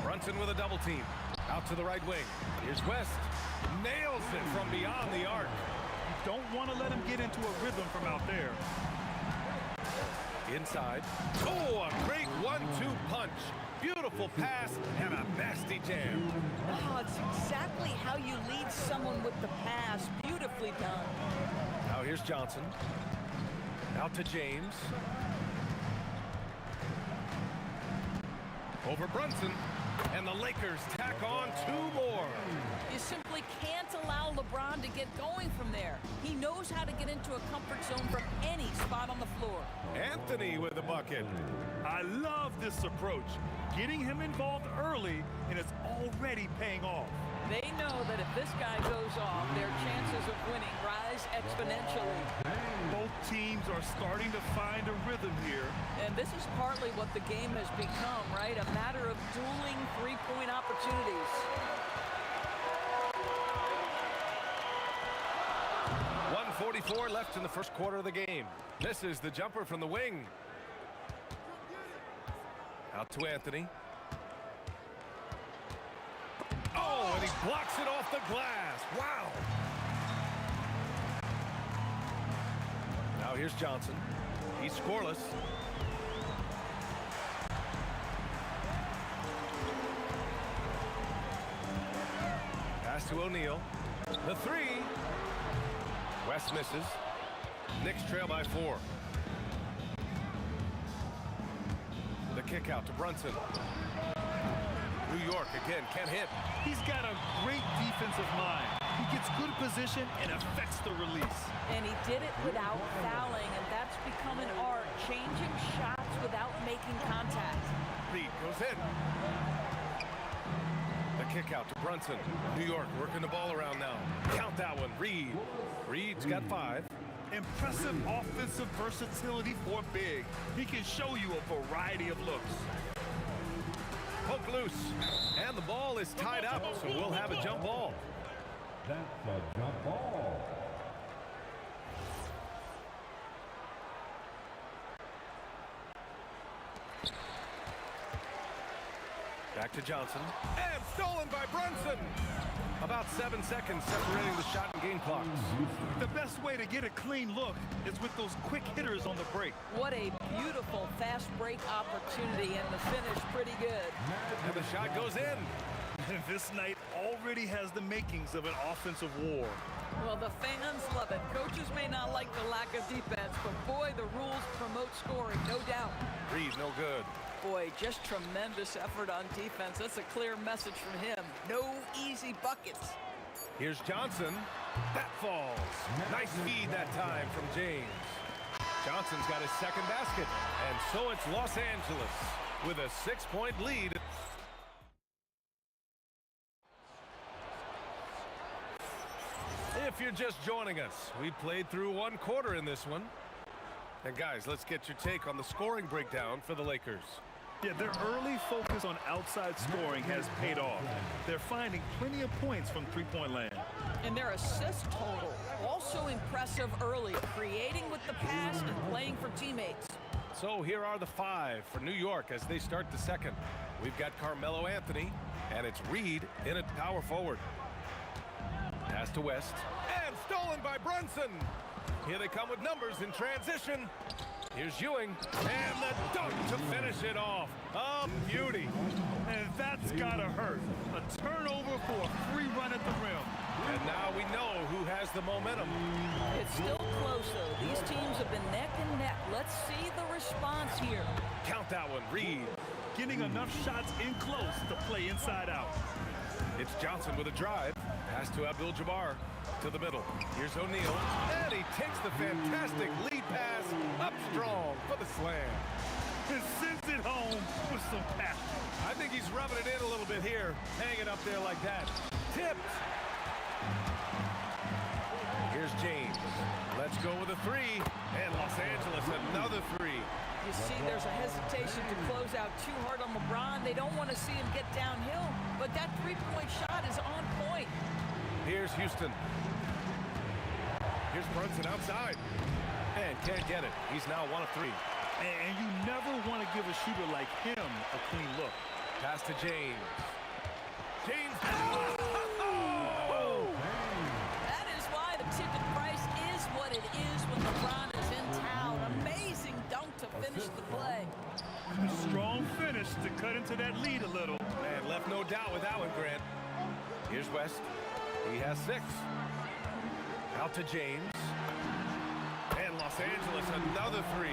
Brunson with a double team. Out to the right wing. Here's West. Nails it from beyond the arc. You don't want to let him get into a rhythm from out there. Inside. Oh, a great 1-2 punch. Beautiful pass and a nasty jam. Oh, it's exactly how you lead someone with the pass. Beautifully done. Now here's Johnson. Out to James. Over Brunson. And the Lakers tack on 2 more. You simply can't allow LeBron to get going from there. He knows how to get into a comfort zone from any spot on the floor. Anthony with the bucket. I love this approach. Getting him involved early, and it's already paying off. They know that if this guy goes off, their chances of winning rise exponentially. Both teams are starting to find a rhythm here. And this is partly what the game has become, right? A matter of dueling three-point opportunities. 1:44 left in the first quarter of the game. This is the jumper from the wing. Out to Anthony. Oh, and he blocks it off the glass. Wow. Now here's Johnson. He's scoreless. Pass to O'Neal. The 3. West misses. Knicks trail by 4. The kick out to Brunson. New York again can't hit. He's got a great defensive mind. He gets good position and affects the release. And he did it without fouling, and that's become an art, changing shots without making contact. Reed goes in. The kick out to Brunson. New York working the ball around now. Count that one, Reed. Reed's got 5. Impressive offensive versatility for big. He can show you a variety of looks. Poke loose. And the ball is tied up, so we'll have a jump ball. That's a jump ball. Back to Johnson. And stolen by Brunson. About 7 seconds separating the shot and game clocks. The best way to get a clean look is with those quick hitters on the break. What a beautiful fast break opportunity, and the finish pretty good. And the shot goes in. This night already has the makings of an offensive war. Well, the fans love it. Coaches may not like the lack of defense, but boy, the rules promote scoring, no doubt. Reed, no good. Boy, just tremendous effort on defense. That's a clear message from him. No easy buckets. Here's Johnson. That falls. Nice feed that time from James. Johnson's got his second basket. And so it's Los Angeles with a 6-point lead. If you're just joining us, we played through 1 quarter in this one. And guys, let's get your take on the scoring breakdown for the Lakers. Yeah, their early focus on outside scoring has paid off. They're finding plenty of points from three-point land. And their assist total, also impressive early, creating with the pass and playing for teammates. So here are the 5 for New York as they start the second. We've got Carmelo Anthony, and it's Reed in at power forward. Pass to West, and stolen by Brunson. Here they come with numbers in transition. Here's Ewing, and the dunk to finish it off. A beauty. And that's gotta hurt. A turnover for a free run at the rim. And now we know who has the momentum. It's still close, though. These teams have been neck and neck. Let's see the response here. Count that one, Reed. Getting enough shots in close to play inside out. It's Johnson with a drive. Pass to Abdul-Jabbar. To the middle. Here's O'Neal. And he takes the fantastic lead pass up strong for the slam. And sends it home with some passion. I think he's rubbing it in a little bit here. Hang it up there like that. Tipped. Here's James. Let's go with a 3. And Los Angeles another 3. You see, there's a hesitation to close out too hard on LeBron. They don't want to see him get downhill, but that three-point shot is on point. Here's Houston. Here's Brunson outside. And can't get it. He's now 1 of 3. And you never want to give a shooter like him a clean look. Pass to James. James. Oh! That is why the ticket price is what it is when LeBron is in town. Amazing dunk to finish the play. Strong finish to cut into that lead a little. Man, left no doubt with that one, Grant. Here's West. He has 6. Out to James. And Los Angeles, another 3.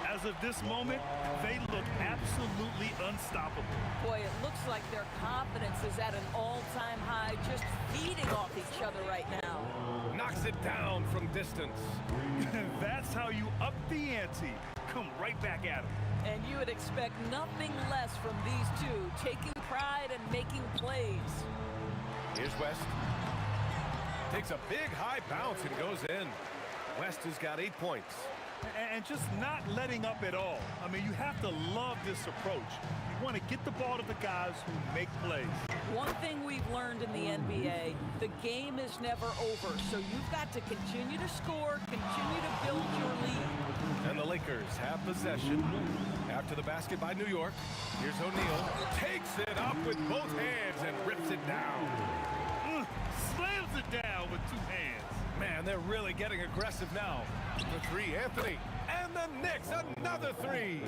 As of this moment, they look absolutely unstoppable. Boy, it looks like their confidence is at an all-time high, just feeding off each other right now. Knocks it down from distance. That's how you up the ante. Come right back at them. And you would expect nothing less from these two, taking pride and making plays. Here's West. Takes a big high bounce and goes in. West has got 8 points. And just not letting up at all. I mean, you have to love this approach. You want to get the ball to the guys who make plays. One thing we've learned in the NBA, the game is never over. So you've got to continue to score, continue to build your lead. And the Lakers have possession. After the basket by New York, here's O'Neal. Takes it up with both hands and rips it down. Slams it down with 2 hands. Man, they're really getting aggressive now. The 3, Anthony. And the Knicks, another 3.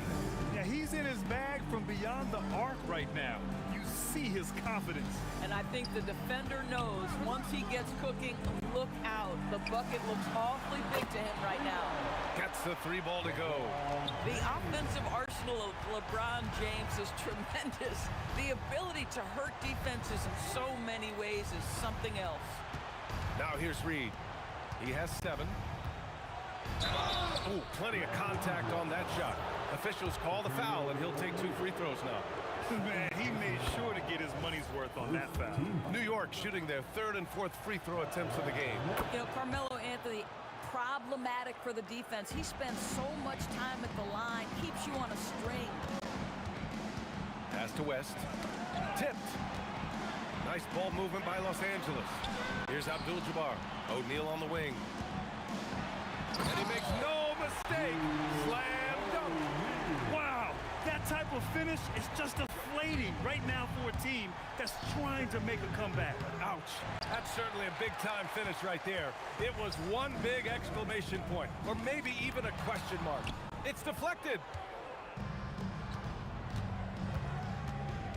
Yeah, he's in his bag from beyond the arc right now. You see his confidence. And I think the defender knows once he gets cooking, look out. The bucket looks awfully big to him right now. Gets the 3 ball to go. The offensive arsenal of LeBron James is tremendous. The ability to hurt defenses in so many ways is something else. Now here's Reed. He has 7. Oh, plenty of contact on that shot. Officials call the foul, and he'll take 2 free throws now. Man, he made sure to get his money's worth on that foul. New York shooting their 3rd and 4th free throw attempts of the game. You know, Carmelo Anthony, problematic for the defense. He spends so much time at the line, keeps you on a string. Pass to West. Tipped. Nice ball movement by Los Angeles. Here's Abdul-Jabbar. O'Neal on the wing. And he makes no mistake. Slam dunk. Wow, that type of finish is just deflating right now for a team that's trying to make a comeback. Ouch. That's certainly a big-time finish right there. It was one big exclamation point, or maybe even a question mark. It's deflected.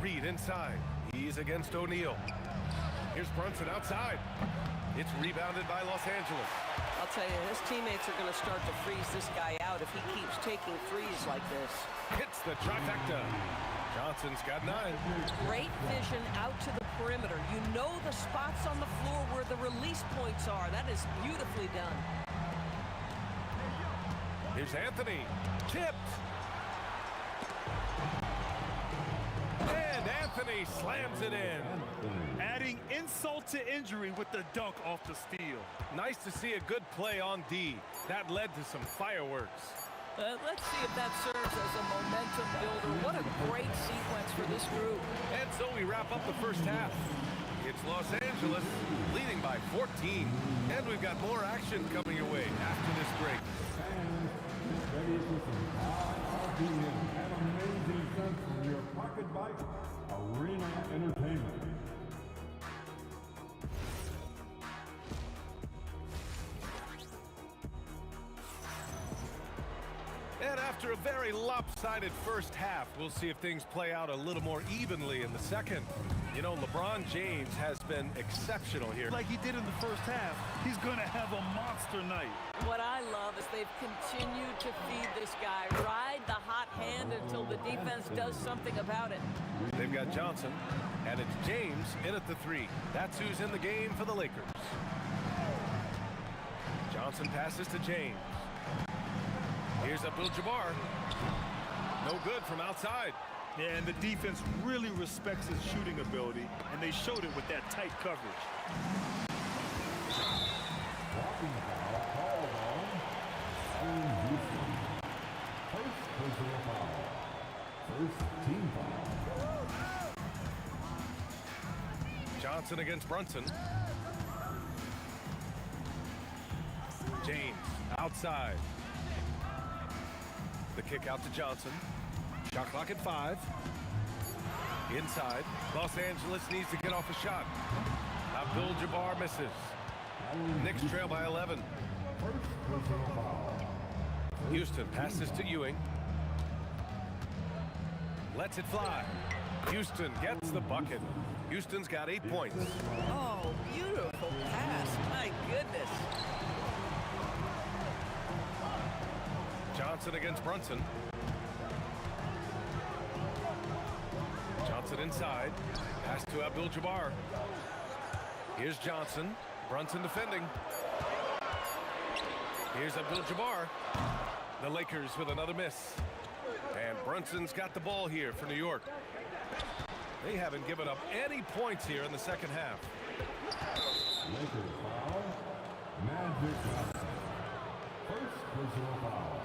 Reed inside. He's against O'Neal. Here's Brunson outside. It's rebounded by Los Angeles. I'll tell you, his teammates are going to start to freeze this guy out if he keeps taking threes like this. Hits the trifecta. Johnson's got 9. Great vision out to the perimeter. You know the spots on the floor where the release points are. That is beautifully done. Here's Anthony. Tipped. And Anthony slams it in. Adding insult to injury with the dunk off the steal. Nice to see a good play on D. That led to some fireworks. Let's see if that serves as a momentum builder. What a great sequence for this group. And so we wrap up the first half. It's Los Angeles leading by 14. And we've got more action coming your way after this break. Ready for some RRBN and amazing stunts from your pocket bike, Arena Entertainment. And after a very lopsided first half, we'll see if things play out a little more evenly in the second. You know, LeBron James has been exceptional here. Like he did in the first half, he's going to have a monster night. What I love is they've continued to feed this guy, ride the hot hand until the defense does something about it. They've got Johnson, and it's James in at the 3. That's who's in the game for the Lakers. Johnson passes to James. Here's Abdul-Jabbar. No good from outside. Yeah, and the defense really respects his shooting ability, and they showed it with that tight coverage. Walking foul called on Houston. First personal foul. First team foul. Johnson against Brunson. James outside. The kick out to Johnson. Shot clock at 5. Inside. Los Angeles needs to get off a shot. Abdul-Jabbar misses. Knicks trail by 11. Houston passes to Ewing. Lets it fly. Houston gets the bucket. Houston's got 8 points. Oh, beautiful pass. My goodness. Johnson against Brunson. Johnson inside. Pass to Abdul-Jabbar. Here's Johnson. Brunson defending. Here's Abdul-Jabbar. The Lakers with another miss. And Brunson's got the ball here for New York. They haven't given up any points here in the second half. Lakers foul. Magic Johnson. First personal foul.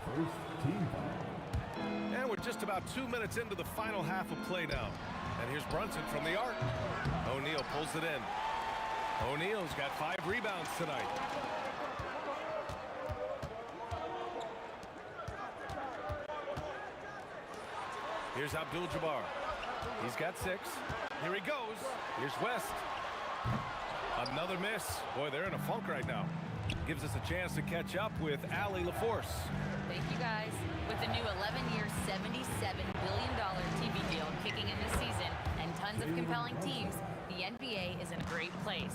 First team foul. And we're just about 2 minutes into the final half of play now. And here's Brunson from the arc. O'Neal pulls it in. O'Neal's got 5 rebounds tonight. Here's Abdul-Jabbar. He's got 6. Here he goes. Here's West. Another miss. Boy, they're in a funk right now. Gives us a chance to catch up with Allie LaForce. Thank you, guys. With the new 11-year, $77 billion TV deal kicking in this season and tons of compelling teams, the NBA is in a great place.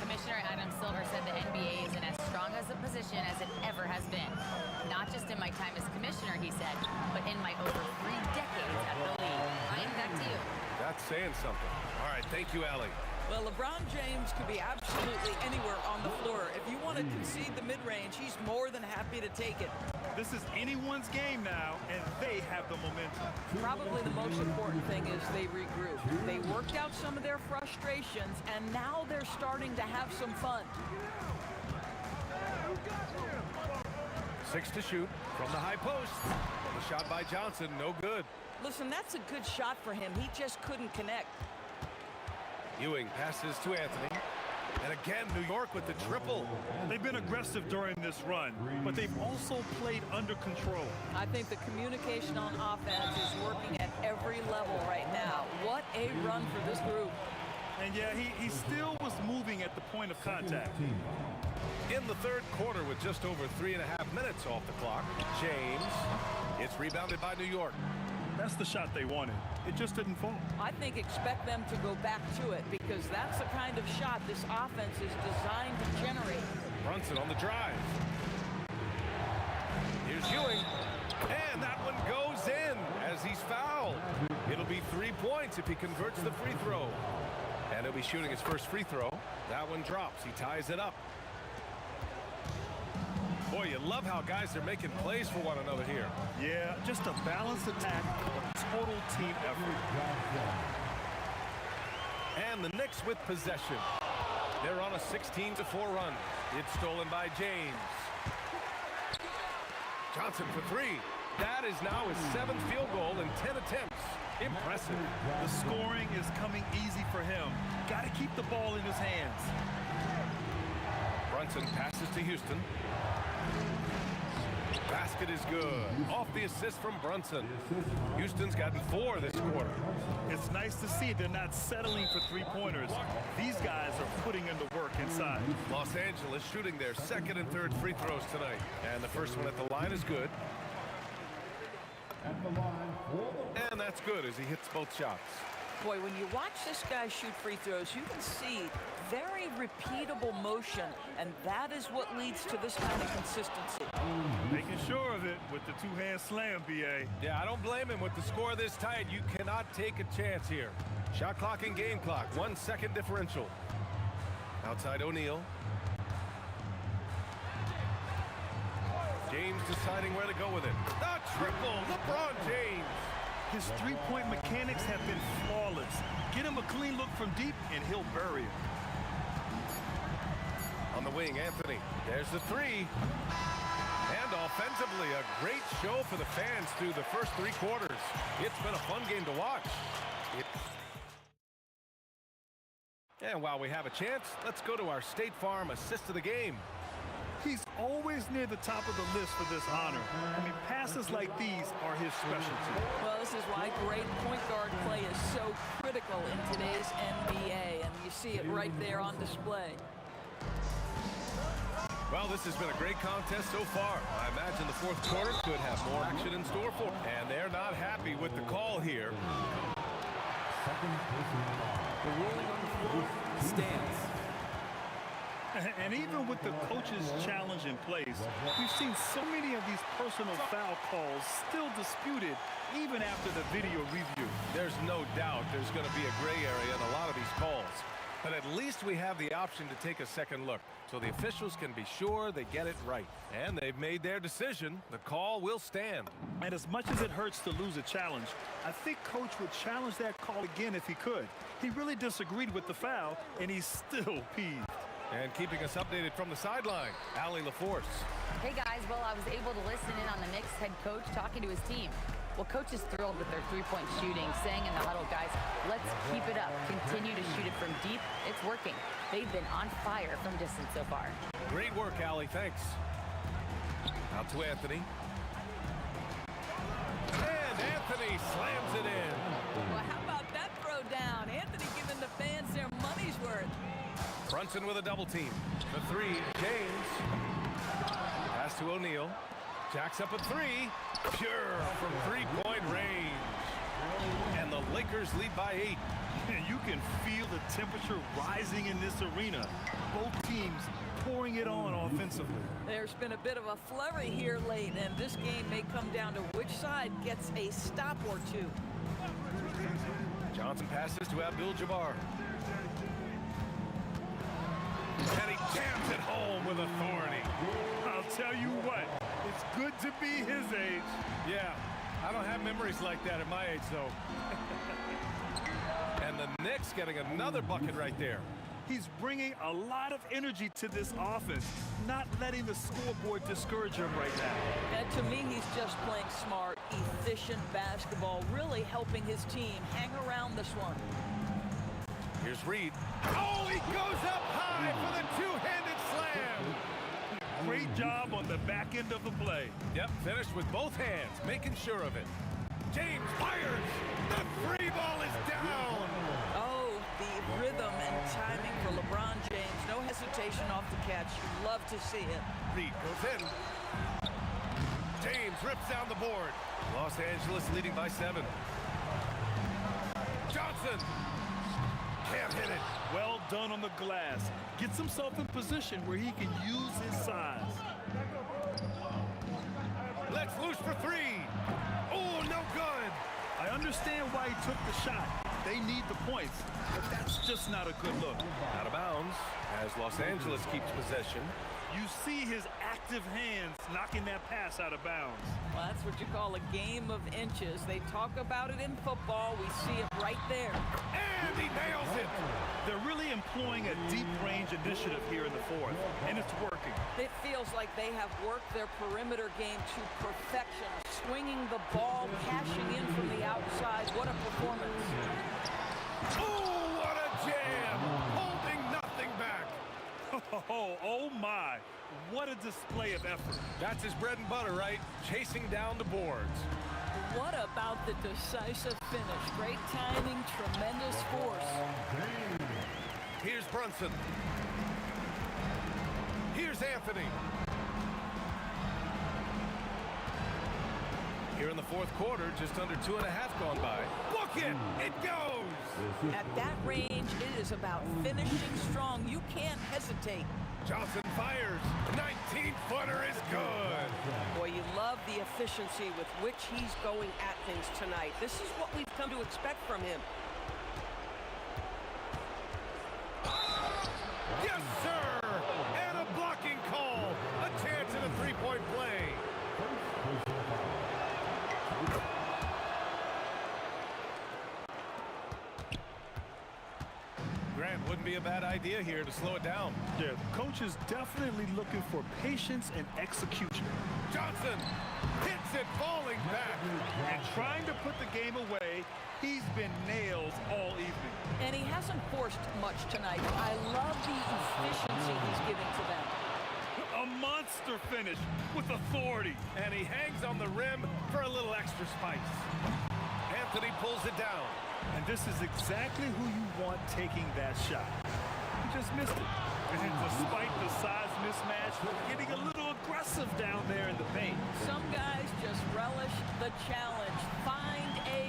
Commissioner Adam Silver said the NBA is in as strong as a position as it ever has been. Not just in my time as commissioner, he said, but in my over 3 decades at the league. Ryan, back to you. That's saying something. All right, thank you, Allie. Well, LeBron James could be absolutely anywhere on the floor. If you want to concede the mid-range, he's more than happy to take it. This is anyone's game now, and they have the momentum. Probably the most important thing is they regroup. They worked out some of their frustrations, and now they're starting to have some fun. 6 to shoot from the high post. The shot by Johnson, no good. Listen, that's a good shot for him. He just couldn't connect. Ewing passes to Anthony. And again, New York with the triple. They've been aggressive during this run, but they've also played under control. I think the communication on offense is working at every level right now. What a run for this group. And yeah, he still was moving at the point of contact. In the third quarter with just over 3.5 minutes off the clock, James. It's rebounded by New York. That's the shot they wanted. It just didn't fall. I think expect them to go back to it because that's the kind of shot this offense is designed to generate. Brunson on the drive. Here's Ewing. And that one goes in as he's fouled. It'll be 3 points if he converts the free throw. And he'll be shooting his first free throw. That one drops. He ties it up. Boy, you love how guys are making plays for one another here. Yeah, just a balanced attack, a total team effort. And the Knicks with possession. They're on a 16-4 run. It's stolen by James. Johnson for 3. That is now his 7th field goal in 10 attempts. Impressive. The scoring is coming easy for him. Got to keep the ball in his hands. Brunson passes to Houston. Basket is good. Off the assist from Brunson. Houston's gotten 4 this quarter. It's nice to see they're not settling for 3-pointers. These guys are putting in the work inside. Los Angeles shooting their 2nd and 3rd free throws tonight. And the first one at the line is good. And that's good as he hits both shots. Boy, when you watch this guy shoot free throws, you can see very repeatable motion, and that is what leads to this kind of consistency. Making sure of it with the 2-hand slam, B.A. Yeah, I don't blame him. With the score this tight, you cannot take a chance here. Shot clock and game clock, 1 second differential. Outside O'Neal. James deciding where to go with it. The triple, LeBron James. His 3-point mechanics have been flawless. Get him a clean look from deep, and he'll bury it. On the wing, Anthony. There's the 3. And offensively, a great show for the fans through the first 3 quarters. It's been a fun game to watch. And while we have a chance, let's go to our State Farm assist of the game. He's always near the top of the list for this honor. I mean, passes like these are his specialty. Well, this is why great point guard play is so critical in today's NBA, and you see it right there on display. Well, this has been a great contest so far. I imagine the fourth quarter could have more action in store for them. And they're not happy with with the call here. The ruling on the floor stands. And even with the coach's challenge in place, we've seen so many of these personal foul calls still disputed even after the video review. There's no doubt there's going to be a gray area in a lot of these calls. But at least we have the option to take a second look, so the officials can be sure they get it right. And they've made their decision. The call will stand. And as much as it hurts to lose a challenge, I think Coach would challenge that call again if he could. He really disagreed with the foul, and he's still peeved. And keeping us updated from the sideline, Allie LaForce. Hey guys, well, I was able to listen in on the Knicks head coach talking to his team. Well, coach is thrilled with their three-point shooting, saying in the huddle, guys, let's keep it up. Continue to shoot it from deep. It's working. They've been on fire from distance so far. Great work, Allie. Thanks. Out to Anthony. And Anthony slams it in. Well, how about that throw down? Anthony giving the fans their money's worth. Brunson with a double team. The three, James. Pass to O'Neal. Jacks up a three. Pure from three-point range. And the Lakers lead by 8. And you can feel the temperature rising in this arena. Both teams pouring it on offensively. There's been a bit of a flurry here late, and this game may come down to which side gets a stop or two. Johnson passes to Abdul-Jabbar. And he jams it home with authority. I'll tell you what, it's good to be his age. Yeah, I don't have memories like that at my age, though. And the Knicks getting another bucket right there. He's bringing a lot of energy to this offense, not letting the scoreboard discourage him right now. And to me, he's just playing smart, efficient basketball, really helping his team hang around this one. Here's Reed. Oh, he goes up high for the two-handed slam. Great job on the back end of the play. Yep, finished with both hands, making sure of it. James fires. The free ball is down. Oh, the rhythm and timing for LeBron James. No hesitation off the catch. You love to see it. Reed goes in. James rips down the board. Los Angeles leading by 7. Johnson. Can't hit it. Well done on the glass. Gets himself in position where he can use his size. Let's loose for 3. Oh, no good. I understand why he took the shot. They need the points, but that's just not a good look. Out of bounds as Los Angeles keeps possession. You see his active hands knocking that pass out of bounds. Well, that's what you call a game of inches. They talk about it in football. We see it right there. And he nails it. They're really employing a deep range initiative here in the fourth, and it's working. It feels like they have worked their perimeter game to perfection, swinging the ball, cashing in from the outside. What a performance. Oh, what a jam. Holding nothing back. Oh my, what a display of effort. That's his bread and butter, right? Chasing down the boards. What about the decisive finish? Great timing, tremendous force. Here's Brunson. Here's Anthony. Here in the fourth quarter, just under 2.5 gone by. Book it! It goes! At that range, it is about finishing strong. You can't hesitate. Johnson fires. 19-footer is good. Boy, you love the efficiency with which he's going at things tonight. This is what we've come to expect from him. Yes, sir! And a blocking call. A chance at a three-point play. Grant, wouldn't be a bad idea here to slow it down. Yeah, the coach is definitely looking for patience and execution. Johnson hits it, falling back. And trying to put the game away, he's been nails all evening. And he hasn't forced much tonight. I love the efficiency he's giving to them. A monster finish with authority. And he hangs on the rim for a little extra spice. Anthony pulls it down. And this is exactly who you want taking that shot. He just missed it. And despite the size mismatch, getting a little aggressive down there in the paint. Some guys just relish the challenge. Find a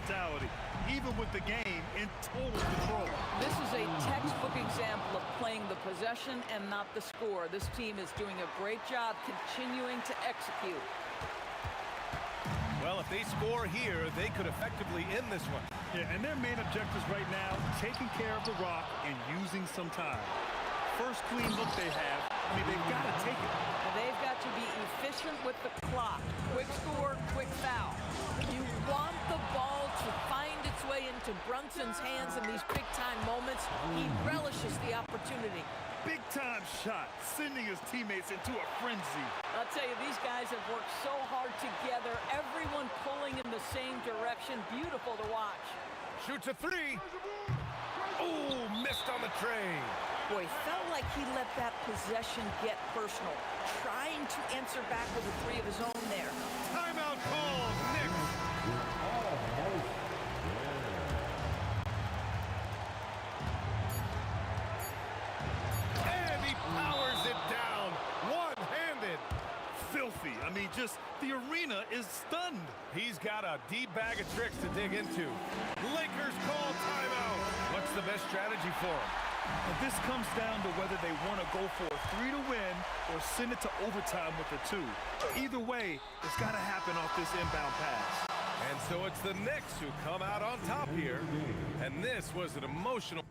mentality, even with the game in total control. This is a textbook example of playing the possession and not the score. This team is doing a great job continuing to execute. Well, if they score here, they could effectively end this one. Yeah, and their main objectives right now, taking care of the rock and using some time. First clean look they have, I mean, they've got to take it. And they've got to be efficient with the clock. Quick score, quick foul. You want the ball to find its way into Brunson's hands in these big-time moments. He relishes the opportunity. Big-time shot, sending his teammates into a frenzy. I'll tell you, these guys have worked so hard together, everyone pulling in the same direction. Beautiful to watch. Shoots a three. Oh, missed on the tray. Boy, felt like he let that possession get personal, trying to answer back with a three of his own there. Timeout called. Knicks. And he powers it down, one-handed. Filthy. I mean, just the arena is stunned. He's got a deep bag of tricks to dig into. Lakers call timeout. What's the best strategy for him? And this comes down to whether they want to go for a 3 to win or send it to overtime with a 2. Either way, it's got to happen off this inbound pass. And so it's the Knicks who come out on top here. And this was an emotional...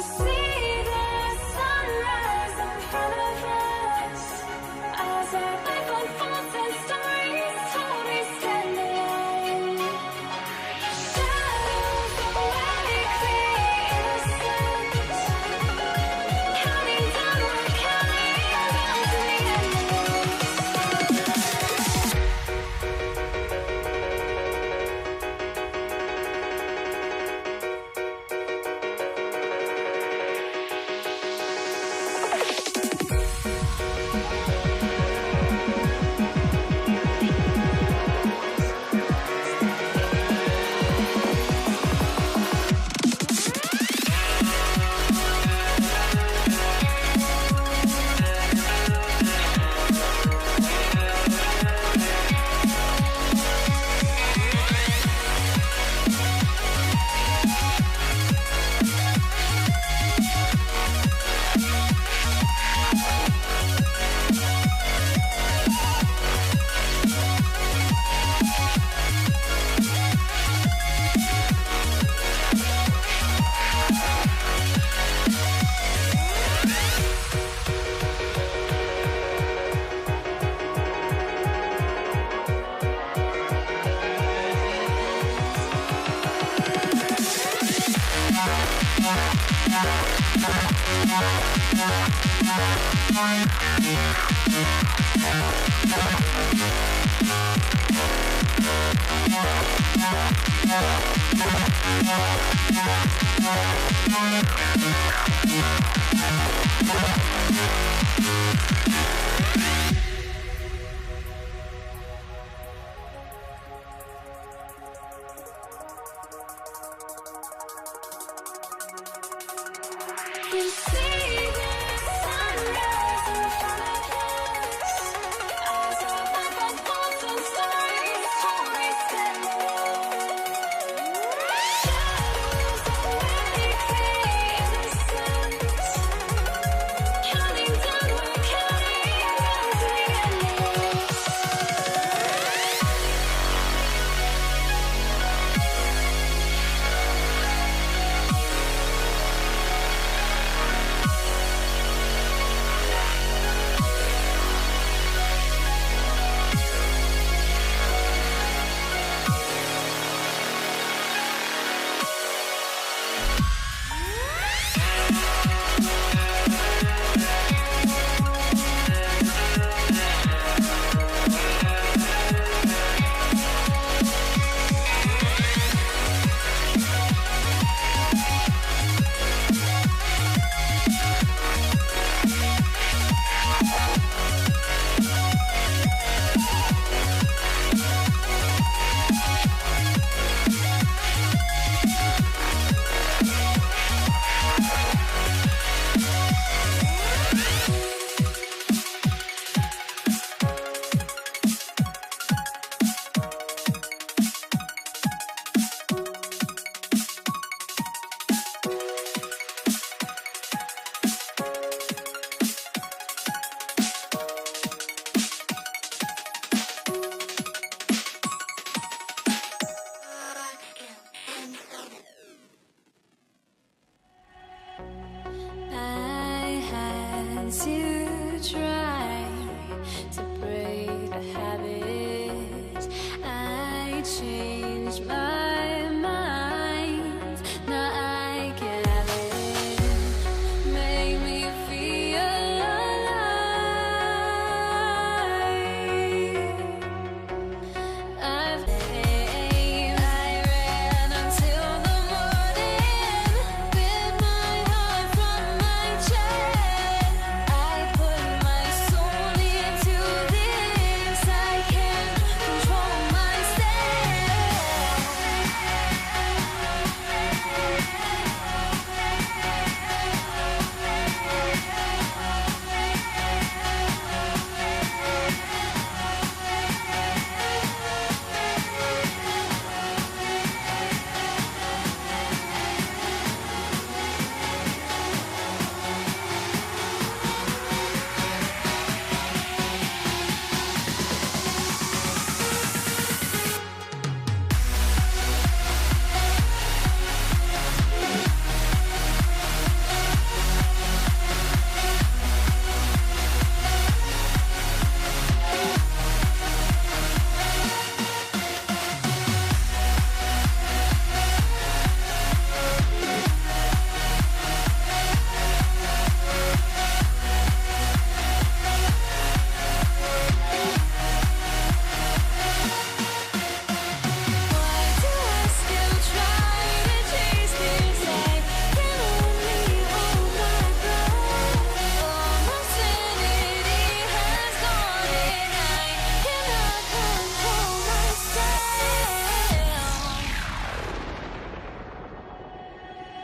see the sunrise in front of us as our life unfolds and stories told we stand alone. Shadows away, innocent, counting down, we're counting down to the end. We see the sunrise in front of us as our life unfolds and stories told we stand alone. Shadows away, innocent, counting down, we're counting down to the end.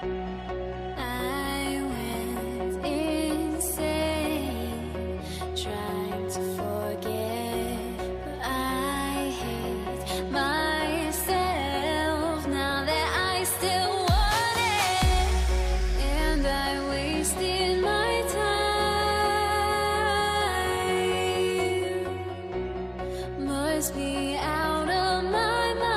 I went insane trying to forget, but I hate myself now that I still want it, and I wasted my time. Must be out of my mind.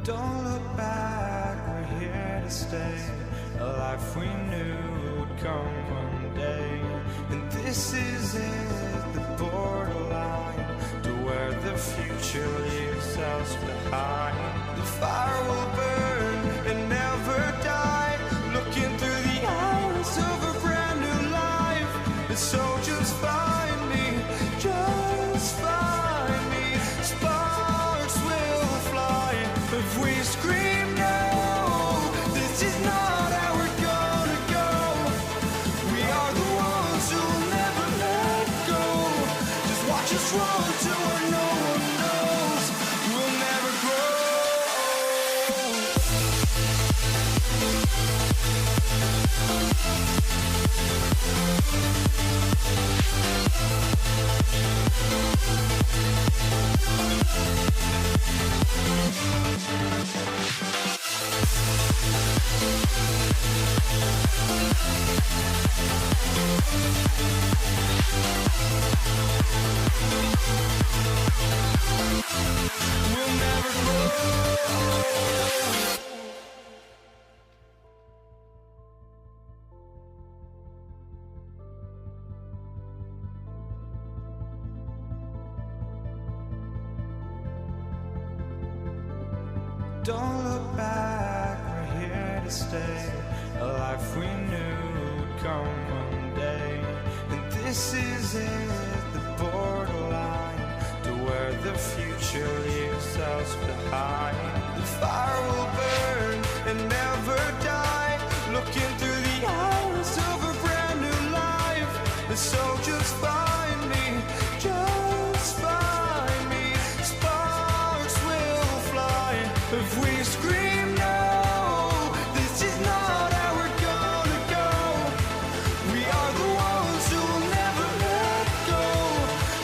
Don't look back, we're here to stay. A life we knew would come one day. And this is it, the borderline to where the future leaves us behind. The fire will burn and never die, looking through the eyes of a brand new life. And so just find me, just find me. Sparks will fly if we scream no. This is not how we're gonna go. We are the ones who'll never let go. Just watch us run to where no one knows. We'll never grow. We'll never grow. Don't look back, we're here to stay. A life we knew would come one day. And this is it, the borderline to where the future leaves us behind. The fire will burn and never die, looking through the eyes of a brand new life. And so just find me, just find me. Sparks will fly if we scream no. This is not how we're gonna go. We are the ones who will never let go.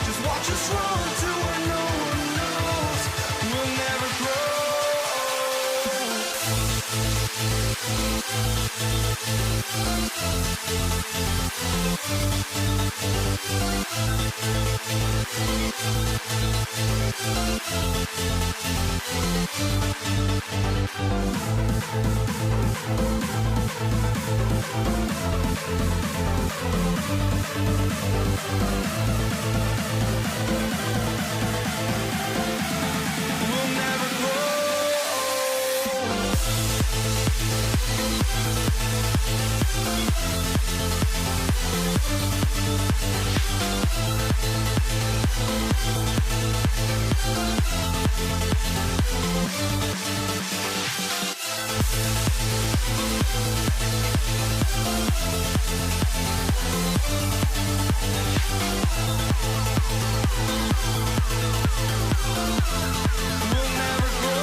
Just watch us run to where no one knows. We'll never grow. We'll never grow. We'll never grow.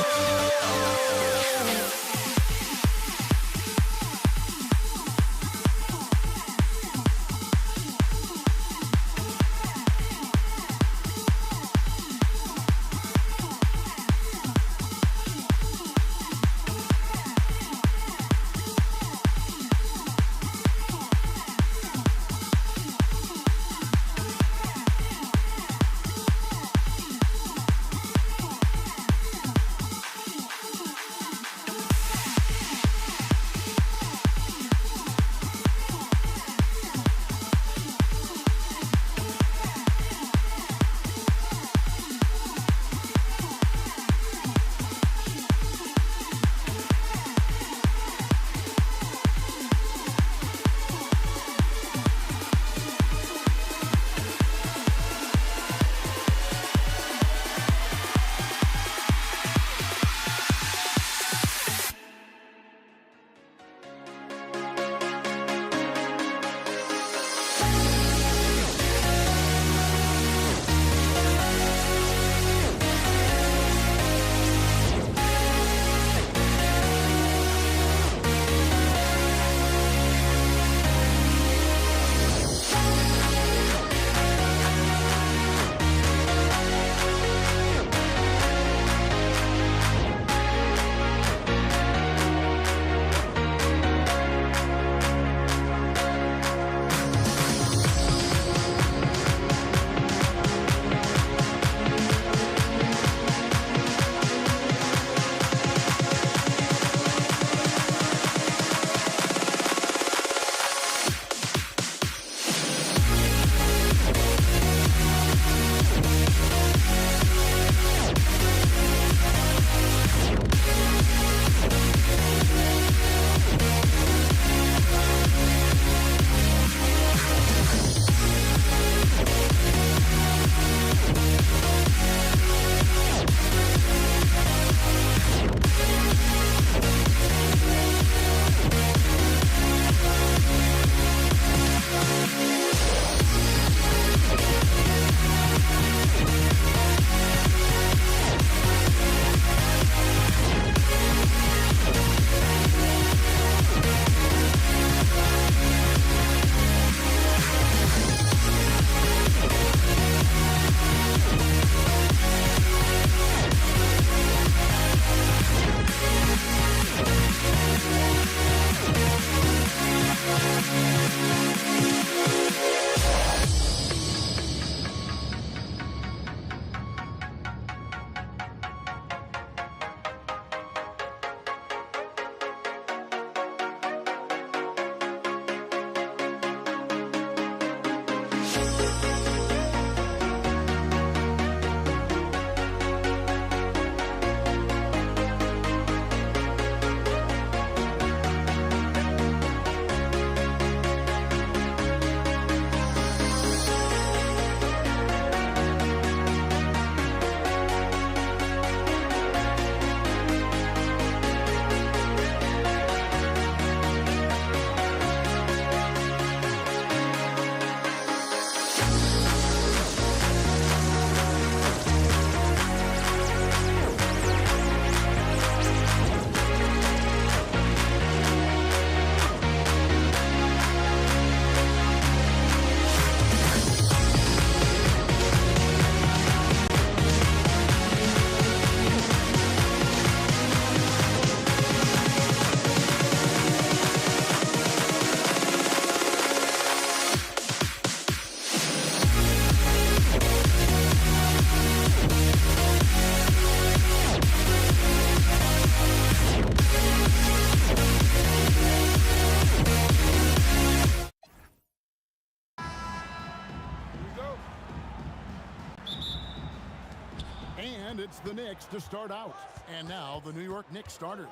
And it's the Knicks to start out. And now the New York Knicks starters.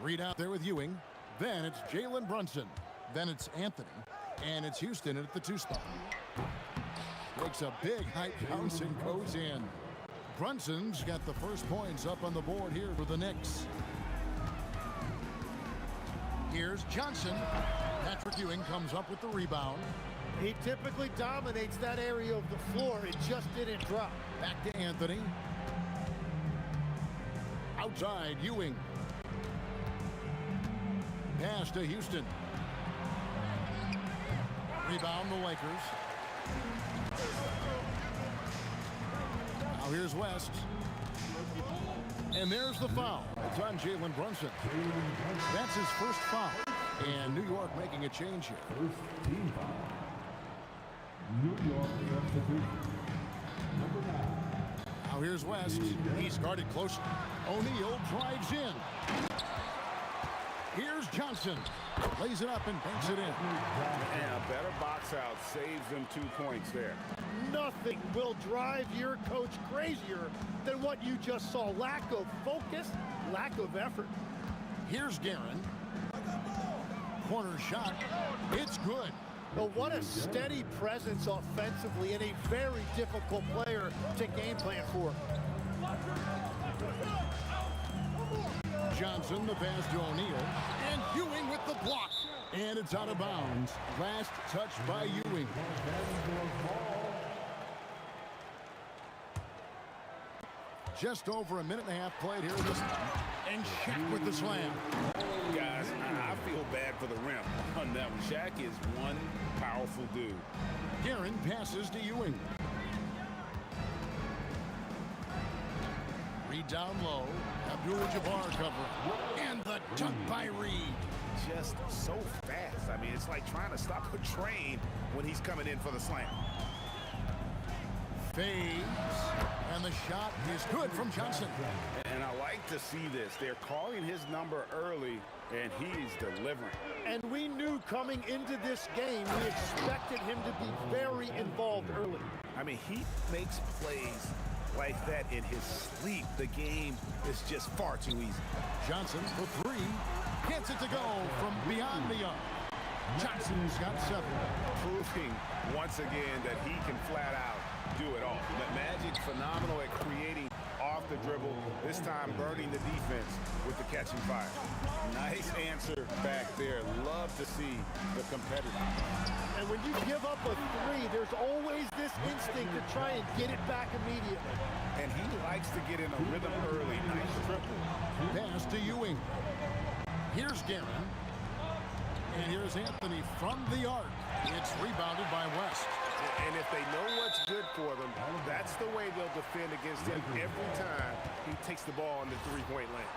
Reed out there with Ewing. Then it's Jalen Brunson. Then it's Anthony. And it's Houston at the 2 spot. Makes a big height bounce and goes in. Brunson's got the first points up on the board here for the Knicks. Here's Johnson. Patrick Ewing comes up with the rebound. He typically dominates that area of the floor. It just didn't drop. Back to Anthony. Outside, Ewing. Pass to Houston. Rebound the Lakers. Now here's West. And there's the foul. It's on Jalen Brunson. That's his first foul. And New York making a change here. First team foul. New York substitution. Number 9. Now here's West. He's guarded close. O'Neal drives in. Here's Johnson. Lays it up and banks it in. And a better box out saves them 2 points there. Nothing will drive your coach crazier than what you just saw. Lack of focus, lack of effort. Here's Guerin. Corner shot. It's good. But what a steady presence offensively and a very difficult player to game plan for. Johnson, the pass to O'Neal. And Ewing with the block. And it's out of bounds. Last touch by Ewing. Just over a minute and a half played here in this one. And Shaq with the slam. Guys, I feel bad for the rim on that one. Shaq is one powerful dude. Guerin passes to Ewing. Reed down low. Abdul-Jabbar cover. And the dunk by Reed. Just so fast. I mean, it's like trying to stop a train when he's coming in for the slam. Fades. And the shot is good from Johnson. And I like to see this. They're calling his number early, and he's delivering. And we knew coming into this game, we expected him to be very involved early. I mean, he makes plays like that in his sleep. The game is just far too easy. Johnson for 3. Gets it to go from beyond the arc. Johnson's got 7. Proving once again that he can flat out do it all. But Magic phenomenal at creating off the dribble, this time burning the defense with the catching fire. Nice answer back there. Love to see the competitor. And when you give up a 3, there's always this instinct to try and get it back immediately. And he likes to get in a rhythm early. Nice triple. Pass to Ewing. Here's Guerin. And here's Anthony from the arc. It's rebounded by West. And if they know what's good for them, that's the way they'll defend against him every time he takes the ball in the three-point lane.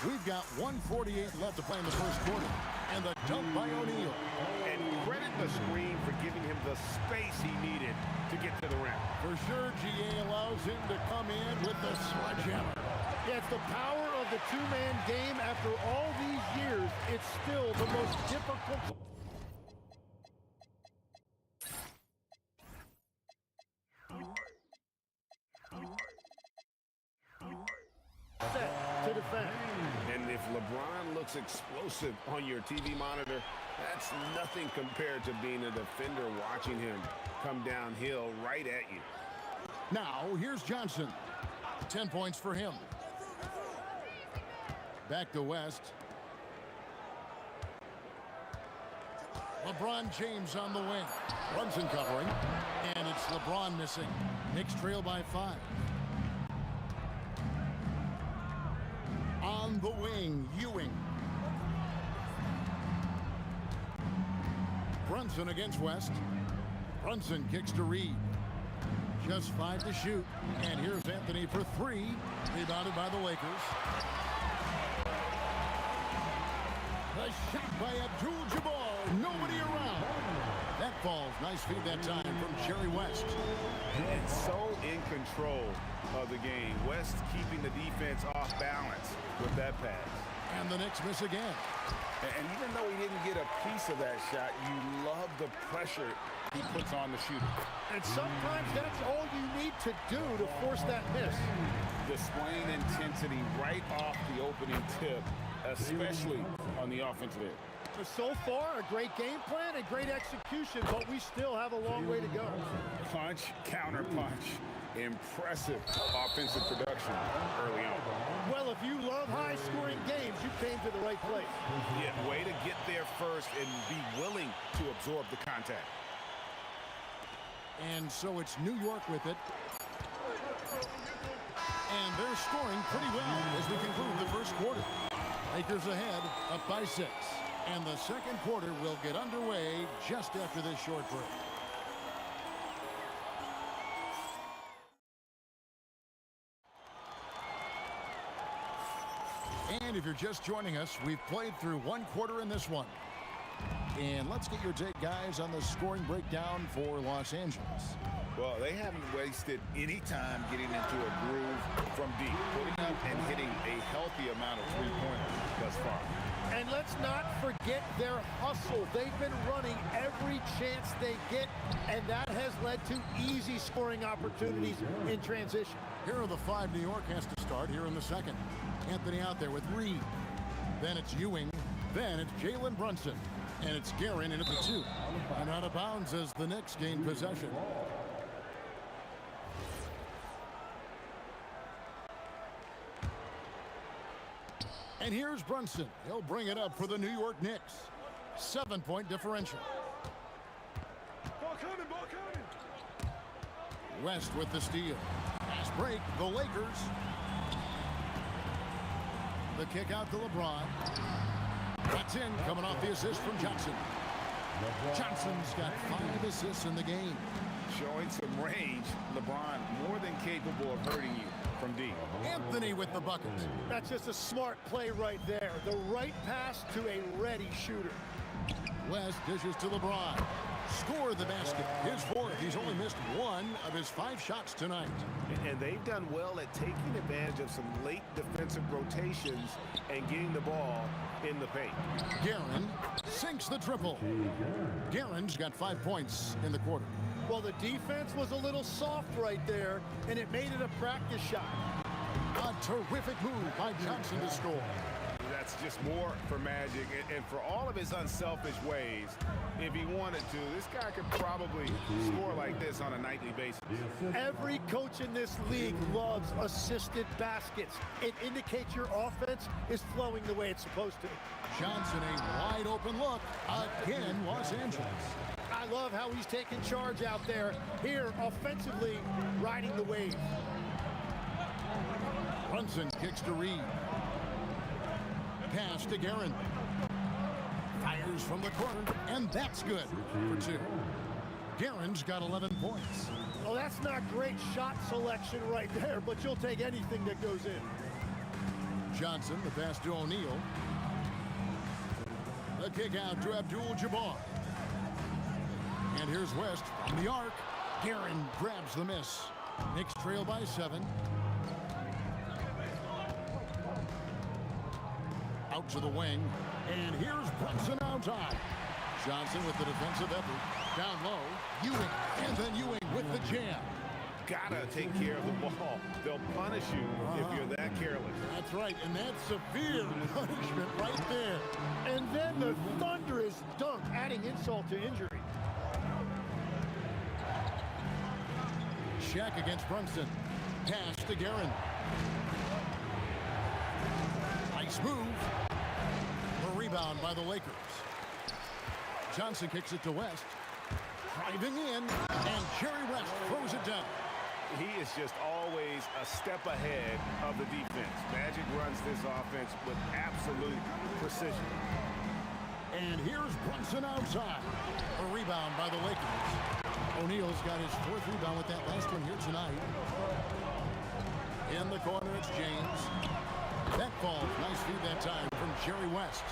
We've got 1:48 left to play in the first quarter. And the dunk by O'Neal. And credit the screen for giving him the space he needed to get to the rim. For sure, GA allows him to come in with the sledgehammer. Yeah, it's the power of the two-man game. After all these years, it's still the most difficult. Set to defend. And if LeBron looks explosive on your TV monitor, that's nothing compared to being a defender watching him come downhill right at you. Now, here's Johnson. 10 points for him. Back to West. LeBron James on the wing. Brunson covering. And it's LeBron missing. Knicks trail by 5. On the wing, Ewing. Brunson against West. Brunson kicks to Reed. Just 5 to shoot. And here's Anthony for 3. Rebounded by the Lakers. The shot by Abdul-Jabbar. Nobody around. That falls. Nice feed that time from Jerry West. And so in control of the game. West keeping the defense off balance with that pass. And the Knicks miss again. And even though he didn't get a piece of that shot, you love the pressure he puts on the shooter. And sometimes that's all you need to do to force that miss. Displaying intensity right off the opening tip, especially on the offensive end. So far, a great game plan and great execution, but we still have a long way to go. Punch, counter punch. Impressive offensive production early on. Well, if you love high-scoring games, you came to the right place. Yeah, way to get there first and be willing to absorb the contact. And so it's New York with it. And they're scoring pretty well as we conclude the first quarter. Lakers ahead, up by 6. And the second quarter will get underway just after this short break. And if you're just joining us, we've played through one quarter in this one. And let's get your take, guys, on the scoring breakdown for Los Angeles. Well, they haven't wasted any time getting into a groove from deep, putting up and hitting a healthy amount of three-pointers thus far. And let's not forget their hustle. They've been running every chance they get, and that has led to easy scoring opportunities in transition. Here are the 5 New York has to start here in the second. Anthony out there with Reed. Then it's Ewing. Then it's Jalen Brunson. And it's Guerin in at the 2. And out of bounds as the Knicks gain possession. And here's Brunson. He'll bring it up for the New York Knicks. 7-point differential. Ball coming. West with the steal. Pass break, the Lakers. The kick out to LeBron. That's in, coming off the assist from Johnson. Johnson's got 5 assists in the game. Showing some range, LeBron more than capable of hurting you from deep. Anthony with the bucket. That's just a smart play right there. The right pass to a ready shooter. West dishes to LeBron. Score the basket. His 4th. He's only missed 1 of his 5 shots tonight. And they've done well at taking advantage of some late defensive rotations and getting the ball in the paint. Guerin sinks the triple. Guerin's got 5 points in the quarter. Well, the defense was a little soft right there, and it made it a practice shot. A terrific move by Johnson to score. That's just more for Magic, and for all of his unselfish ways, if he wanted to, this guy could probably score like this on a nightly basis. Every coach in this league loves assisted baskets. It indicates your offense is flowing the way it's supposed to. Johnson, a wide open look. Again, Los Angeles. I love how he's taking charge out there. Here, offensively, riding the wave. Brunson kicks to Reed. Pass to Guerin. Fires from the corner, and that's good for 2. Guerin's got 11 points. Oh, that's not great shot selection right there, but you'll take anything that goes in. Johnson, the pass to O'Neal. The kick out to Abdul-Jabbar. And here's West from the arc. Guerin grabs the miss. Knicks trail by 7. Out to the wing. And here's Brunson outside. Johnson with the defensive effort. Down low. Ewing. And then Ewing with the jam. Gotta take care of the ball. They'll punish you if you're that careless. That's right, and that's severe punishment right there. And then the thunderous dunk, adding insult to injury. Shaq against Brunson. Pass to Guerin. Nice move. A rebound by the Lakers. Johnson kicks it to West. Driving in, and Jerry West throws it down. He is just always a step ahead of the defense. Magic runs this offense with absolute precision. And here's Brunson outside. A rebound by the Lakers. O'Neal's got his 4th rebound with that last one here tonight. In the corner, it's James. That falls. Nice feed that time from Jerry West.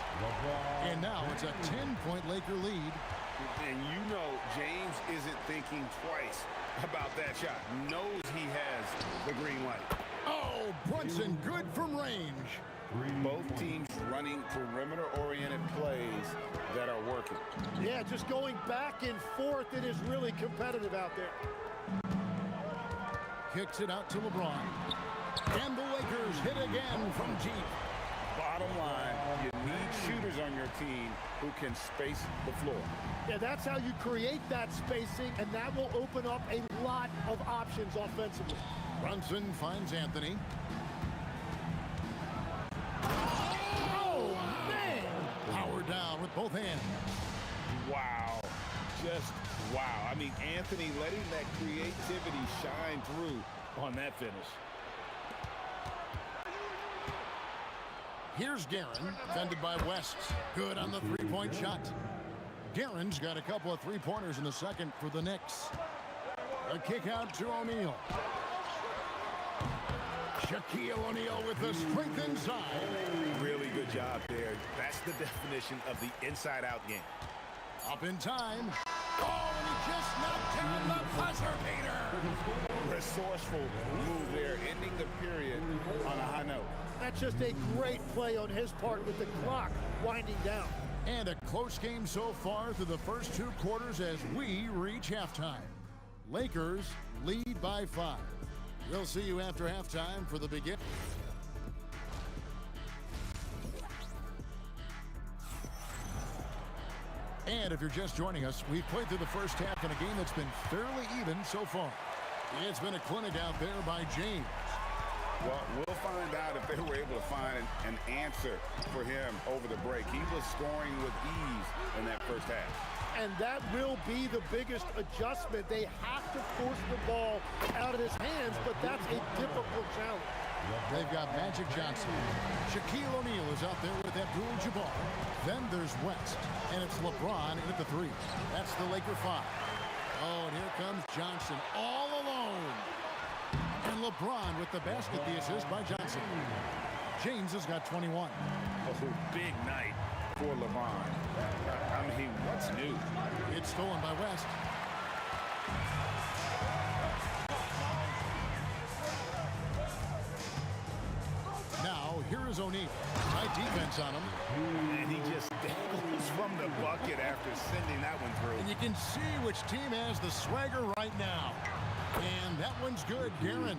And now it's a 10-point Laker lead. And you know James isn't thinking twice about that shot. Knows he has the green light. Oh, Brunson good from range. Both teams running perimeter-oriented plays that are working. Yeah, just going back and forth. It is really competitive out there. Kicks it out to LeBron. And the Lakers hit again from deep. Bottom line, you need shooters on your team who can space the floor. Yeah, that's how you create that spacing, and that will open up a lot of options offensively. Brunson finds Anthony. Oh, man! Power down with both hands. Wow. Just wow. I mean, Anthony letting that creativity shine through on that finish. Here's Guerin, defended by West. Good on the three-point shot. Guerin's got a couple of three-pointers in the second for the Knicks. A kick out to O'Neal. Shaquille O'Neal with the strength inside. Really good job there. That's the definition of the inside-out game. Up in time. Oh, and he just knocked down the buzzer beater. Resourceful move there, ending the period on a high note. That's just a great play on his part with the clock winding down. And a close game so far through the first two quarters as we reach halftime. Lakers lead by 5. We'll see you after halftime for the begin. And if you're just joining us, we've played through the first half in a game that's been fairly even so far. It's been a clinic out there by James. Well, we'll find out if they were able to find an answer for him over the break. He was scoring with ease in that first half. And that will be the biggest adjustment. They have to force the ball out of his hands, but that's a difficult challenge. They've got Magic Johnson. Shaquille O'Neal is out there with Abdul-Jabbar. Then there's West, and it's LeBron in at the 3. That's the Laker 5. Oh, and here comes Johnson all alone. And LeBron with the basket, the assist by Johnson. James has got 21. Oh, big night for LeBron. I mean, what's new? It's stolen by West. Now, here is O'Neal. High defense on him. And he just dangles from the bucket after sending that one through. And you can see which team has the swagger right now. And that one's good, Guerin.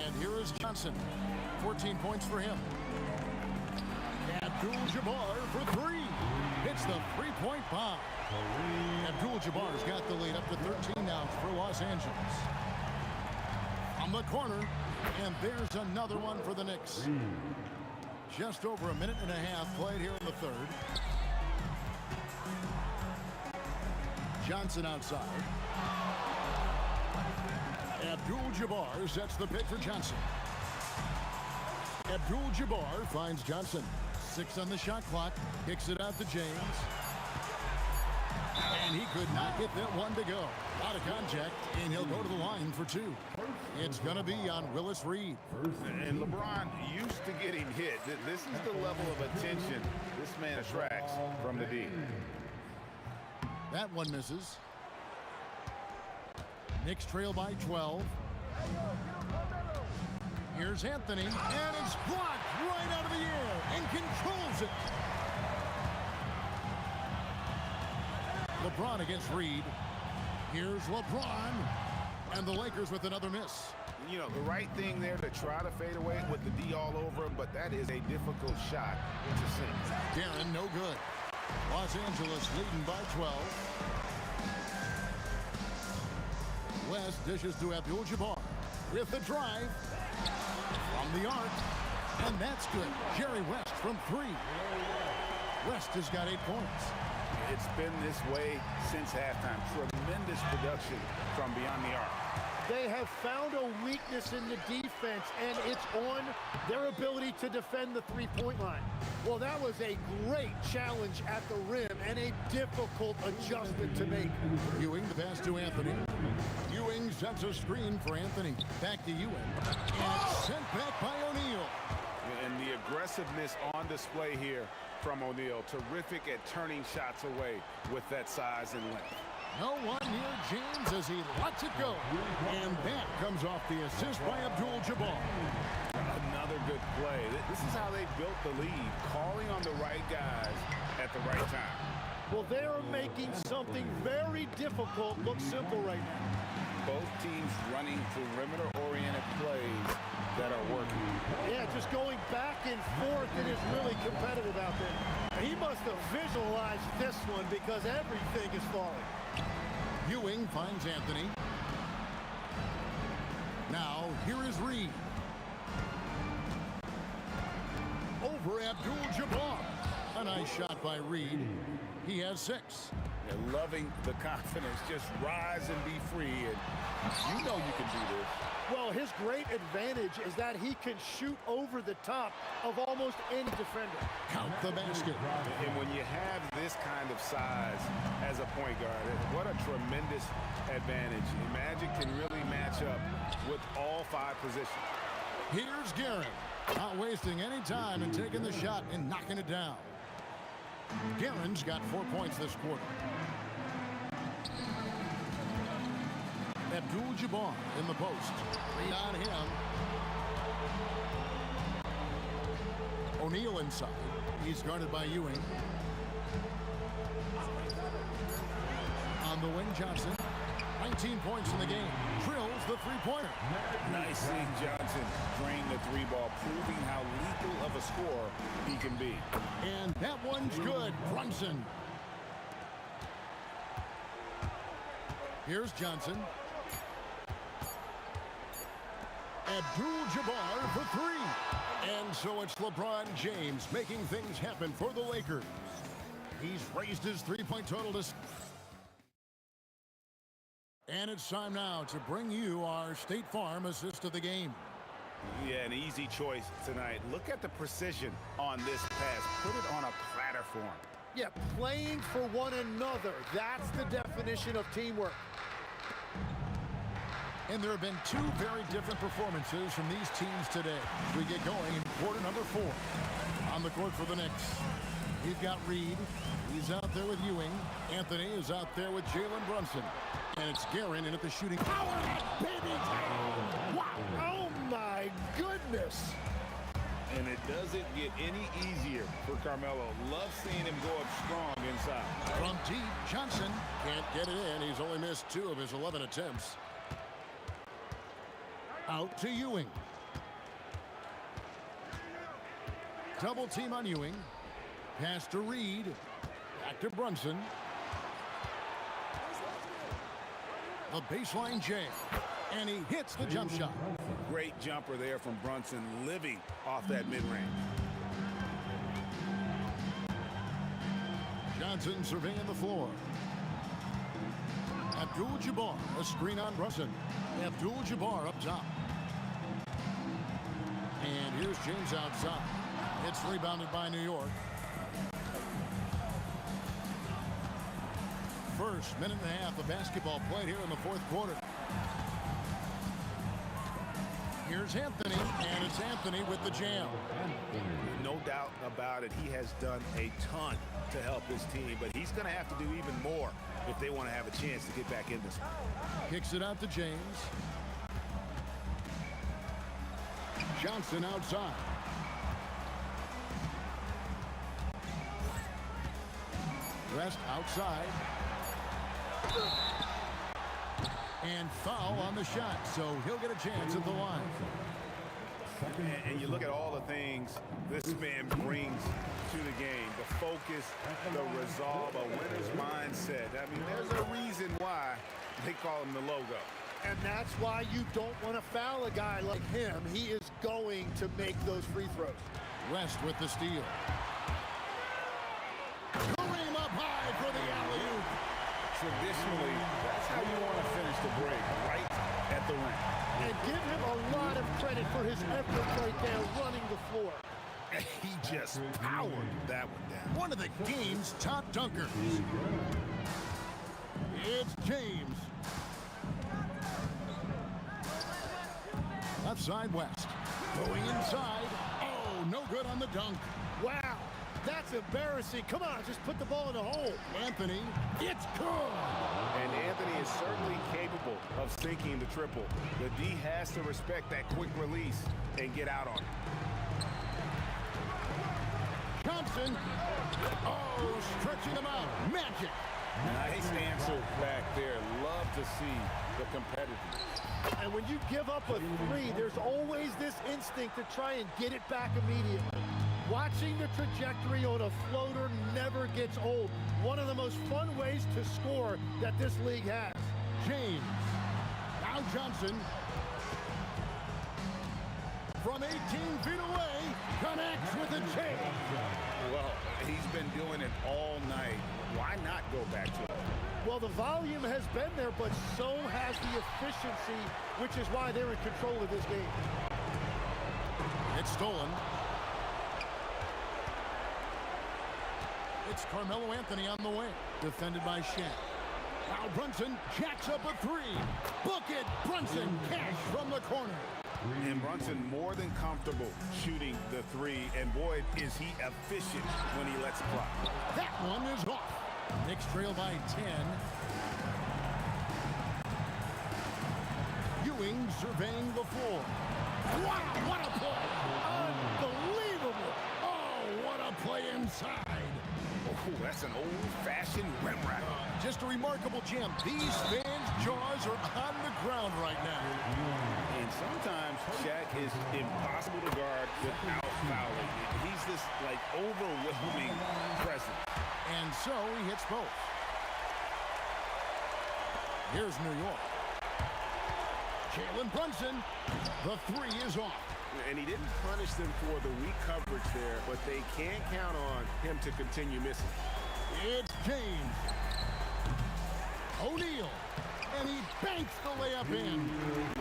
And here is Johnson. 14 points for him. Abdul-Jabbar for 3. Hits the three-point bomb. Abdul-Jabbar's got the lead up to 13 now for Los Angeles. On the corner, and there's another one for the Knicks. Just over a minute and a half played here in the third. Johnson outside. Abdul-Jabbar sets the pick for Johnson. Abdul-Jabbar finds Johnson. 6 on the shot clock. Kicks it out to James. And he could not get that one to go. Out of contact, and he'll go to the line for 2. It's going to be on Willis Reed. And LeBron used to getting hit. This is the level of attention this man attracts from the D. That one misses. Knicks trail by 12. Here's Anthony, and it's blocked right out of the air and controls it. LeBron against Reed. Here's LeBron, and the Lakers with another miss. You know, the right thing there to try to fade away with the D all over him, but that is a difficult shot to sink. Guerin, no good. Los Angeles leading by 12. West dishes to Abdul-Jabbar with the drive from the arc, and that's good. Jerry West from 3. West has got 8 points. It's been this way since halftime. Tremendous production from beyond the arc. They have found a weakness in the defense, and it's on their ability to defend the three-point line. Well, that was a great challenge at the rim and a difficult adjustment to make. Ewing, the pass to Anthony. Ewing sets a screen for Anthony. Back to Ewing. And it's sent back by O'Neal. And the aggressiveness on display here from O'Neal. Terrific at turning shots away with that size and length. No one near James as he lets it go. And that comes off the assist by Abdul-Jabbar. Another good play. This is how they built the lead, calling on the right guys at the right time. Well, they are making something very difficult look simple right now. Both teams running perimeter-oriented plays that are working. Yeah, just going back and forth. It is really competitive out there. He must have visualized this one because everything is falling. Ewing finds Anthony. Now, here is Reed. Over Abdul-Jabbar. A nice shot by Reed. He has 6. They're loving the confidence. Just rise and be free. And you know you can do this. Well, his great advantage is that he can shoot over the top of almost any defender. Count the basket. And when you have this kind of size as a point guard, what a tremendous advantage. Magic can really match up with all 5 positions. Here's Guerin. Not wasting any time and taking the shot and knocking it down. Guerin's got 4 points this quarter. Abdul-Jabbar in the post. 3 on him. O'Neal inside. He's guarded by Ewing. On the wing, Johnson. 19 points in the game. Drills the three-pointer. Nice seeing Johnson drain the 3-ball, proving how lethal of a scorer he can be. And that one's good. Brunson. Here's Johnson. Abdul-Jabbar for 3. And so it's LeBron James making things happen for the Lakers. He's raised his 3-point total to... And it's time now to bring you our State Farm assist of the game. Yeah, an easy choice tonight. Look at the precision on this pass. Put it on a platter for him. Yeah, playing for one another. That's the definition of teamwork. And there have been 2 very different performances from these teams today. We get going in quarter number 4. On the court for the Knicks, we've got Reed. He's out there with Ewing. Anthony is out there with Jalen Brunson. And it's Guerin in at the shooting. Power that baby! Wow! Oh my goodness! And it doesn't get any easier for Carmelo. Love seeing him go up strong inside. From deep, Johnson can't get it in. He's only missed 2 of his 11 attempts. Out to Ewing. Double team on Ewing. Pass to Reed. Back to Brunson. The baseline jam. And he hits the jump shot. Great jumper there from Brunson, living off that mid-range. Johnson surveying the floor. Abdul-Jabbar, a screen on Brunson. Abdul-Jabbar up top. And here's James outside. It's rebounded by New York. First minute and a half of basketball played here in the 4th quarter. Here's Anthony, and it's Anthony with the jam. No doubt about it. He has done a ton to help his team, but he's going to have to do even more if they want to have a chance to get back in this one. Kicks it out to James. Johnson outside. West outside. And foul on the shot, so he'll get a chance at the line. And you look at all the things this man brings to the game. The focus, the resolve, a winner's mindset. I mean, there's a reason why they call him the logo. And that's why you don't want to foul a guy like him. He is going to make those free throws. West with the steal. Kareem up high for the alley-oop. Traditionally, that's how you want to finish the break, right at the rim. And give him a lot of credit for his effort right there running the floor. He just powered that one down. One of the game's top dunkers. It's James. Left side West. Going inside. Oh, no good on the dunk. Wow. That's embarrassing. Come on, just put the ball in the hole. Anthony, it's good. And Anthony is certainly capable of sinking the triple. The D has to respect that quick release and get out on it. Johnson. Oh, stretching him out. Magic. Nice answer back there. Love to see the competitiveness. And when you give up a three, there's always this instinct to try and get it back immediately. Watching the trajectory on a floater never gets old. One of the most fun ways to score that this league has. James. Now Johnson. From 18 feet away, connects with a change. Well, he's been doing it all night. Why not go back to it? Well, the volume has been there, but so has the efficiency, which is why they're in control of this game. It's stolen. It's Carmelo Anthony on the way, defended by Shaq. Now Brunson jacks up a three. Book it, Brunson, cash from the corner. And Brunson more than comfortable shooting the three, and boy, is he efficient when he lets it fly. That one is off. Knicks trail by 10. Ewing surveying the floor. Wow, what a play! Unbelievable! Oh, what a play inside! Oh, that's an old-fashioned rim rack. Just a remarkable jam. These fans' jaws are on the ground right now. And sometimes Shaq is impossible to guard without fouling. He's this, like, overwhelming presence. And so he hits both. Here's New York. Jalen Brunson. The three is off. And he didn't punish them for the weak coverage there, but they can't count on him to continue missing. It's James. O'Neal. And he banks the layup in.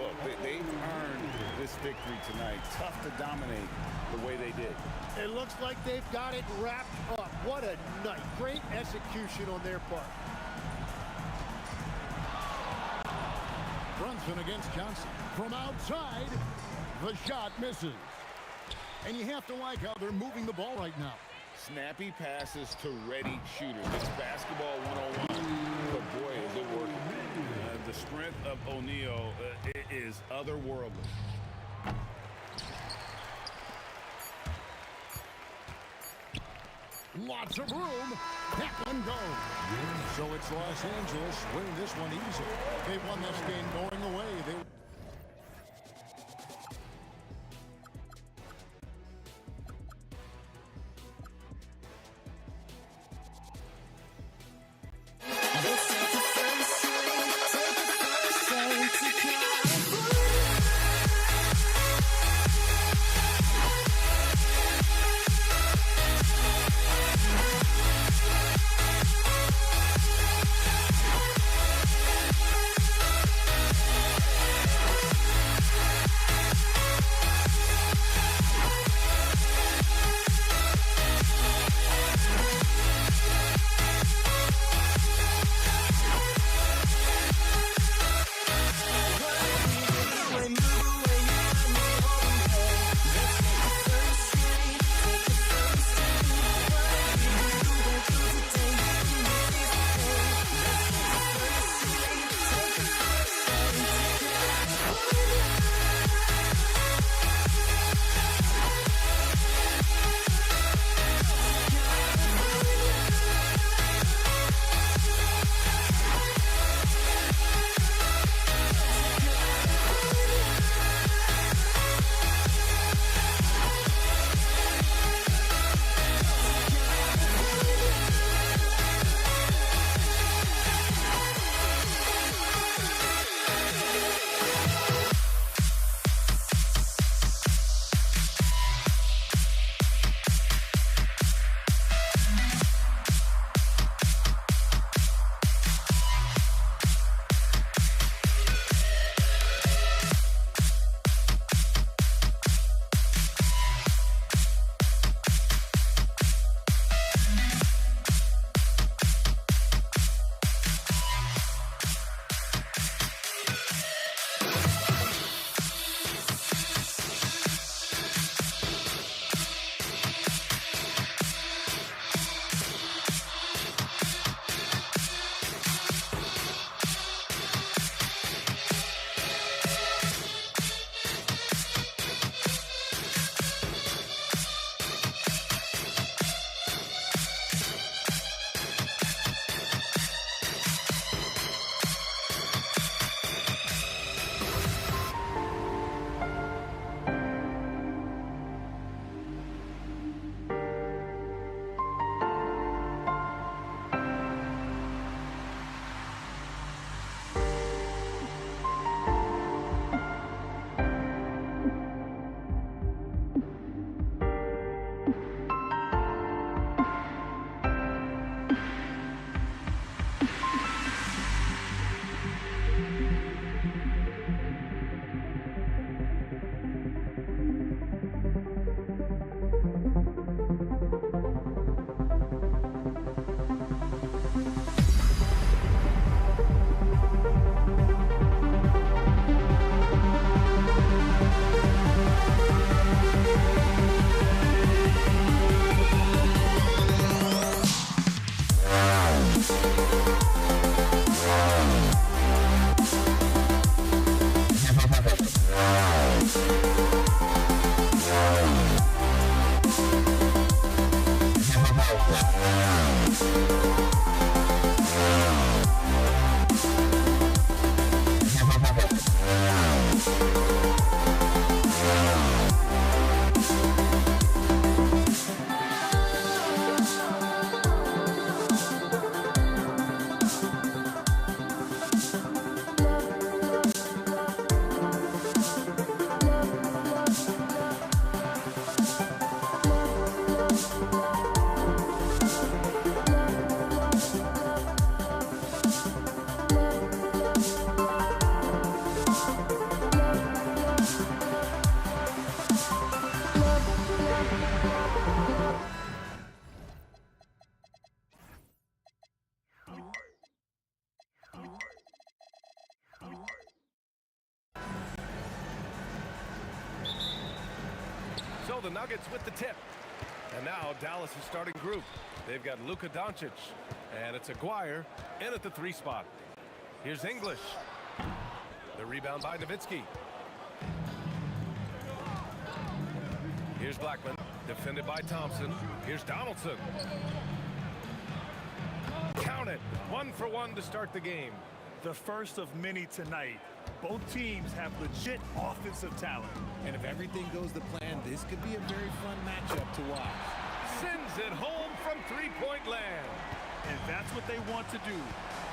Look, they've earned this victory tonight. Tough to dominate the way they did. It looks like they've got it wrapped up. What a night. Great execution on their part. Brunson against Johnson. From outside, the shot misses. And you have to like how they're moving the ball right now. Snappy passes to ready shooters. It's basketball 101. But boy, is it working. The strength of O'Neal is otherworldly. Lots of room. That one goes. So it's Los Angeles winning this one easy. They won this game going away. So the Nuggets with the tip. And now Dallas' starting group. They've got Luka Doncic, and it's Aguirre in at the 3 spot. Here's English. The rebound by Nowitzki. Here's Blackman, defended by Thompson. Here's Donaldson. Count it. 1 for 1 to start the game. The first of many tonight. Both teams have legit offensive talent. And if everything goes to plan, this could be a very fun matchup to watch. Sends it home from 3-point land. And that's what they want to do.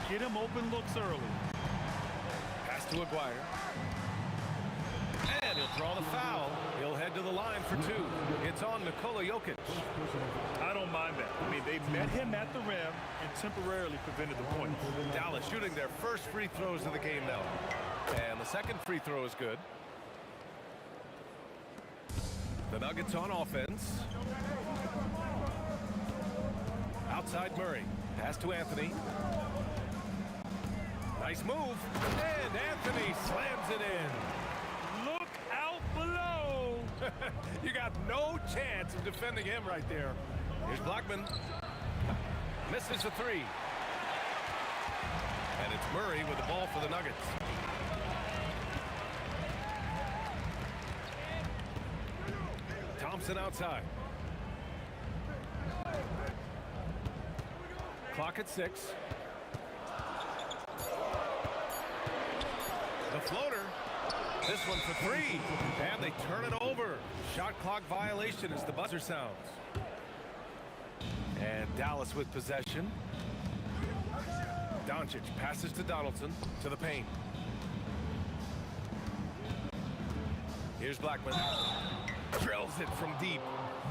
Get him open looks early. Pass to Aguirre. And he'll draw the foul. He'll head to the line for 2. It's on Nikola Jokic. I don't mind that. I mean, they met him at the rim and temporarily prevented the point. Dallas shooting their first free throws of the game now. And the second free throw is good. The Nuggets on offense. Outside Murray. Pass to Anthony. Nice move. And Anthony slams it in. Look out below. You got no chance of defending him right there. Here's Blackman. Misses the 3. And it's Murray with the ball for the Nuggets. Thompson outside. Clock at 6. The floater. This one for 3. And they turn it over. Shot clock violation as the buzzer sounds. And Dallas with possession. Doncic passes to Donaldson to the paint. Here's Blackman. Drills it from deep.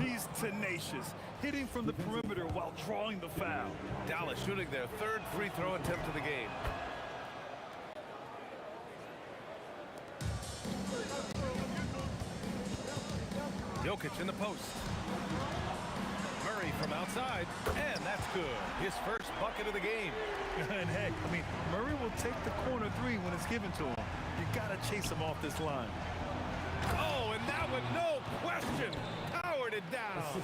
He's tenacious, hitting from the perimeter while drawing the foul. Dallas shooting their 3rd free throw attempt of the game. Jokic in the post. Murray from outside, and that's good. His first bucket of the game. And heck, I mean, Murray will take the corner 3 when it's given to him. You gotta chase him off this line. Oh, and that one, no question, powered it down.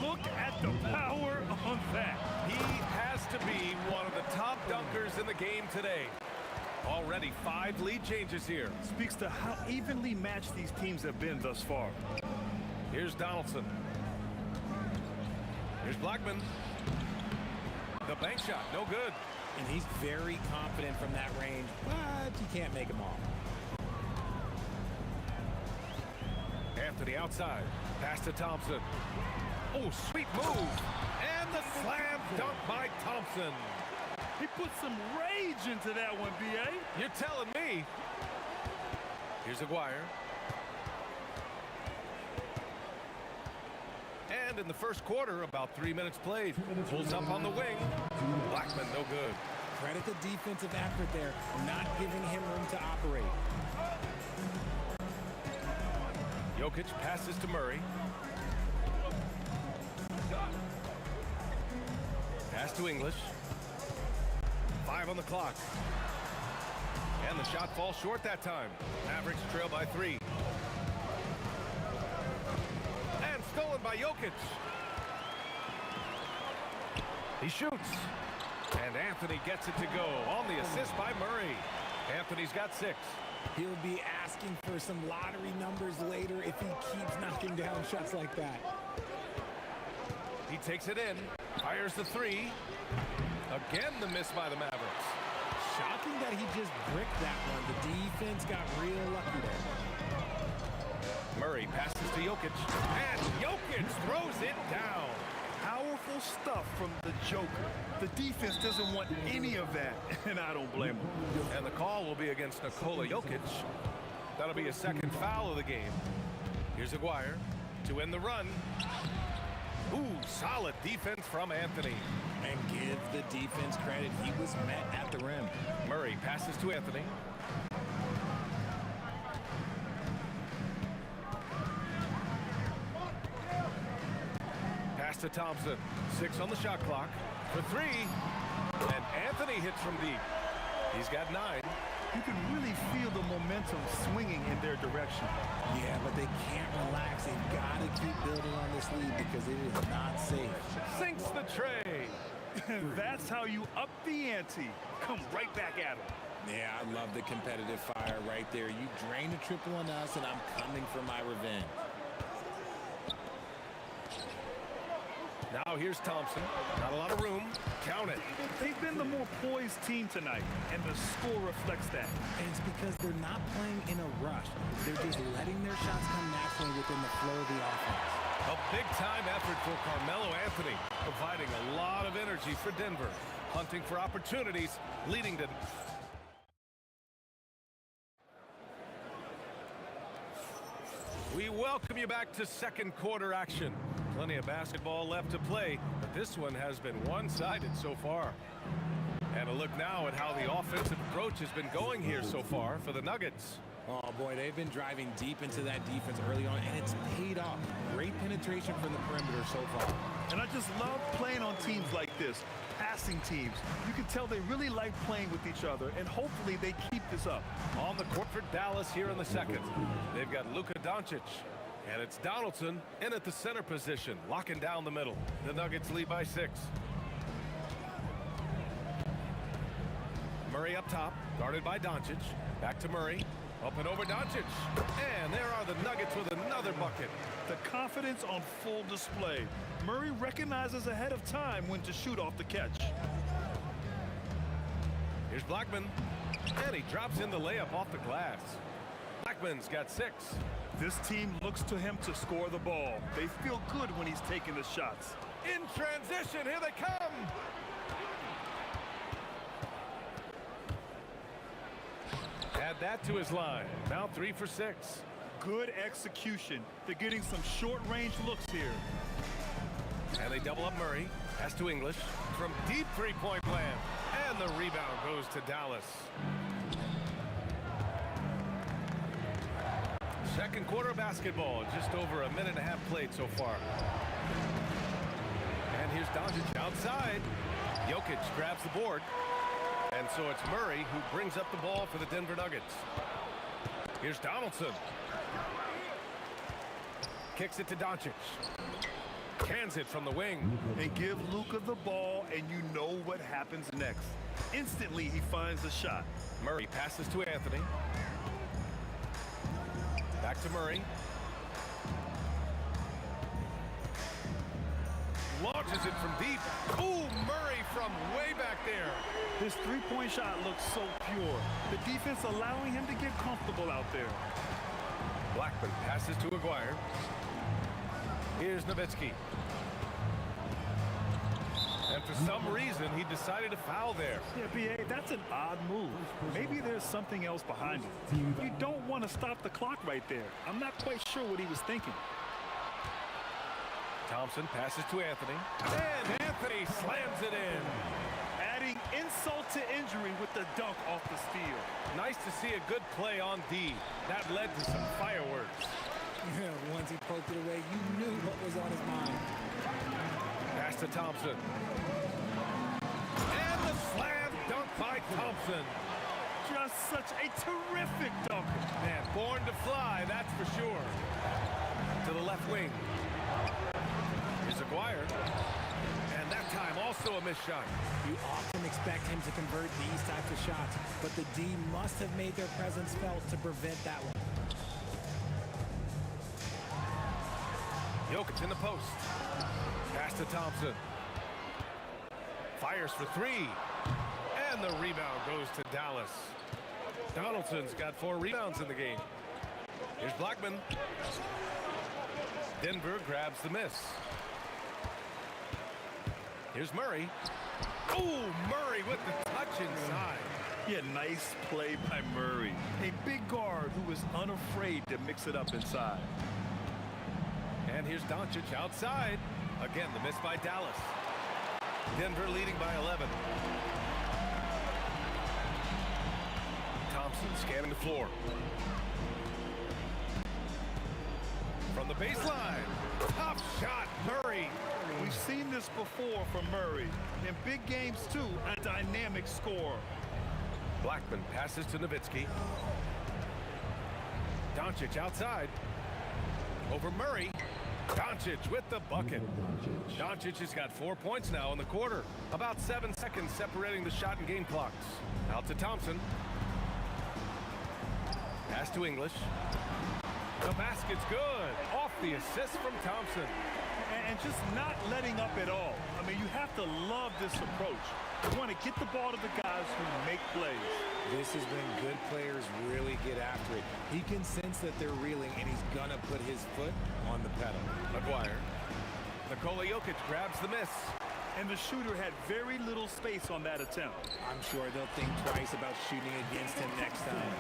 Look at the power on that. He has to be one of the top dunkers in the game today. Already 5 lead changes here. Speaks to how evenly matched these teams have been thus far. Here's Donaldson. Here's Blackman. The bank shot, no good. And he's very confident from that range, but you can't make him off. Anthony outside. Pass to Thompson. Oh, sweet move. And the slam dunk by Thompson. He put some rage into that one, B.A. You're telling me. Here's Aguirre. And in the first quarter, about 3 minutes played. Pulls up on the wing. Blackman, no good. Credit the defensive effort there, not giving him room to operate. Jokic passes to Murray. Pass to English. 5 on the clock. And the shot falls short that time. Mavericks trail by 3. And stolen by Jokic. He shoots. And Anthony gets it to go on the assist by Murray. Anthony's got 6. He'll be asking for some lottery numbers later if he keeps knocking down shots like that. He takes it in, fires the three. Again, the miss by the Mavericks. Shocking that he just bricked that one. The defense got real lucky there. Murray passes to Jokic, and Jokic throws it down. Powerful stuff from the Joker. The defense doesn't want any of that, and I don't blame them. And the call will be against Nikola Jokic. That'll be a second foul of the game. Here's Aguirre to end the run. Ooh, solid defense from Anthony. And give the defense credit. He was met at the rim. Murray passes to Anthony. Pass to Thompson. 6 on the shot clock. For 3. And Anthony hits from deep. He's got 9. You can really feel the momentum swinging in their direction. Yeah, but they can't relax. They've got to keep building on this lead because it is not safe. Sinks the tray. That's how you up the ante. Come right back at him. Yeah, I love the competitive fire right there. You drain a triple on us, and I'm coming for my revenge. Now here's Thompson. Not a lot of room. Count it. They've been the more poised team tonight, and the score reflects that. And it's because they're not playing in a rush. They're just letting their shots come naturally within the flow of the offense. A big-time effort for Carmelo Anthony, providing a lot of energy for Denver, hunting for opportunities, leading to... We welcome you back to second quarter action. Plenty of basketball left to play, but this one has been one-sided so far. And a look now at how the offensive approach has been going here so far for the Nuggets. Oh, boy, they've been driving deep into that defense early on, and it's paid off. Great penetration from the perimeter so far. And I just love playing on teams like this, passing teams. You can tell they really like playing with each other, and hopefully they keep this up. On the court for Dallas here in the second. They've got Luka Doncic. And it's Donaldson in at the center position, locking down the middle. The Nuggets lead by 6. Murray up top, guarded by Doncic. Back to Murray. Up and over Doncic. And there are the Nuggets with another bucket. The confidence on full display. Murray recognizes ahead of time when to shoot off the catch. Here's Blackman. And he drops in the layup off the glass. Blackman's got 6. This team looks to him to score the ball. They feel good when he's taking the shots. In transition, here they come. Add that to his line. Now 3 for 6. Good execution. They're getting some short-range looks here. And they double up Murray. Pass to English from deep three-point land. And the rebound goes to Dallas. Second quarter of basketball, just over a minute and a half played so far. And here's Doncic outside. Jokic grabs the board. And so it's Murray who brings up the ball for the Denver Nuggets. Here's Donaldson. Kicks it to Doncic. Cans it from the wing. And give Luka the ball, and you know what happens next. Instantly, he finds the shot. Murray passes to Anthony. Back to Murray. Launches it from deep. Ooh, Murray from way back there. His three-point shot looks so pure. The defense allowing him to get comfortable out there. Blackman passes to Aguirre. Here's Nowitzki. And for some reason, he decided to foul there. Yeah, B.A., that's an odd move. Maybe there's something else behind it. You don't want to stop the clock right there. I'm not quite sure what he was thinking. Thompson passes to Anthony. And Anthony slams it in. Adding insult to injury with the dunk off the steal. Nice to see a good play on D. That led to some fireworks. Yeah, once he poked it away, you knew what was on his mind. Pass to Thompson. And the slam dunk by Thompson. Just such a terrific dunk. Man, born to fly, that's for sure. To the left wing. Here's Aguirre. And that time also a missed shot. You often expect him to convert these types of shots, but the D must have made their presence felt to prevent that one. Jokic in the post. Pass to Thompson. Fires for three. And the rebound goes to Dallas. Donaldson's got 4 rebounds in the game. Here's Blackman. Denver grabs the miss. Here's Murray. Oh, Murray with the touch inside. Yeah, nice play by Murray. A big guard who is unafraid to mix it up inside. And here's Doncic outside. Again, the miss by Dallas. Denver leading by 11. Thompson scanning the floor. From the baseline. Tough shot, Murray. We've seen this before from Murray. In big games, too, a dynamic scorer. Blackman passes to Nowitzki. Doncic outside. Over Murray. Doncic with the bucket. Doncic has got 4 points now in the quarter. About 7 seconds separating the shot and game clocks. Out to Thompson. Pass to English. The basket's good. Off the assist from Thompson. And just not letting up at all. I mean, you have to love this approach. You want to get the ball to the guys who make plays. This is when good players really get after it. He can sense that they're reeling, and he's going to put his foot on the pedal. McGuire. Nikola Jokic grabs the miss. And the shooter had very little space on that attempt. I'm sure they'll think twice about shooting against him next time.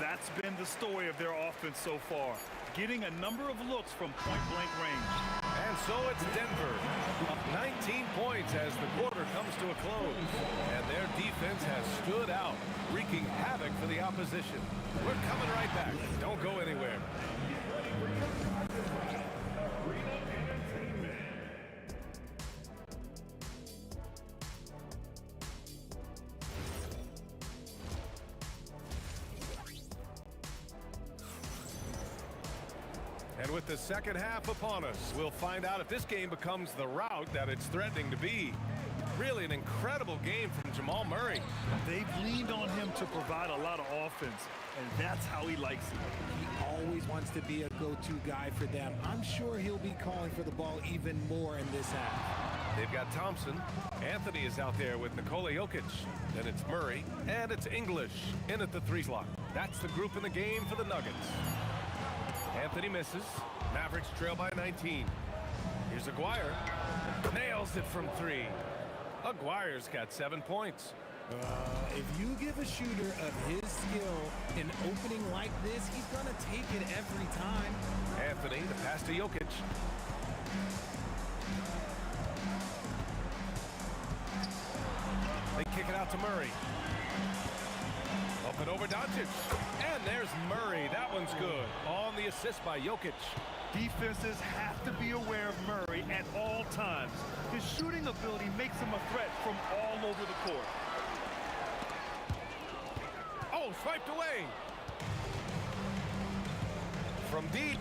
That's been the story of their offense so far. Getting a number of looks from point-blank range. And so it's Denver, up 19 points as the quarter comes to a close. And their defense has stood out, wreaking havoc for the opposition. We're coming right back. Don't go anywhere. And with the second half upon us, we'll find out if this game becomes the rout that it's threatening to be. Really an incredible game from Jamal Murray. They've leaned on him to provide a lot of offense, and that's how he likes it. He always wants to be a go-to guy for them. I'm sure he'll be calling for the ball even more in this half. They've got Thompson. Anthony is out there with Nikola Jokic. Then it's Murray, and it's English in at the 3 slot. That's the group in the game for the Nuggets. Anthony misses. Mavericks trail by 19. Here's Aguirre. Nails it from 3. Aguirre's got 7 points. If you give a shooter of his skill an opening like this, he's going to take it every time. Anthony, the pass to Jokic. They kick it out to Murray. Up and over Doncic. And there's Murray. That one's good. On the assist by Jokic. Defenses have to be aware of Murray at all times. His shooting ability makes him a threat from all over the court. Oh, swiped away. From deep.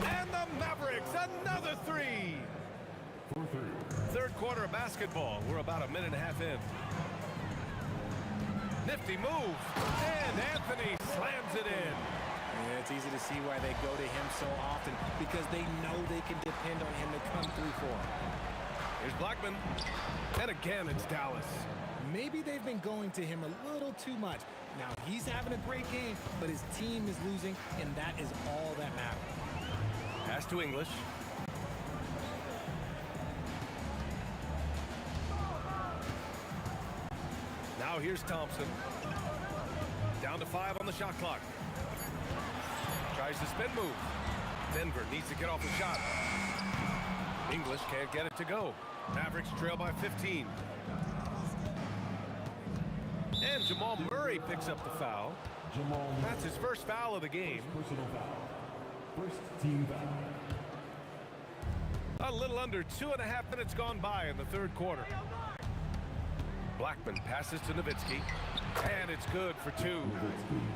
And the Mavericks, another 3. Third quarter of basketball. We're about a minute and a half in. Nifty move. And Anthony slams it in. Yeah, it's easy to see why they go to him so often, because they know they can depend on him to come through for them. Here's Blackman. And again, it's Dallas. Maybe they've been going to him a little too much. Now, he's having a great game, but his team is losing, and that is all that matters. Pass to English. Now here's Thompson. Down to 5 on the shot clock. Tries the spin move. Denver needs to get off the shot. English can't get it to go. Mavericks trail by 15. And Jamal Murray picks up the foul. That's his first foul of the game. Personal foul. First team foul. A little under 2.5 minutes gone by in the third quarter. Blackman passes to Nowitzki. And it's good for 2.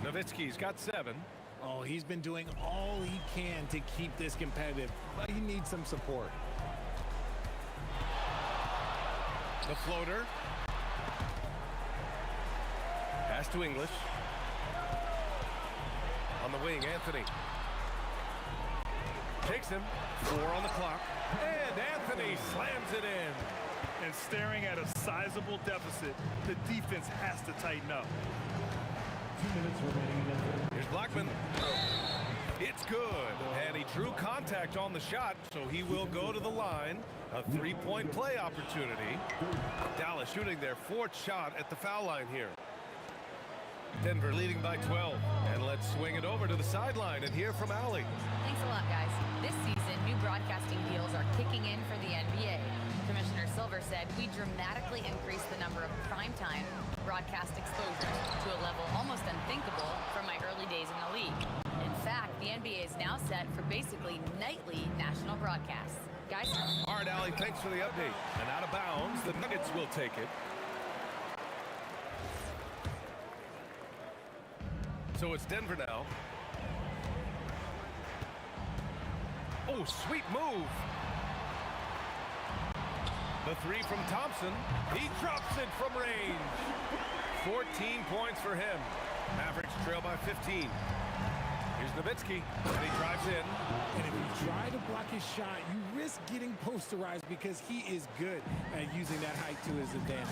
Nowitzki's got 7. Oh, he's been doing all he can to keep this competitive, but he needs some support. The floater. Pass to English. On the wing, Anthony. Takes him. 4 on the clock. And Anthony slams it in. And staring at a sizable deficit, the defense has to tighten up. 2 minutes remaining in the third. Here's Blackman. It's good. And he drew contact on the shot, so he will go to the line. A three-point play opportunity. Dallas shooting their fourth shot at the foul line here. Denver leading by 12. And let's swing it over to the sideline and hear from Allie. Thanks a lot, guys. This season, new broadcasting deals are kicking in for the NBA. Commissioner Silver said we dramatically increased the number of primetime broadcast exposures to a level almost unthinkable from my early days in the league. In fact, the NBA is now set for basically nightly national broadcasts. Guys? All right, Allie, thanks for the update. And out of bounds, the Nuggets will take it. So it's Denver now. Oh, sweet move. The three from Thompson. He drops it from range. 14 points for him. Mavericks trail by 15. Here's Nowitzki, and he drives in. And if you try to block his shot, you risk getting posterized because he is good at using that height to his advantage.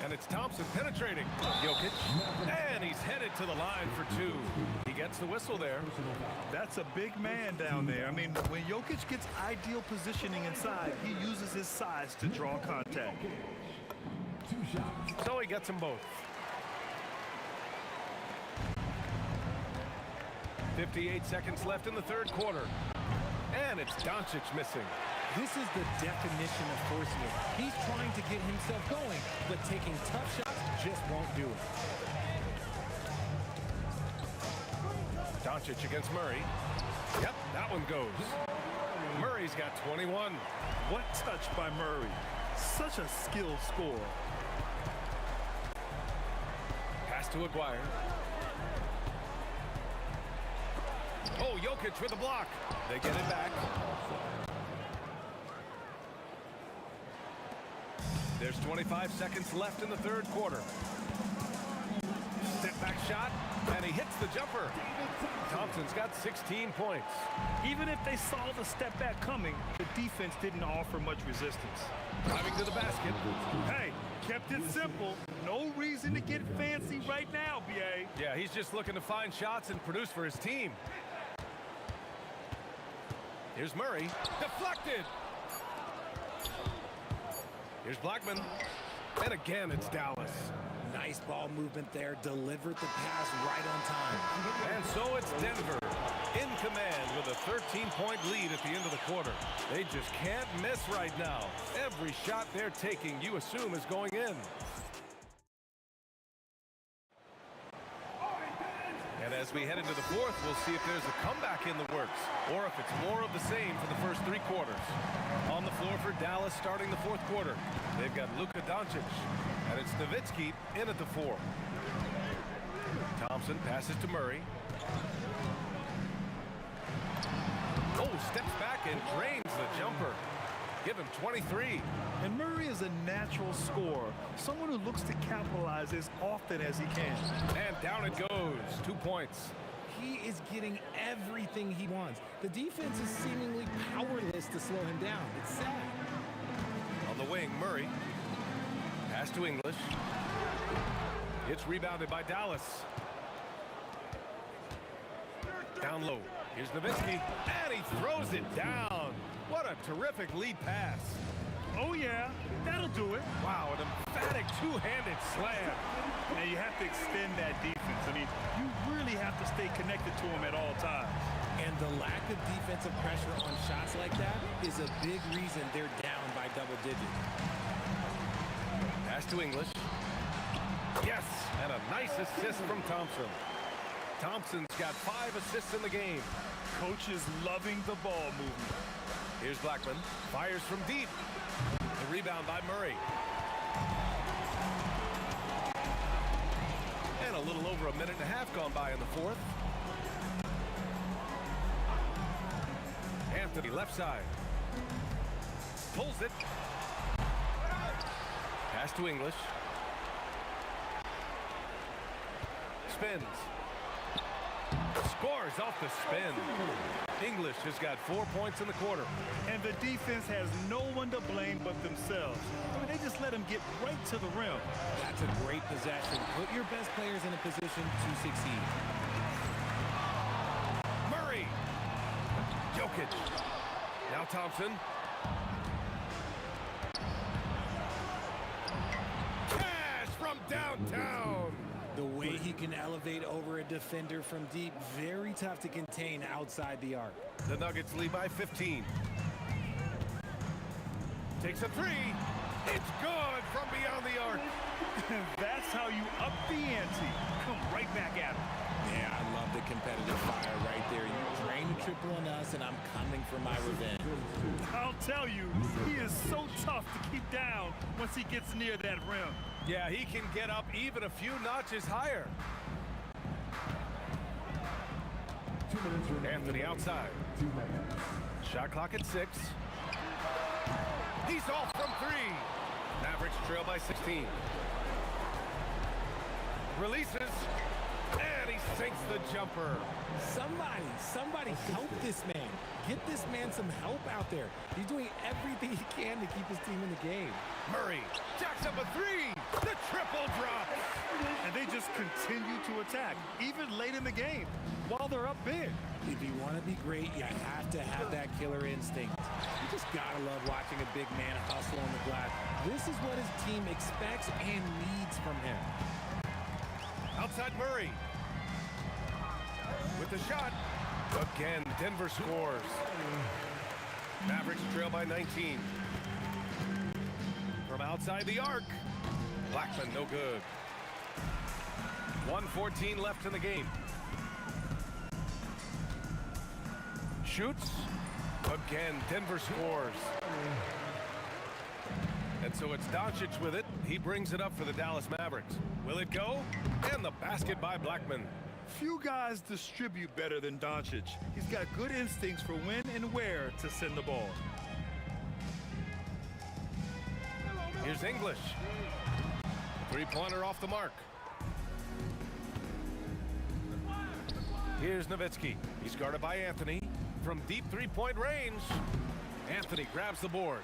And it's Thompson penetrating. Jokic, and he's headed to the line for two. He gets the whistle there. That's a big man down there. I mean, when Jokic gets ideal positioning inside, he uses his size to draw contact. So he gets them both. 58 seconds left in the third quarter. And it's Doncic missing. This is the definition of forcing it. He's trying to get himself going, but taking tough shots just won't do it. Doncic against Murray. Yep, that one goes. Murray's got 21. What touch by Murray. Such a skilled scorer. Pass to Aguirre. Oh, Jokic with a block. They get it back. There's 25 seconds left in the third quarter. Step back shot, and he hits the jumper. Thompson's got 16 points. Even if they saw the step back coming, the defense didn't offer much resistance. Driving to the basket. Hey, kept it simple. No reason to get fancy right now, B.A. Yeah, he's just looking to find shots and produce for his team. Here's Murray. Deflected. Here's Blackman. And again, it's Dallas. Nice ball movement there. Delivered the pass right on time. And so it's Denver in command with a 13-point lead at the end of the quarter. They just can't miss right now. Every shot they're taking, you assume, is going in. And as we head into the fourth, we'll see if there's a comeback in the works or if it's more of the same for the first three quarters. On the floor for Dallas starting the fourth quarter, they've got Luka Doncic, and it's Nowitzki in at the four. Thompson passes to Murray. Oh, steps back and drains the jumper. Give him 23. And Murray is a natural scorer, someone who looks to capitalize as often as he can. And down it goes. 2 points. He is getting everything he wants. The defense is seemingly powerless to slow him down. It's sad. On the wing, Murray. Pass to English. It's rebounded by Dallas. Down low. Here's Nowitzki. And he throws it down. What a terrific lead pass. Oh, yeah. That'll do it. Wow, an emphatic two-handed slam. Now, you have to extend that defense. I mean, you really have to stay connected to him at all times. And the lack of defensive pressure on shots like that is a big reason they're down by double digits. Pass to English. Yes, and a nice assist from Thompson. Thompson's got 5 assists in the game. Coach is loving the ball movement. Here's Blackman. Fires from deep. The rebound by Murray. And a little over a minute and a half gone by in the fourth. Anthony left side. Pulls it. Pass to English. Spins. scores off the spin. English has got 4 points in the quarter. And the defense has no one to blame but themselves. I mean, they just let him get right to the rim. That's a great possession. Put your best players in a position to succeed. Murray. Jokic. Now Thompson. Cash from downtown. The way he can elevate over a defender from deep, very tough to contain outside the arc. The Nuggets lead by 15. Takes a three. It's good from beyond the arc. That's how you up the ante. Come right back at him. Yeah, I love the competitive fire right there. You drain a triple on us, and I'm coming for my revenge. I'll tell you, he is so tough to keep down once he gets near that rim. Yeah, he can get up even a few notches higher. Anthony outside. Shot clock at 6. He's off from 3. Mavericks trail by 16. Releases. And he sinks the jumper. Somebody help this man. Get this man some help out there. He's doing everything he can to keep his team in the game. Murray jacks up a 3. The triple drop. And they just continue to attack, even late in the game, while they're up big. If you want to be great, you have to have that killer instinct. You just gotta love watching a big man hustle on the glass. This is what his team expects and needs from him. Outside Murray. With the shot. Again, Denver scores. Mavericks trail by 19. From outside the arc. Blackman, no good. 1:14 left in the game. Shoots. Again, Denver scores. And so it's Doncic with it. He brings it up for the Dallas Mavericks. Will it go? And the basket by Blackman. Few guys distribute better than Doncic. He's got good instincts for when and where to send the ball. Here's English. Three-pointer off the mark. Here's Nowitzki. He's guarded by Anthony. From deep three-point range, Anthony grabs the board.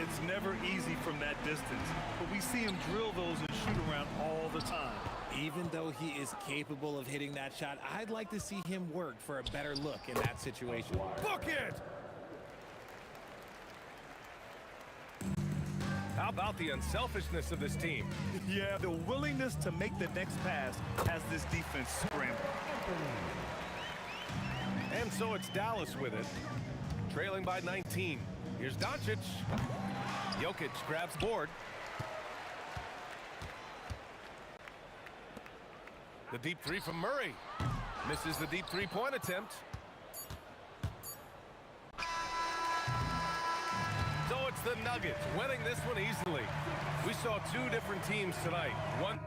It's never easy from that distance, but we see him drill those and shoot around all the time. Even though he is capable of hitting that shot, I'd like to see him work for a better look in that situation. Book it! How about the unselfishness of this team? Yeah, the willingness to make the next pass has this defense scrambling. And so it's Dallas with it, trailing by 19. Here's Doncic. Jokic grabs board. The deep three from Murray. Misses the deep three-point attempt. So it's the Nuggets winning this one easily. We saw two different teams tonight. One.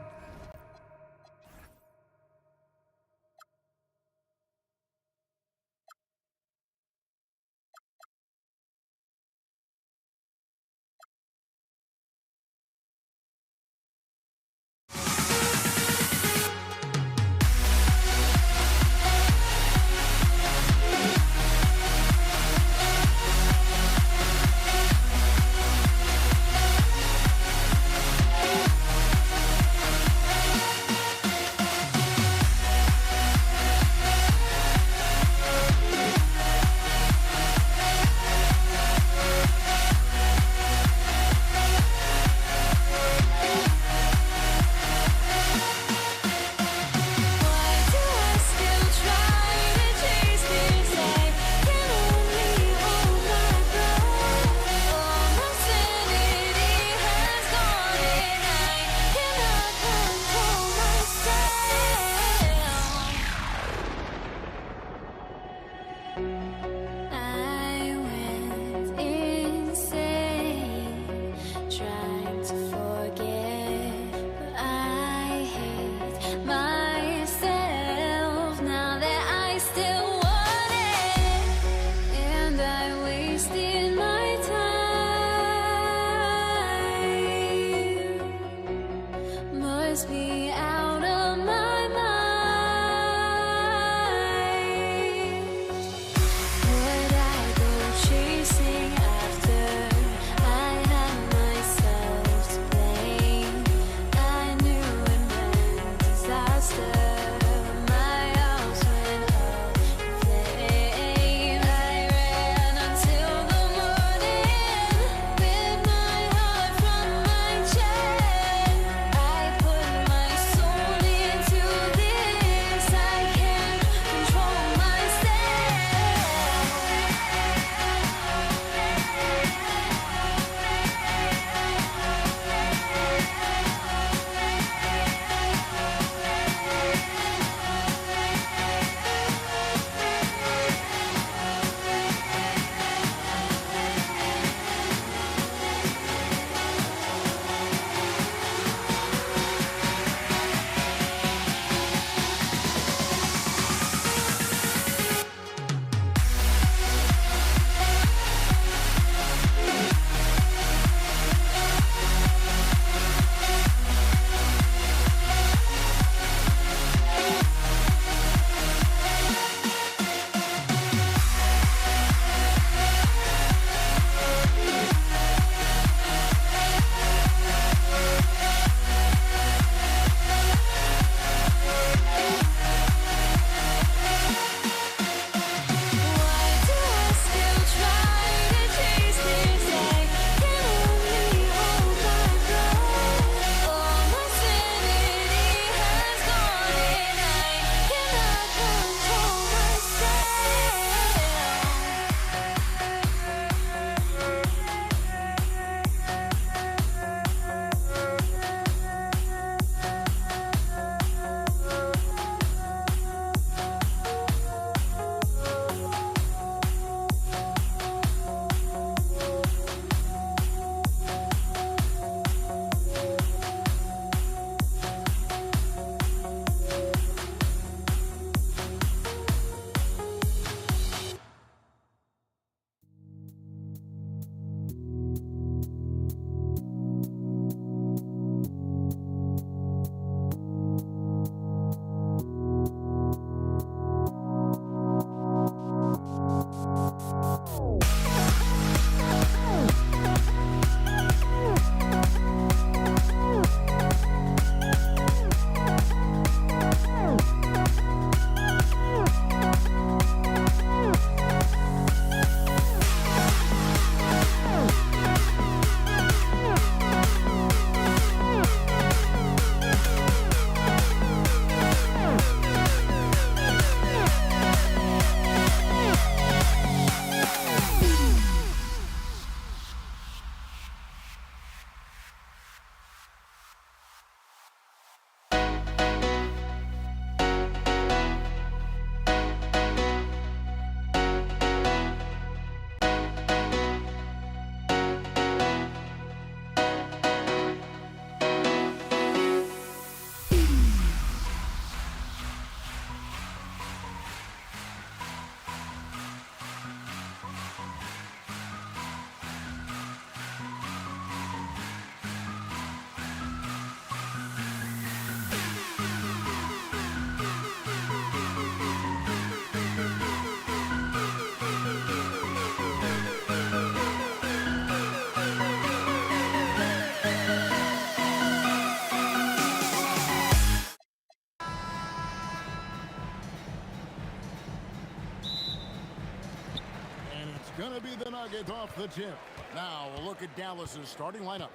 nugget off the tip. Now a look at Dallas's starting lineup.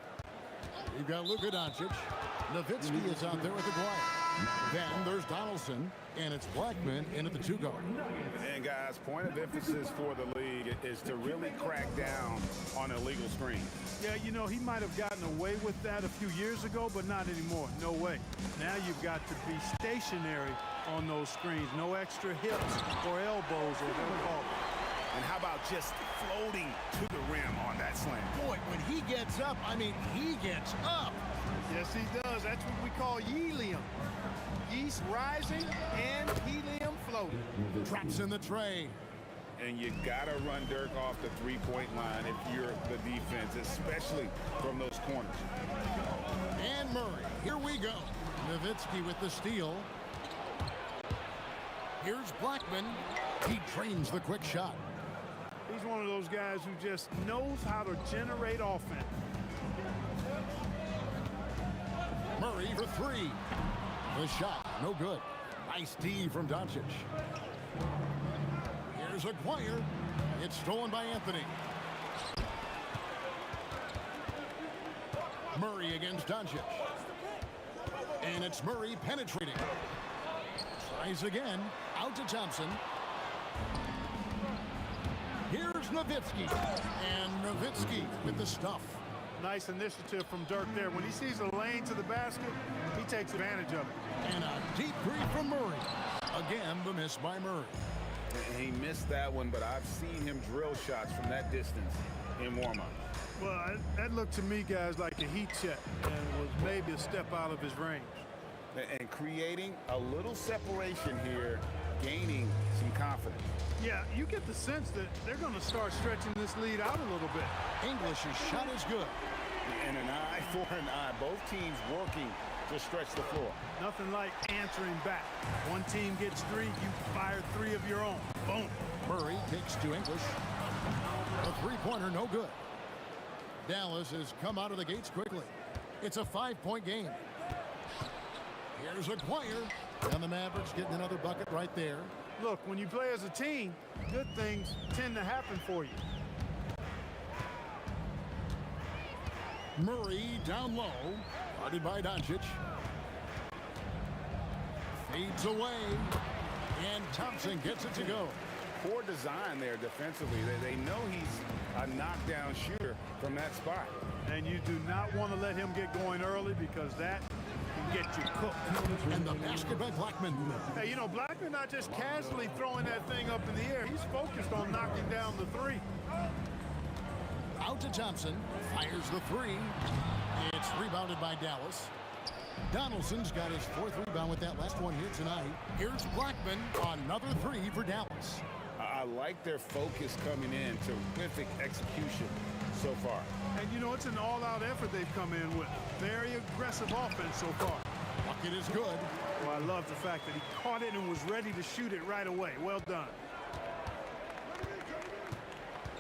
You've got Luka Doncic. Nowitzki is out there with the Dwyer. Then there's Donaldson, and it's Blackman in at the 2 guard. And guys, point of emphasis for the league is to really crack down on illegal screens. Yeah, you know, he might have gotten away with that a few years ago, but not anymore. No way. Now you've got to be stationary on those screens. No extra hips or elbows or whatever call it. And how about just floating to the rim on that slam? Boy, when he gets up, I mean, he gets up. Yes, he does. That's what we call helium. Yeast rising and helium floating. Traps in the tray. And you got to run Dirk off the three-point line if you're the defense, especially from those corners. And Murray, here we go. Nowitzki with the steal. Here's Blackman. He trains the quick shot. He's one of those guys who just knows how to generate offense. Murray for 3. The shot, no good. Nice D from Doncic. Here's a Dwyer. It's stolen by Anthony. Murray against Doncic. And it's Murray penetrating. Tries again. Out to Thompson. Here's Nowitzki. And Nowitzki with the stuff. Nice initiative from Dirk there. When he sees a lane to the basket, he takes advantage of it. And a deep three from Murray. Again, the miss by Murray. He missed that one, but I've seen him drill shots from that distance in warm-up. Well, that looked to me, guys, like a heat check and was maybe a step out of his range. And creating a little separation here, gaining some confidence. Yeah, you get the sense that they're going to start stretching this lead out a little bit. English's shot is good. And an eye for an eye. Both teams working to stretch the floor. Nothing like answering back. One team gets 3, you fire 3 of your own. Boom. Murray takes to English. A three-pointer, no good. Dallas has come out of the gates quickly. It's a 5-point game. Here's a Dwyer. And the Mavericks getting another bucket right there. Look, when you play as a team, good things tend to happen for you. Murray down low. Guarded by Doncic. Fades away. And Thompson gets it to go. Poor design there defensively. They know he's a knockdown shooter from that spot. And you do not want to let him get going early because that can get you cooked. And the basket by Blackman. Hey, you know, Blackman not just casually throwing that thing up in the air. He's focused on knocking down the 3. Out to Thompson. Fires the 3. It's rebounded by Dallas. Donaldson's got his 4th rebound with that last one here tonight. Here's Blackman. Another 3 for Dallas. I like their focus coming in. Terrific execution so far. And, you know, it's an all-out effort they've come in with. Very aggressive offense so far. Bucket is good. Well, I love the fact that he caught it and was ready to shoot it right away. Well done.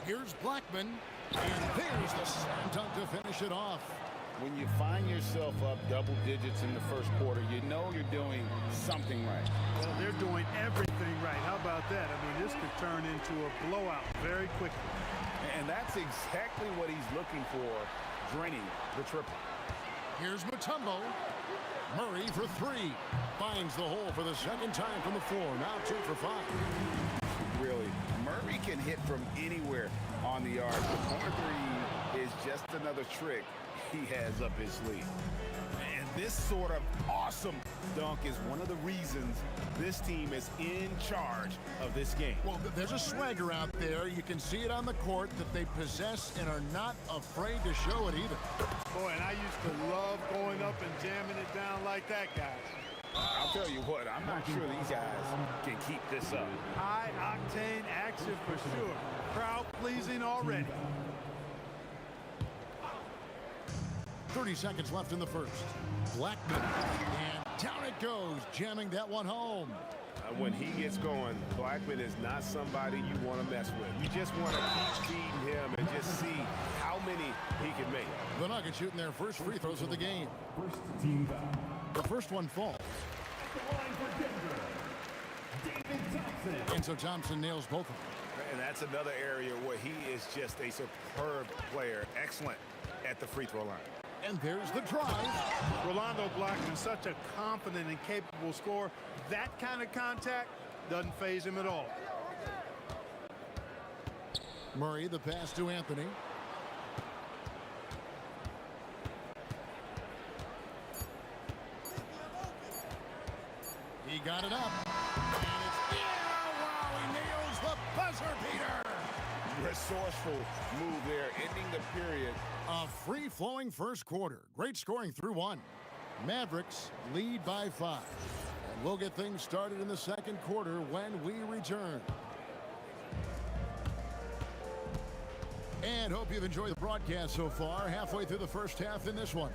Here's Blackman. And there's the slam dunk to finish it off. When you find yourself up double digits in the first quarter, you know you're doing something right. Well, they're doing everything right. How about that? I mean, this could turn into a blowout very quickly. And that's exactly what he's looking for, draining the triple. Here's Mutombo. Murray for 3. Finds the hole for the second time from the floor. Now 2 for 5. Really, Murray can hit from anywhere on the arc. The corner 3 is just another trick he has up his sleeve. And this sort of awesome dunk is one of the reasons this team is in charge of this game. Well, there's a swagger out there. You can see it on the court that they possess and are not afraid to show it either. Boy, and I used to love going up and jamming it down like that, guys. I'll tell you what, I'm not sure these guys can keep this up. High-octane action for sure. Crowd-pleasing already. 30 seconds left in the first. Blackman, and down it goes, jamming that one home. When he gets going, Blackman is not somebody you want to mess with. You just want to keep feeding him and just see how many he can make. The Nuggets shooting their first free throws of the game. First team foul. The first one falls. The line for Denver, David Thompson. And so Thompson nails both of them. And that's another area where he is just a superb player. Excellent at the free throw line. And there's the drive. Rolando Blackman, such a confident and capable scorer. That kind of contact doesn't faze him at all. Murray, the pass to Anthony. He got it up. And it's wow, he nails the buzzer beater. Resourceful move there, ending the period. A free-flowing first quarter. Great scoring through one. Mavericks lead by 5. And we'll get things started in the second quarter when we return. And hope you've enjoyed the broadcast so far. Halfway through the first half in this one.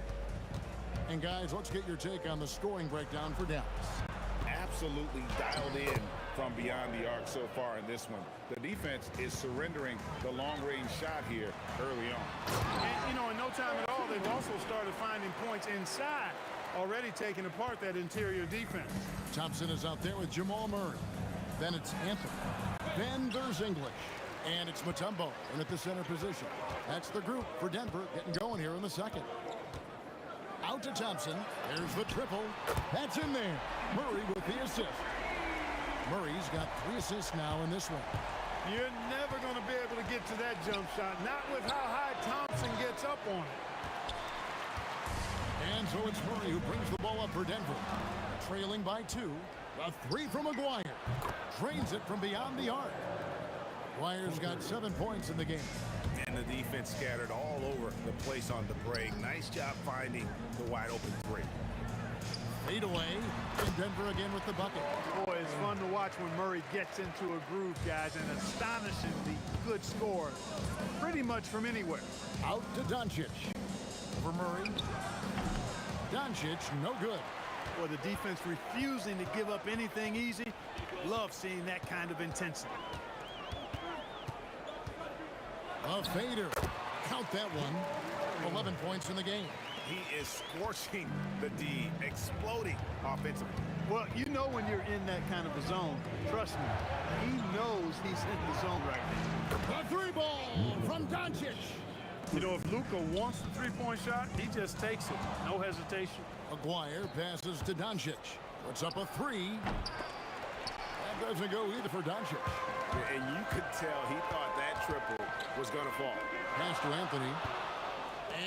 And guys, let's get your take on the scoring breakdown for Dallas. Absolutely dialed in from beyond the arc so far in this one. The defense is surrendering the long-range shot here early on. And, in no time at all, they've also started finding points inside, already taking apart that interior defense. Thompson is out there with Jamal Murray. Then it's Anthony. Then there's English. And it's Mutombo in at the center position. That's the group for Denver getting going here in the second. Out to Thompson. There's the triple. That's in there. Murray with the assist. Murray's got 3 assists now in this one. You're never going to be able to get to that jump shot, not with how high Thompson gets up on it. And so it's Murray who brings the ball up for Denver. Trailing by 2. A 3 from McGuire. Drains it from beyond the arc. McGuire's got 7 points in the game. And the defense scattered all over the place on the break. Nice job finding the wide open 3. Fade away, and Denver again with the bucket. Boy, it's fun to watch when Murray gets into a groove, guys, and astonishingly good score pretty much from anywhere. Out to Doncic. For Murray. Doncic, no good. Boy, the defense refusing to give up anything easy. Love seeing that kind of intensity. A fader. Count that one. 11 points in the game. He is scorching the D, exploding offensively. Well, you know when you're in that kind of a zone. Trust me, he knows he's in the zone right now. A 3-ball from Doncic. You know, if Luka wants the 3-point shot, he just takes it. No hesitation. McGuire passes to Doncic. Puts up a 3. That doesn't go either for Doncic. And you could tell he thought that triple was going to fall. Pass to Anthony.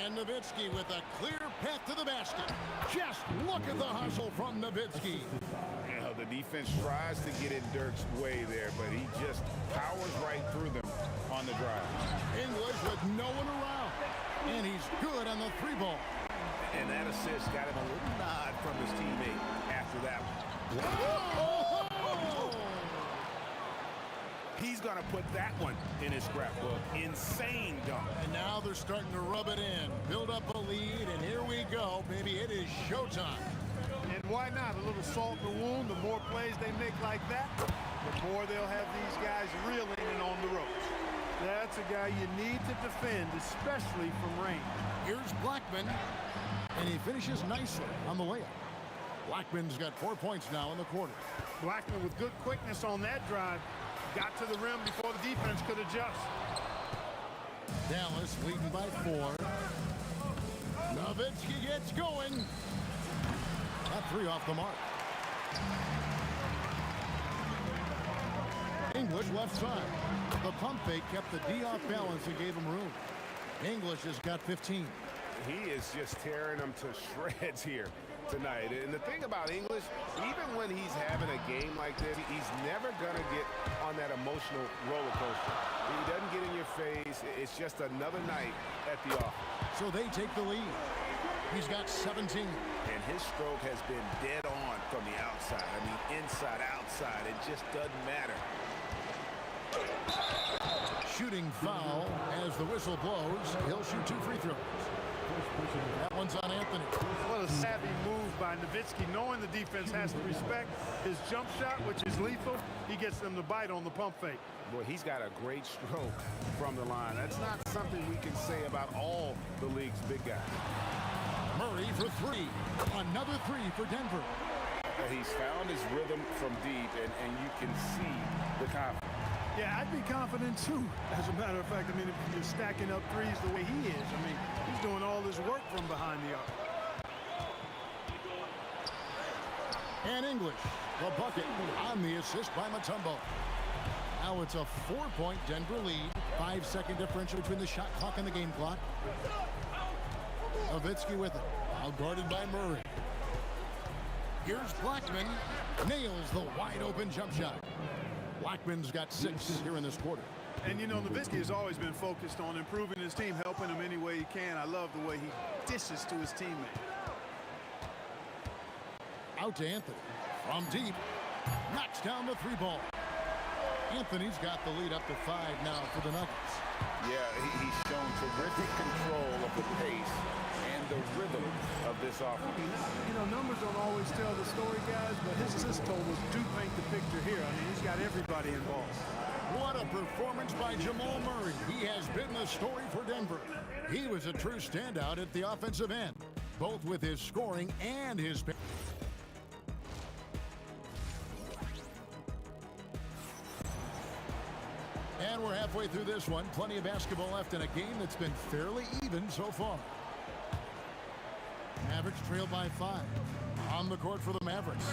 And Nowitzki with a clear path to the basket. Just look at the hustle from Nowitzki. You know, the defense tries to get in Dirk's way there, but he just powers right through them on the drive. English with no one around. And he's good on the 3-ball. And that assist got him a little nod from his teammate after that one. Whoa! He's going to put that one in his scrapbook. Insane dunk. And now they're starting to rub it in. Build up a lead, and here we go, baby. It is showtime. And why not? A little salt in the wound. The more plays they make like that, the more they'll have these guys reeling and on the ropes. That's a guy you need to defend, especially from range. Here's Blackman, and he finishes nicely on the layup. Blackman's got 4 points now in the quarter. Blackman with good quickness on that drive. Got to the rim before the defense could adjust. Dallas leading by 4. Nowitzki gets going. That 3 off the mark. English left side. The pump fake kept the D off balance and gave him room. English has got 15. He is just tearing them to shreds here tonight. And the thing about English, even when he's having a game like this, he's never going to get on that emotional roller coaster. He doesn't get in your face. It's just another night at the office. So they take the lead. He's got 17. And his stroke has been dead on from the outside. I mean, inside, outside, it just doesn't matter. Shooting foul as the whistle blows. He'll shoot 2 free throws. That one's on Anthony. What a savvy move by Nowitzki. Knowing the defense has to respect his jump shot, which is lethal, he gets them to bite on the pump fake. Boy, he's got a great stroke from the line. That's not something we can say about all the league's big guys. Murray for 3. Another 3 for Denver. He's found his rhythm from deep, and you can see the confidence. Yeah, I'd be confident too. As a matter of fact, I mean, if you're stacking up threes the way he is, I mean, he's doing all his work from behind the arc. And English, the bucket on the assist by Mutombo. Now it's a 4-point Denver lead. 5-second differential between the shot clock and the game clock. Nowitzki with it. Now guarded by Murray. Here's Blackman. Nails the wide open jump shot. Blackman's got 6 here in this quarter. And you know, Nowitzki has always been focused on improving his team, helping him any way he can. I love the way he dishes to his teammate. Out to Anthony. From deep. Knocks down the 3-ball. Anthony's got the lead up to 5 now for the Nuggets. Yeah, he's shown terrific control of the pace and the rhythm of this offense. You know, numbers don't always tell the story, guys, but his assist totals do paint the picture here. I mean, he's got everybody involved. What a performance by Jamal Murray. He has been the story for Denver. He was a true standout at the offensive end, both with his scoring and his... And we're halfway through this one. Plenty of basketball left in a game that's been fairly even so far. Mavericks trail by 5. On the court for the Mavericks.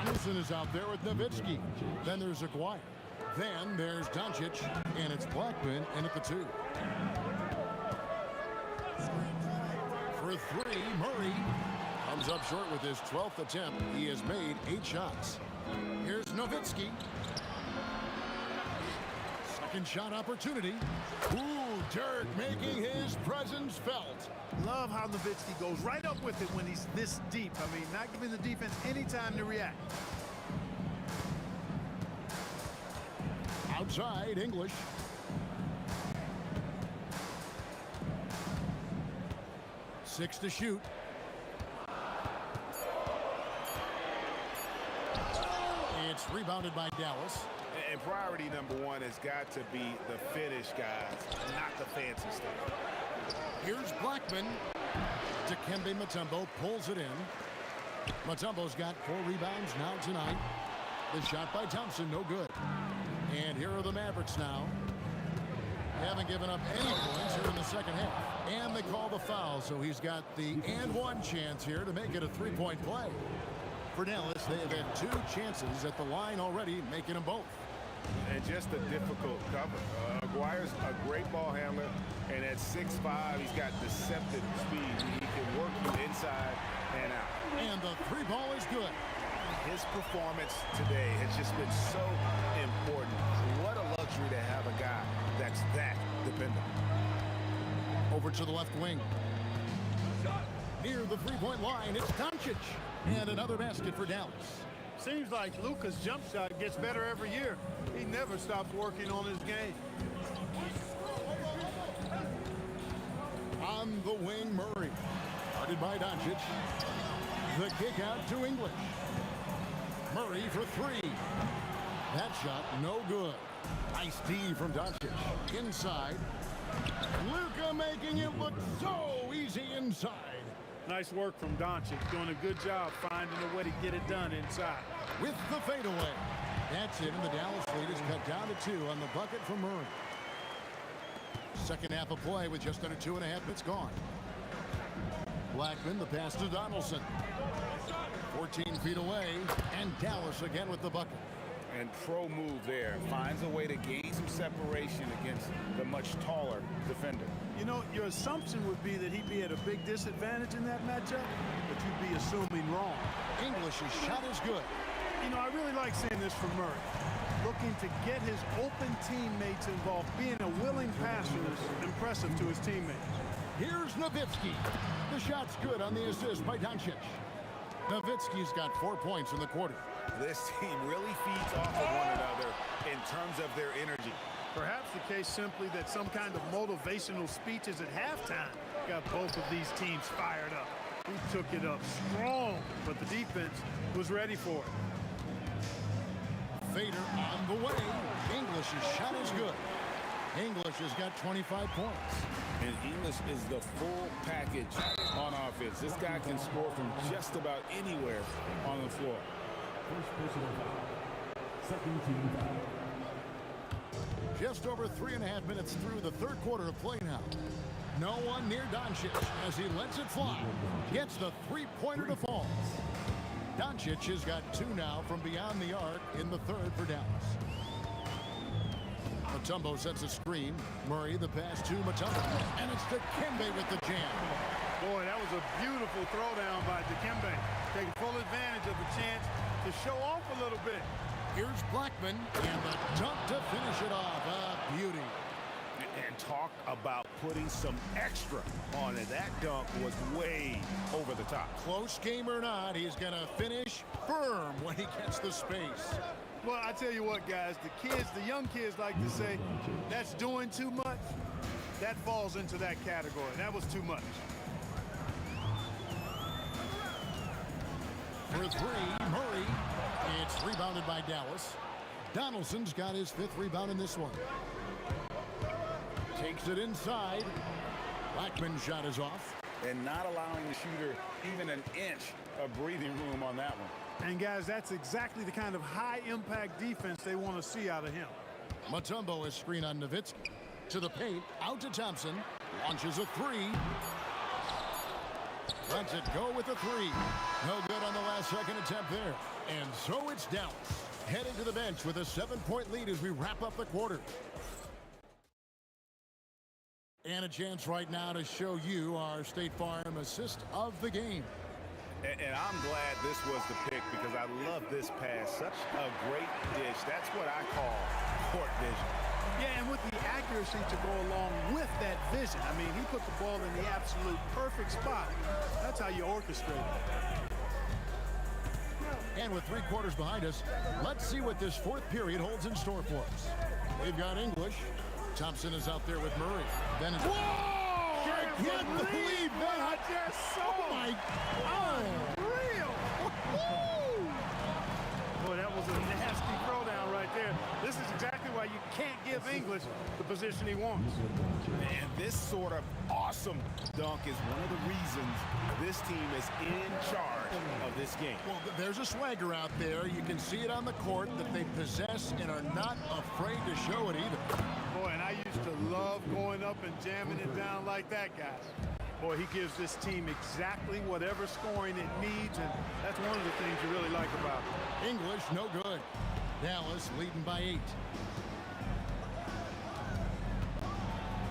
Anderson is out there with Nowitzki. Then there's Aguirre. Then there's Doncic. And it's Blackman in at the 2. For 3, Murray comes up short with his 12th attempt. He has made 8 shots. Here's Nowitzki. Second shot opportunity. Ooh, Dirk making his presence felt. Love how Nowitzki goes right up with it when he's this deep. I mean, not giving the defense any time to react. Outside, English. Six to shoot. It's rebounded by Dallas. And priority number 1 has got to be the finish, guys, not the fancy stuff. Here's Blackman. Dikembe Mutombo pulls it in. Mutombo's got 4 rebounds now tonight. The shot by Thompson, no good. And here are the Mavericks now. They haven't given up any points here in the second half. And they call the foul, so he's got the and-one chance here to make it a 3-point play. For Dallas, they have had 2 chances at the line already, making them both. And just a difficult cover. Aguirre's a great ball handler, and at 6'5", he's got deceptive speed. He can work you inside and out. And the 3-ball is good. His performance today has just been so important. What a luxury to have a guy that's that dependable. Over to the left wing. Near the 3-point line, it's Doncic. And another basket for Dallas. Seems like Luka's jump shot gets better every year. He never stops working on his game. On the wing, Murray. Guarded by Doncic. The kick out to English. Murray for 3. That shot no good. Nice D from Doncic. Inside. Luka making it look so easy inside. Nice work from Doncic. Doing a good job finding a way to get it done inside. With the fadeaway. That's it, and the Dallas lead is cut down to 2 on the bucket for Murray. Second half of play with just under 2.5 minutes gone. Blackman, the pass to Donaldson. 14 feet away, and Dallas again with the bucket. And pro move there. Finds a way to gain some separation against the much taller defender. You know, your assumption would be that he'd be at a big disadvantage in that matchup, but you'd be assuming wrong. English's shot is good. You know, I really like seeing this from Murray. Looking to get his open teammates involved. Being a willing passer is impressive to his teammates. Here's Nowitzki. The shot's good on the assist by Doncic. Nowitzki's got 4 points in the quarter. This team really feeds off of one another in terms of their energy. Perhaps the case simply that some kind of motivational speeches at halftime got both of these teams fired up. He took it up strong, but the defense was ready for it. Fader on the way. English's shot is good. English has got 25 points. And English is the full package on offense. This guy can score from just about anywhere on the floor. First personal foul. Second team foul. Just over 3.5 minutes through the third quarter of play now. No one near Doncic as he lets it fly. Gets the three-pointer to fall. Doncic has got 2 now from beyond the arc in the third for Dallas. Mutombo sets a screen. Murray the pass to Mutombo. And it's Dikembe with the jam. Boy, that was a beautiful throwdown by Dikembe. Taking full advantage of the chance to show off a little bit. Here's Blackman and the dunk to finish it off. A beauty. And talk about putting some extra on it. That dunk was way over the top. Close game or not, he's going to finish firm when he gets the space. Well, I tell you what, guys, the young kids like to say, that's doing too much. That falls into that category. That was too much. For 3, Murray. It's rebounded by Dallas. Donaldson's got his 5th rebound in this one. Takes it inside. Blackman's shot is off. And not allowing the shooter even an inch of breathing room on that one. And, guys, that's exactly the kind of high-impact defense they want to see out of him. Mutombo is screen on Nowitzki. To the paint, out to Thompson. Launches a 3. Lets it go with a 3. No good on the last second attempt there. And so it's Dallas. Heading to the bench with a 7-point lead as we wrap up the quarter. And a chance right now to show you our State Farm assist of the game. And I'm glad this was the pick because I love this pass. Such a great dish. That's what I call court vision. Yeah, and with the accuracy to go along with that vision. I mean, he put the ball in the absolute perfect spot. That's how you orchestrate it. And with 3 quarters behind us, let's see what this 4th period holds in store for us. We've got English. Thompson is out there with Murray. Then it's... Whoa! I can't believe that! I just saw! Oh my God! Real! Boy, that was a nasty throwdown right there. This is exactly why you can't give English the position he wants. And this sort of awesome dunk is one of the reasons this team is in charge of this game. Well, there's a swagger out there. You can see it on the court that they possess and are not afraid to show it either. Boy, and I used to love going up and jamming it down like that, guys. Boy, he gives this team exactly whatever scoring it needs, and that's one of the things you really like about it. English, no good. Dallas leading by 8.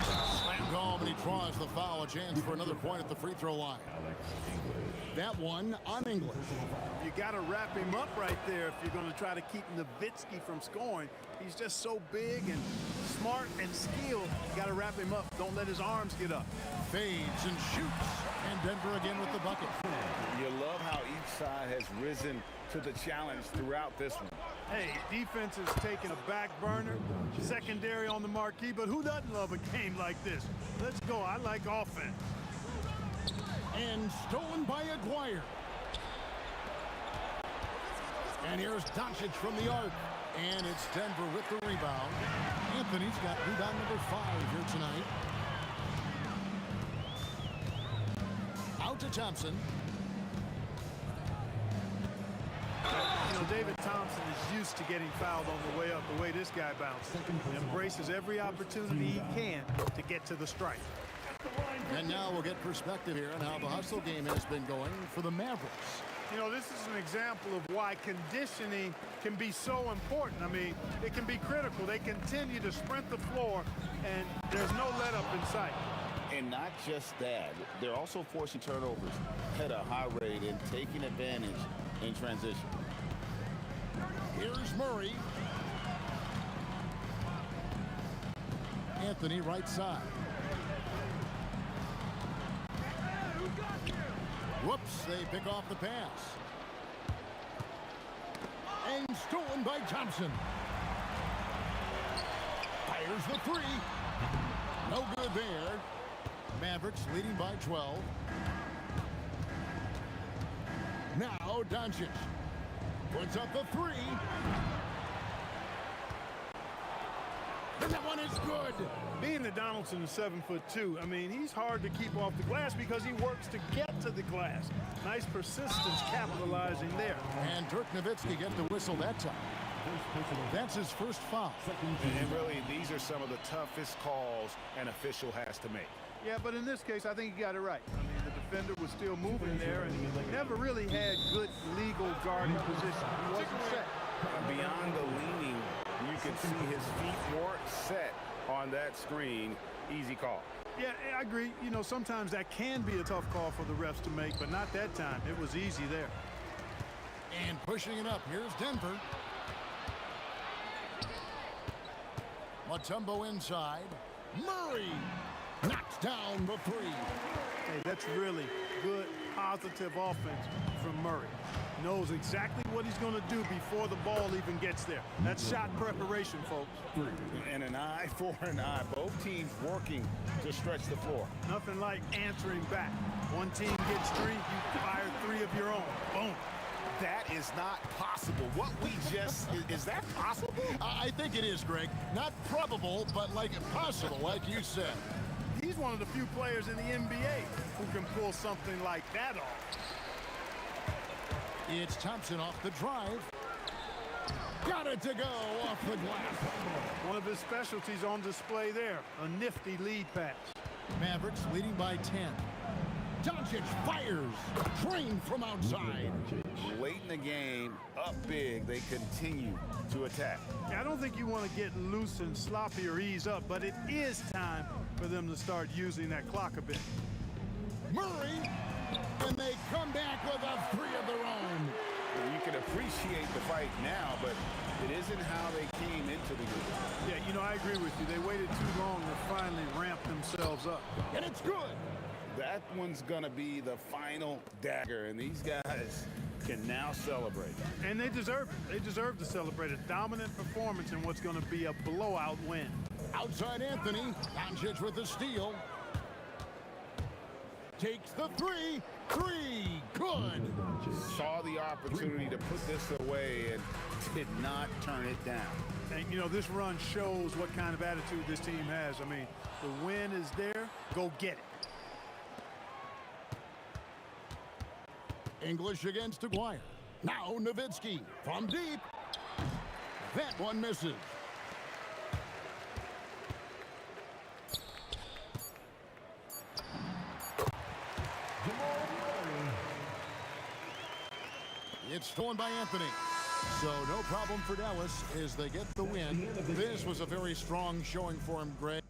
Slammed home, and he draws the foul. A chance for another point at the free throw line. That one on English. You got to wrap him up right there if you're going to try to keep Nowitzki from scoring. He's just so big and smart and skilled. You got to wrap him up. Don't let his arms get up. Fades and shoots. And Denver again with the bucket. You love how each side has risen to the challenge throughout this one. Hey, defense is taking a back burner, secondary on the marquee, but who doesn't love a game like this? Let's go. I like offense. And stolen by Aguirre. And here's Doncic from the arc. And it's Denver with the rebound. Anthony's got rebound number 5 here tonight. Out to Thompson. You know, David Thompson is used to getting fouled on the way up, the way this guy bounces. Embraces every opportunity he can to get to the strike. And now we'll get perspective here on how the hustle game has been going for the Mavericks. You know, this is an example of why conditioning can be so important. I mean, it can be critical. They continue to sprint the floor, and there's no let-up in sight. And not just that, they're also forcing turnovers at a high rate and taking advantage in transition. Here's Murray. Anthony right side. Whoops, they pick off the pass. And stolen by Thompson. Fires the 3. No good there. Mavericks leading by 12. Now Doncic puts up the 3. And that one is good. Being that Donaldson is 7'2", I mean, he's hard to keep off the glass because he works to get to the glass. Nice persistence capitalizing there. And Dirk Nowitzki gets the whistle that time. That's his first foul. And really, these are some of the toughest calls an official has to make. Yeah, but in this case, I think he got it right. I mean, the defender was still moving there and never really had good legal guarding position. He wasn't set. Beyond the leaning, you could see his feet weren't set on that screen. Easy call. Yeah, I agree. You know, sometimes that can be a tough call for the refs to make, but not that time. It was easy there. And pushing it up, here's Denver. Mutombo inside. Murray knocks down the three. Hey, that's really good, positive offense from Murray. Knows exactly what he's going to do before the ball even gets there. That's shot preparation, folks. And an eye for an eye. Both teams working to stretch the floor. Nothing like answering back. One team gets three, you fire three of your own. Boom. That is not possible. What we just, is that possible? I think it is, Greg. Not probable, but like possible, like you said. He's one of the few players in the NBA who can pull something like that off. It's Thompson off the drive. Got it to go off the glass. One of his specialties on display there. A nifty lead pass. Mavericks leading by 10. Doncic fires. Trained from outside. Late in the game, up big, they continue to attack. Yeah, I don't think you want to get loose and sloppy or ease up, but it is time for them to start using that clock a bit. Murray, and they come back with a three of their own. You can appreciate the fight now, but it isn't how they came into the game. Yeah, you know, I agree with you. They waited too long to finally ramp themselves up. And it's good. That one's going to be the final dagger, and these guys can now celebrate. And they deserve it. They deserve to celebrate a dominant performance in what's going to be a blowout win. Outside Anthony. Doncic with the steal. Takes the three. Three. Good. Saw the opportunity to put this away and did not turn it down. And, you know, this run shows what kind of attitude this team has. I mean, the win is there. Go get it. English against Aguirre. Now Nowitzki from deep. That one misses. It's stolen by Anthony. So no problem for Dallas as they get the win. This was a very strong showing for him, Greg.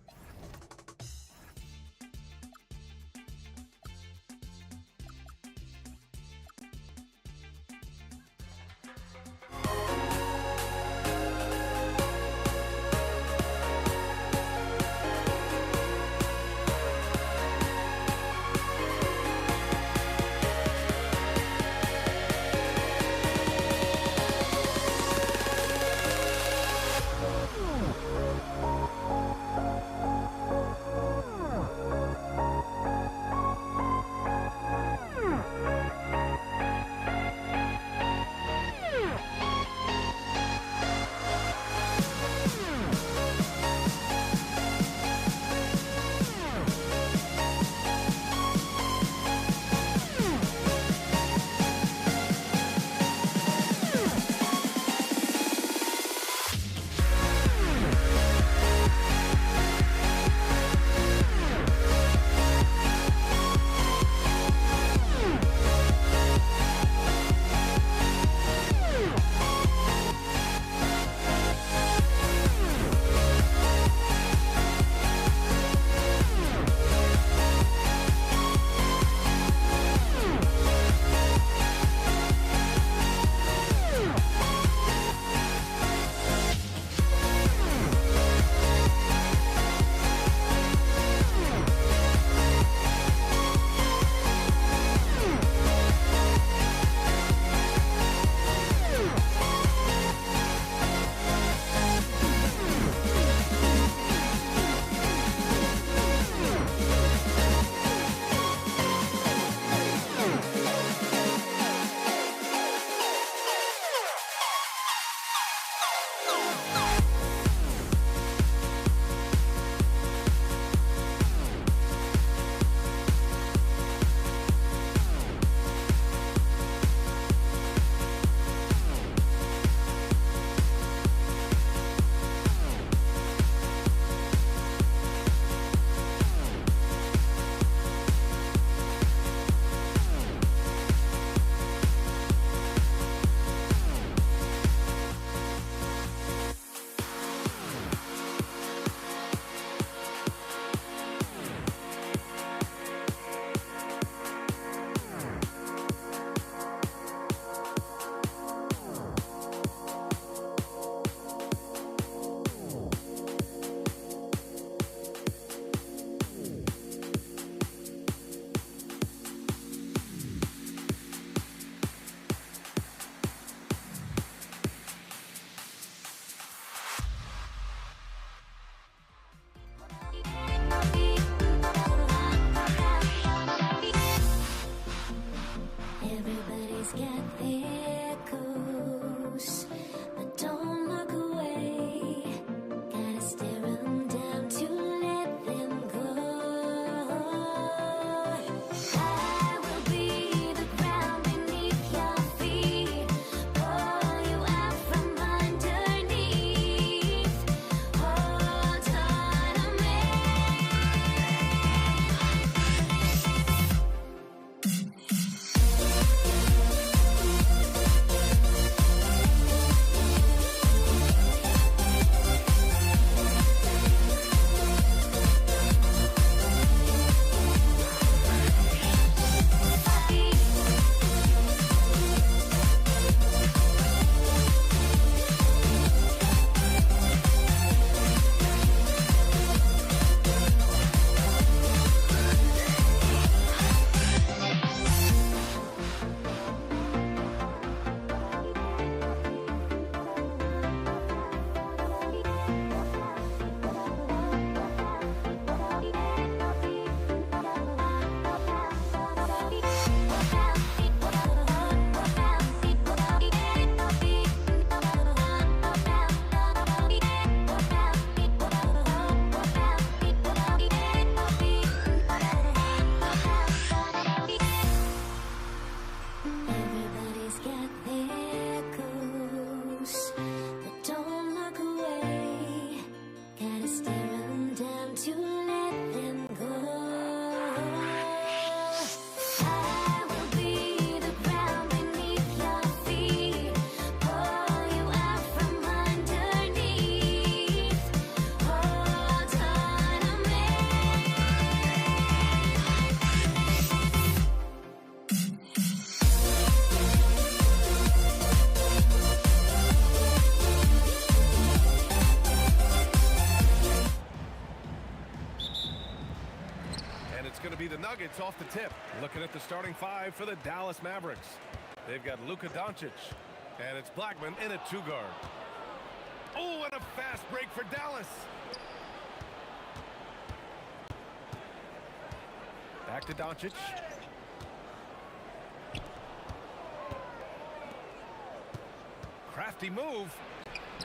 Nuggets off the tip. Looking at the starting five for the Dallas Mavericks. They've got Luka Doncic, and it's Blackman in a two-guard. Oh, and a fast break for Dallas. Back to Doncic. Crafty move.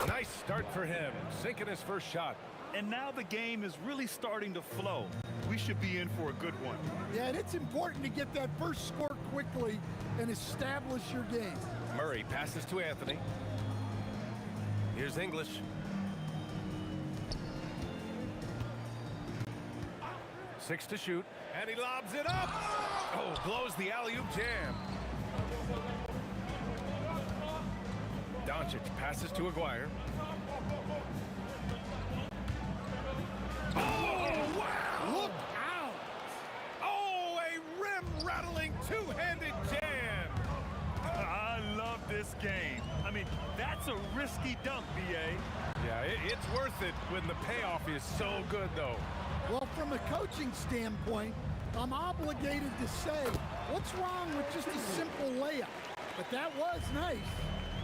Nice start for him, sinking his first shot. And now the game is really starting to flow. We should be in for a good one. Yeah, and it's important to get that first score quickly and establish your game. Murray passes to Anthony. Here's English. Six to shoot, and he lobs it up. Oh, blows the alley-oop jam. Doncic passes to Aguirre. Oh, wow! Look out! Oh, a rim-rattling two-handed jam. I love this game. I mean, that's a risky dunk, B.A. Yeah, it's worth it when the payoff is so good, though. Well, from a coaching standpoint, I'm obligated to say, what's wrong with just a simple layup? But that was nice.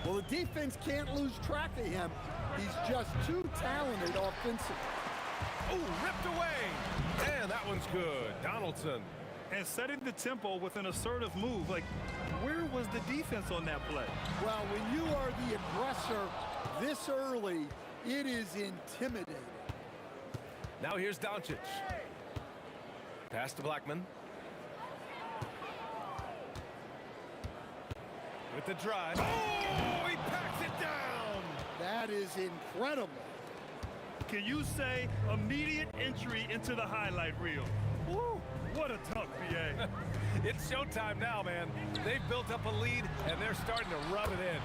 Well, the defense can't lose track of him. He's just too talented offensively. Oh, ripped away. And that one's good. Donaldson. And setting the tempo with an assertive move. Like, where was the defense on that play? Well, when you are the aggressor this early, it is intimidating. Now here's Doncic. Pass to Blackman. With the drive. Oh, he packs it down. That is incredible. Can you say immediate entry into the highlight reel? Woo, what a dunk, B.A. It's showtime now, man. They've built up a lead, and they're starting to rub it in.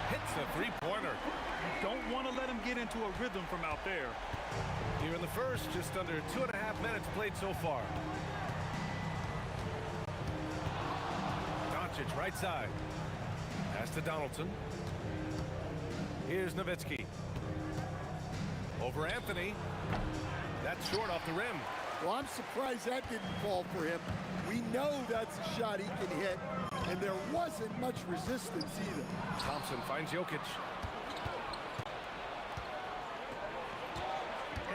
Hits a three-pointer. You don't want to let him get into a rhythm from out there. Here in the first, just under 2.5 minutes played so far. Doncic, right side. Pass to Donaldson. Here's Nowitzki. Over Anthony. That's short off the rim. Well, I'm surprised that didn't fall for him. We know that's a shot he can hit, and there wasn't much resistance either. Thompson finds Jokic.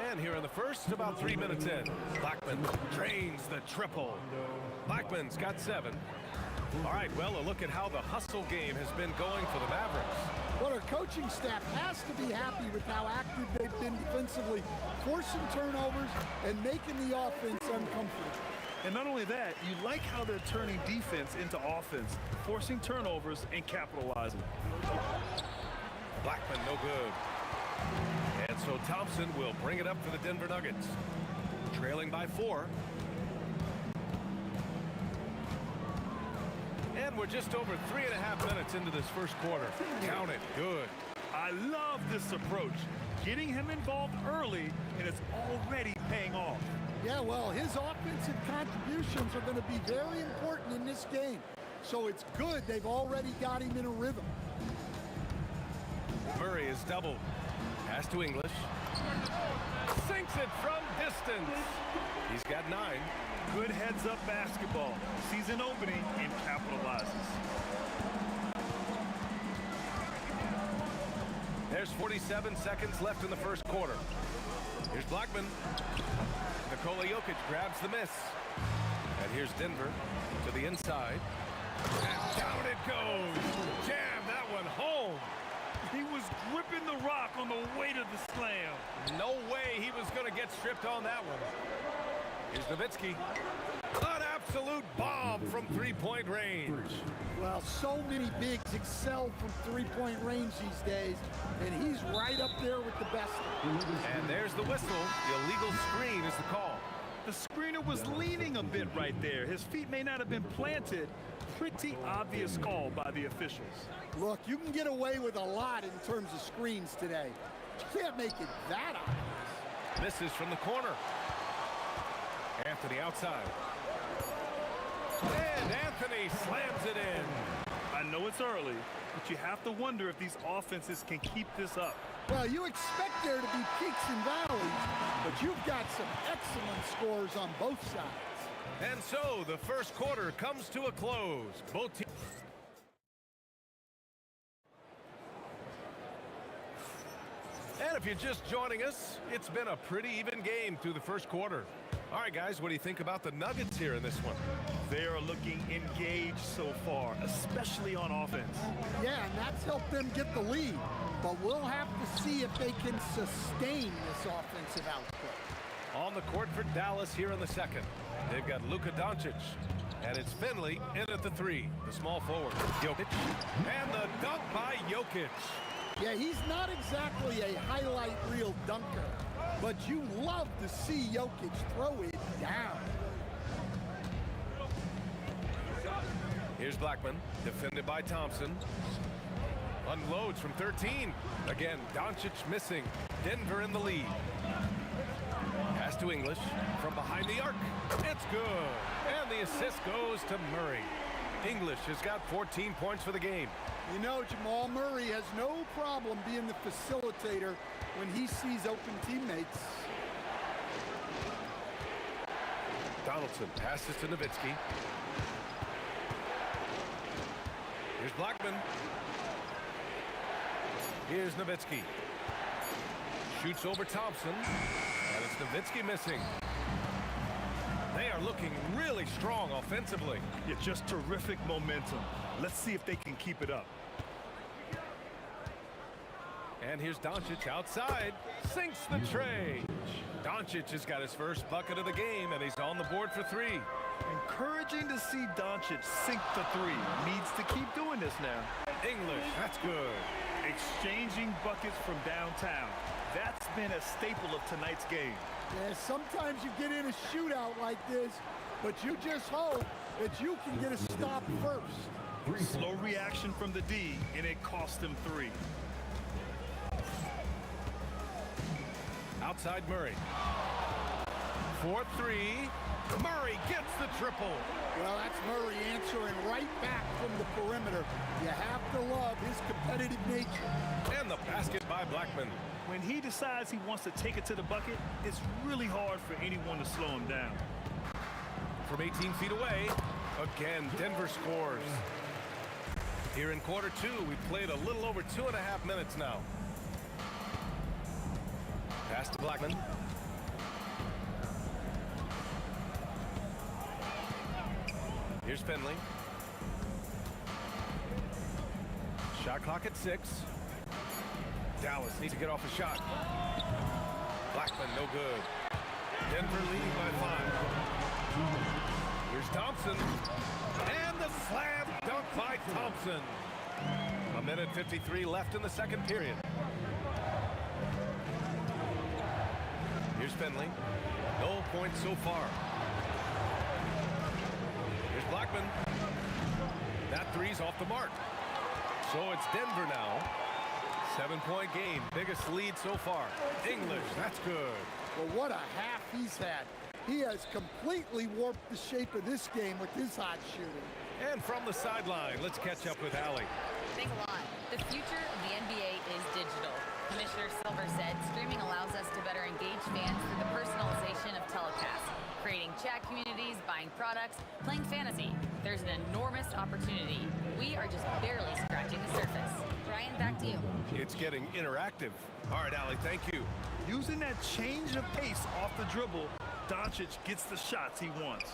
And here in the first, about 3 minutes in, Blackman drains the triple. Blackman's got 7. All right, well, a look at how the hustle game has been going for the Mavericks. Well, our coaching staff has to be happy with how active they've been defensively, forcing turnovers and making the offense uncomfortable. And not only that, you like how they're turning defense into offense, forcing turnovers and capitalizing. Blackman, no good. And so Thompson will bring it up for the Denver Nuggets. Trailing by 4. And we're just over 3.5 minutes into this first quarter. Count it. Good. I love this approach. Getting him involved early, and it's already paying off. Yeah, well, his offensive contributions are going to be very important in this game. So it's good they've already got him in a rhythm. Murray is doubled. Pass to English. Sinks it from distance. He's got 9. Good heads-up basketball. Sees an opening and capitalizes. There's 47 seconds left in the first quarter. Here's Blackman. Nikola Jokic grabs the miss. And here's Denver to the inside. And down it goes. Jam that one home. He was gripping the rock on the weight of the slam. No way he was going to get stripped on that one. Here's Nowitzki. An absolute bomb from three-point range. Well, so many bigs excel from three-point range these days, and he's right up there with the best. And there's the whistle. The illegal screen is the call. The screener was leaning a bit right there. His feet may not have been planted. Pretty obvious call by the officials. Look, you can get away with a lot in terms of screens today. You can't make it that obvious. Misses from the corner. Anthony outside. And Anthony slams it in. I know it's early, but you have to wonder if these offenses can keep this up. Well, you expect there to be peaks and valleys, but you've got some excellent scores on both sides. And so the first quarter comes to a close. Both teams. And if you're just joining us, it's been a pretty even game through the first quarter. All right, guys, what do you think about the Nuggets here in this one? They are looking engaged so far, especially on offense. Yeah, and that's helped them get the lead. But we'll have to see if they can sustain this offensive output. On the court for Dallas here in the second. They've got Luka Doncic. And it's Finley in at the three. The small forward, Jokic. And the dunk by Jokic. Yeah, he's not exactly a highlight reel dunker, but you love to see Jokic throw it down. Here's Blackman, defended by Thompson. Unloads from 13. Again, Doncic missing. Denver in the lead. Pass to English from behind the arc. It's good. And the assist goes to Murray. English has got 14 points for the game. You know, Jamal Murray has no problem being the facilitator when he sees open teammates. Donaldson passes to Nowitzki. Here's Blackman. Here's Nowitzki. Shoots over Thompson. And it's Nowitzki missing. They are looking really strong offensively. Yeah, just terrific momentum. Let's see if they can keep it up. And here's Doncic outside. Sinks the tray. Doncic has got his first bucket of the game, and he's on the board for three. Encouraging to see Doncic sink the three. Needs to keep doing this now. English, that's good. Exchanging buckets from downtown. That's been a staple of tonight's game. Yeah, sometimes you get in a shootout like this, but you just hope that you can get a stop first. Slow reaction from the D, and it cost him three. Outside Murray. 4-3. Murray gets the triple. Well, that's Murray answering right back from the perimeter. You have to love his competitive nature. And the basket by Blackman. When he decides he wants to take it to the bucket, it's really hard for anyone to slow him down. From 18 feet away, again, Denver scores. Here in quarter two, we've played a little over 2.5 minutes now. Pass to Blackman. Here's Finley. Shot clock at 6. Dallas needs to get off a shot. Blackman, no good. Denver leading by 5. Here's Thompson. And the slam dunk by Thompson. 1:53 left in the second period. Here's Finley. No points so far. Here's Blackman. That three's off the mark. So it's Denver now. 7-point game. Biggest lead so far. English, that's good. Well, what a half he's had. He has completely warped the shape of this game with his hot shooting. And from the sideline, let's catch up with Allie. Thanks a lot. The future of the NBA is digital. Commissioner Silver said streaming allows us to better engage fans through the personalization of telecasts, creating chat communities, buying products, playing fantasy. There's an enormous opportunity. We are just barely scratching the surface. Ryan, back to you. It's getting interactive. All right, Allie, thank you. Using that change of pace off the dribble, Doncic gets the shots he wants.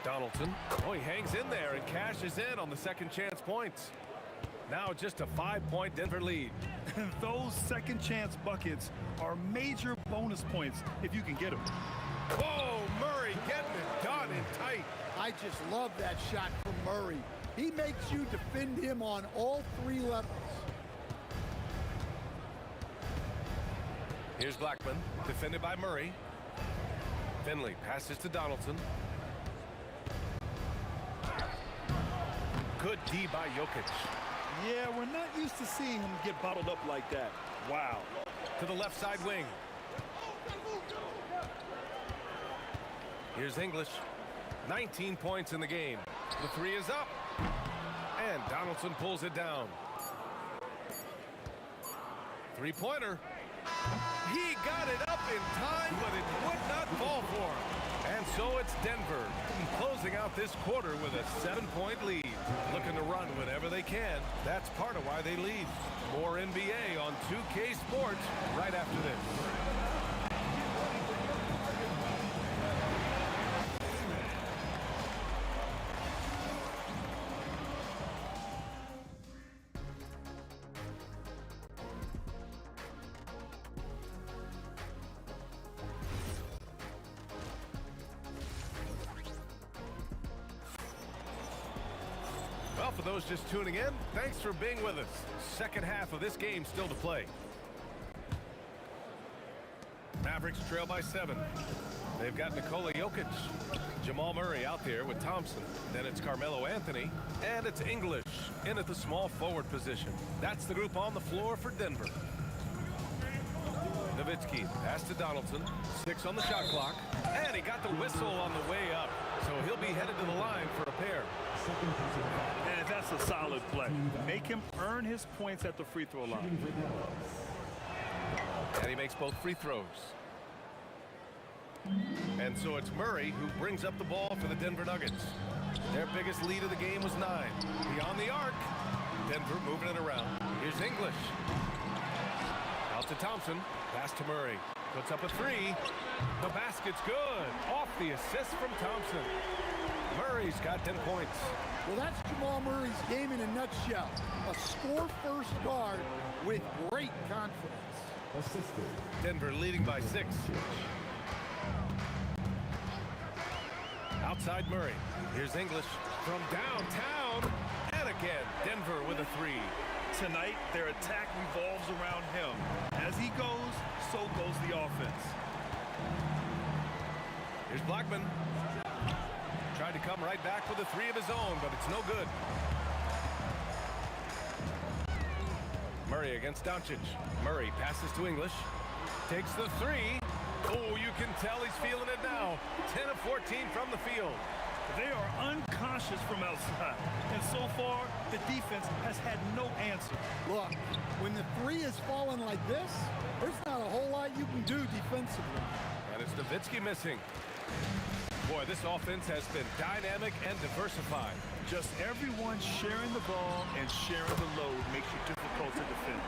Donaldson. Oh, he hangs in there and cashes in on the second chance points. Now just a 5-point Denver lead. And those second chance buckets are major bonus points if you can get them. Whoa, Murray getting it done in tight. I just love that shot from Murray. He makes you defend him on all 3 levels. Here's Blackman, defended by Murray. Finley passes to Donaldson. Good D by Jokic. Yeah, we're not used to seeing him get bottled up like that. Wow. To the left side wing. Here's English. 19 points in the game. The three is up. And Donaldson pulls it down. Three-pointer. He got it up in time, but it would not fall for him. And So it's Denver closing out this quarter with a 7-point lead. Looking to run whenever they can. That's part of why they lead. More NBA on 2K Sports right after this. Well, for those just tuning in, thanks for being with us. Second half of this game still to play. Mavericks trail by 7. They've got Nikola Jokic, Jamal Murray out there with Thompson. Then it's Carmelo Anthony, and it's English in at the small forward position. That's the group on the floor for Denver. Nowitzki pass to Donaldson. 6 on the shot clock, and he got the whistle on the way up. So he'll be headed to the line for a pair. And that's a solid play. Make him earn his points at the free throw line. And he makes both free throws. And so it's Murray who brings up the ball for the Denver Nuggets. Their biggest lead of the game was 9. Beyond the arc. Denver moving it around. Here's English. Out to Thompson. Pass to Murray. Puts up a 3. The basket's good. Off the assist from Thompson. Murray's got 10 points. Well, that's Jamal Murray's game in a nutshell. A score-first guard with great confidence. Denver leading by 6. Outside Murray. Here's English from downtown. And again, Denver with a 3. Tonight, their attack revolves around him. As he goes, so goes the offense. Here's Blackman. Tried to come right back with a 3 of his own, but it's no good. Murray against Doncic. Murray passes to English. Takes the 3. Oh, you can tell he's feeling it now. 10 of 14 from the field. They are unconscious from outside. And so far, the defense has had no answer. Look, when the 3 is falling like this, there's not a whole lot you can do defensively. And it's Nowitzki missing. Boy, this offense has been dynamic and diversified. Just everyone sharing the ball and sharing the load makes it difficult to defend.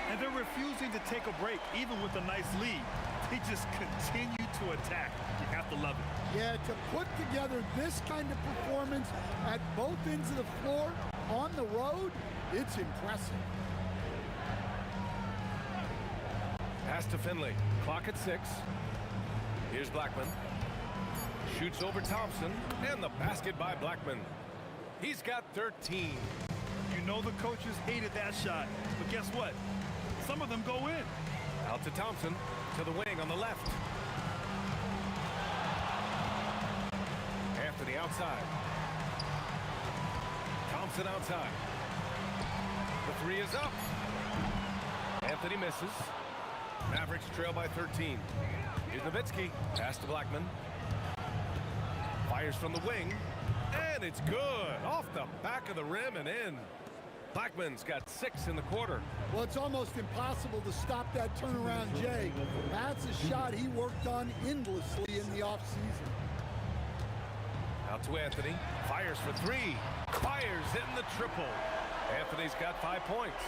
And they're refusing to take a break, even with a nice lead. They just continue to attack. You have to love it. Yeah, to put together this kind of performance at both ends of the floor on the road, it's impressive. Pass to Finley. Clock at 6. Here's Blackman. Shoots over Thompson, and the basket by Blackman. He's got 13. You know the coaches hated that shot, but guess what? Some of them go in. Out to Thompson, to the wing on the left. Anthony outside. Thompson outside. The 3 is up. Anthony misses. Mavericks trail by 13. Here's Nowitzki. Pass to Blackman. Fires from the wing, and it's good. Off the back of the rim and in. Blackman's got 6 in the quarter. Well, it's almost impossible to stop that turnaround, Jay. That's a shot he worked on endlessly in the offseason. Out to Anthony. Fires for 3. Fires in the triple. Anthony's got 5 points.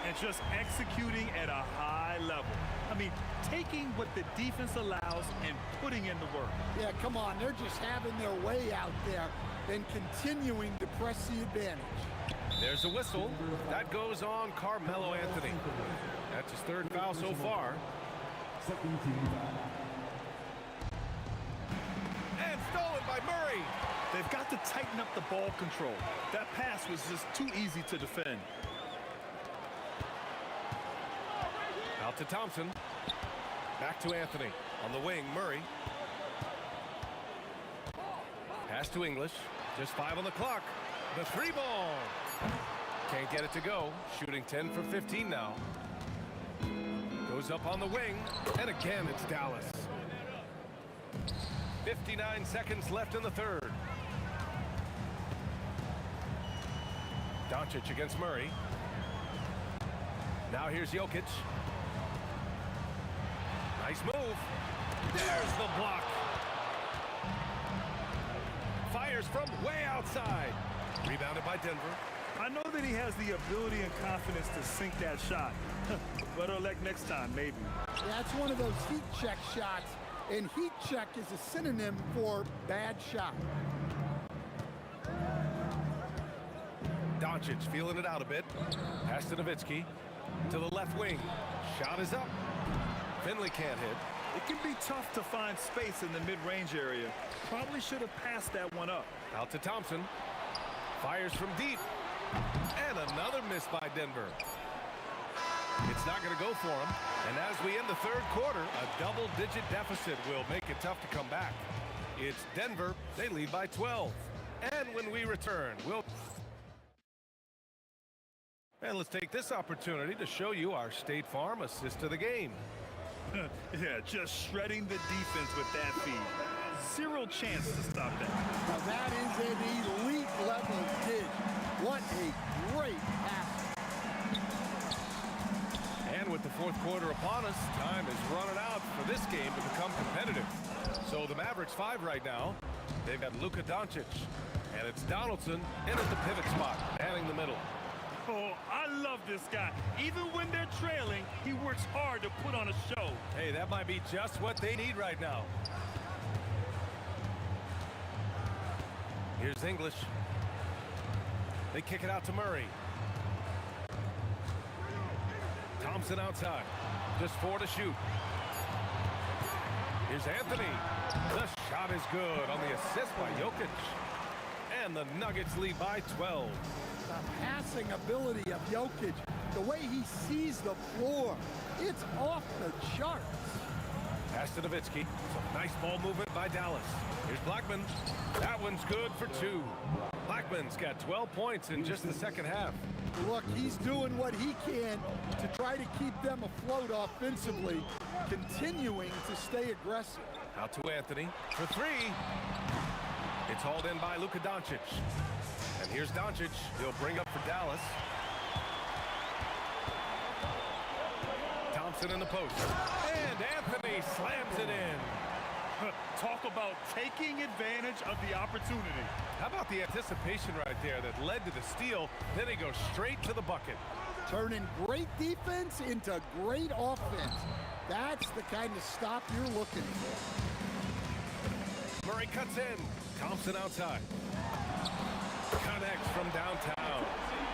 And just executing at a high level. I mean, taking what the defense allows and putting in the work. Yeah, come on. They're just having their way out there and continuing to press the advantage. There's a whistle. That goes on Carmelo Anthony. That's his 3rd foul so far. And stolen by Murray. They've got to tighten up the ball control. That pass was just too easy to defend. Out to Thompson. Back to Anthony. On the wing, Murray. Pass to English. Just 5 on the clock. The 3 ball. Can't get it to go. Shooting 10 for 15 now. Goes up on the wing. And again, it's Dallas. 59 seconds left in the 3rd. Doncic against Murray. Now here's Jokic. Nice move. There's the block. Fires from way outside. Rebounded by Denver. I know that he has the ability and confidence to sink that shot. Better luck next time, maybe. Yeah, it's one of those heat check shots, and heat check is a synonym for bad shot. Doncic feeling it out a bit. Pass to Nowitzki. To the left wing. Shot is up. Finley can't hit. It can be tough to find space in the mid-range area. Probably should have passed that one up. Out to Thompson. Fires from deep. And another miss by Denver. It's not going to go for him. And as we end the third quarter, a double-digit deficit will make it tough to come back. It's Denver. They lead by 12. And when we return, and let's take this opportunity to show you our State Farm assist of the game. Yeah, just shredding the defense with that feed. Zero chance to stop that. Now that is an elite level dish. What a great pass. And with the fourth quarter upon us, time is running out for this game to become competitive. So the Mavericks 5 right now. They've got Luka Doncic. And it's Donaldson in at the pivot spot, manning the middle. Oh, I love this guy. Even when they're trailing, he works hard to put on a show. Hey, that might be just what they need right now. Here's English. They kick it out to Murray. Thompson outside. Just 4 to shoot. Here's Anthony. The shot is good on the assist by Jokic. And the Nuggets lead by 12. The passing ability of Jokic, the way he sees the floor, it's off the charts. Pass to Nowitzki. Some nice ball movement by Dallas. Here's Blackman. That one's good for 2. Blackman's got 12 points in just the second half. Look, he's doing what he can to try to keep them afloat offensively, continuing to stay aggressive. Out to Anthony for 3. It's hauled in by Luka Doncic. And here's Doncic. He'll bring up for Dallas. Thompson in the post. And Anthony slams it in. Talk about taking advantage of the opportunity. How about the anticipation right there that led to the steal? Then he goes straight to the bucket. Turning great defense into great offense. That's the kind of stop you're looking for. Murray cuts in. Thompson outside. Connects from downtown.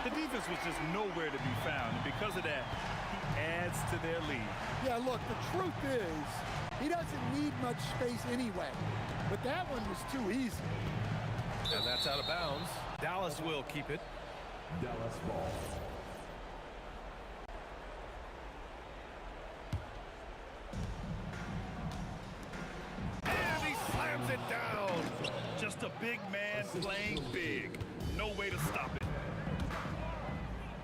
The defense was just nowhere to be found, and because of that, he adds to their lead. Yeah, look, the truth is, he doesn't need much space anyway, but that one was too easy. And that's out of bounds. Dallas will keep it. Dallas ball. And he slams it down. Just a big man playing big. No way to stop it.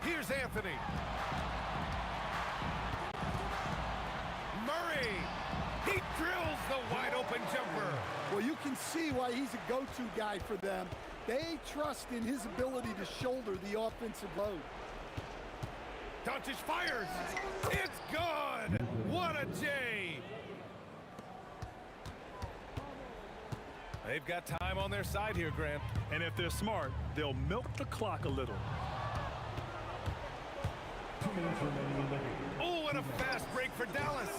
Here's Anthony. Murray. He drills the wide open jumper. Well, you can see why he's a go-to guy for them. They trust in his ability to shoulder the offensive load. Doncic fires. It's good. What a J. They've got time on their side here, Grant. And if they're smart, they'll milk the clock a little. 2 minutes remaining in the game. Oh, and a fast break for Dallas.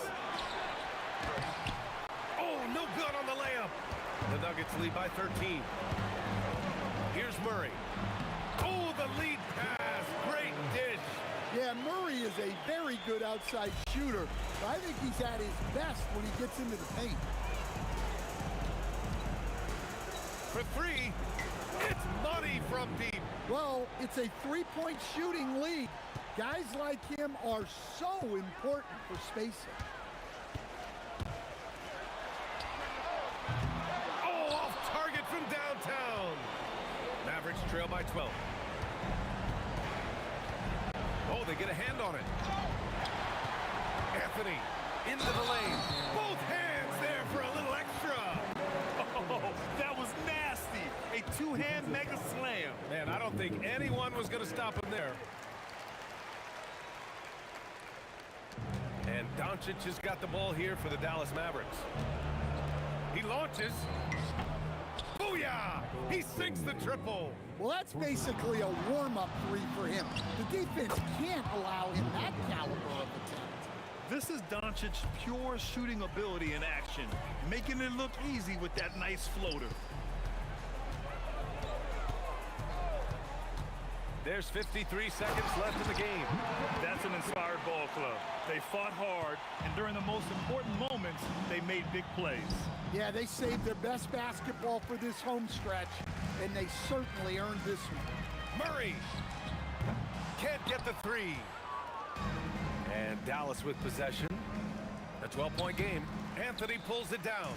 Oh, no good on the layup. The Nuggets lead by 13. Here's Murray. Oh, the lead pass. Great dish. Yeah, Murray is a very good outside shooter. I think he's at his best when he gets into the paint. For 3, it's money from deep. Well, it's a three-point shooting league. Guys like him are so important for spacing. Oh, off target from downtown. Mavericks trail by 12. Oh, they get a hand on it. Anthony into the lane. Both hands there for a little extra. Oh, that was nasty. A two-hand mega slam. Man, I don't think anyone was going to stop him there. And Doncic has got the ball here for the Dallas Mavericks. He launches. Booyah! Booyah! He sinks the triple. Well, that's basically a warm-up three for him. The defense can't allow him that caliber of attempt. This is Doncic's pure shooting ability in action, making it look easy with that nice floater. There's 53 seconds left in the game. That's an inspired ball club. They fought hard, and during the most important moments, they made big plays. Yeah, they saved their best basketball for this home stretch, and they certainly earned this one. Murray can't get the three. And Dallas with possession. A 12-point game. Anthony pulls it down.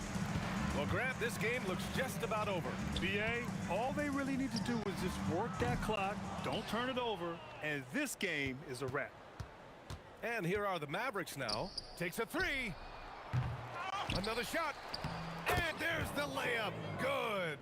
Well, Grant, this game looks just about over. BA, all they really need to do is just work that clock, don't turn it over, and this game is a wrap. And here are the Mavericks now. Takes a three. Another shot. And there's the layup. Good.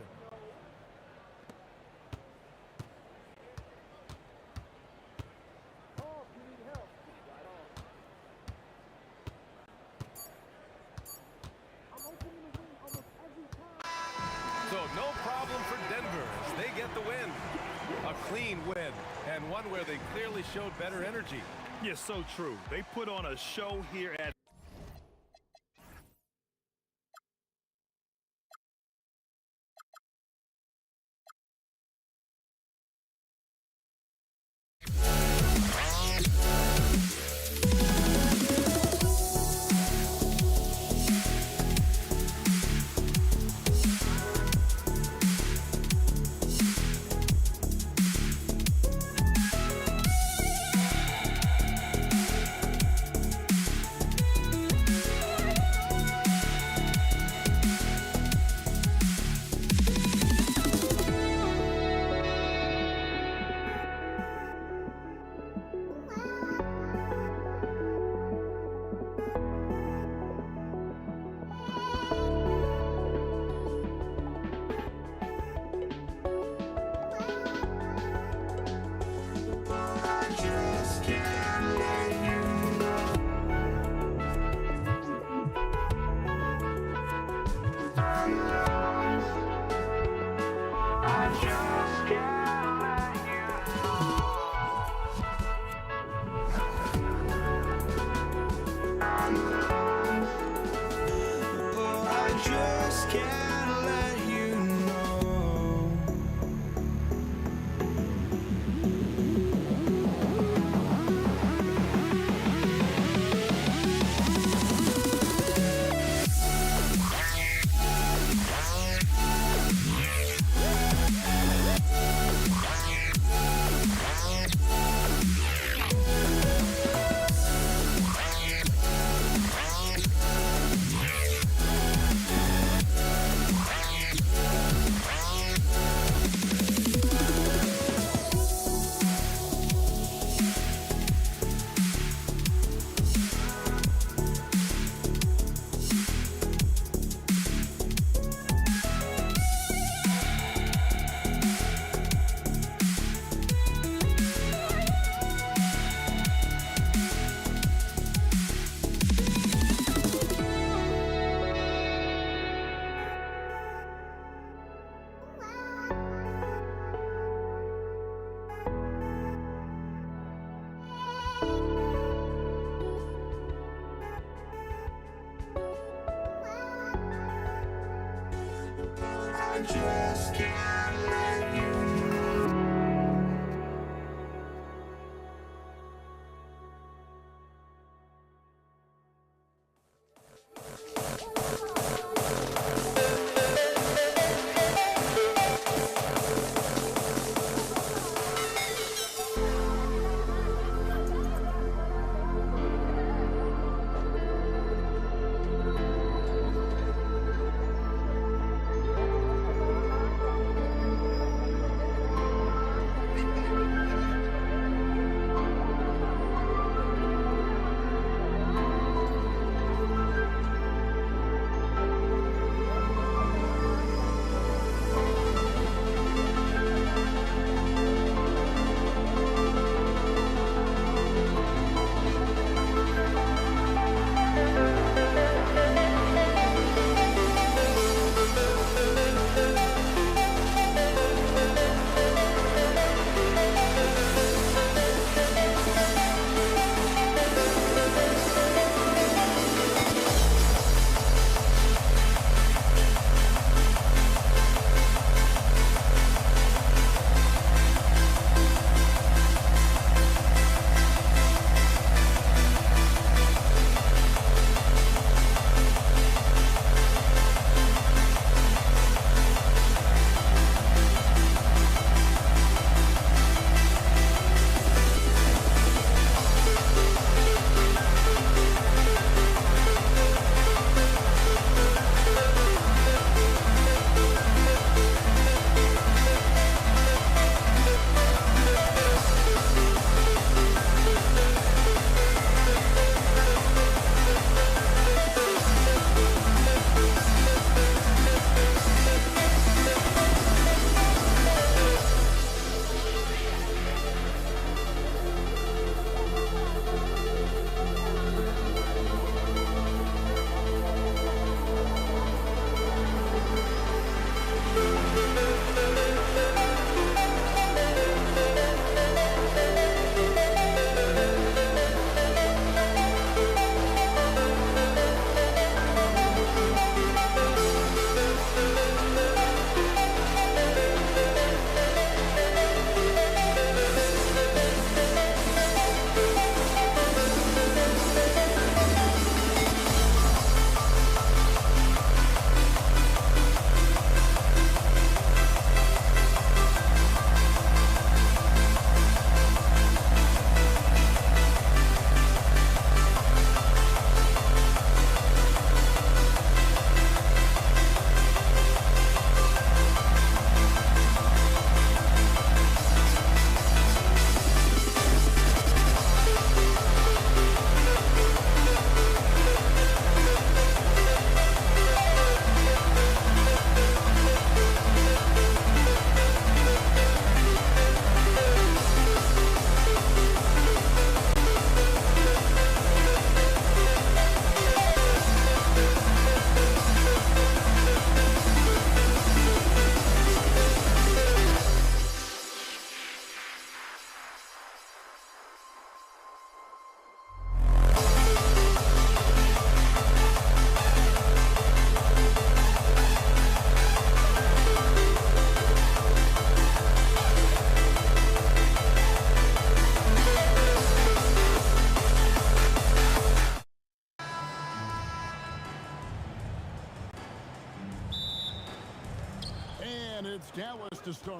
So no problem for Denver as they get the win. A clean win, and one where they clearly showed better energy. Yes, so true. They put on a show here at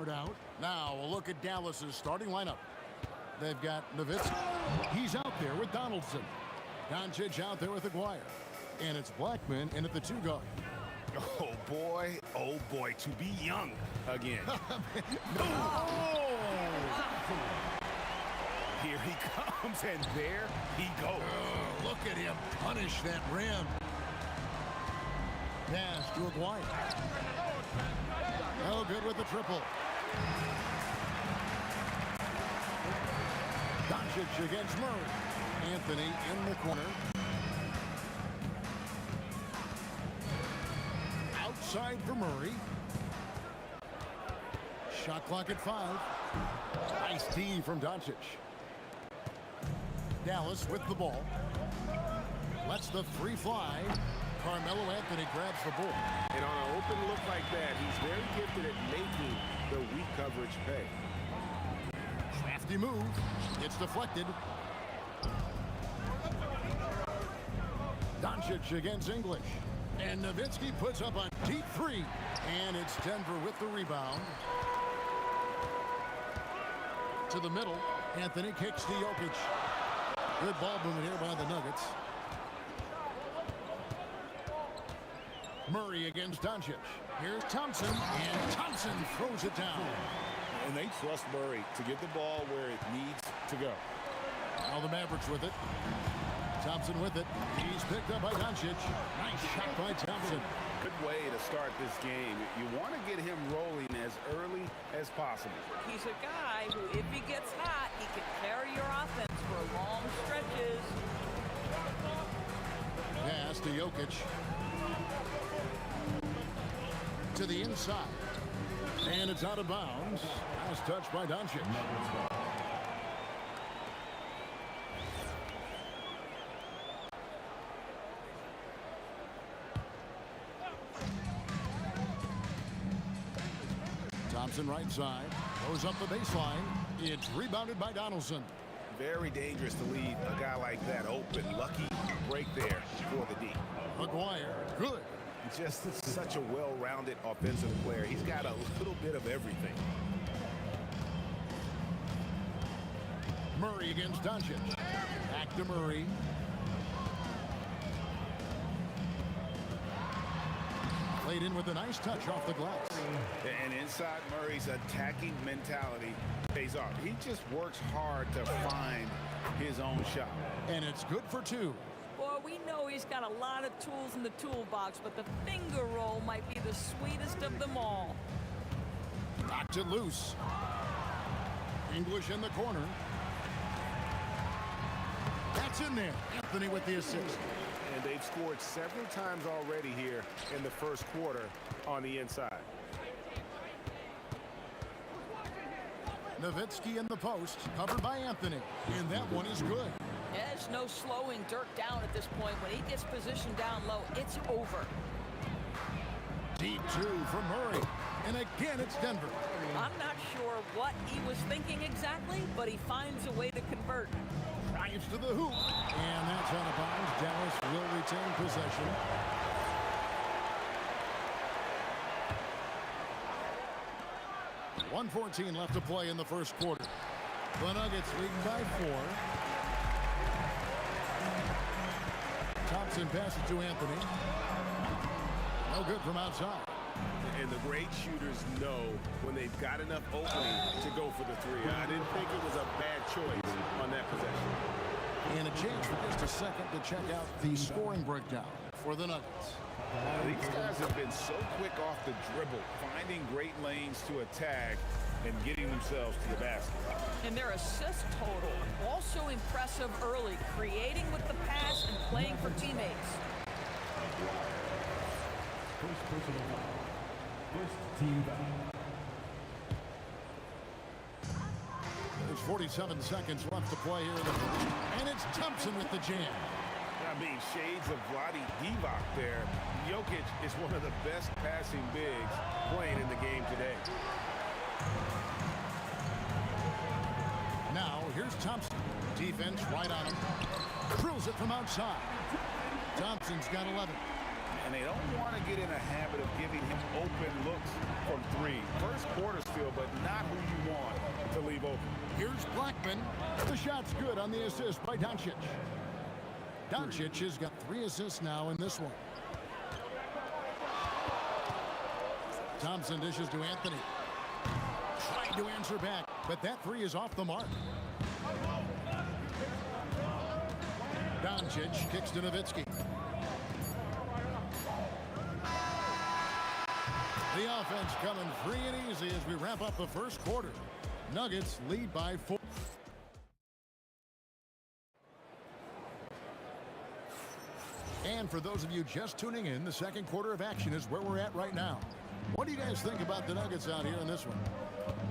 powered out. Now a look at Dallas's starting lineup. They've got Nowitzki. He's out there with Donaldson. Doncic out there with Aguirre. And it's Blackman in at the 2 guard. Oh boy, to be young again. Here he comes, and there he goes. Oh, look at him punish that rim. Pass to Aguirre. No good with the triple. Doncic against Murray. Anthony in the corner. Outside for Murray. Shot clock at 5. Nice D from Doncic. Dallas with the ball. Lets the 3 fly. Carmelo Anthony grabs the ball. And on an open look like that, he's very gifted at making the weak coverage pay. Crafty move. It's deflected. Doncic against English. And Nowitzki puts up a deep 3. And it's Denver with the rebound. To the middle. Anthony kicks to Jokic. Good ball movement here by the Nuggets. Murray against Doncic. Here's Thompson. And Thompson throws it down. And they trust Murray to get the ball where it needs to go. Now the Mavericks with it. Thompson with it. He's picked up by Doncic. Nice shot by Thompson. Good way to start this game. You want to get him rolling as early as possible. He's a guy who, if he gets hot, he can carry your offense for long stretches. Pass to Jokic. To the inside. And it's out of bounds. Pass touched by Doncic. Thompson right side. Goes up the baseline. It's rebounded by Donaldson. Very dangerous to leave a guy like that open. Lucky break there for the D. Aguirre, good. Just such a well-rounded offensive player. He's got a little bit of everything. Murray against Doncic. Back to Murray. Played in with a nice touch off the glass. And inside Murray's attacking mentality pays off. He just works hard to find his own shot. And it's good for 2. Boy, we know he's got a lot of tools in the toolbox, but the finger roll might be the sweetest of them all. Knocked it loose. English in the corner. That's in there. Anthony with the assist. And they've scored several times already here in the first quarter on the inside. Nowitzki in the post, covered by Anthony. And that one is good. There's no slowing Dirk down at this point. When he gets positioned down low, it's over. Deep 2 from Murray. And again, it's Denver. I'm not sure what he was thinking exactly, but he finds a way to convert. Drives to the hoop. And that's out of bounds. Dallas will retain possession. .114 left to play in the first quarter. The Nuggets leading by 4. Thompson passes to Anthony. No good from outside. And the great shooters know when they've got enough opening to go for the 3. I didn't think it was a bad choice on that possession. And a chance for just a second to check out the scoring breakdown for the Nuggets. These guys have been so quick off the dribble, finding great lanes to attack and getting themselves to the basket. And their assist total, also impressive early, creating with the pass and playing for teammates. First personal foul. First team foul. There's 47 seconds left to play here in the first. And it's Thompson with the jam. I mean, shades of Vlade Divac there. Jokic is one of the best passing bigs playing in the game today. Now, here's Thompson. Defense right on him. Drills it from outside. Thompson's got 11. and they don't want to get in a habit of giving him open looks from three. First quarter still, but not who you want to leave open. Here's Blackman. The shot's good on the assist by Doncic. Doncic has got 3 assists now in this one. Thompson dishes to Anthony. Trying to answer back, but that 3 is off the mark. Doncic kicks to Nowitzki. The offense coming free and easy as we wrap up the first quarter. Nuggets lead by 4. And for those of you just tuning in, the second quarter of action is where we're at right now. What do you guys think about the Nuggets out here in this one?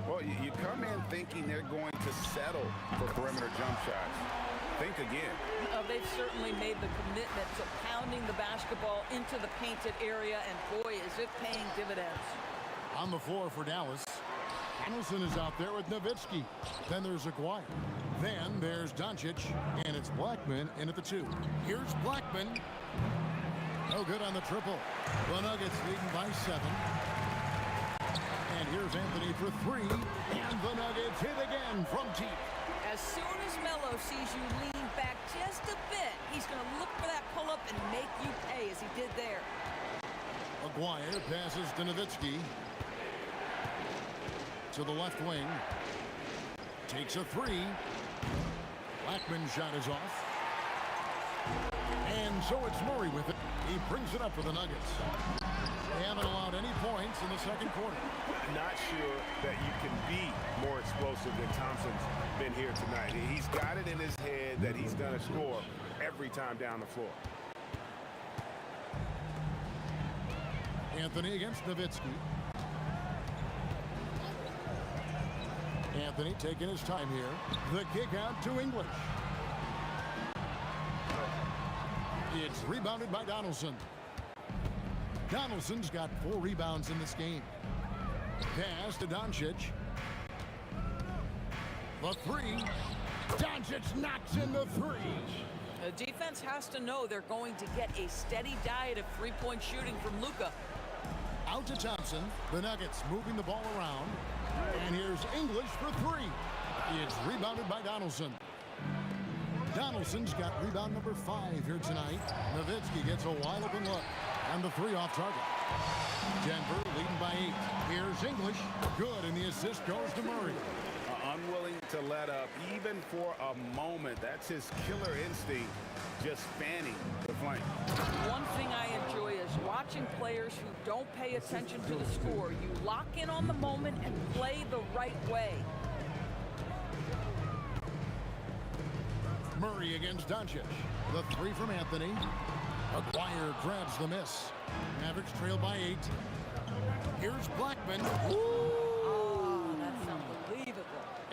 Well, you come in thinking they're going to settle for perimeter jump shots. Think again. They've certainly made the commitment to pounding the basketball into the painted area, and boy, is it paying dividends. On the floor for Dallas, Anderson is out there with Nowitzki. Then there's Aguirre. Then there's Doncic, and it's Blackman in at the 2. Here's Blackman. No good on the triple. The Nuggets leading by 7. And here's Anthony for 3. And the Nuggets hit again from deep. As soon as Melo sees you lean back just a bit, he's going to look for that pull-up and make you pay as he did there. Aguirre passes to Nowitzki. To the left wing. Takes a 3. Blackman's shot is off. And so it's Murray with it. He brings it up for the Nuggets. They haven't allowed any points in the second quarter. Not sure that you can be more explosive than Thompson's been here tonight. He's got it in his head that he's going to score every time down the floor. Anthony against Nowitzki. Anthony taking his time here. The kick out to English. It's rebounded by Donaldson. Donaldson's got 4 rebounds in this game. Pass to Doncic. The 3. Doncic knocks in the 3. The defense has to know they're going to get a steady diet of three-point shooting from Luka. Out to Thompson. The Nuggets moving the ball around. And here's English for 3. It's rebounded by Donaldson. Donaldson's got rebound number 5 here tonight. Nowitzki gets a wide open look. And the 3 off target. Denver leading by 8. Here's English. Good, and the assist goes to Murray. Unwilling to let up, even for a moment. That's his killer instinct, just fanning the flame. One thing I enjoy is watching players who don't pay attention to the score. You lock in on the moment and play the right way. Murray against Doncic. The 3 from Anthony. Aguirre grabs the miss. Mavericks trail by 8. Here's Blackman. Oh, that's unbelievable.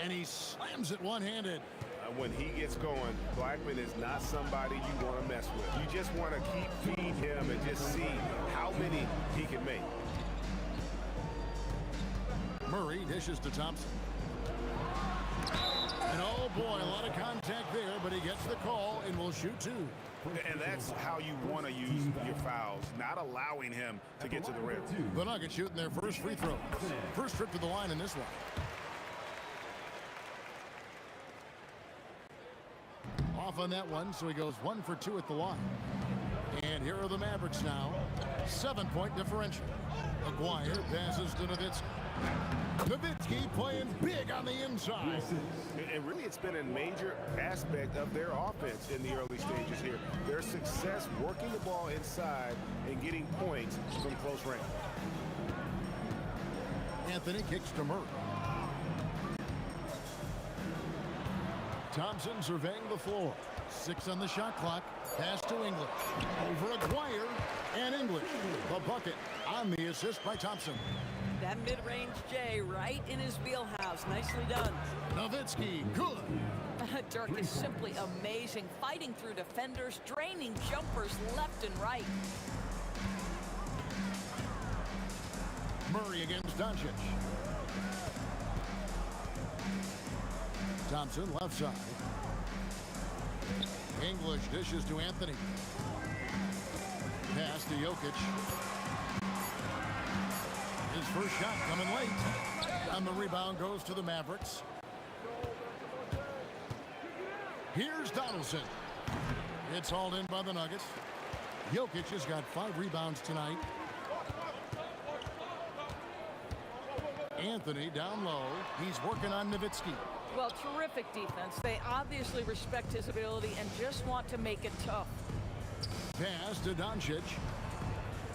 And he slams it one-handed. When he gets going, Blackman is not somebody you want to mess with. You just want to keep feeding him and just see how many he can make. Murray dishes to Thompson. And oh boy, a lot of contact there, but he gets the call and will shoot 2. And that's how you want to use your fouls, not allowing him to get to the rim. The Nuggets shooting their first free throw. First trip to the line in this one. Off on that one, so he goes 1 for 2 at the line. And here are the Mavericks now. 7-point differential. Aguirre passes to Nowitzki. Nowitzki playing big on the inside. And really, it's been a major aspect of their offense in the early stages here. Their success working the ball inside and getting points from close range. Anthony kicks to Murray. Thompson surveying the floor. 6 on the shot clock. Pass to English. Over Aguirre and English. The bucket on the assist by Thompson. That mid-range J right in his wheelhouse. Nicely done. Nowitzki, good. Dirk is simply amazing. Fighting through defenders, draining jumpers left and right. Murray against Doncic. Thompson left side. English dishes to Anthony. Pass to to Jokic. His first shot coming late. And the rebound goes to the Mavericks. Here's Donaldson. It's hauled in by the Nuggets. Jokic has got 5 rebounds tonight. Anthony down low. He's working on Nowitzki. Well, terrific defense. They obviously respect his ability and just want to make it tough. Pass to Doncic.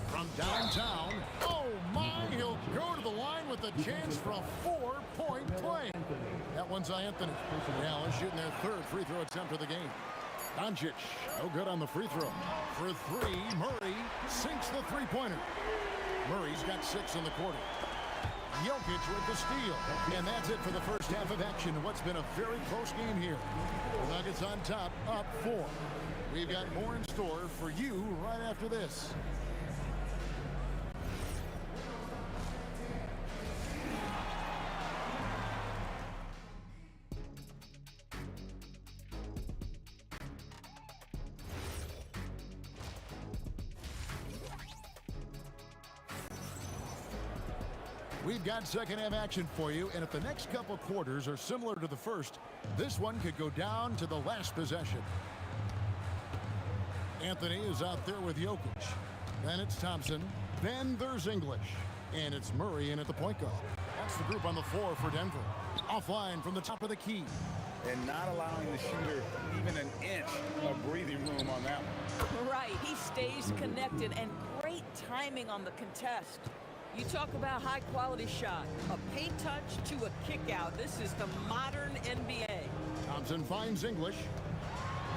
From downtown. Oh, my. He'll go to the line with a chance for a 4-point play. That one's Anthony. Dallas shooting their 3rd free throw attempt of the game. Doncic, no good on the free throw. For 3, Murray sinks the three-pointer. Murray's got 6 in the quarter. Jokic with the steal. And that's it for the first half of action. What's been a very close game here. The Nuggets on top, up 4. We've got more in store for you right after this. We've got second half action for you, and if the next couple quarters are similar to the first, this one could go down to the last possession. Anthony is out there with Jokic. Then it's Thompson. Then there's English. And it's Murray in at the point guard. That's the group on the floor for Denver. Offline from the top of the key. And not allowing the shooter even an inch of breathing room on that one. Right, he stays connected, and great timing on the contest. You talk about high-quality shot. A paint touch to a kick-out. This is the modern NBA. Thompson finds English.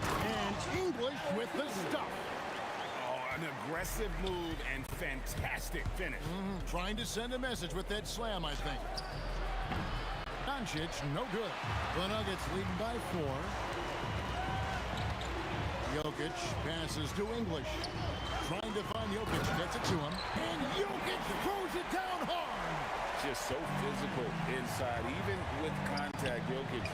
And English with the stuff. Oh, an aggressive move and fantastic finish. Trying to send a message with that slam, I think. Doncic, no good. The Nuggets leading by 4. Jokic passes to English. Trying to find Jokic, gets it to him. And Jokic throws it down hard. Just so physical inside. Even with contact, Jokic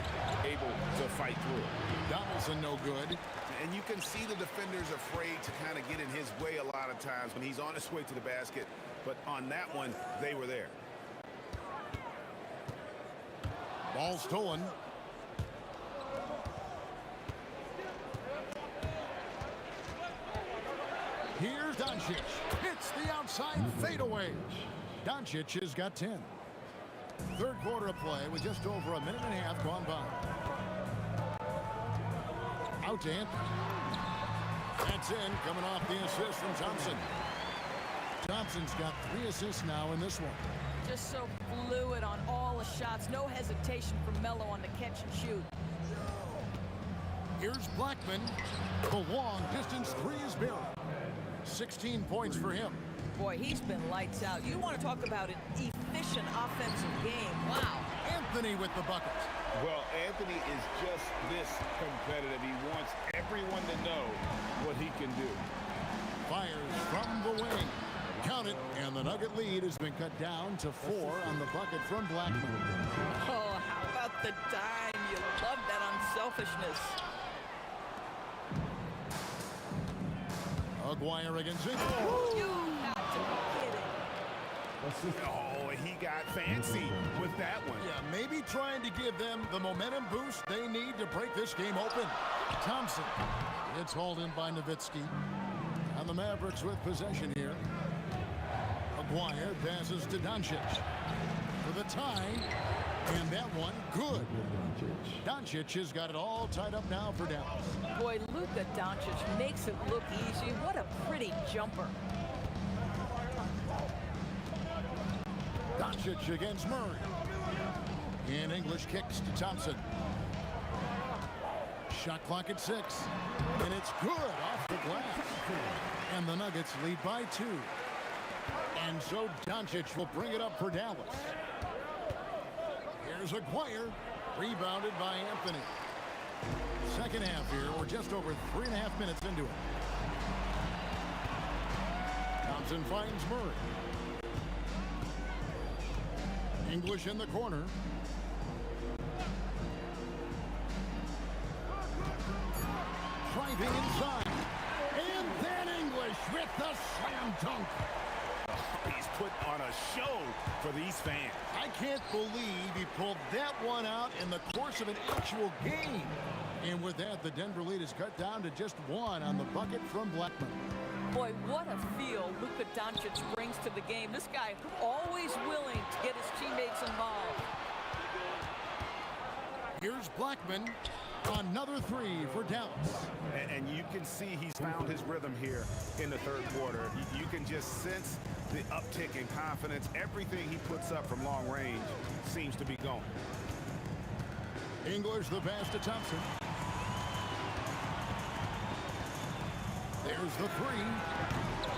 able to fight through it. Donaldson no good. And you can see the defenders afraid to kind of get in his way a lot of times when he's on his way to the basket. But on that one, they were there. Ball stolen. Here's Doncic. Hits the outside fadeaway. Doncic has got 10. Third quarter of play with just over a minute and a half gone by. Out to Anthony. That's in, coming off the assist from Thompson. Thompson's got 3 assists now in this one. Just so fluid on all the shots. No hesitation from Melo on the catch and shoot. Here's Blackman. The long distance 3 is buried. 16 points for him. Boy, he's been lights out. You want to talk about an efficient offensive game. Wow. Anthony with the bucket. Well, Anthony is just this competitive. He wants everyone to know what he can do. Fires from the wing. Count it, and the Nugget lead has been cut down to 4 on the bucket from Blackman. Oh, how about the dime? You love that unselfishness. Aguirre against English. You got to be kidding. Oh, he got fancy with that one. Yeah, maybe trying to give them the momentum boost they need to break this game open. Thompson. It's hauled in by Nowitzki. And the Mavericks with possession here. Aguirre passes to Doncic. For the tie. And that one, good. Doncic has got it all tied up now for Dallas. Boy, Luka Doncic makes it look easy. What a pretty jumper. Doncic against Murray. And English kicks to Thompson. Shot clock at 6. And it's good off the glass. And the Nuggets lead by 2. And so Doncic will bring it up for Dallas. Here's Aguirre, rebounded by Anthony. Second half here, we're just over 3.5 minutes into it. Thompson finds Murray. English in the corner. Driving inside. And then English with with the slam dunk. He's put on a show for these fans. I can't believe he pulled that one out in the course of an actual game. And with that, the Denver lead is cut down to just one on the bucket from Blackman. Boy, what a feel Luka Doncic brings to the game. This guy always willing to get his teammates involved. Here's Blackman. Another three for Dallas. And you can see he's found his rhythm here in the third quarter. You can just sense the uptick in confidence. Everything he puts up from long range seems to be going. English the pass to Thompson. There's the three.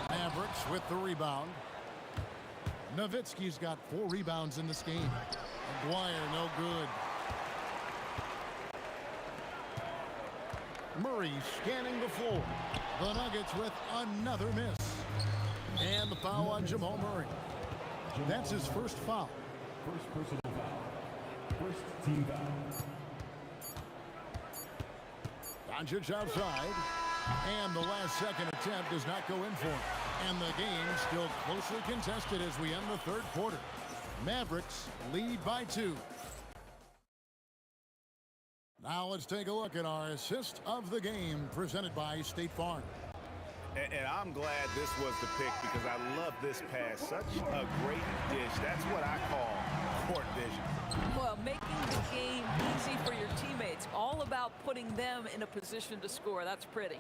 Mavericks with the rebound. Nowitzki's got 4 rebounds in this game. Dwyer no good. Murray scanning the floor. The Nuggets with another miss. And the foul on Jamal Murray. That's his first foul. First personal foul. First team foul. Doncic outside. And the last second attempt does not go in for him. And the game still closely contested as we end the third quarter. Mavericks lead by 2. Now let's take a look at our assist of the game presented by State Farm. And I'm glad this was the pick because I love this pass. Such a great dish. That's what I call court vision. Well, making the game easy for your teammates. All about putting them in a position to score. That's pretty.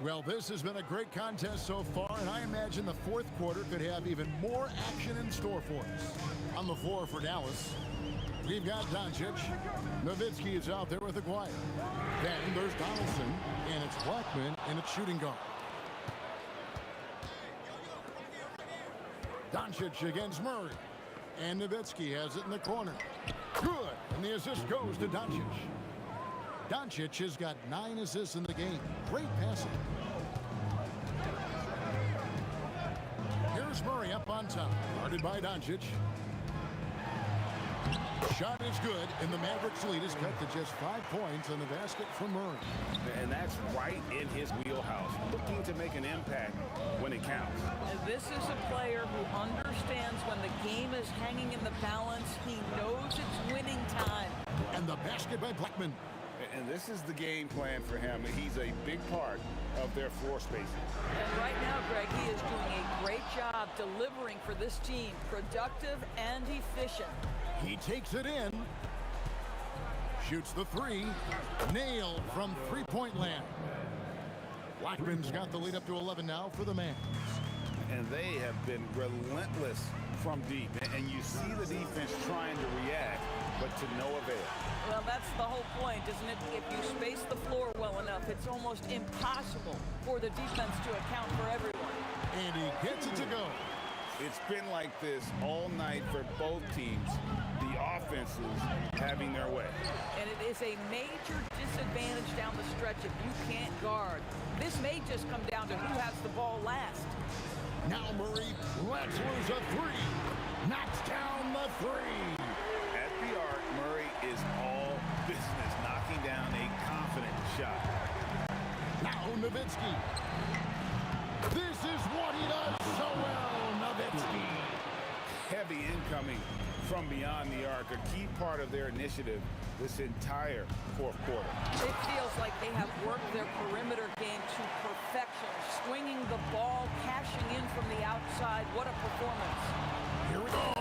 Well, this has been a great contest so far, and I imagine the fourth quarter could have even more action in store for us. On the floor for Dallas, we've got Doncic. Nowitzki is out there with Aguirre. Then there's Donaldson, and it's Blackman, and it's shooting guard. Doncic against Murray. And Nowitzki has it in the corner. Good, and the assist goes to Doncic. Doncic has got 9 assists in the game. Great passing. Here's Murray up on top. Guarded by Doncic. Shot is good, and the Mavericks lead is cut to just 5 points on the basket from Murray. And that's right in his wheelhouse. Looking to make an impact when it counts. And this is a player who understands when the game is hanging in the balance. He knows it's winning time. And the basket by Blackman. And this is the game plan for him. He's a big part of their floor spacing. And right now, Greg, he is doing a great job delivering for this team. Productive and efficient. He takes it in. Shoots the three. Nailed from three-point land. Blackman's got the lead up to 11 now for the Mavs. And they have been relentless from deep. And you see the defense trying to react, but to no avail. Well, that's the whole point, isn't it? If you space the floor well enough, it's almost impossible for the defense to account for everyone. And he gets it to go. It's been like this all night for both teams. The offenses having their way. And it is a major disadvantage down the stretch if you can't guard. This may just come down to who has the ball last. Now Murray lets loose a three. Knocks down the three. At the arc, Murray is all business, knocking down a confident shot. Now Nowitzki. This is what he does so well, Nowitzki. Heavy incoming from beyond the arc, a key part of their initiative this entire fourth quarter. It feels like they have worked their perimeter game to perfection, swinging the ball, cashing in from the outside. What a performance. Here we go.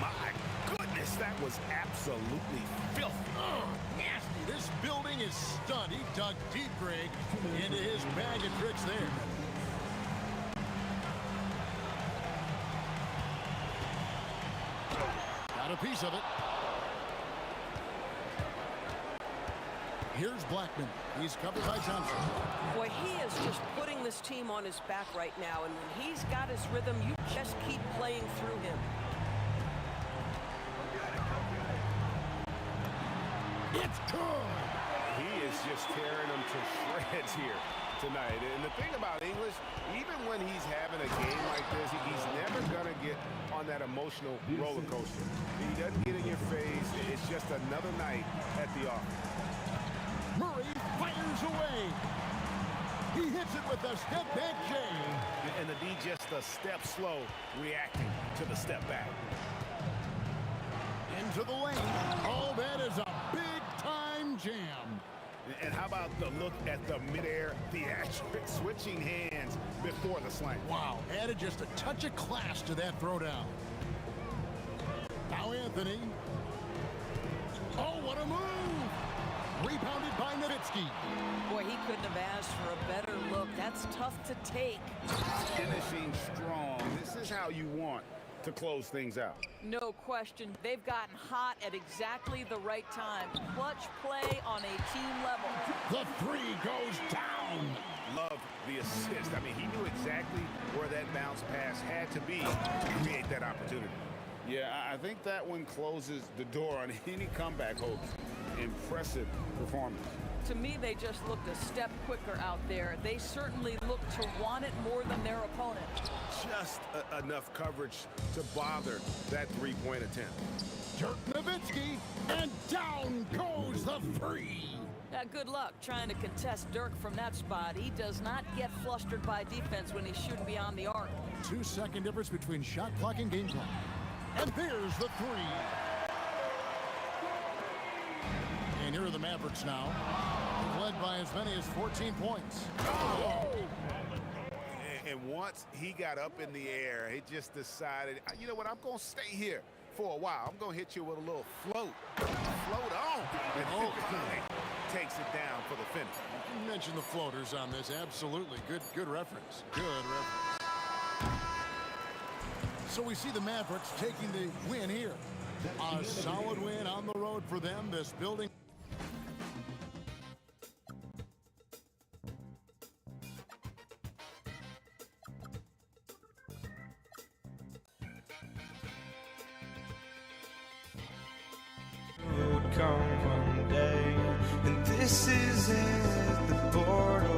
My goodness, that was absolutely filthy. Oh, nasty. This building is stunned. He dug deep, Greg, into his bag of tricks there. Got a piece of it. Here's Blackman. He's covered by Thompson. Boy, he is just putting this team on his back right now, and when he's got his rhythm, you just keep playing through him. It's good. He is just tearing them to shreds here tonight. And the thing about English, even when he's having a game like this, he's never going to get on that emotional roller coaster. He doesn't get in your face. It's just another night at the office. Murray fires away. He hits it with a step back J. And the D just a step slow, reacting to the step back. Into the lane. Oh, that is a big-time jam. And how about the look at the midair theatrics, switching hands before the slam. Wow, added just a touch of class to that throwdown. Now Anthony. Oh, what a move! Rebounded by Nowitzki. Boy, he couldn't have asked for a better look. That's tough to take. Finishing strong. This is how you want to close things out. No question. They've gotten hot at exactly the right time. Clutch play on a team level. The three goes down. Love the assist. I mean, he knew exactly where that bounce pass had to be to create that opportunity. Yeah, I think that one closes the door on any comeback hopes. Impressive performance. To me, they just looked a step quicker out there. They certainly looked to want it more than their opponent. Just enough coverage to bother that three-point attempt. Dirk Nowitzki, and down goes the three. Good luck trying to contest Dirk from that spot. He does not get flustered by defense when he's shooting beyond the arc. 2-second difference between shot clock and game clock. And there's the three. And here are the Mavericks now, led by as many as 14 points. Oh! And once he got up in the air, he just decided, you know what, I'm going to stay here for a while. I'm going to hit you with a little float. Float on. And finally takes it down for the finish. You mentioned the floaters on this. Absolutely. Good reference. Good reference. So we see the Mavericks taking the win here. A solid win on the road for them. This building. Come one day, and this is it, the board